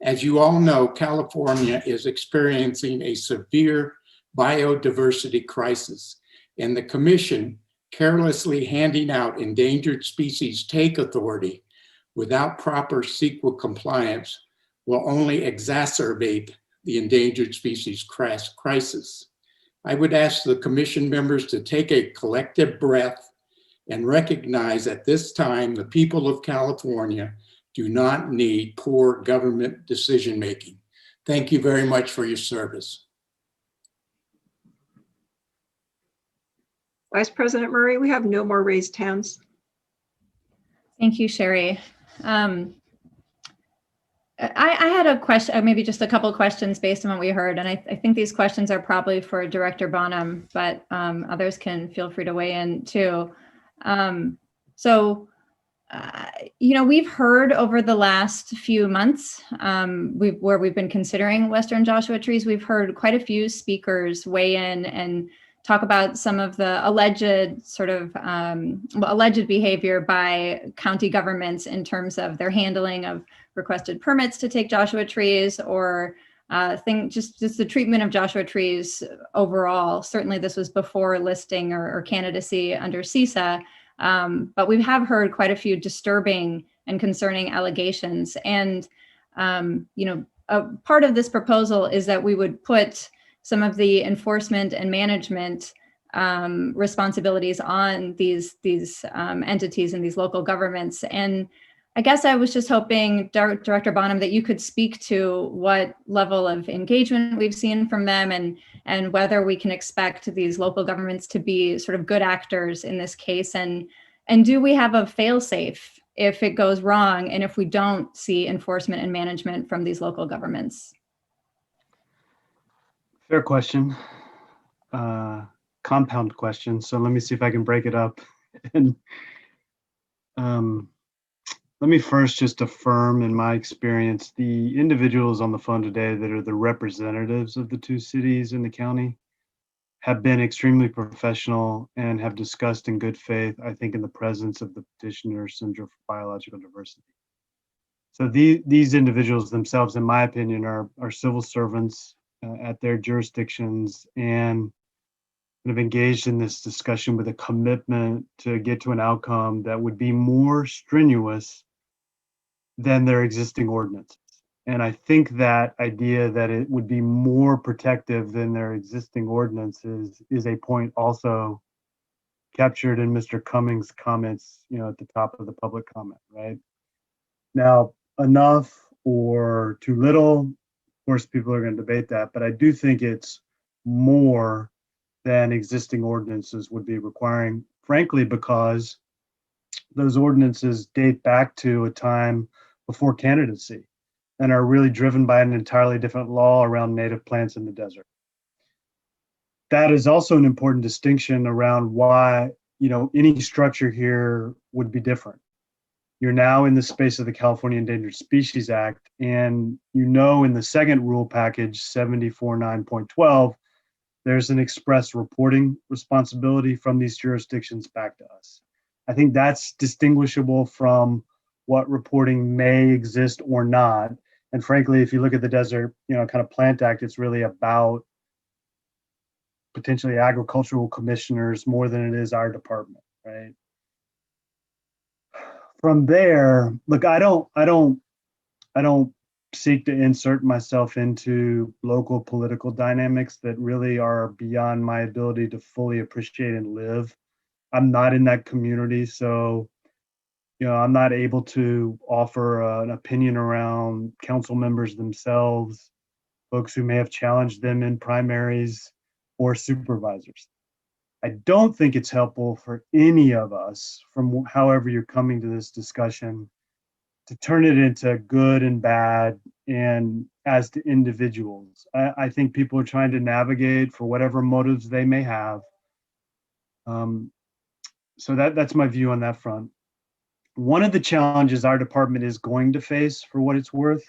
As you all know, California is experiencing a severe biodiversity crisis, and the Commission carelessly handing out endangered species take authority without proper CEQA compliance will only exacerbate the endangered species crisis. I would ask the Commission members to take a collective breath and recognize at this time the people of California do not need poor government decision-making. Thank you very much for your service. Vice President Murray, we have no more raised hands. Thank you, Sherry. I had a question, maybe just a couple of questions based on what we heard. And I think these questions are probably for Director Bonham, but others can feel free to weigh in too. We've heard over the last few months where we've been considering Western Joshua trees, we've heard quite a few speakers weigh in and talk about some of the alleged alleged behavior by county governments in terms of their handling of requested permits to take Joshua trees, or just the treatment of Joshua trees overall. Certainly this was before listing or candidacy under CEQA, but we have heard quite a few disturbing and concerning allegations. And a part of this proposal is that we would put some of the enforcement and management responsibilities on these entities and these local governments. And I guess I was just hoping, Director Bonham, that you could speak to what level of engagement we've seen from them, and whether we can expect these local governments to be sort of good actors in this case. And do we have a fail-safe if it goes wrong and if we don't see enforcement and management from these local governments? Fair question, compound question. So let me see if I can break it up. And let me first just affirm, in my experience, the individuals on the phone today that are the representatives of the two cities in the county have been extremely professional and have discussed in good faith, I think, in the presence of the petitioner, Center for Biological Diversity. So these individuals themselves, in my opinion, are civil servants at their jurisdictions and have engaged in this discussion with a commitment to get to an outcome that would be more strenuous than their existing ordinances. And I think that idea that it would be more protective than their existing ordinances is a point also captured in Mr. Cummings' comments, at the top of the public comment, right? Now, enough or too little, of course, people are going to debate that, but I do think it's more than existing ordinances would be requiring, frankly, because those ordinances date back to a time before candidacy and are really driven by an entirely different law around native plants in the desert. That is also an important distinction around why, any structure here would be different. You're now in the space of the California Endangered Species Act, and in the second rule package, 74.9.12, there's an express reporting responsibility from these jurisdictions back to us. I think that's distinguishable from what reporting may exist or not. And frankly, if you look at the Desert, kind of Plant Act, it's really about potentially agricultural commissioners more than it is our department, right? From there, look, I don't seek to insert myself into local political dynamics that really are beyond my ability to fully appreciate and live. I'm not in that community, so I'm not able to offer an opinion around council members themselves, folks who may have challenged them in primaries, or supervisors. I don't think it's helpful for any of us, from however you're coming to this discussion, to turn it into good and bad and as to individuals. I think people are trying to navigate for whatever motives they may have. So that's my view on that front. One of the challenges our department is going to face, for what it's worth,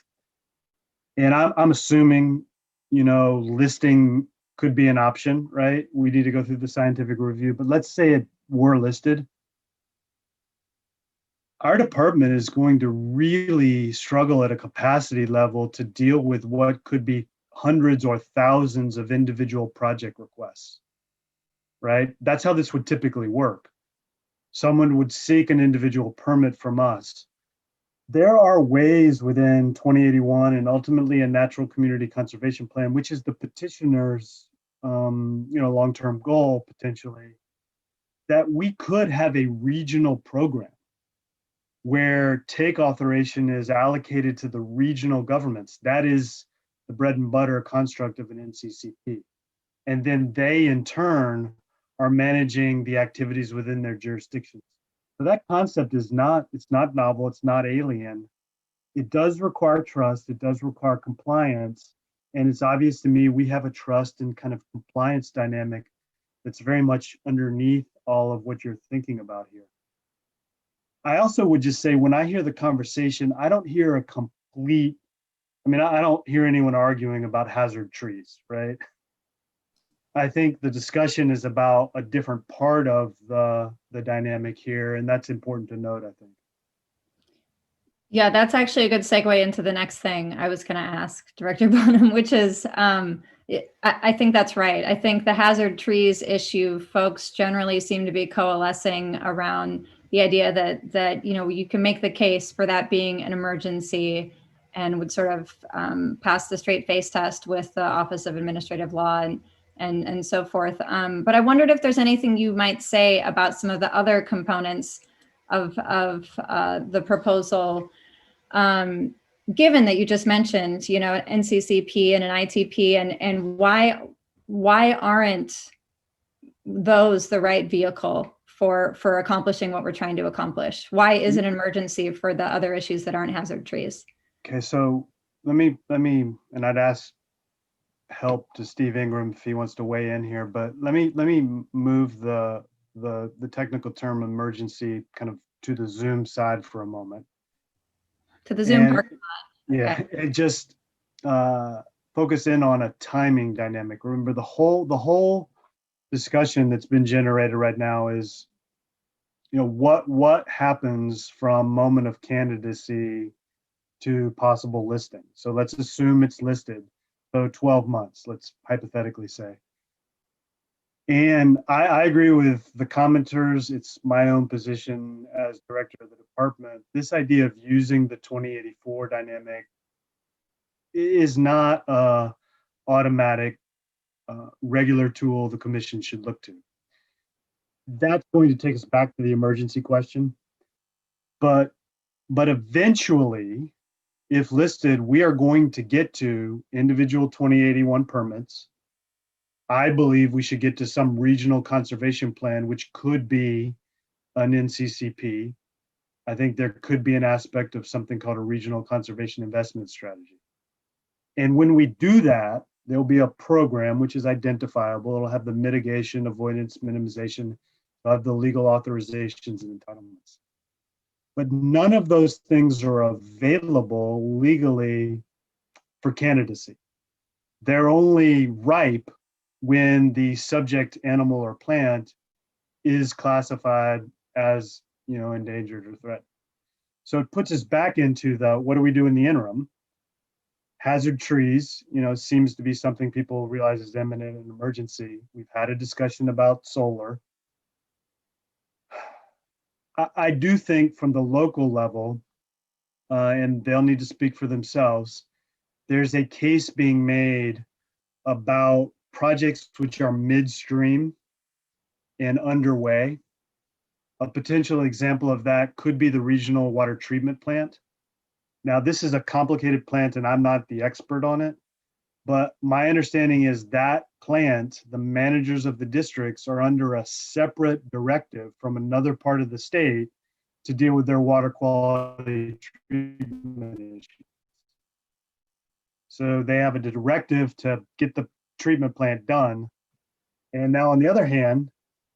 and I'm assuming, listing could be an option, right? We need to go through the scientific review, but let's say it were listed, our department is going to really struggle at a capacity level to deal with what could be hundreds or thousands of individual project requests, right? That's how this would typically work. Someone would seek an individual permit from us. There are ways within 2081 and ultimately a natural community conservation plan, which is the petitioner's long-term goal potentially, that we could have a regional program where take authorization is allocated to the regional governments. That is the bread and butter construct of an NCCP. And then they in turn are managing the activities within their jurisdictions. So that concept is not novel, it's not alien. It does require trust, it does require compliance. And it's obvious to me we have a trust and kind of compliance dynamic that's very much underneath all of what you're thinking about here. I also would just say, when I hear the conversation, I don't hear a complete, I don't hear anyone arguing about hazard trees, right? I think the discussion is about a different part of the dynamic here, and that's important to note, I think. Yeah, that's actually a good segue into the next thing I was going to ask Director Bonham, which is, I think that's right. I think the hazard trees issue, folks generally seem to be coalescing around the idea that you can make the case for that being an emergency and would sort of pass the straight face test with the Office of Administrative Law and so forth. But I wondered if there's anything you might say about some of the other components of the proposal, given that you just mentioned, NCCP and an ITP, and why aren't those the right vehicle for accomplishing what we're trying to accomplish? Why is it an emergency for the other issues that aren't hazard trees? Okay, so let me, and I'd ask help to Steve Ingram if he wants to weigh in here, but let me move the technical term emergency kind of to the Zoom side for a moment. To the Zoom parking lot. Yeah, Okay. it just focus in on a timing dynamic. Remember, the whole discussion that's been generated right now is, what happens from moment of candidacy to possible listing. So let's assume it's listed. So 12 months, let's hypothetically say. And I agree with the commenters. It's my own position as director of the department. This idea of using the 2084 dynamic is not a automatic regular tool the commission should look to. That's going to take us back to the emergency question. But eventually, if listed, we are going to get to individual 2081 permits. I believe we should get to some regional conservation plan, which could be an NCCP. I think there could be an aspect of something called a regional conservation investment strategy. And when we do that, there'll be a program which is identifiable. It'll have the mitigation, avoidance, minimization of the legal authorizations and entitlements. But none of those things are available legally for candidacy. They're only ripe when the subject animal or plant is classified as, endangered or threatened. So it puts us back into what do we do in the interim? Hazard trees, seems to be something people realize is imminent and emergency. We've had a discussion about solar. I do think from the local level, and they'll need to speak for themselves, there's a case being made about projects which are midstream and underway. A potential example of that could be the regional water treatment plant. Now, this is a complicated plant and I'm not the expert on it, but my understanding is that plant, the managers of the districts are under a separate directive from another part of the state to deal with their water quality treatment issues. So they have a directive to get the treatment plant done. And now on the other hand,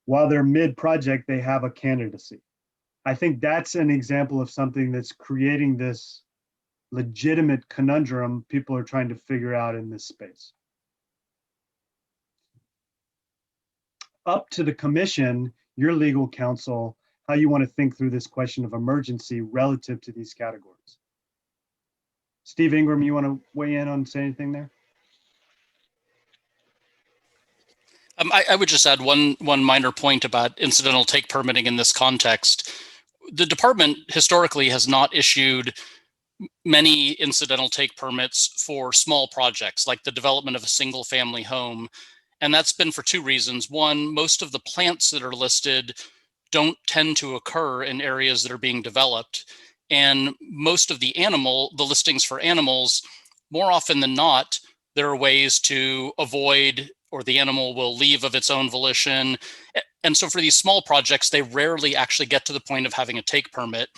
while they're mid-project, they have a candidacy. I think that's an example of something that's creating this legitimate conundrum people are trying to figure out in this space. Up to the commission, your legal counsel, how you want to think through this question of emergency relative to these categories. Steve Ingram, you want to weigh in on say anything there? I would just add one minor point about incidental take permitting in this context. The department historically has not issued many incidental take permits for small projects like the development of a single family home. And that's been for two reasons. One, most of the plants that are listed don't tend to occur in areas that are being developed. And most of the listings for animals, more often than not, there are ways to avoid, or the animal will leave of its own volition. And so for these small projects, they rarely actually get to the point of having a take permit.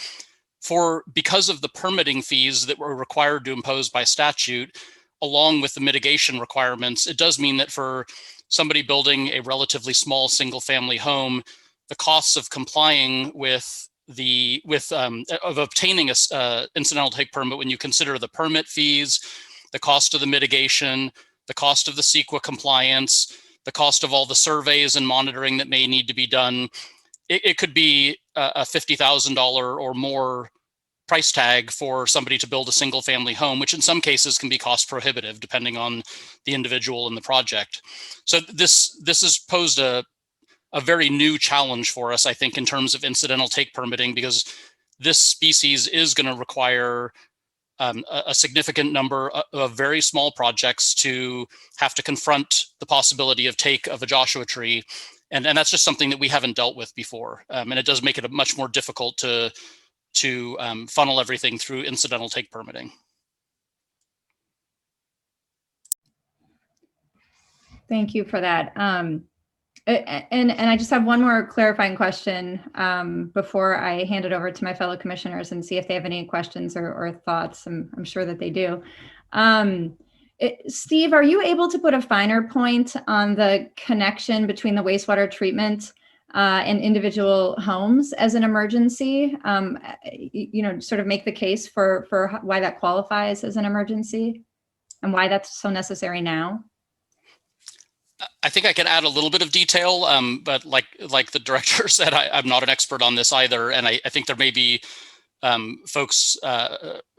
Because of the permitting fees that were required to impose by statute, along with the mitigation requirements, it does mean that for somebody building a relatively small single family home, the costs of complying with of obtaining a incidental take permit, when you consider the permit fees, the cost of the mitigation, the cost of the CEQA compliance, the cost of all the surveys and monitoring that may need to be done, it could be a $50,000 or more price tag for somebody to build a single family home, which in some cases can be cost prohibitive depending on the individual and the project. So this has posed a very new challenge for us, I think, in terms of incidental take permitting, because this species is going to require a significant number of very small projects to have to confront the possibility of take of a Joshua tree. And that's just something that we haven't dealt with before. And it does make it much more difficult to funnel everything through incidental take permitting. Thank you for that. And I just have one more clarifying question before I hand it over to my fellow commissioners and see if they have any questions or thoughts. I'm sure that they do. Steve, are you able to put a finer point on the connection between the wastewater treatment and individual homes as an emergency? Sort of make the case for why that qualifies as an emergency and why that's so necessary now? I think I can add a little bit of detail, but like the director said, I'm not an expert on this either. And I think there may be folks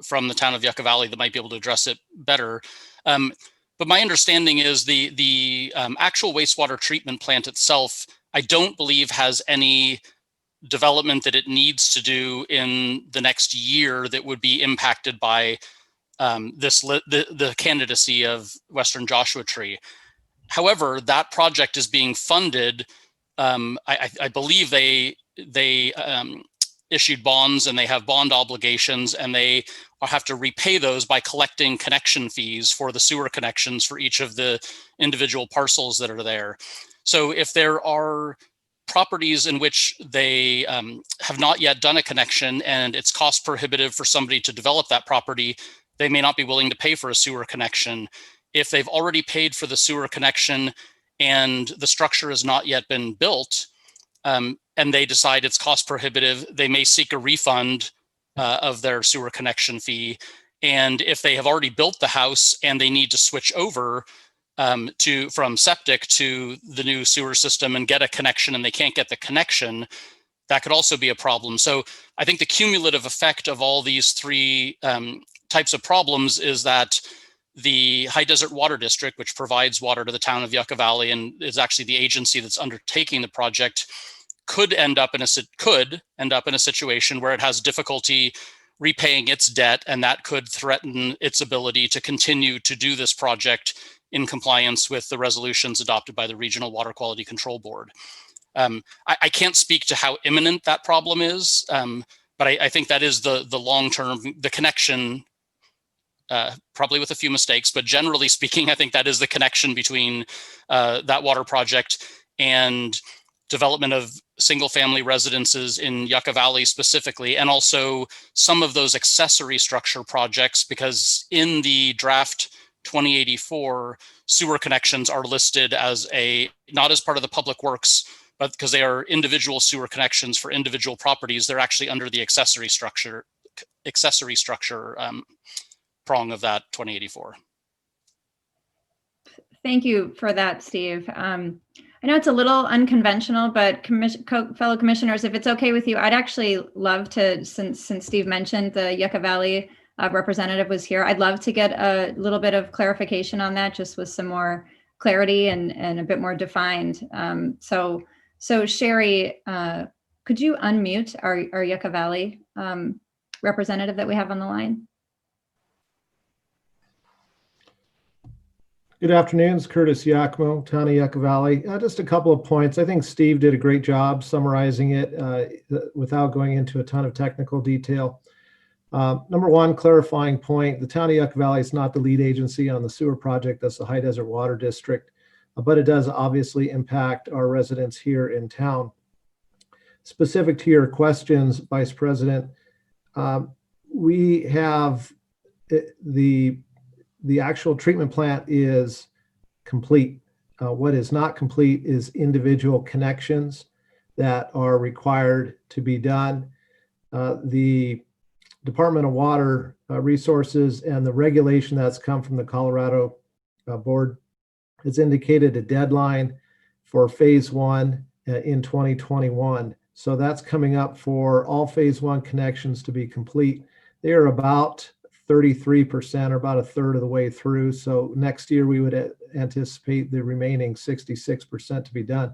from the town of Yucca Valley that might be able to address it better. But my understanding is the actual wastewater treatment plant itself, I don't believe has any development that it needs to do in the next year that would be impacted by the candidacy of Western Joshua Tree. However, that project is being funded. I believe they issued bonds and they have bond obligations, and they have to repay those by collecting connection fees for the sewer connections for each of the individual parcels that are there. So if there are properties in which they have not yet done a connection and it's cost prohibitive for somebody to develop that property, they may not be willing to pay for a sewer connection. If they've already paid for the sewer connection and the structure has not yet been built, and they decide it's cost prohibitive, they may seek a refund of their sewer connection fee. And if they have already built the house and they need to switch over from septic to the new sewer system and get a connection and they can't get the connection, that could also be a problem. So I think the cumulative effect of all these three types of problems is that the High Desert Water District, which provides water to the town of Yucca Valley and is actually the agency that's undertaking the project, could end up in a situation where it has difficulty repaying its debt, and that could threaten its ability to continue to do this project in compliance with the resolutions adopted by the Regional Water Quality Control Board. I can't speak to how imminent that problem is, but I think that is the long-term, the connection, probably with a few mistakes, but generally speaking, I think that is the connection between that water project and development of single-family residences in Yucca Valley specifically, and also some of those accessory structure projects, because in the draft 2084, sewer connections are listed as not as part of the public works, but because they are individual sewer connections for individual properties, they're actually under the accessory structure prong of that 2084. Thank you for that, Steve. I I know it's a little unconventional, but fellow commissioners, if it's okay with you, I'd actually love to, since Steve mentioned the Yucca Valley representative was here, I'd love to get a little bit of clarification on that, just with some more clarity and a bit more defined. So Sherry, could you unmute our Yucca Valley representative that we have on the line? Good afternoon, it's Curtis Yakimo, Town of Yucca Valley. Just a couple of points. I think Steve did a great job summarizing it without going into a ton of technical detail. Number one, clarifying point, the Town of Yucca Valley is not the lead agency on the sewer project. That's the High Desert Water District, but it does obviously impact our residents here in town. Specific to your questions, Vice President, we have the actual treatment plant is complete. What is not complete is individual connections that are required to be done. The Department of Water Resources and the regulation that's come from the Colorado board has indicated a deadline for phase one in 2021. So that's coming up for all phase one connections to be complete. They are about 33% or about a third of the way through. So next year we would anticipate the remaining 66% to be done.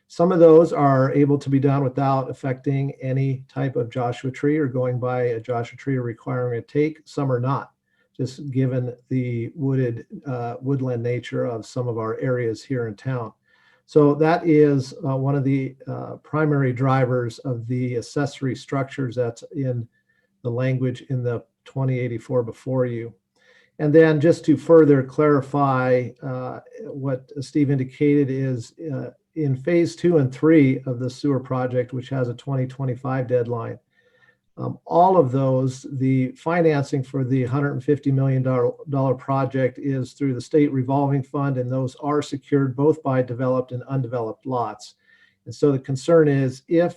Some of those are able to be done without affecting any type of Joshua Tree or going by a Joshua Tree or requiring a take. Some are not, just given the woodland nature of some of our areas here in town. So that is one of the primary drivers of the accessory structures that's in the language in the 2084 before you. And then just to further clarify what Steve indicated is in phase 2 and 3 of the sewer project, which has a 2025 deadline, all of those, the financing for the $150 million project is through the state revolving fund, and those are secured both by developed and undeveloped lots. And so the concern is if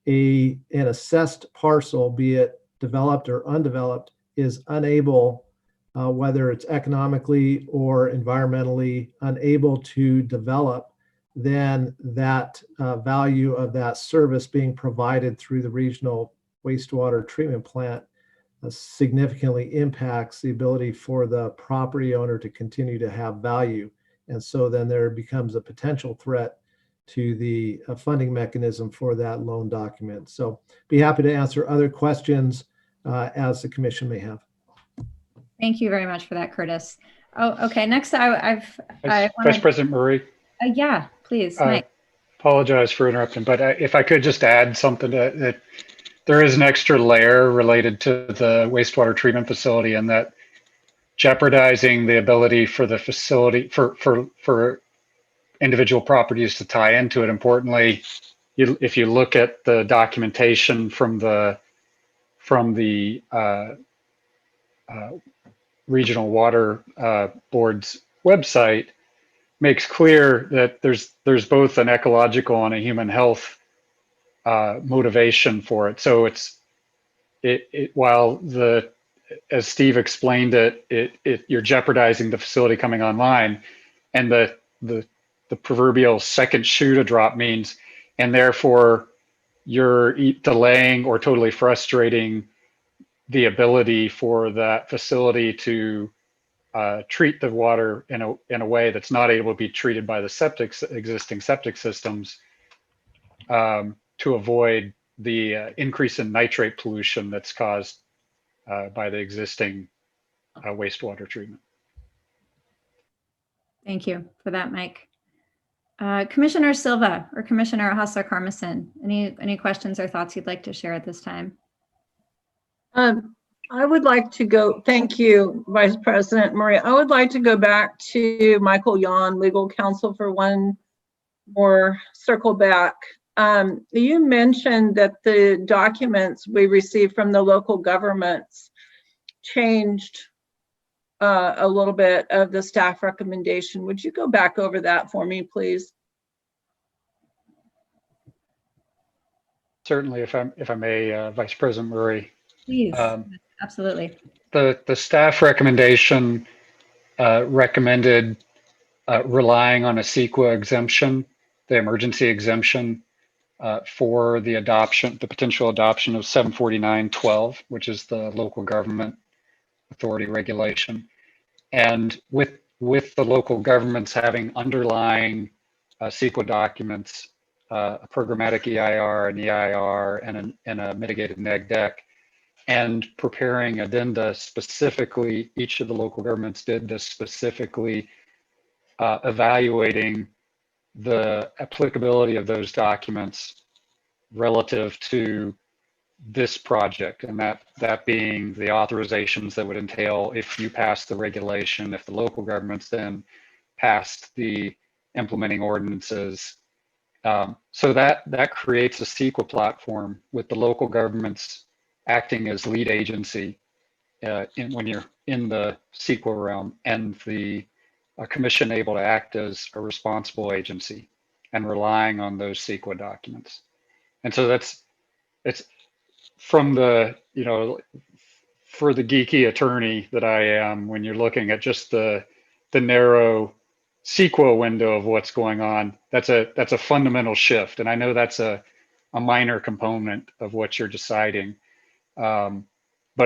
an assessed parcel, be it developed or undeveloped, is unable, whether it's economically or environmentally unable to develop, then that value of that service being provided through the regional wastewater treatment plant significantly impacts the ability for the property owner to continue to have value. And so then there becomes a potential threat to the funding mechanism for that loan document. So be happy to answer other questions as the commission may have. Thank you very much for that, Curtis. Oh, okay. Next, Vice President Murray. Yeah, please, Mike. Apologize for interrupting, but if I could just add something that there is an extra layer related to the wastewater treatment facility, and that jeopardizing the ability for the facility for individual properties to tie into it. Importantly, if you look at the documentation from the Regional Water Board's website, makes clear that there's both an ecological and a human health motivation for it. So while as Steve explained you're jeopardizing the facility coming online, and the proverbial second shoe to drop means, and therefore you're delaying or totally frustrating the ability for that facility to treat the water in a way that's not able to be treated by the existing septic systems, to avoid the increase in nitrate pollution that's caused by the existing wastewater treatment. Thank you for that, Mike. Commissioner Silva or Commissioner Hassler-Carmison, any questions or thoughts you'd like to share at this time? I would like to go, thank you, Vice President Murray. I would like to go back to Michael Yon, legal counsel, for one more circle back. You mentioned that the documents we received from the local governments changed a little bit of the staff recommendation. Would you go back over that for me, please? Certainly, if I may, Vice President Murray. Please, absolutely. The staff recommended relying on a CEQA exemption the emergency exemption for the potential adoption of 749.12, which is the local government authority regulation. And with the local governments having underlying CEQA documents, a programmatic EIR, an EIR, and a mitigated neg deck, and preparing addenda specifically, each of the local governments did this specifically, evaluating the applicability of those documents relative to this project, and that being the authorizations that would entail if you pass the regulation, if the local governments then passed the implementing ordinances. So that creates a CEQA platform with the local governments acting as lead agency when you're in the CEQA realm, and the commission able to act as a responsible agency and relying on those CEQA documents. And so it's from the, for the geeky attorney that I am, when you're looking at just the narrow CEQA window of what's going on, that's a fundamental shift. And I know that's a minor component of what you're deciding, but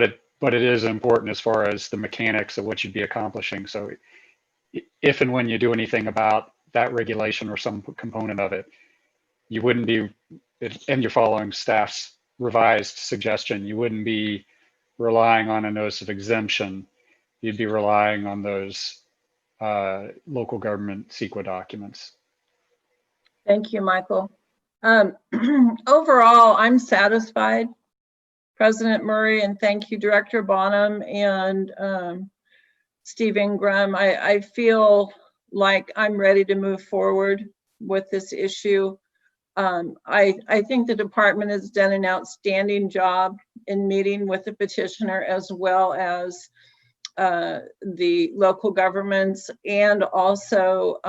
it is important as far as the mechanics of what you'd be accomplishing. So if and when you do anything about that regulation or some component of it, you wouldn't be, and you're following staff's revised suggestion, you wouldn't be relying on a notice of exemption. You'd be relying on those local government CEQA documents. Thank you, Michael. Overall, I'm satisfied, President Murray, and thank you, Director Bonham and Steve Ingram. I feel like I'm ready to move forward with this issue. I think the department has done an outstanding job in meeting with the petitioner as well as the local governments and also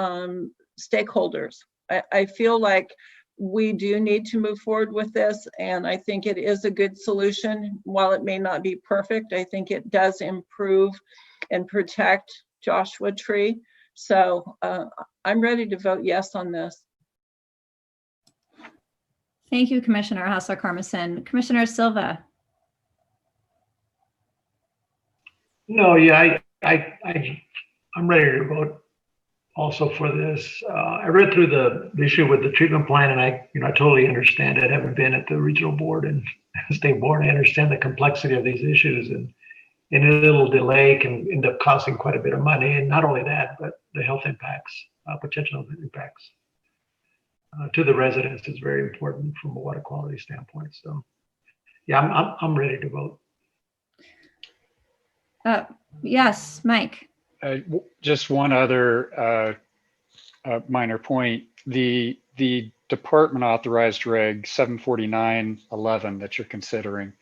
stakeholders. I feel like we do need to move forward with this, and I think it is a good solution. While it may not be perfect, I think it does improve and protect Joshua Tree. So I'm ready to vote yes on this. Thank you, Commissioner Hassler-Carmison. Commissioner Silva. No, yeah, I'm ready to vote also for this. I read through the issue with the treatment plan, and I totally understand it. Having been at the regional board and state board, I understand the complexity of these issues, and a little delay can end up costing quite a bit of money. And not only that, but the health impacts, potential impacts to the residents is very important from a water quality standpoint. So, yeah, I'm ready to vote. Yes, Mike. Just one other minor point. The department authorized reg 749.11 that you're considering,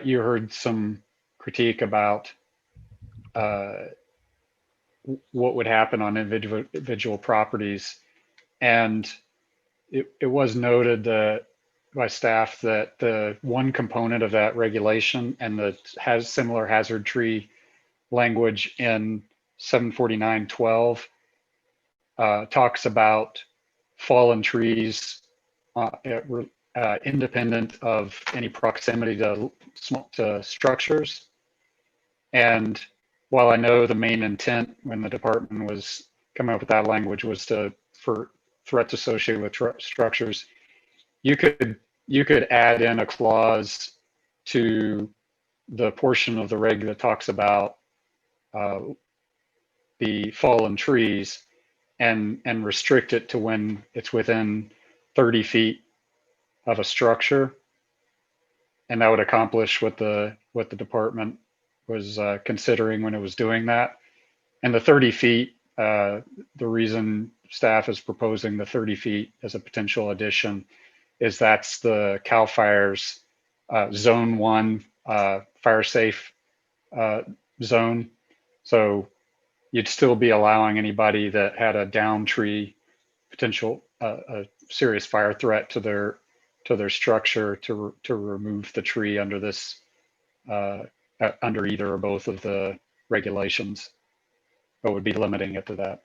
you heard some critique about what would happen on individual properties. And it was noted by staff that the one component of that regulation and that has similar hazard tree language in 749.12 talks about fallen trees independent of any proximity to structures. And while I know the main intent when the department was coming up with that language was for threats associated with structures, you could add in a clause to the portion of the reg that talks about the fallen trees and restrict it to when it's within 30 feet of a structure, and that would accomplish what the department was considering when it was doing that. And the 30 feet, the reason staff is proposing the 30 feet as a potential addition is that's the CAL FIRE's zone 1 fire safe zone. So you'd still be allowing anybody that had a down tree potential, a serious fire threat to their structure to remove the tree under this, under either or both of the regulations, but would be limiting it to that.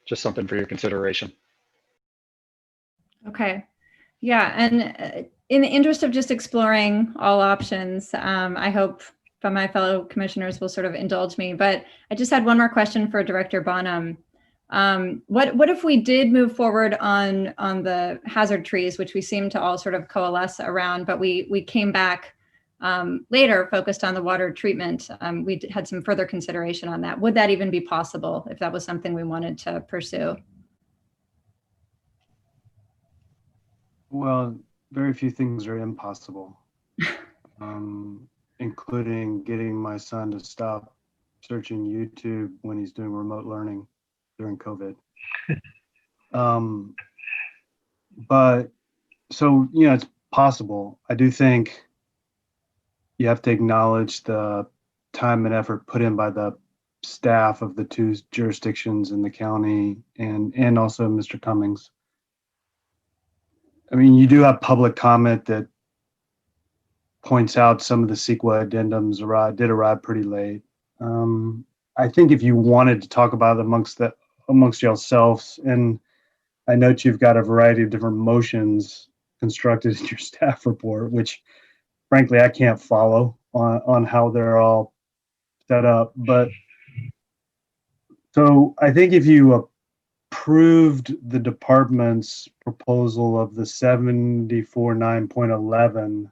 Just something for your consideration. Okay. Yeah, and in the interest of just exploring all options, I hope my fellow commissioners will sort of indulge me, but I just had one more question for Director Bonham. What if we did move forward on the hazard trees, which we seem to all sort of coalesce around, but we came back later focused on the water treatment? We had some further consideration on that. Would that even be possible if that was something we wanted to pursue? Well, very few things are impossible, including getting my son to stop searching YouTube when he's doing remote learning during COVID. But so, it's possible. I do think you have to acknowledge the time and effort put in by the staff of the two jurisdictions in the county and also Mr. Cummings. I mean, you do have public comment that points out some of the CEQA addendums did arrive pretty late. I think if you wanted to talk about it amongst yourselves, and I note you've got a variety of different motions constructed in your staff report, which frankly I can't follow on how they're all set up. But so I think if you approved the department's proposal of the 74.9.11,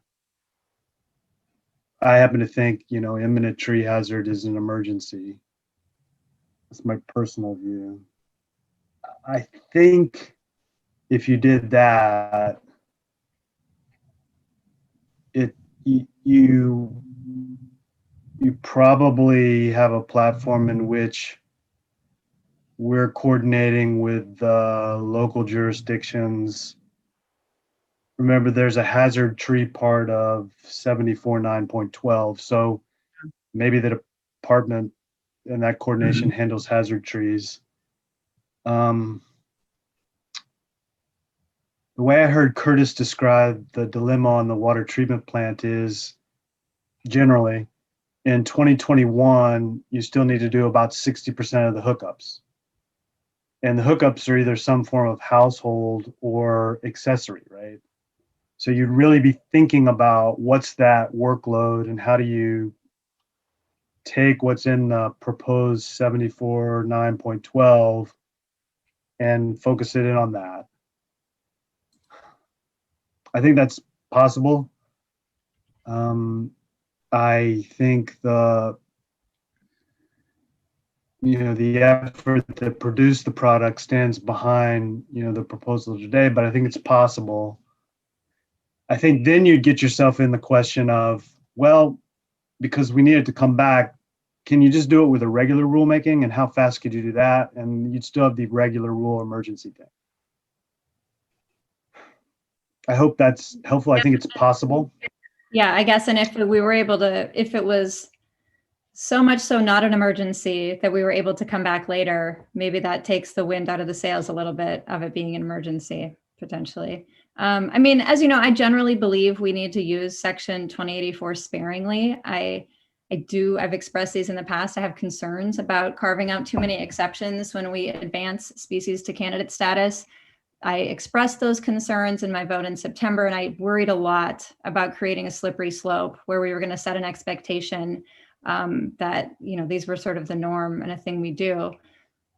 I happen to think, imminent tree hazard is an emergency. That's my personal view. I think if you did that, you probably have a platform in which we're coordinating with the local jurisdictions. Remember, there's a hazard tree part of 74.9.12. So maybe the department and that coordination handles hazard trees. The way I heard Curtis describe the dilemma on the water treatment plant is generally in 2021, you still need to do about 60% of the hookups. And the hookups are either some form of household or accessory, right? So you'd really be thinking about what's that workload and how do you take what's in the proposed 74.9.12 and focus it in on that. I think that's possible. I think the effort to produce the product stands behind, the proposal today, but I think it's possible. I think then you'd get yourself in the question of, well, because we needed to come back, can you just do it with a regular rulemaking, and how fast could you do that? And you'd still have the regular rule emergency thing. I hope that's helpful. I think it's possible. Yeah, I guess. And if we were able to, if it was so much so not an emergency that we were able to come back later, maybe that takes the wind out of the sails a little bit of it being an emergency, potentially. I mean, as you know, I generally believe we need to use Section 2084 sparingly. I've expressed these in the past. I have concerns about carving out too many exceptions when we advance species to candidate status. I expressed those concerns in my vote in September, and I worried a lot about creating a slippery slope where we were going to set an expectation that, these were sort of the norm and a thing we do.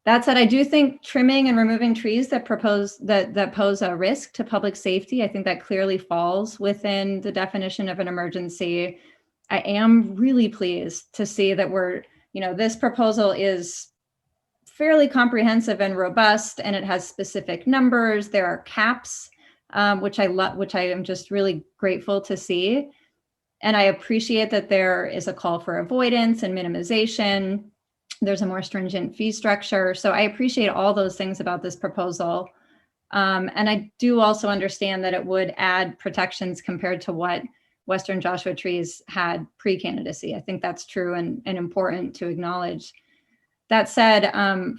That said, I do think trimming and removing trees that pose a risk to public safety, I think that clearly falls within the definition of an emergency. I am really pleased to see that this proposal is fairly comprehensive and robust, and it has specific numbers. There are caps, which I am just really grateful to see. And I appreciate that there is a call for avoidance and minimization. There's a more stringent fee structure. So I appreciate all those things about this proposal. And I do also understand that it would add protections compared to what Western Joshua trees had pre-candidacy. I think that's true and important to acknowledge. That said,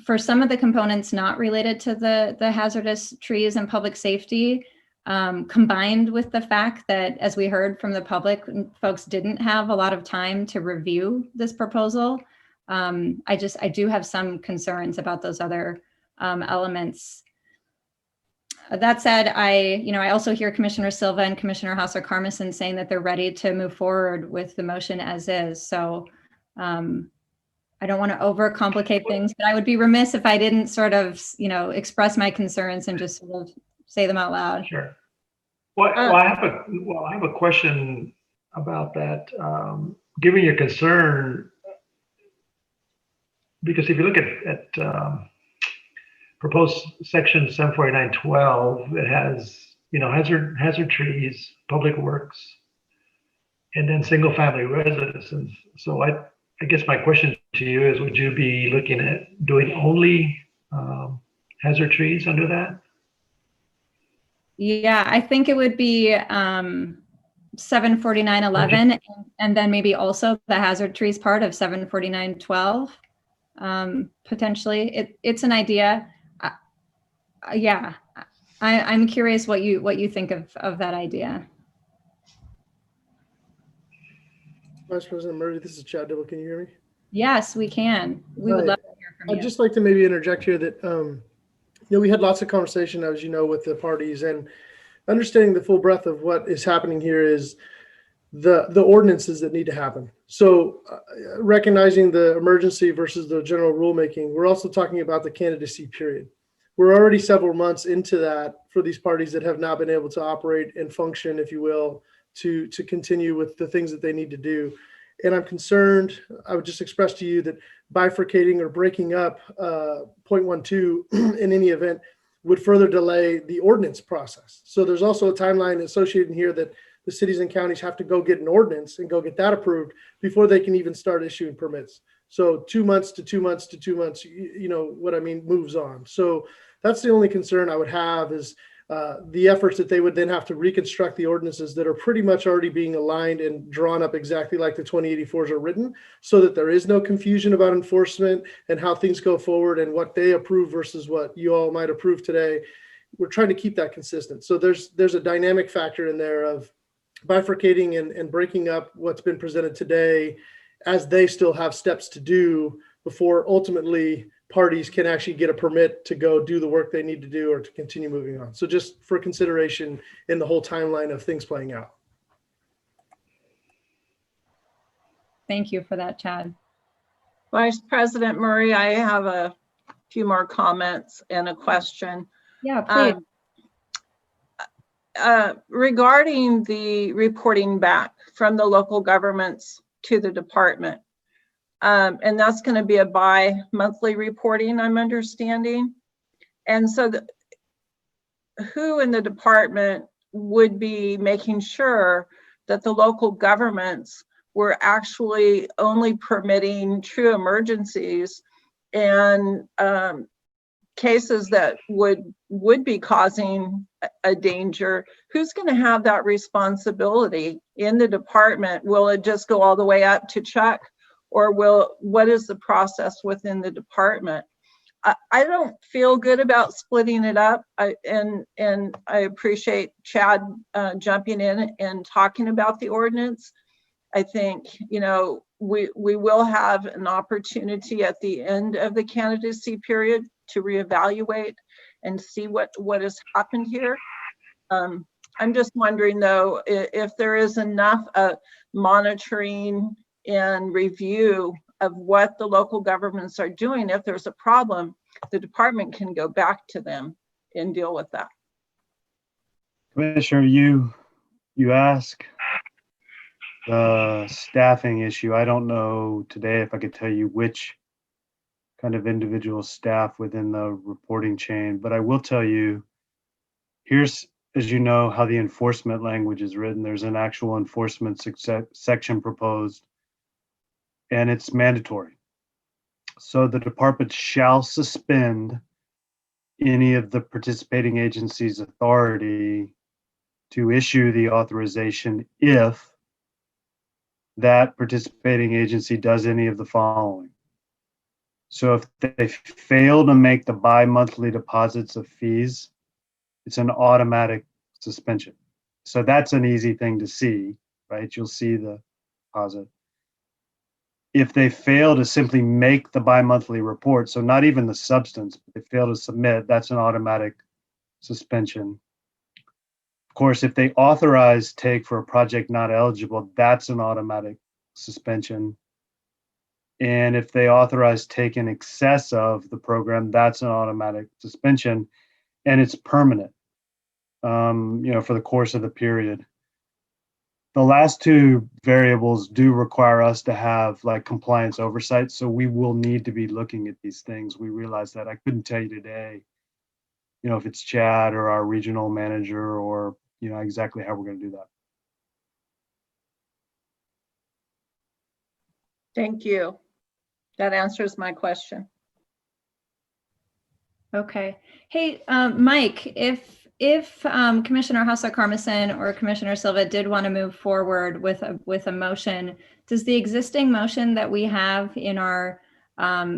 for some of the components not related to the hazardous trees and public safety, combined with the fact that, as we heard from the public, folks didn't have a lot of time to review this proposal, I do have some concerns about those other elements. That said, I also hear Commissioner Silva and Commissioner Hauser-Carmison saying that they're ready to move forward with the motion as is. So I don't want to overcomplicate things, but I would be remiss if I didn't sort of, express my concerns and just sort of say them out loud. Sure. Well, I have a question about that. Given your concern, because if you look at proposed section 749.12, it has, hazard trees, public works, and then single family residences. So I guess my question to you is, would you be looking at doing only hazard trees under that? Yeah, I think it would be 749.11, and then maybe also the hazard trees part of 749.12. Potentially, it's an idea. Yeah, I'm curious what you think of that idea. Vice President Murray, this is Chad Dibble. Can you hear me? Yes, we can. We would love to hear from you. I'd just like to maybe interject here that we had lots of conversation, as you know, with the parties, and understanding the full breadth of what is happening here is the ordinances that need to happen. So recognizing the emergency versus the general rulemaking, we're also talking about the candidacy period. We're already several months into that for these parties that have not been able to operate and function, if you will, to continue with the things that they need to do. And I'm concerned, I would just express to you that bifurcating or breaking up 0.12 in any event would further delay the ordinance process. So there's also a timeline associated in here that the cities and counties have to go get an ordinance and go get that approved before they can even start issuing permits. So 2 months to 2 months to 2 months, you know what I mean, moves on. So that's the only concern I would have is the efforts that they would then have to reconstruct the ordinances that are pretty much already being aligned and drawn up exactly like the 2084s are written, so that there is no confusion about enforcement and how things go forward and what they approve versus what you all might approve today. We're trying to keep that consistent. So there's a dynamic factor in there of bifurcating and breaking up what's been presented today as they still have steps to do before ultimately parties can actually get a permit to go do the work they need to do or to continue moving on. So just for consideration in the whole timeline of things playing out. Thank you for that, Chad. Vice President Murray, I have a few more comments and a question. Yeah, please. Regarding the reporting back from the local governments to the department, and that's going to be a bi-monthly reporting, I'm understanding. And so who in the department would be making sure that the local governments were actually only permitting true emergencies and cases that would be causing a danger? Who's going to have that responsibility in the department? Will it just go all the way up to Chuck, or what is the process within the department? I don't feel good about splitting it up, and I appreciate Chad jumping in and talking about the ordinance. I think, we will have an opportunity at the end of the candidacy period to reevaluate and see what has happened here. I'm just wondering, though, if there is enough monitoring and review of what the local governments are doing. If there's a problem, the department can go back to them and deal with that. Commissioner, you ask the staffing issue. I don't know today if I could tell you which kind of individual staff within the reporting chain, but I will tell you, here's, as you know, how the enforcement language is written. There's an actual enforcement section proposed, and it's mandatory. So the department shall suspend any of the participating agency's authority to issue the authorization if that participating agency does any of the following. So if they fail to make the bi-monthly deposits of fees, it's an automatic suspension. So that's an easy thing to see, right? You'll see the deposit. If they fail to simply make the bi-monthly report, so not even the substance, but they fail to submit, that's an automatic suspension. Of course, if they authorize take for a project not eligible, that's an automatic suspension. And if they authorize take in excess of the program, that's an automatic suspension, and it's permanent, for the course of the period. The last two variables do require us to have like compliance oversight, so we will need to be looking at these things. We realize that. I couldn't tell you today, if it's Chad or our regional manager or, exactly how we're going to do that. Thank you. That answers my question. Okay. Hey, Mike, if Commissioner Hassa-Carmison or Commissioner Silva did want to move forward with a motion, does the existing motion that we have in our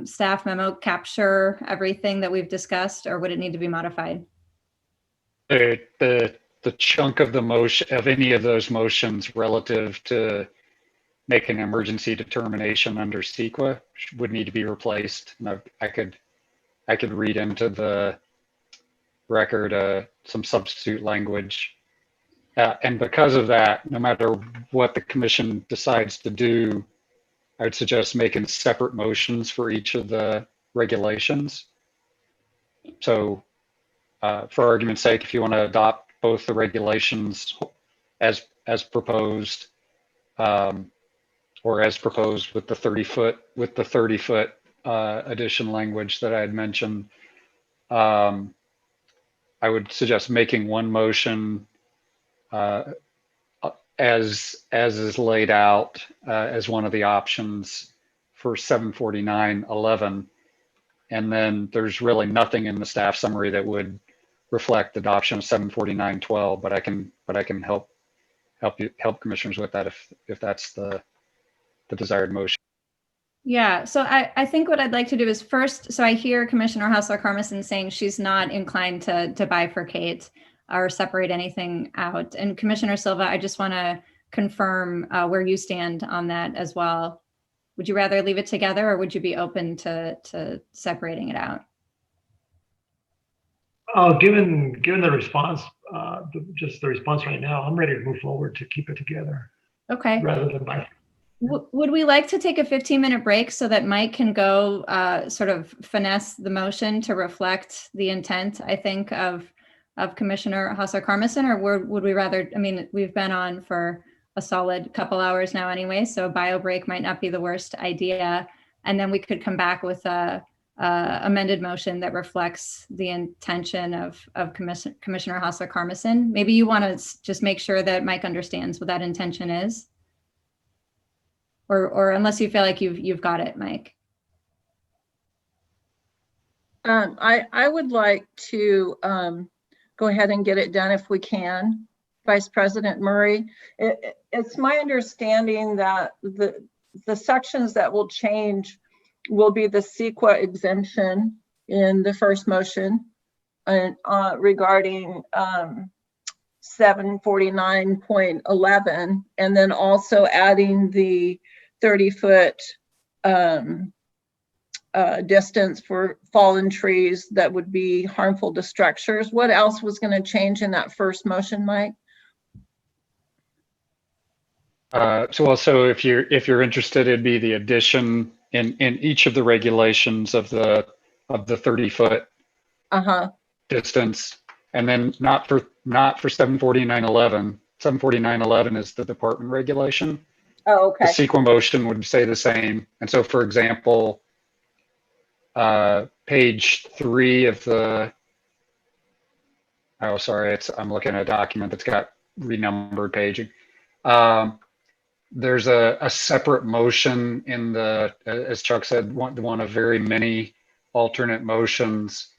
staff memo capture everything that we've discussed, or would it need to be modified? The chunk of the motion of any of those motions relative to make an emergency determination under CEQA would need to be replaced. And I could read into the record some substitute language. And because of that, no matter what the commission decides to do, I would suggest making separate motions for each of the regulations. So for argument's sake, if you want to adopt both the regulations as proposed, or as proposed with the 30-foot addition language that I had mentioned, I would suggest making one motion as is laid out as one of the options for 749.11, and then there's really nothing in the staff summary that would reflect adoption of 749.12, but I can help commissioners with that if that's the desired motion. Yeah, so I think what I'd like to do is first, so I hear Commissioner Hassa-Carmison saying she's not inclined to bifurcate or separate anything out. And Commissioner Silva, I just want to confirm where you stand on that as well. Would you rather leave it together, or would you be open to separating it out? Given the response, just the response right now, I'm ready to move forward to keep it together. Okay. Rather than by. Would we like to take a 15-minute break so that Mike can go sort of finesse the motion to reflect the intent, I think, of Commissioner Hassa-Carmison, or would we rather, I mean, we've been on for a solid couple hours now anyway, so a bio break might not be the worst idea. And then we could come back with a amended motion that reflects the intention of Commissioner Hassa-Carmison. Maybe you want to just make sure that Mike understands what that intention is, or unless you feel like you've got it, Mike. I would like to go ahead and get it done if we can, Vice President Murray. It's my understanding that the sections that will change will be the CEQA exemption in the first motion, and regarding 749.11, and then also adding the 30-foot distance for fallen trees that would be harmful to structures. What else was going to change in that first motion, Mike? So also, if you're interested, it'd be the addition in each of the regulations of the 30-foot distance, and then not for 749.11. 749.11 is the department regulation. Oh, okay. The CEQA motion would say the same. And so, for example, page 3 of the, oh, sorry, I'm looking at a document that's got renumbered paging. There's a separate motion in the, as Chuck said, one of very many alternate motions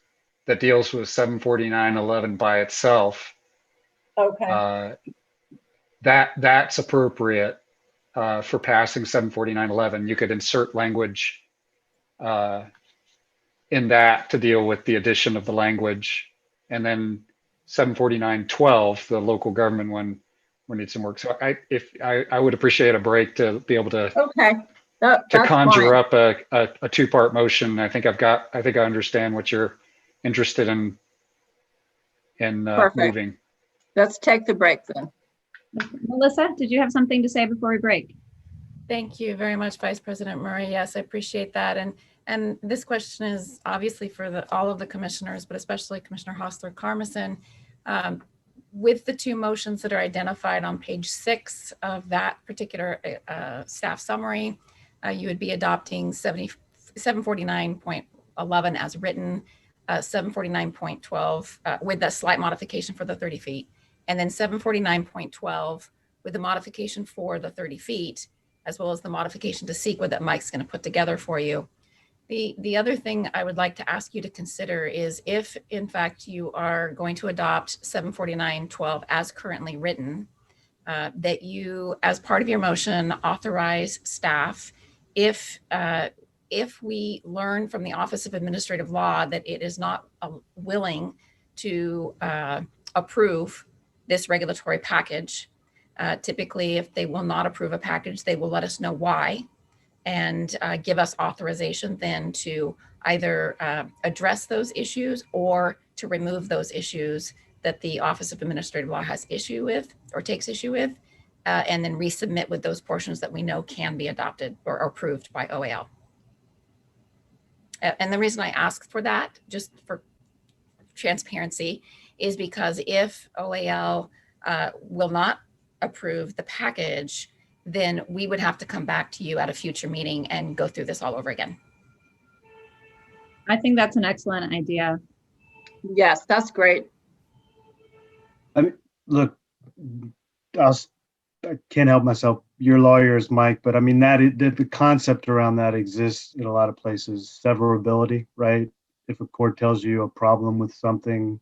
that deals with 749.11 by itself. Okay. That's appropriate for passing 749.11. You could insert language in that to deal with the addition of the language, and then 749.12, the local government one, we need some work. So I would appreciate a break to be able to conjure up a two-part motion. I think I understand what you're interested in Perfect. moving. Let's take the break then. Melissa, did you have something to say before we break? Thank you very much, Vice President Murray. Yes, I appreciate that. And this question is obviously for all of the commissioners, but especially Commissioner Hostler-Carmison. With the two motions that are identified on page 6 of that particular staff summary, you would be adopting 749.11 as written, 749.12 with a slight modification for the 30 feet, and then 749.12 with the modification for the 30 feet, as well as the modification to CEQA that Mike's going to put together for you. The other thing I would like to ask you to consider is if, in fact, you are going to adopt 749.12 as currently written, that you, as part of your motion, authorize staff, if we learn from the Office of Administrative Law that it is not willing to approve this regulatory package, typically, if they will not approve a package, they will let us know why and give us authorization then to either address those issues or to remove those issues that the Office of Administrative Law has issue with or takes issue with, and then resubmit with those portions that we know can be adopted or approved by OAL. And the reason I ask for that, just for transparency, is because if OAL will not approve the package, then we would have to come back to you at a future meeting and go through this all over again. I think that's an excellent idea. Yes, that's great. I mean, look, I can't help myself. Your lawyer is Mike, but I mean the concept around that exists in a lot of places. Severability, right? If a court tells you a problem with something,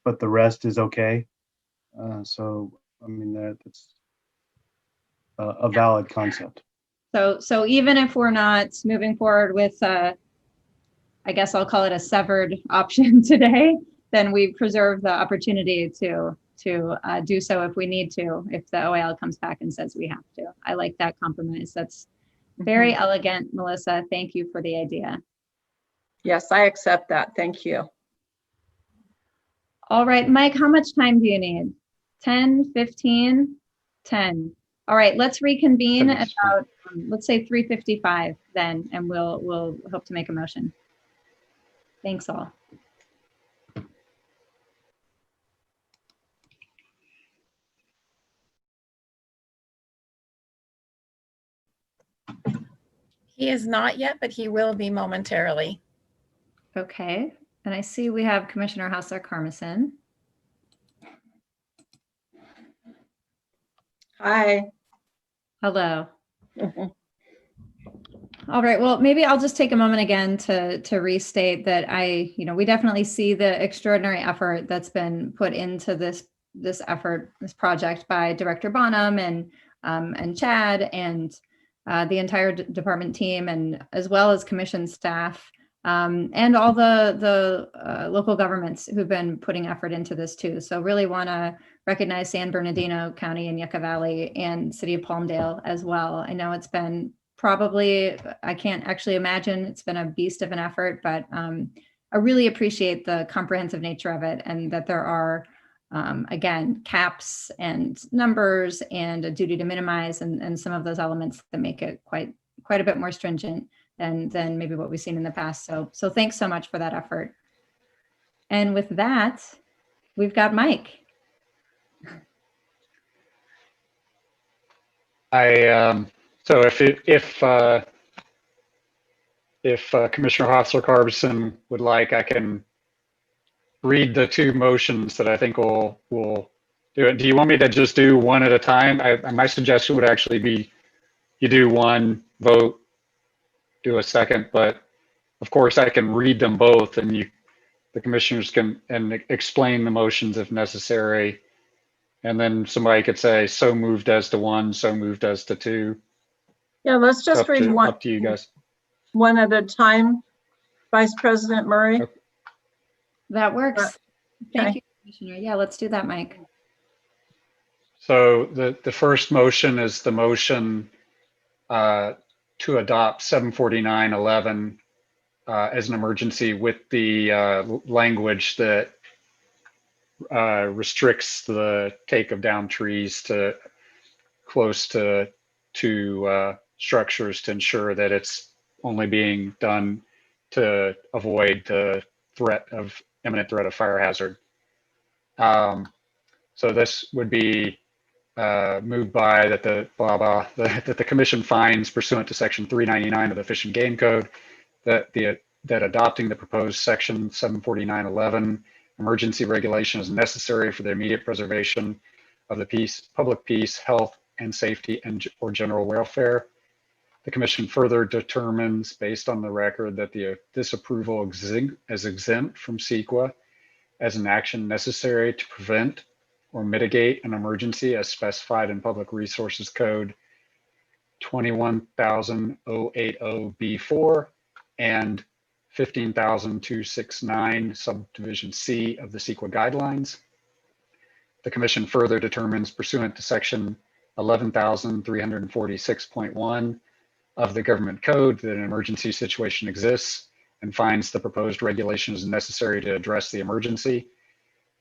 but the rest is okay. So I mean that's a valid concept. So even if we're not moving forward with, I guess I'll call it a severed option today, then we preserve the opportunity to do so if we need to, if the OAL comes back and says we have to. I like that compromise. That's very elegant, Melissa. Thank you for the idea. Yes, I accept that. Thank you. All right, Mike, how much time do you need? 10, 15, 10. All right, let's reconvene at about, let's say 3:55 then, and we'll hope to make a motion. Thanks all. He is not yet, but he will be momentarily. Okay, and I see we have Commissioner Hostler-Carmison. Hi. Hello. All right, well, maybe I'll just take a moment again to restate that we definitely see the extraordinary effort that's been put into this project by Director Bonham and Chad and the entire department team, and as well as commission staff, and all the local governments who've been putting effort into this too. So really want to recognize San Bernardino County and Yucca Valley and City of Palmdale as well. I know it's been probably, I can't actually imagine, it's been a beast of an effort, but I really appreciate the comprehensive nature of it, and that there are, again, caps and numbers and a duty to minimize and some of those elements that make it quite a bit more stringent than maybe what we've seen in the past. So thanks so much for that effort. And with that, we've got Mike. So if Commissioner Hostler-Carmison would like, I can read the two motions that I think will do it. Do you want me to just do one at a time? My suggestion would actually be you do one, vote, do a second, but of course I can read them both, and the commissioners can explain the motions if necessary. And then somebody could say, so moved as to one, so moved as to two. Yeah, let's just read one. Up to you guys. One at a time, Vice President Murray. Okay. That works. Thank Okay. you, Commissioner. Yeah, let's do that, Mike. So the first motion is the motion to adopt 749.11 as an emergency with the language that restricts the take of down trees to close to structures to ensure that it's only being done to avoid the imminent threat of fire hazard. So this would be moved by that the commission finds pursuant to section 399 of the Fish and Game Code that adopting the proposed section 749.11 emergency regulation is necessary for the immediate preservation of the public peace, health and safety, or general welfare. The commission further determines, based on the record, that this approval is exempt from CEQA as an action necessary to prevent or mitigate an emergency as specified in Public Resources Code 21,080B4 and 15,269 subdivision C of the CEQA guidelines. The commission further determines, pursuant to section 11,346.1 of the government code, that an emergency situation exists and finds the proposed regulation is necessary to address the emergency.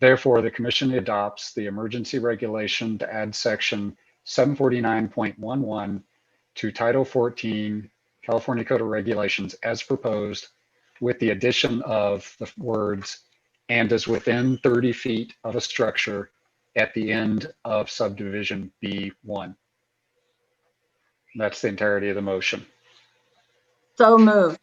Therefore, the commission adopts the emergency regulation to add section 749.11 to Title 14 California Code of Regulations as proposed, with the addition of the words "and is within 30 feet of a structure" at the end of subdivision B1. That's the entirety of the motion. So moved.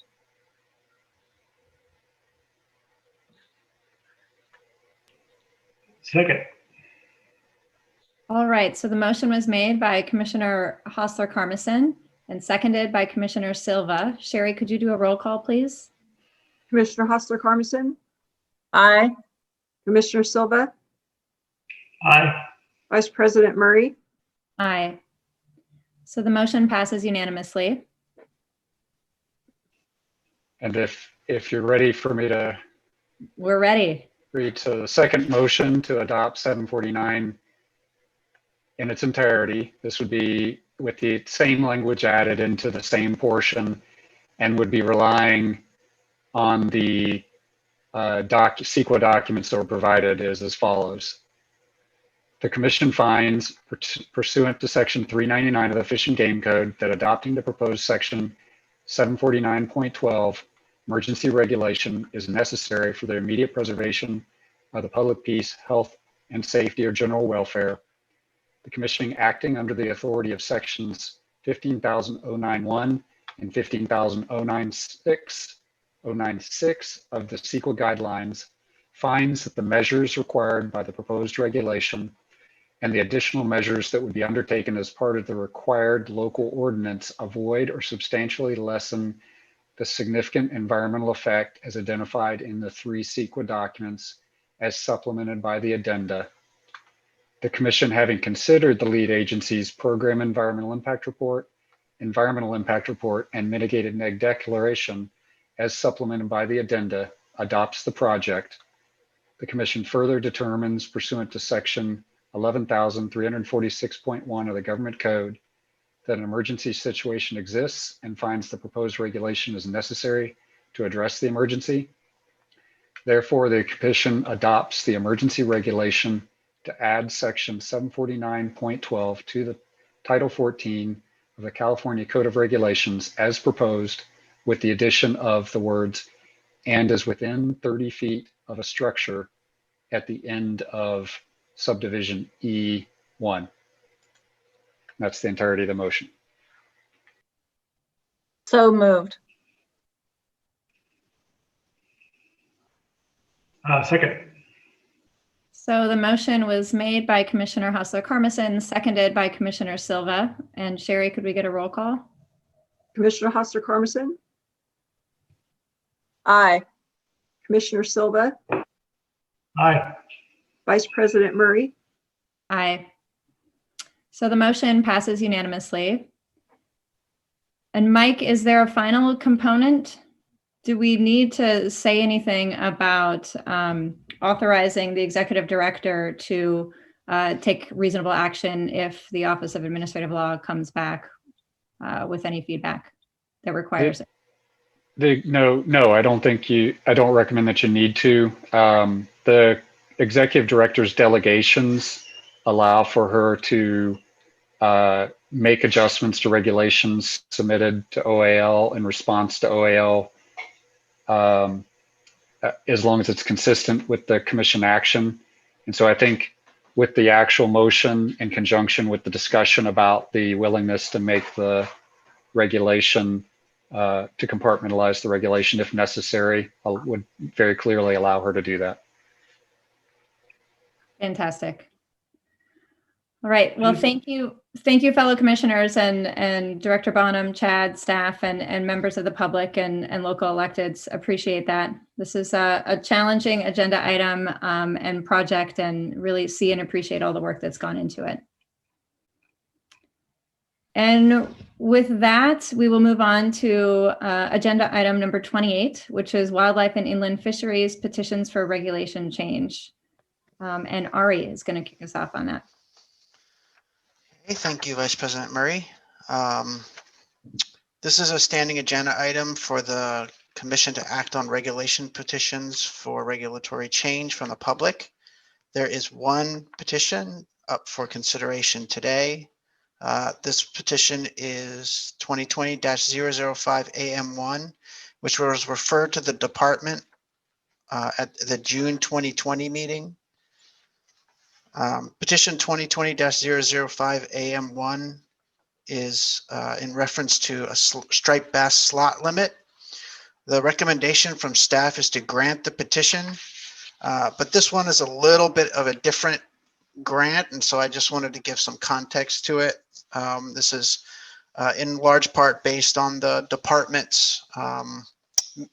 Second. All right, so the motion was made by Commissioner Hostler-Carmison and seconded by Commissioner Silva. Sherry, could you do a roll call, please? Commissioner Hostler-Carmison, Aye. Commissioner Silva, Aye. Vice President Murray, Aye. So the motion passes unanimously. And if you're ready for me to We're ready. read to the second motion to adopt 749 in its entirety, this would be with the same language added into the same portion and would be relying on the CEQA documents that were provided is as follows. The commission finds, pursuant to section 399 of the Fish and Game Code, that adopting the proposed section 749.12 emergency regulation is necessary for the immediate preservation of the public peace, health and safety, or general welfare. The commission, acting under the authority of sections 15,091 and 15,096 of the CEQA guidelines, finds that the measures required by the proposed regulation and the additional measures that would be undertaken as part of the required local ordinance avoid or substantially lessen the significant environmental effect as identified in the 3 CEQA documents as supplemented by the addenda. The commission, having considered the lead agency's program environmental impact report, and mitigated neg declaration as supplemented by the addenda, adopts the project. The commission further determines, pursuant to section 11,346.1 of the government code, that an emergency situation exists and finds the proposed regulation is necessary to address the emergency. Therefore, the commission adopts the emergency regulation to add section 749.12 to the Title 14 of the California Code of Regulations as proposed, with the addition of the words "and is within 30 feet of a structure" at the end of subdivision E1. That's the entirety of the motion. So moved. Second. So the motion was made by Commissioner Hostler-Carmison, seconded by Commissioner Silva. And Sherry, could we get a roll call? Commissioner Hostler-Carmison, Aye. Commissioner Silva, Aye. Vice President Murray, Aye. So the motion passes unanimously. And Mike, is there a final component? Do we need to say anything about authorizing the executive director to take reasonable action if the Office of Administrative Law comes back with any feedback that requires it? No, I don't recommend that you need to. The executive director's delegations allow for her to make adjustments to regulations submitted to OAL in response to OAL, as long as it's consistent with the commission action. And so I think with the actual motion in conjunction with the discussion about the willingness to make the regulation, to compartmentalize the regulation if necessary, I would very clearly allow her to do that. Fantastic. All right. Well, thank you. Thank you, fellow commissioners and Director Bonham, Chad, staff, and members of the public and local electeds. Appreciate that. This is a challenging agenda item and project, and really see and appreciate all the work that's gone into it. And with that, we will move on to agenda item number 28, which is wildlife and inland fisheries petitions for regulation change. And Ari is going to kick us off on that. Hey, thank you, Vice President Murray. This is a standing agenda item for the Commission to act on regulation petitions for regulatory change from the public. There is one petition up for consideration today. This petition is 2020-005 AM1, which was referred to the department at the June 2020 meeting. Petition 2020-005 AM1 is in reference to a striped bass slot limit. The recommendation from staff is to grant the petition, but this one is a little bit of a different grant, and so I just wanted to give some context to it. This is in large part based on the department's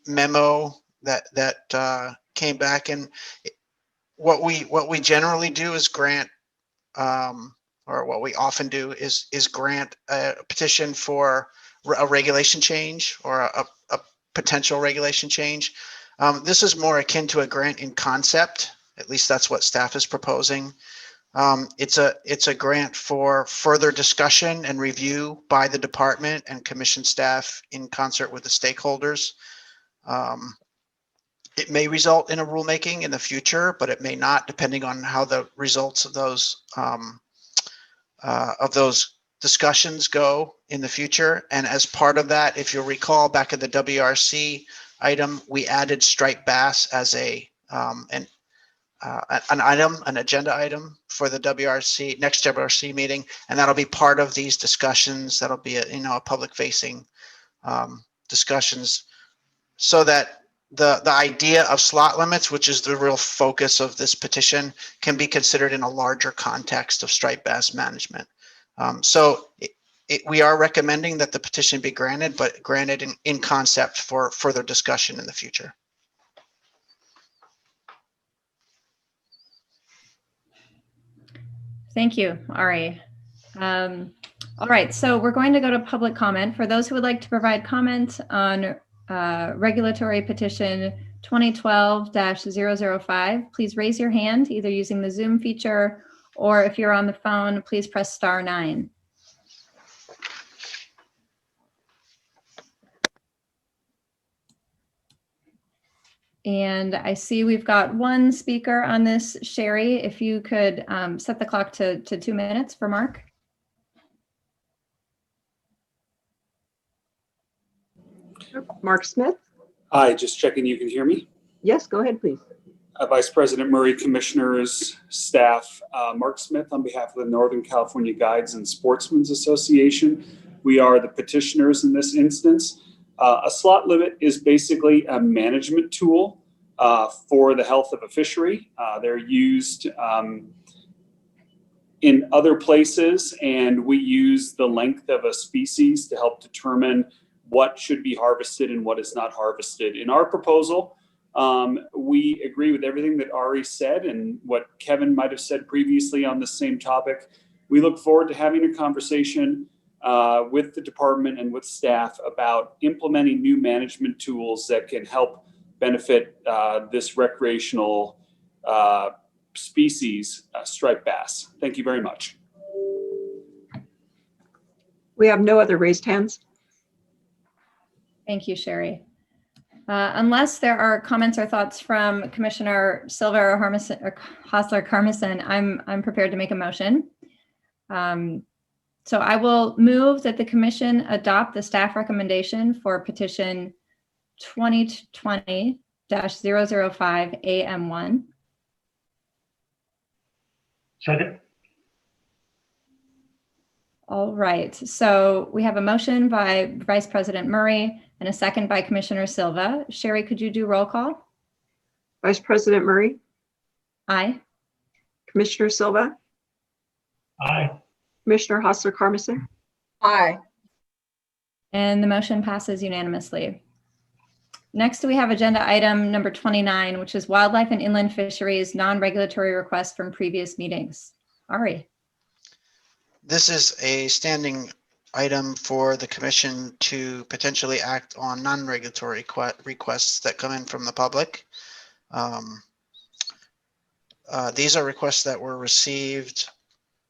memo that came back, and what we generally do is grant, or what we often do is grant a petition for a regulation change or a potential regulation change. This is more akin to a grant in concept. At least that's what staff is proposing. It's a grant for further discussion and review by the department and commission staff in concert with the stakeholders. It may result in a rulemaking in the future, but it may not, depending on how the results of those discussions go in the future. And as part of that, if you'll recall, back at the WRC item, we added striped bass as an item, an agenda item for the WRC next WRC meeting, and that'll be part of these discussions. That'll be a public-facing discussions, so that the idea of slot limits, which is the real focus of this petition, can be considered in a larger context of striped bass management. So we are recommending that the petition be granted, but granted in concept for further discussion in the future. Thank you, Ari. All right, so we're going to go to public comment. For those who would like to provide comment on regulatory petition 2012-005, please raise your hand, either using the Zoom feature, or if you're on the phone, please press *9. And I see we've got one speaker on this. Sherry, if you could set the clock to 2 minutes for Mark. Mark Smith? Hi, just checking you can hear me. Yes, go ahead, please. Vice President Murray, commissioners, staff, Mark Smith on behalf of the Northern California Guides and Sportsmen's Association. We are the petitioners in this instance. A slot limit is basically a management tool for the health of a fishery. They're used in other places, and we use the length of a species to help determine what should be harvested and what is not harvested. In our proposal, we agree with everything that Ari said and what Kevin might have said previously on the same topic. We look forward to having a conversation with the department and with staff about implementing new management tools that can help benefit this recreational species, striped bass. Thank you very much. We have no other raised hands. Thank you, Sherry. Unless there are comments or thoughts from Commissioner Silva or Hassler-Carmison, I'm prepared to make a motion. So I will move that the commission adopt the staff recommendation for petition 2020-005 AM1. Second. All right, so we have a motion by Vice President Murray and a second by Commissioner Silva. Sherry, could you do roll call? Vice President Murray, Aye. Commissioner Silva, Aye. Commissioner Hassler-Carmison. Aye. And the motion passes unanimously. Next, we have agenda item number 29, which is wildlife and inland fisheries non-regulatory requests from previous meetings. Ari. This is a standing item for the commission to potentially act on non-regulatory requests that come in from the public. These are requests that were received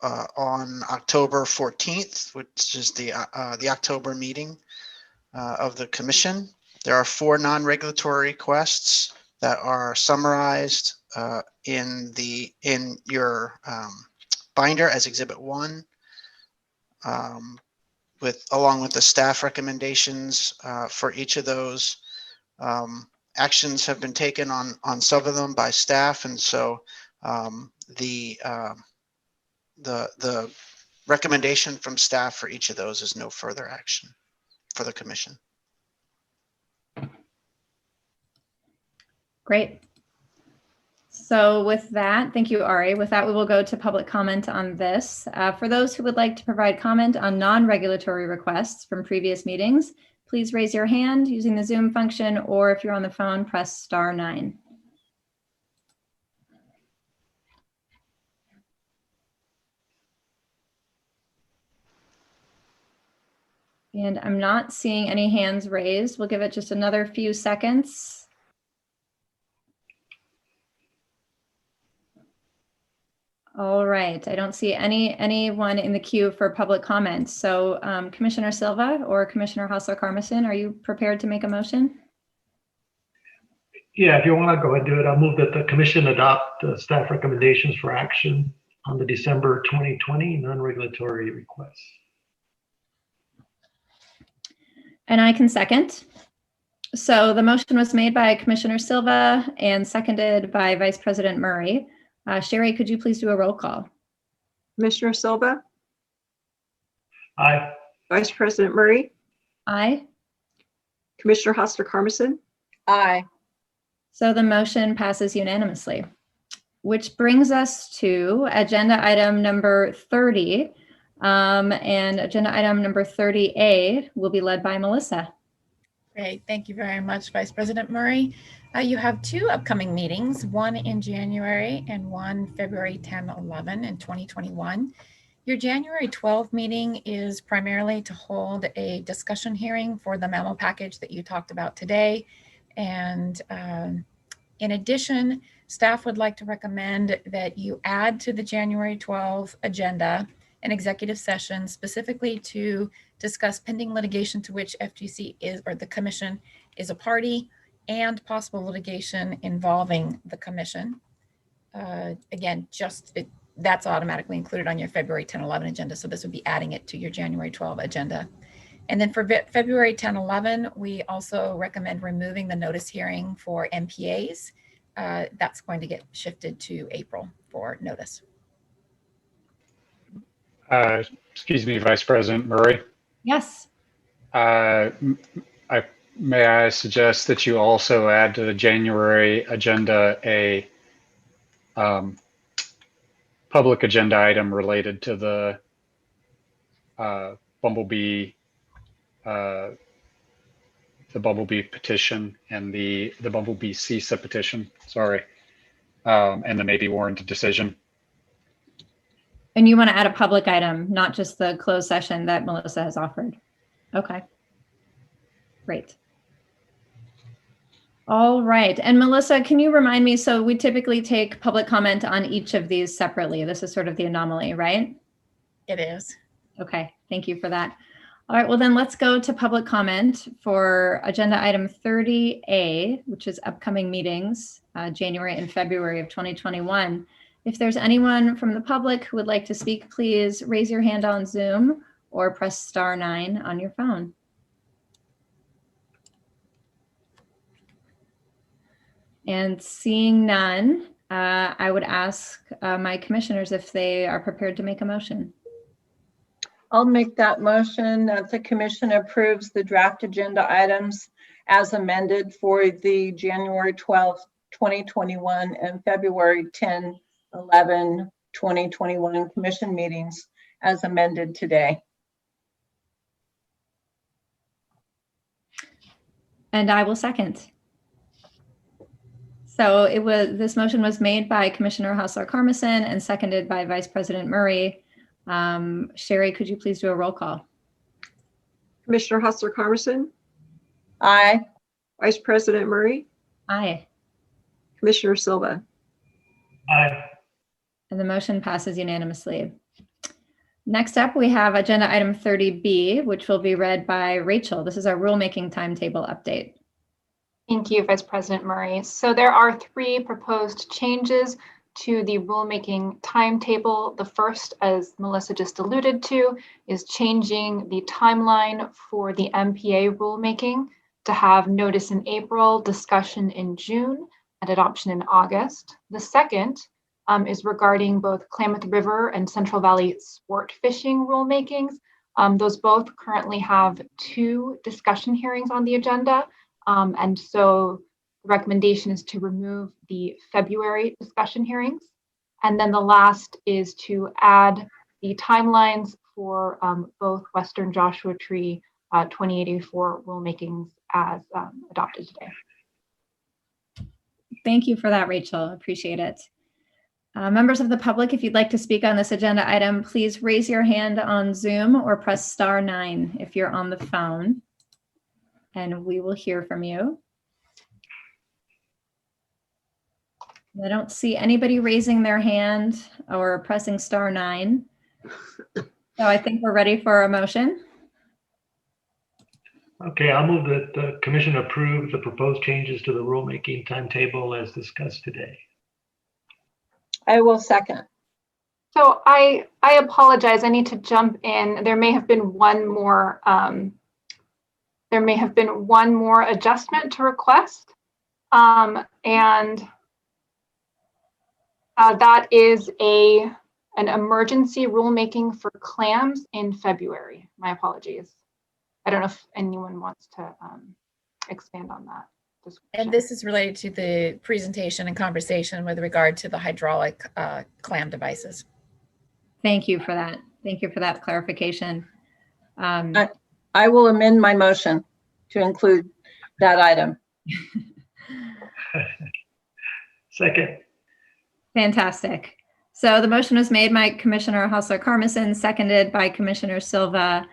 on October 14th, which is the October meeting of the commission. There are 4 non-regulatory requests that are summarized in your binder as Exhibit 1, along with the staff recommendations for each of those. Actions have been taken on some of them by staff, and so the recommendation from staff for each of those is no further action for the commission. Great. So with that, thank you, Ari. With that, we will go to public comment on this. For those who would like to provide comment on non-regulatory requests from previous meetings, please raise your hand using the Zoom function, or if you're on the phone, press *9. And I'm not seeing any hands raised. We'll give it just another few seconds. All right, I don't see anyone in the queue for public comments. So Commissioner Silva or Commissioner Hassler-Carmison, are you prepared to make a motion? Yeah, if you want to go ahead and do it, I'll move that the commission adopt the staff recommendations for action on the December 2020 non-regulatory requests. And I can second. So the motion was made by Commissioner Silva and seconded by Vice President Murray. Sherry, could you please do a roll call? Commissioner Silva, Aye. Vice President Murray, Aye. Commissioner Hassler-Carmison. Aye. So the motion passes unanimously, which brings us to agenda item number 30. And agenda item number 30A will be led by Melissa. Great. Thank you very much, Vice President Murray. You have 2 upcoming meetings, one in January and one February 10, 11 in 2021. Your January 12 meeting is primarily to hold a discussion hearing for the memo package that you talked about today. And in addition, staff would like to recommend that you add to the January 12 agenda an executive session specifically to discuss pending litigation to which FGC is, or the commission is a party, and possible litigation involving the commission. Again, that's automatically included on your February 10-11 agenda. So this would be adding it to your January 12 agenda. And then for February 10-11, we also recommend removing the notice hearing for MPAs. That's going to get shifted to April for notice. Excuse me, Vice President Murray. Yes. May I suggest that you also add to the January agenda a public agenda item related to the bumblebee petition and the bumblebee CEQA petition. Sorry, and the maybe warranted decision. And you want to add a public item, not just the closed session that Melissa has offered. Okay. Great. All right. And Melissa, can you remind me, so we typically take public comment on each of these separately. This is sort of the anomaly, right? It is. Okay. Thank you for that. All right, well then let's go to public comment for agenda item 30A, which is upcoming meetings, January and February of 2021. If there's anyone from the public who would like to speak, please raise your hand on Zoom or press *9 on your phone. And seeing none, I would ask my commissioners if they are prepared to make a motion. I'll make that motion that the commission approves the draft agenda items as amended for the January 12th, 2021 and February 10, 11, 2021 commission meetings as amended today. And I will second. So this motion was made by Commissioner Hausler-Carmison and seconded by Vice President Murray. Sherry, could you please do a roll call? Commissioner Hausler-Carmison, Aye. Vice President Murray, Aye. Commissioner Silva. Aye. And the motion passes unanimously. Next up, we have agenda item 30B, which will be read by Rachel. This is our rulemaking timetable update. Thank you, Vice President Murray. So there are 3 proposed changes to the rulemaking timetable. The first, as Melissa just alluded to, is changing the timeline for the MPA rulemaking to have notice in April, discussion in June, and adoption in August. The second is regarding both Klamath River and Central Valley sport fishing rulemakings. Those both currently have 2 discussion hearings on the agenda. And so the recommendation is to remove the February discussion hearings. And then the last is to add the timelines for both Western Joshua Tree 2084 rulemakings as adopted today. Thank you for that, Rachel. Appreciate it. Members of the public, if you'd like to speak on this agenda item, please raise your hand on Zoom or press *9 if you're on the phone, and we will hear from you. I don't see anybody raising their hand or pressing *9. So I think we're ready for a motion. Okay, I'll move that the commission approve the proposed changes to the rulemaking timetable as discussed today. I will second. So I apologize. I need to jump in. There may have been one more adjustment to request, and that is an emergency rulemaking for clams in February. My apologies. I don't know if anyone wants to expand on that. And this is related to the presentation and conversation with regard to the hydraulic clam devices. Thank you for that. Thank you for that clarification. I will amend my motion to include that item. Second. Fantastic. So the motion was made by Commissioner Hausler-Carmison, seconded by Commissioner Silva.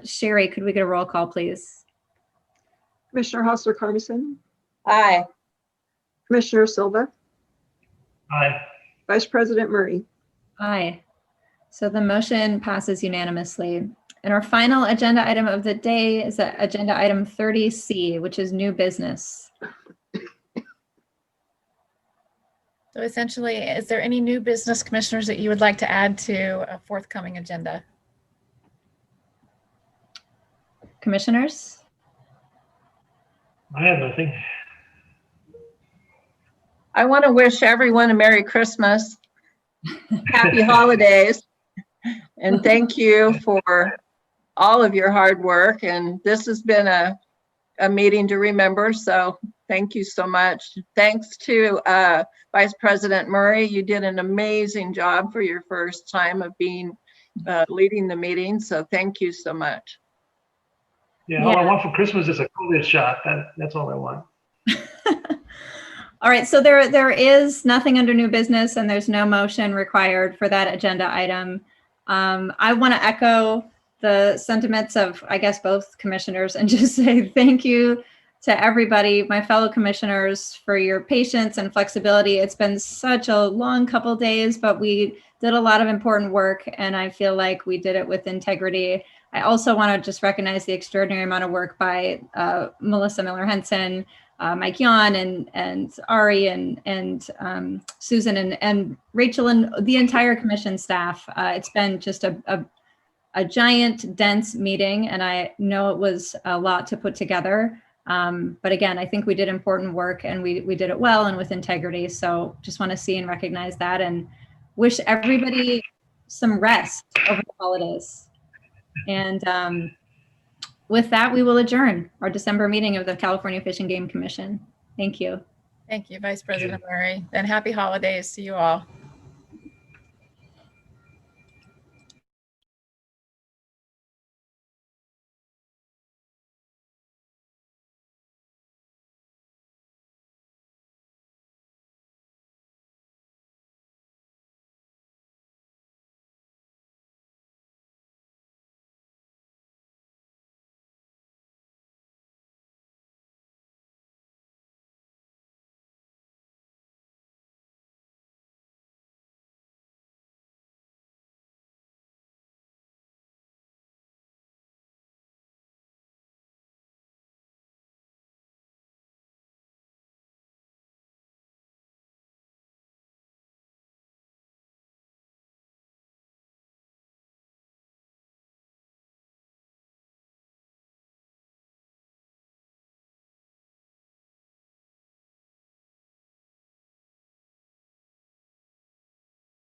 Sherry, could we get a roll call, please? Commissioner Hausler-Carmison, Aye. Commissioner Silva, Aye. Vice President Murray. Aye. So the motion passes unanimously. And our final agenda item of the day is agenda item 30C, which is new business. So essentially, is there any new business, commissioners, that you would like to add to a forthcoming agenda? Commissioners? I have nothing. I want to wish everyone a Merry Christmas, Happy Holidays, and thank you for all of your hard work. And this has been a meeting to remember, so thank you so much. Thanks to Vice President Murray. You did an amazing job for your first time of being leading the meeting, so thank you so much. Yeah, all I want for Christmas is a COVID shot. That's all I want. All right, so there is nothing under new business and there's no motion required for that agenda item. I want to echo the sentiments of, I guess, both commissioners and just say thank you to everybody, my fellow commissioners, for your patience and flexibility. It's been such a long couple days, but we did a lot of important work and I feel like we did it with integrity. I also want to just recognize the extraordinary amount of work by Melissa Miller-Henson, Mike Yon, and Ari, and Susan, and Rachel, and the entire commission staff. It's been just a giant, dense meeting, and I know it was a lot to put together. But again, I think we did important work, and we did it well and with integrity. So just want to see and recognize that, and wish everybody some rest over the holidays. And with that, we will adjourn our December meeting of the California Fish and Game Commission. Thank you. Thank you, Vice President Murray. And happy holidays to you all.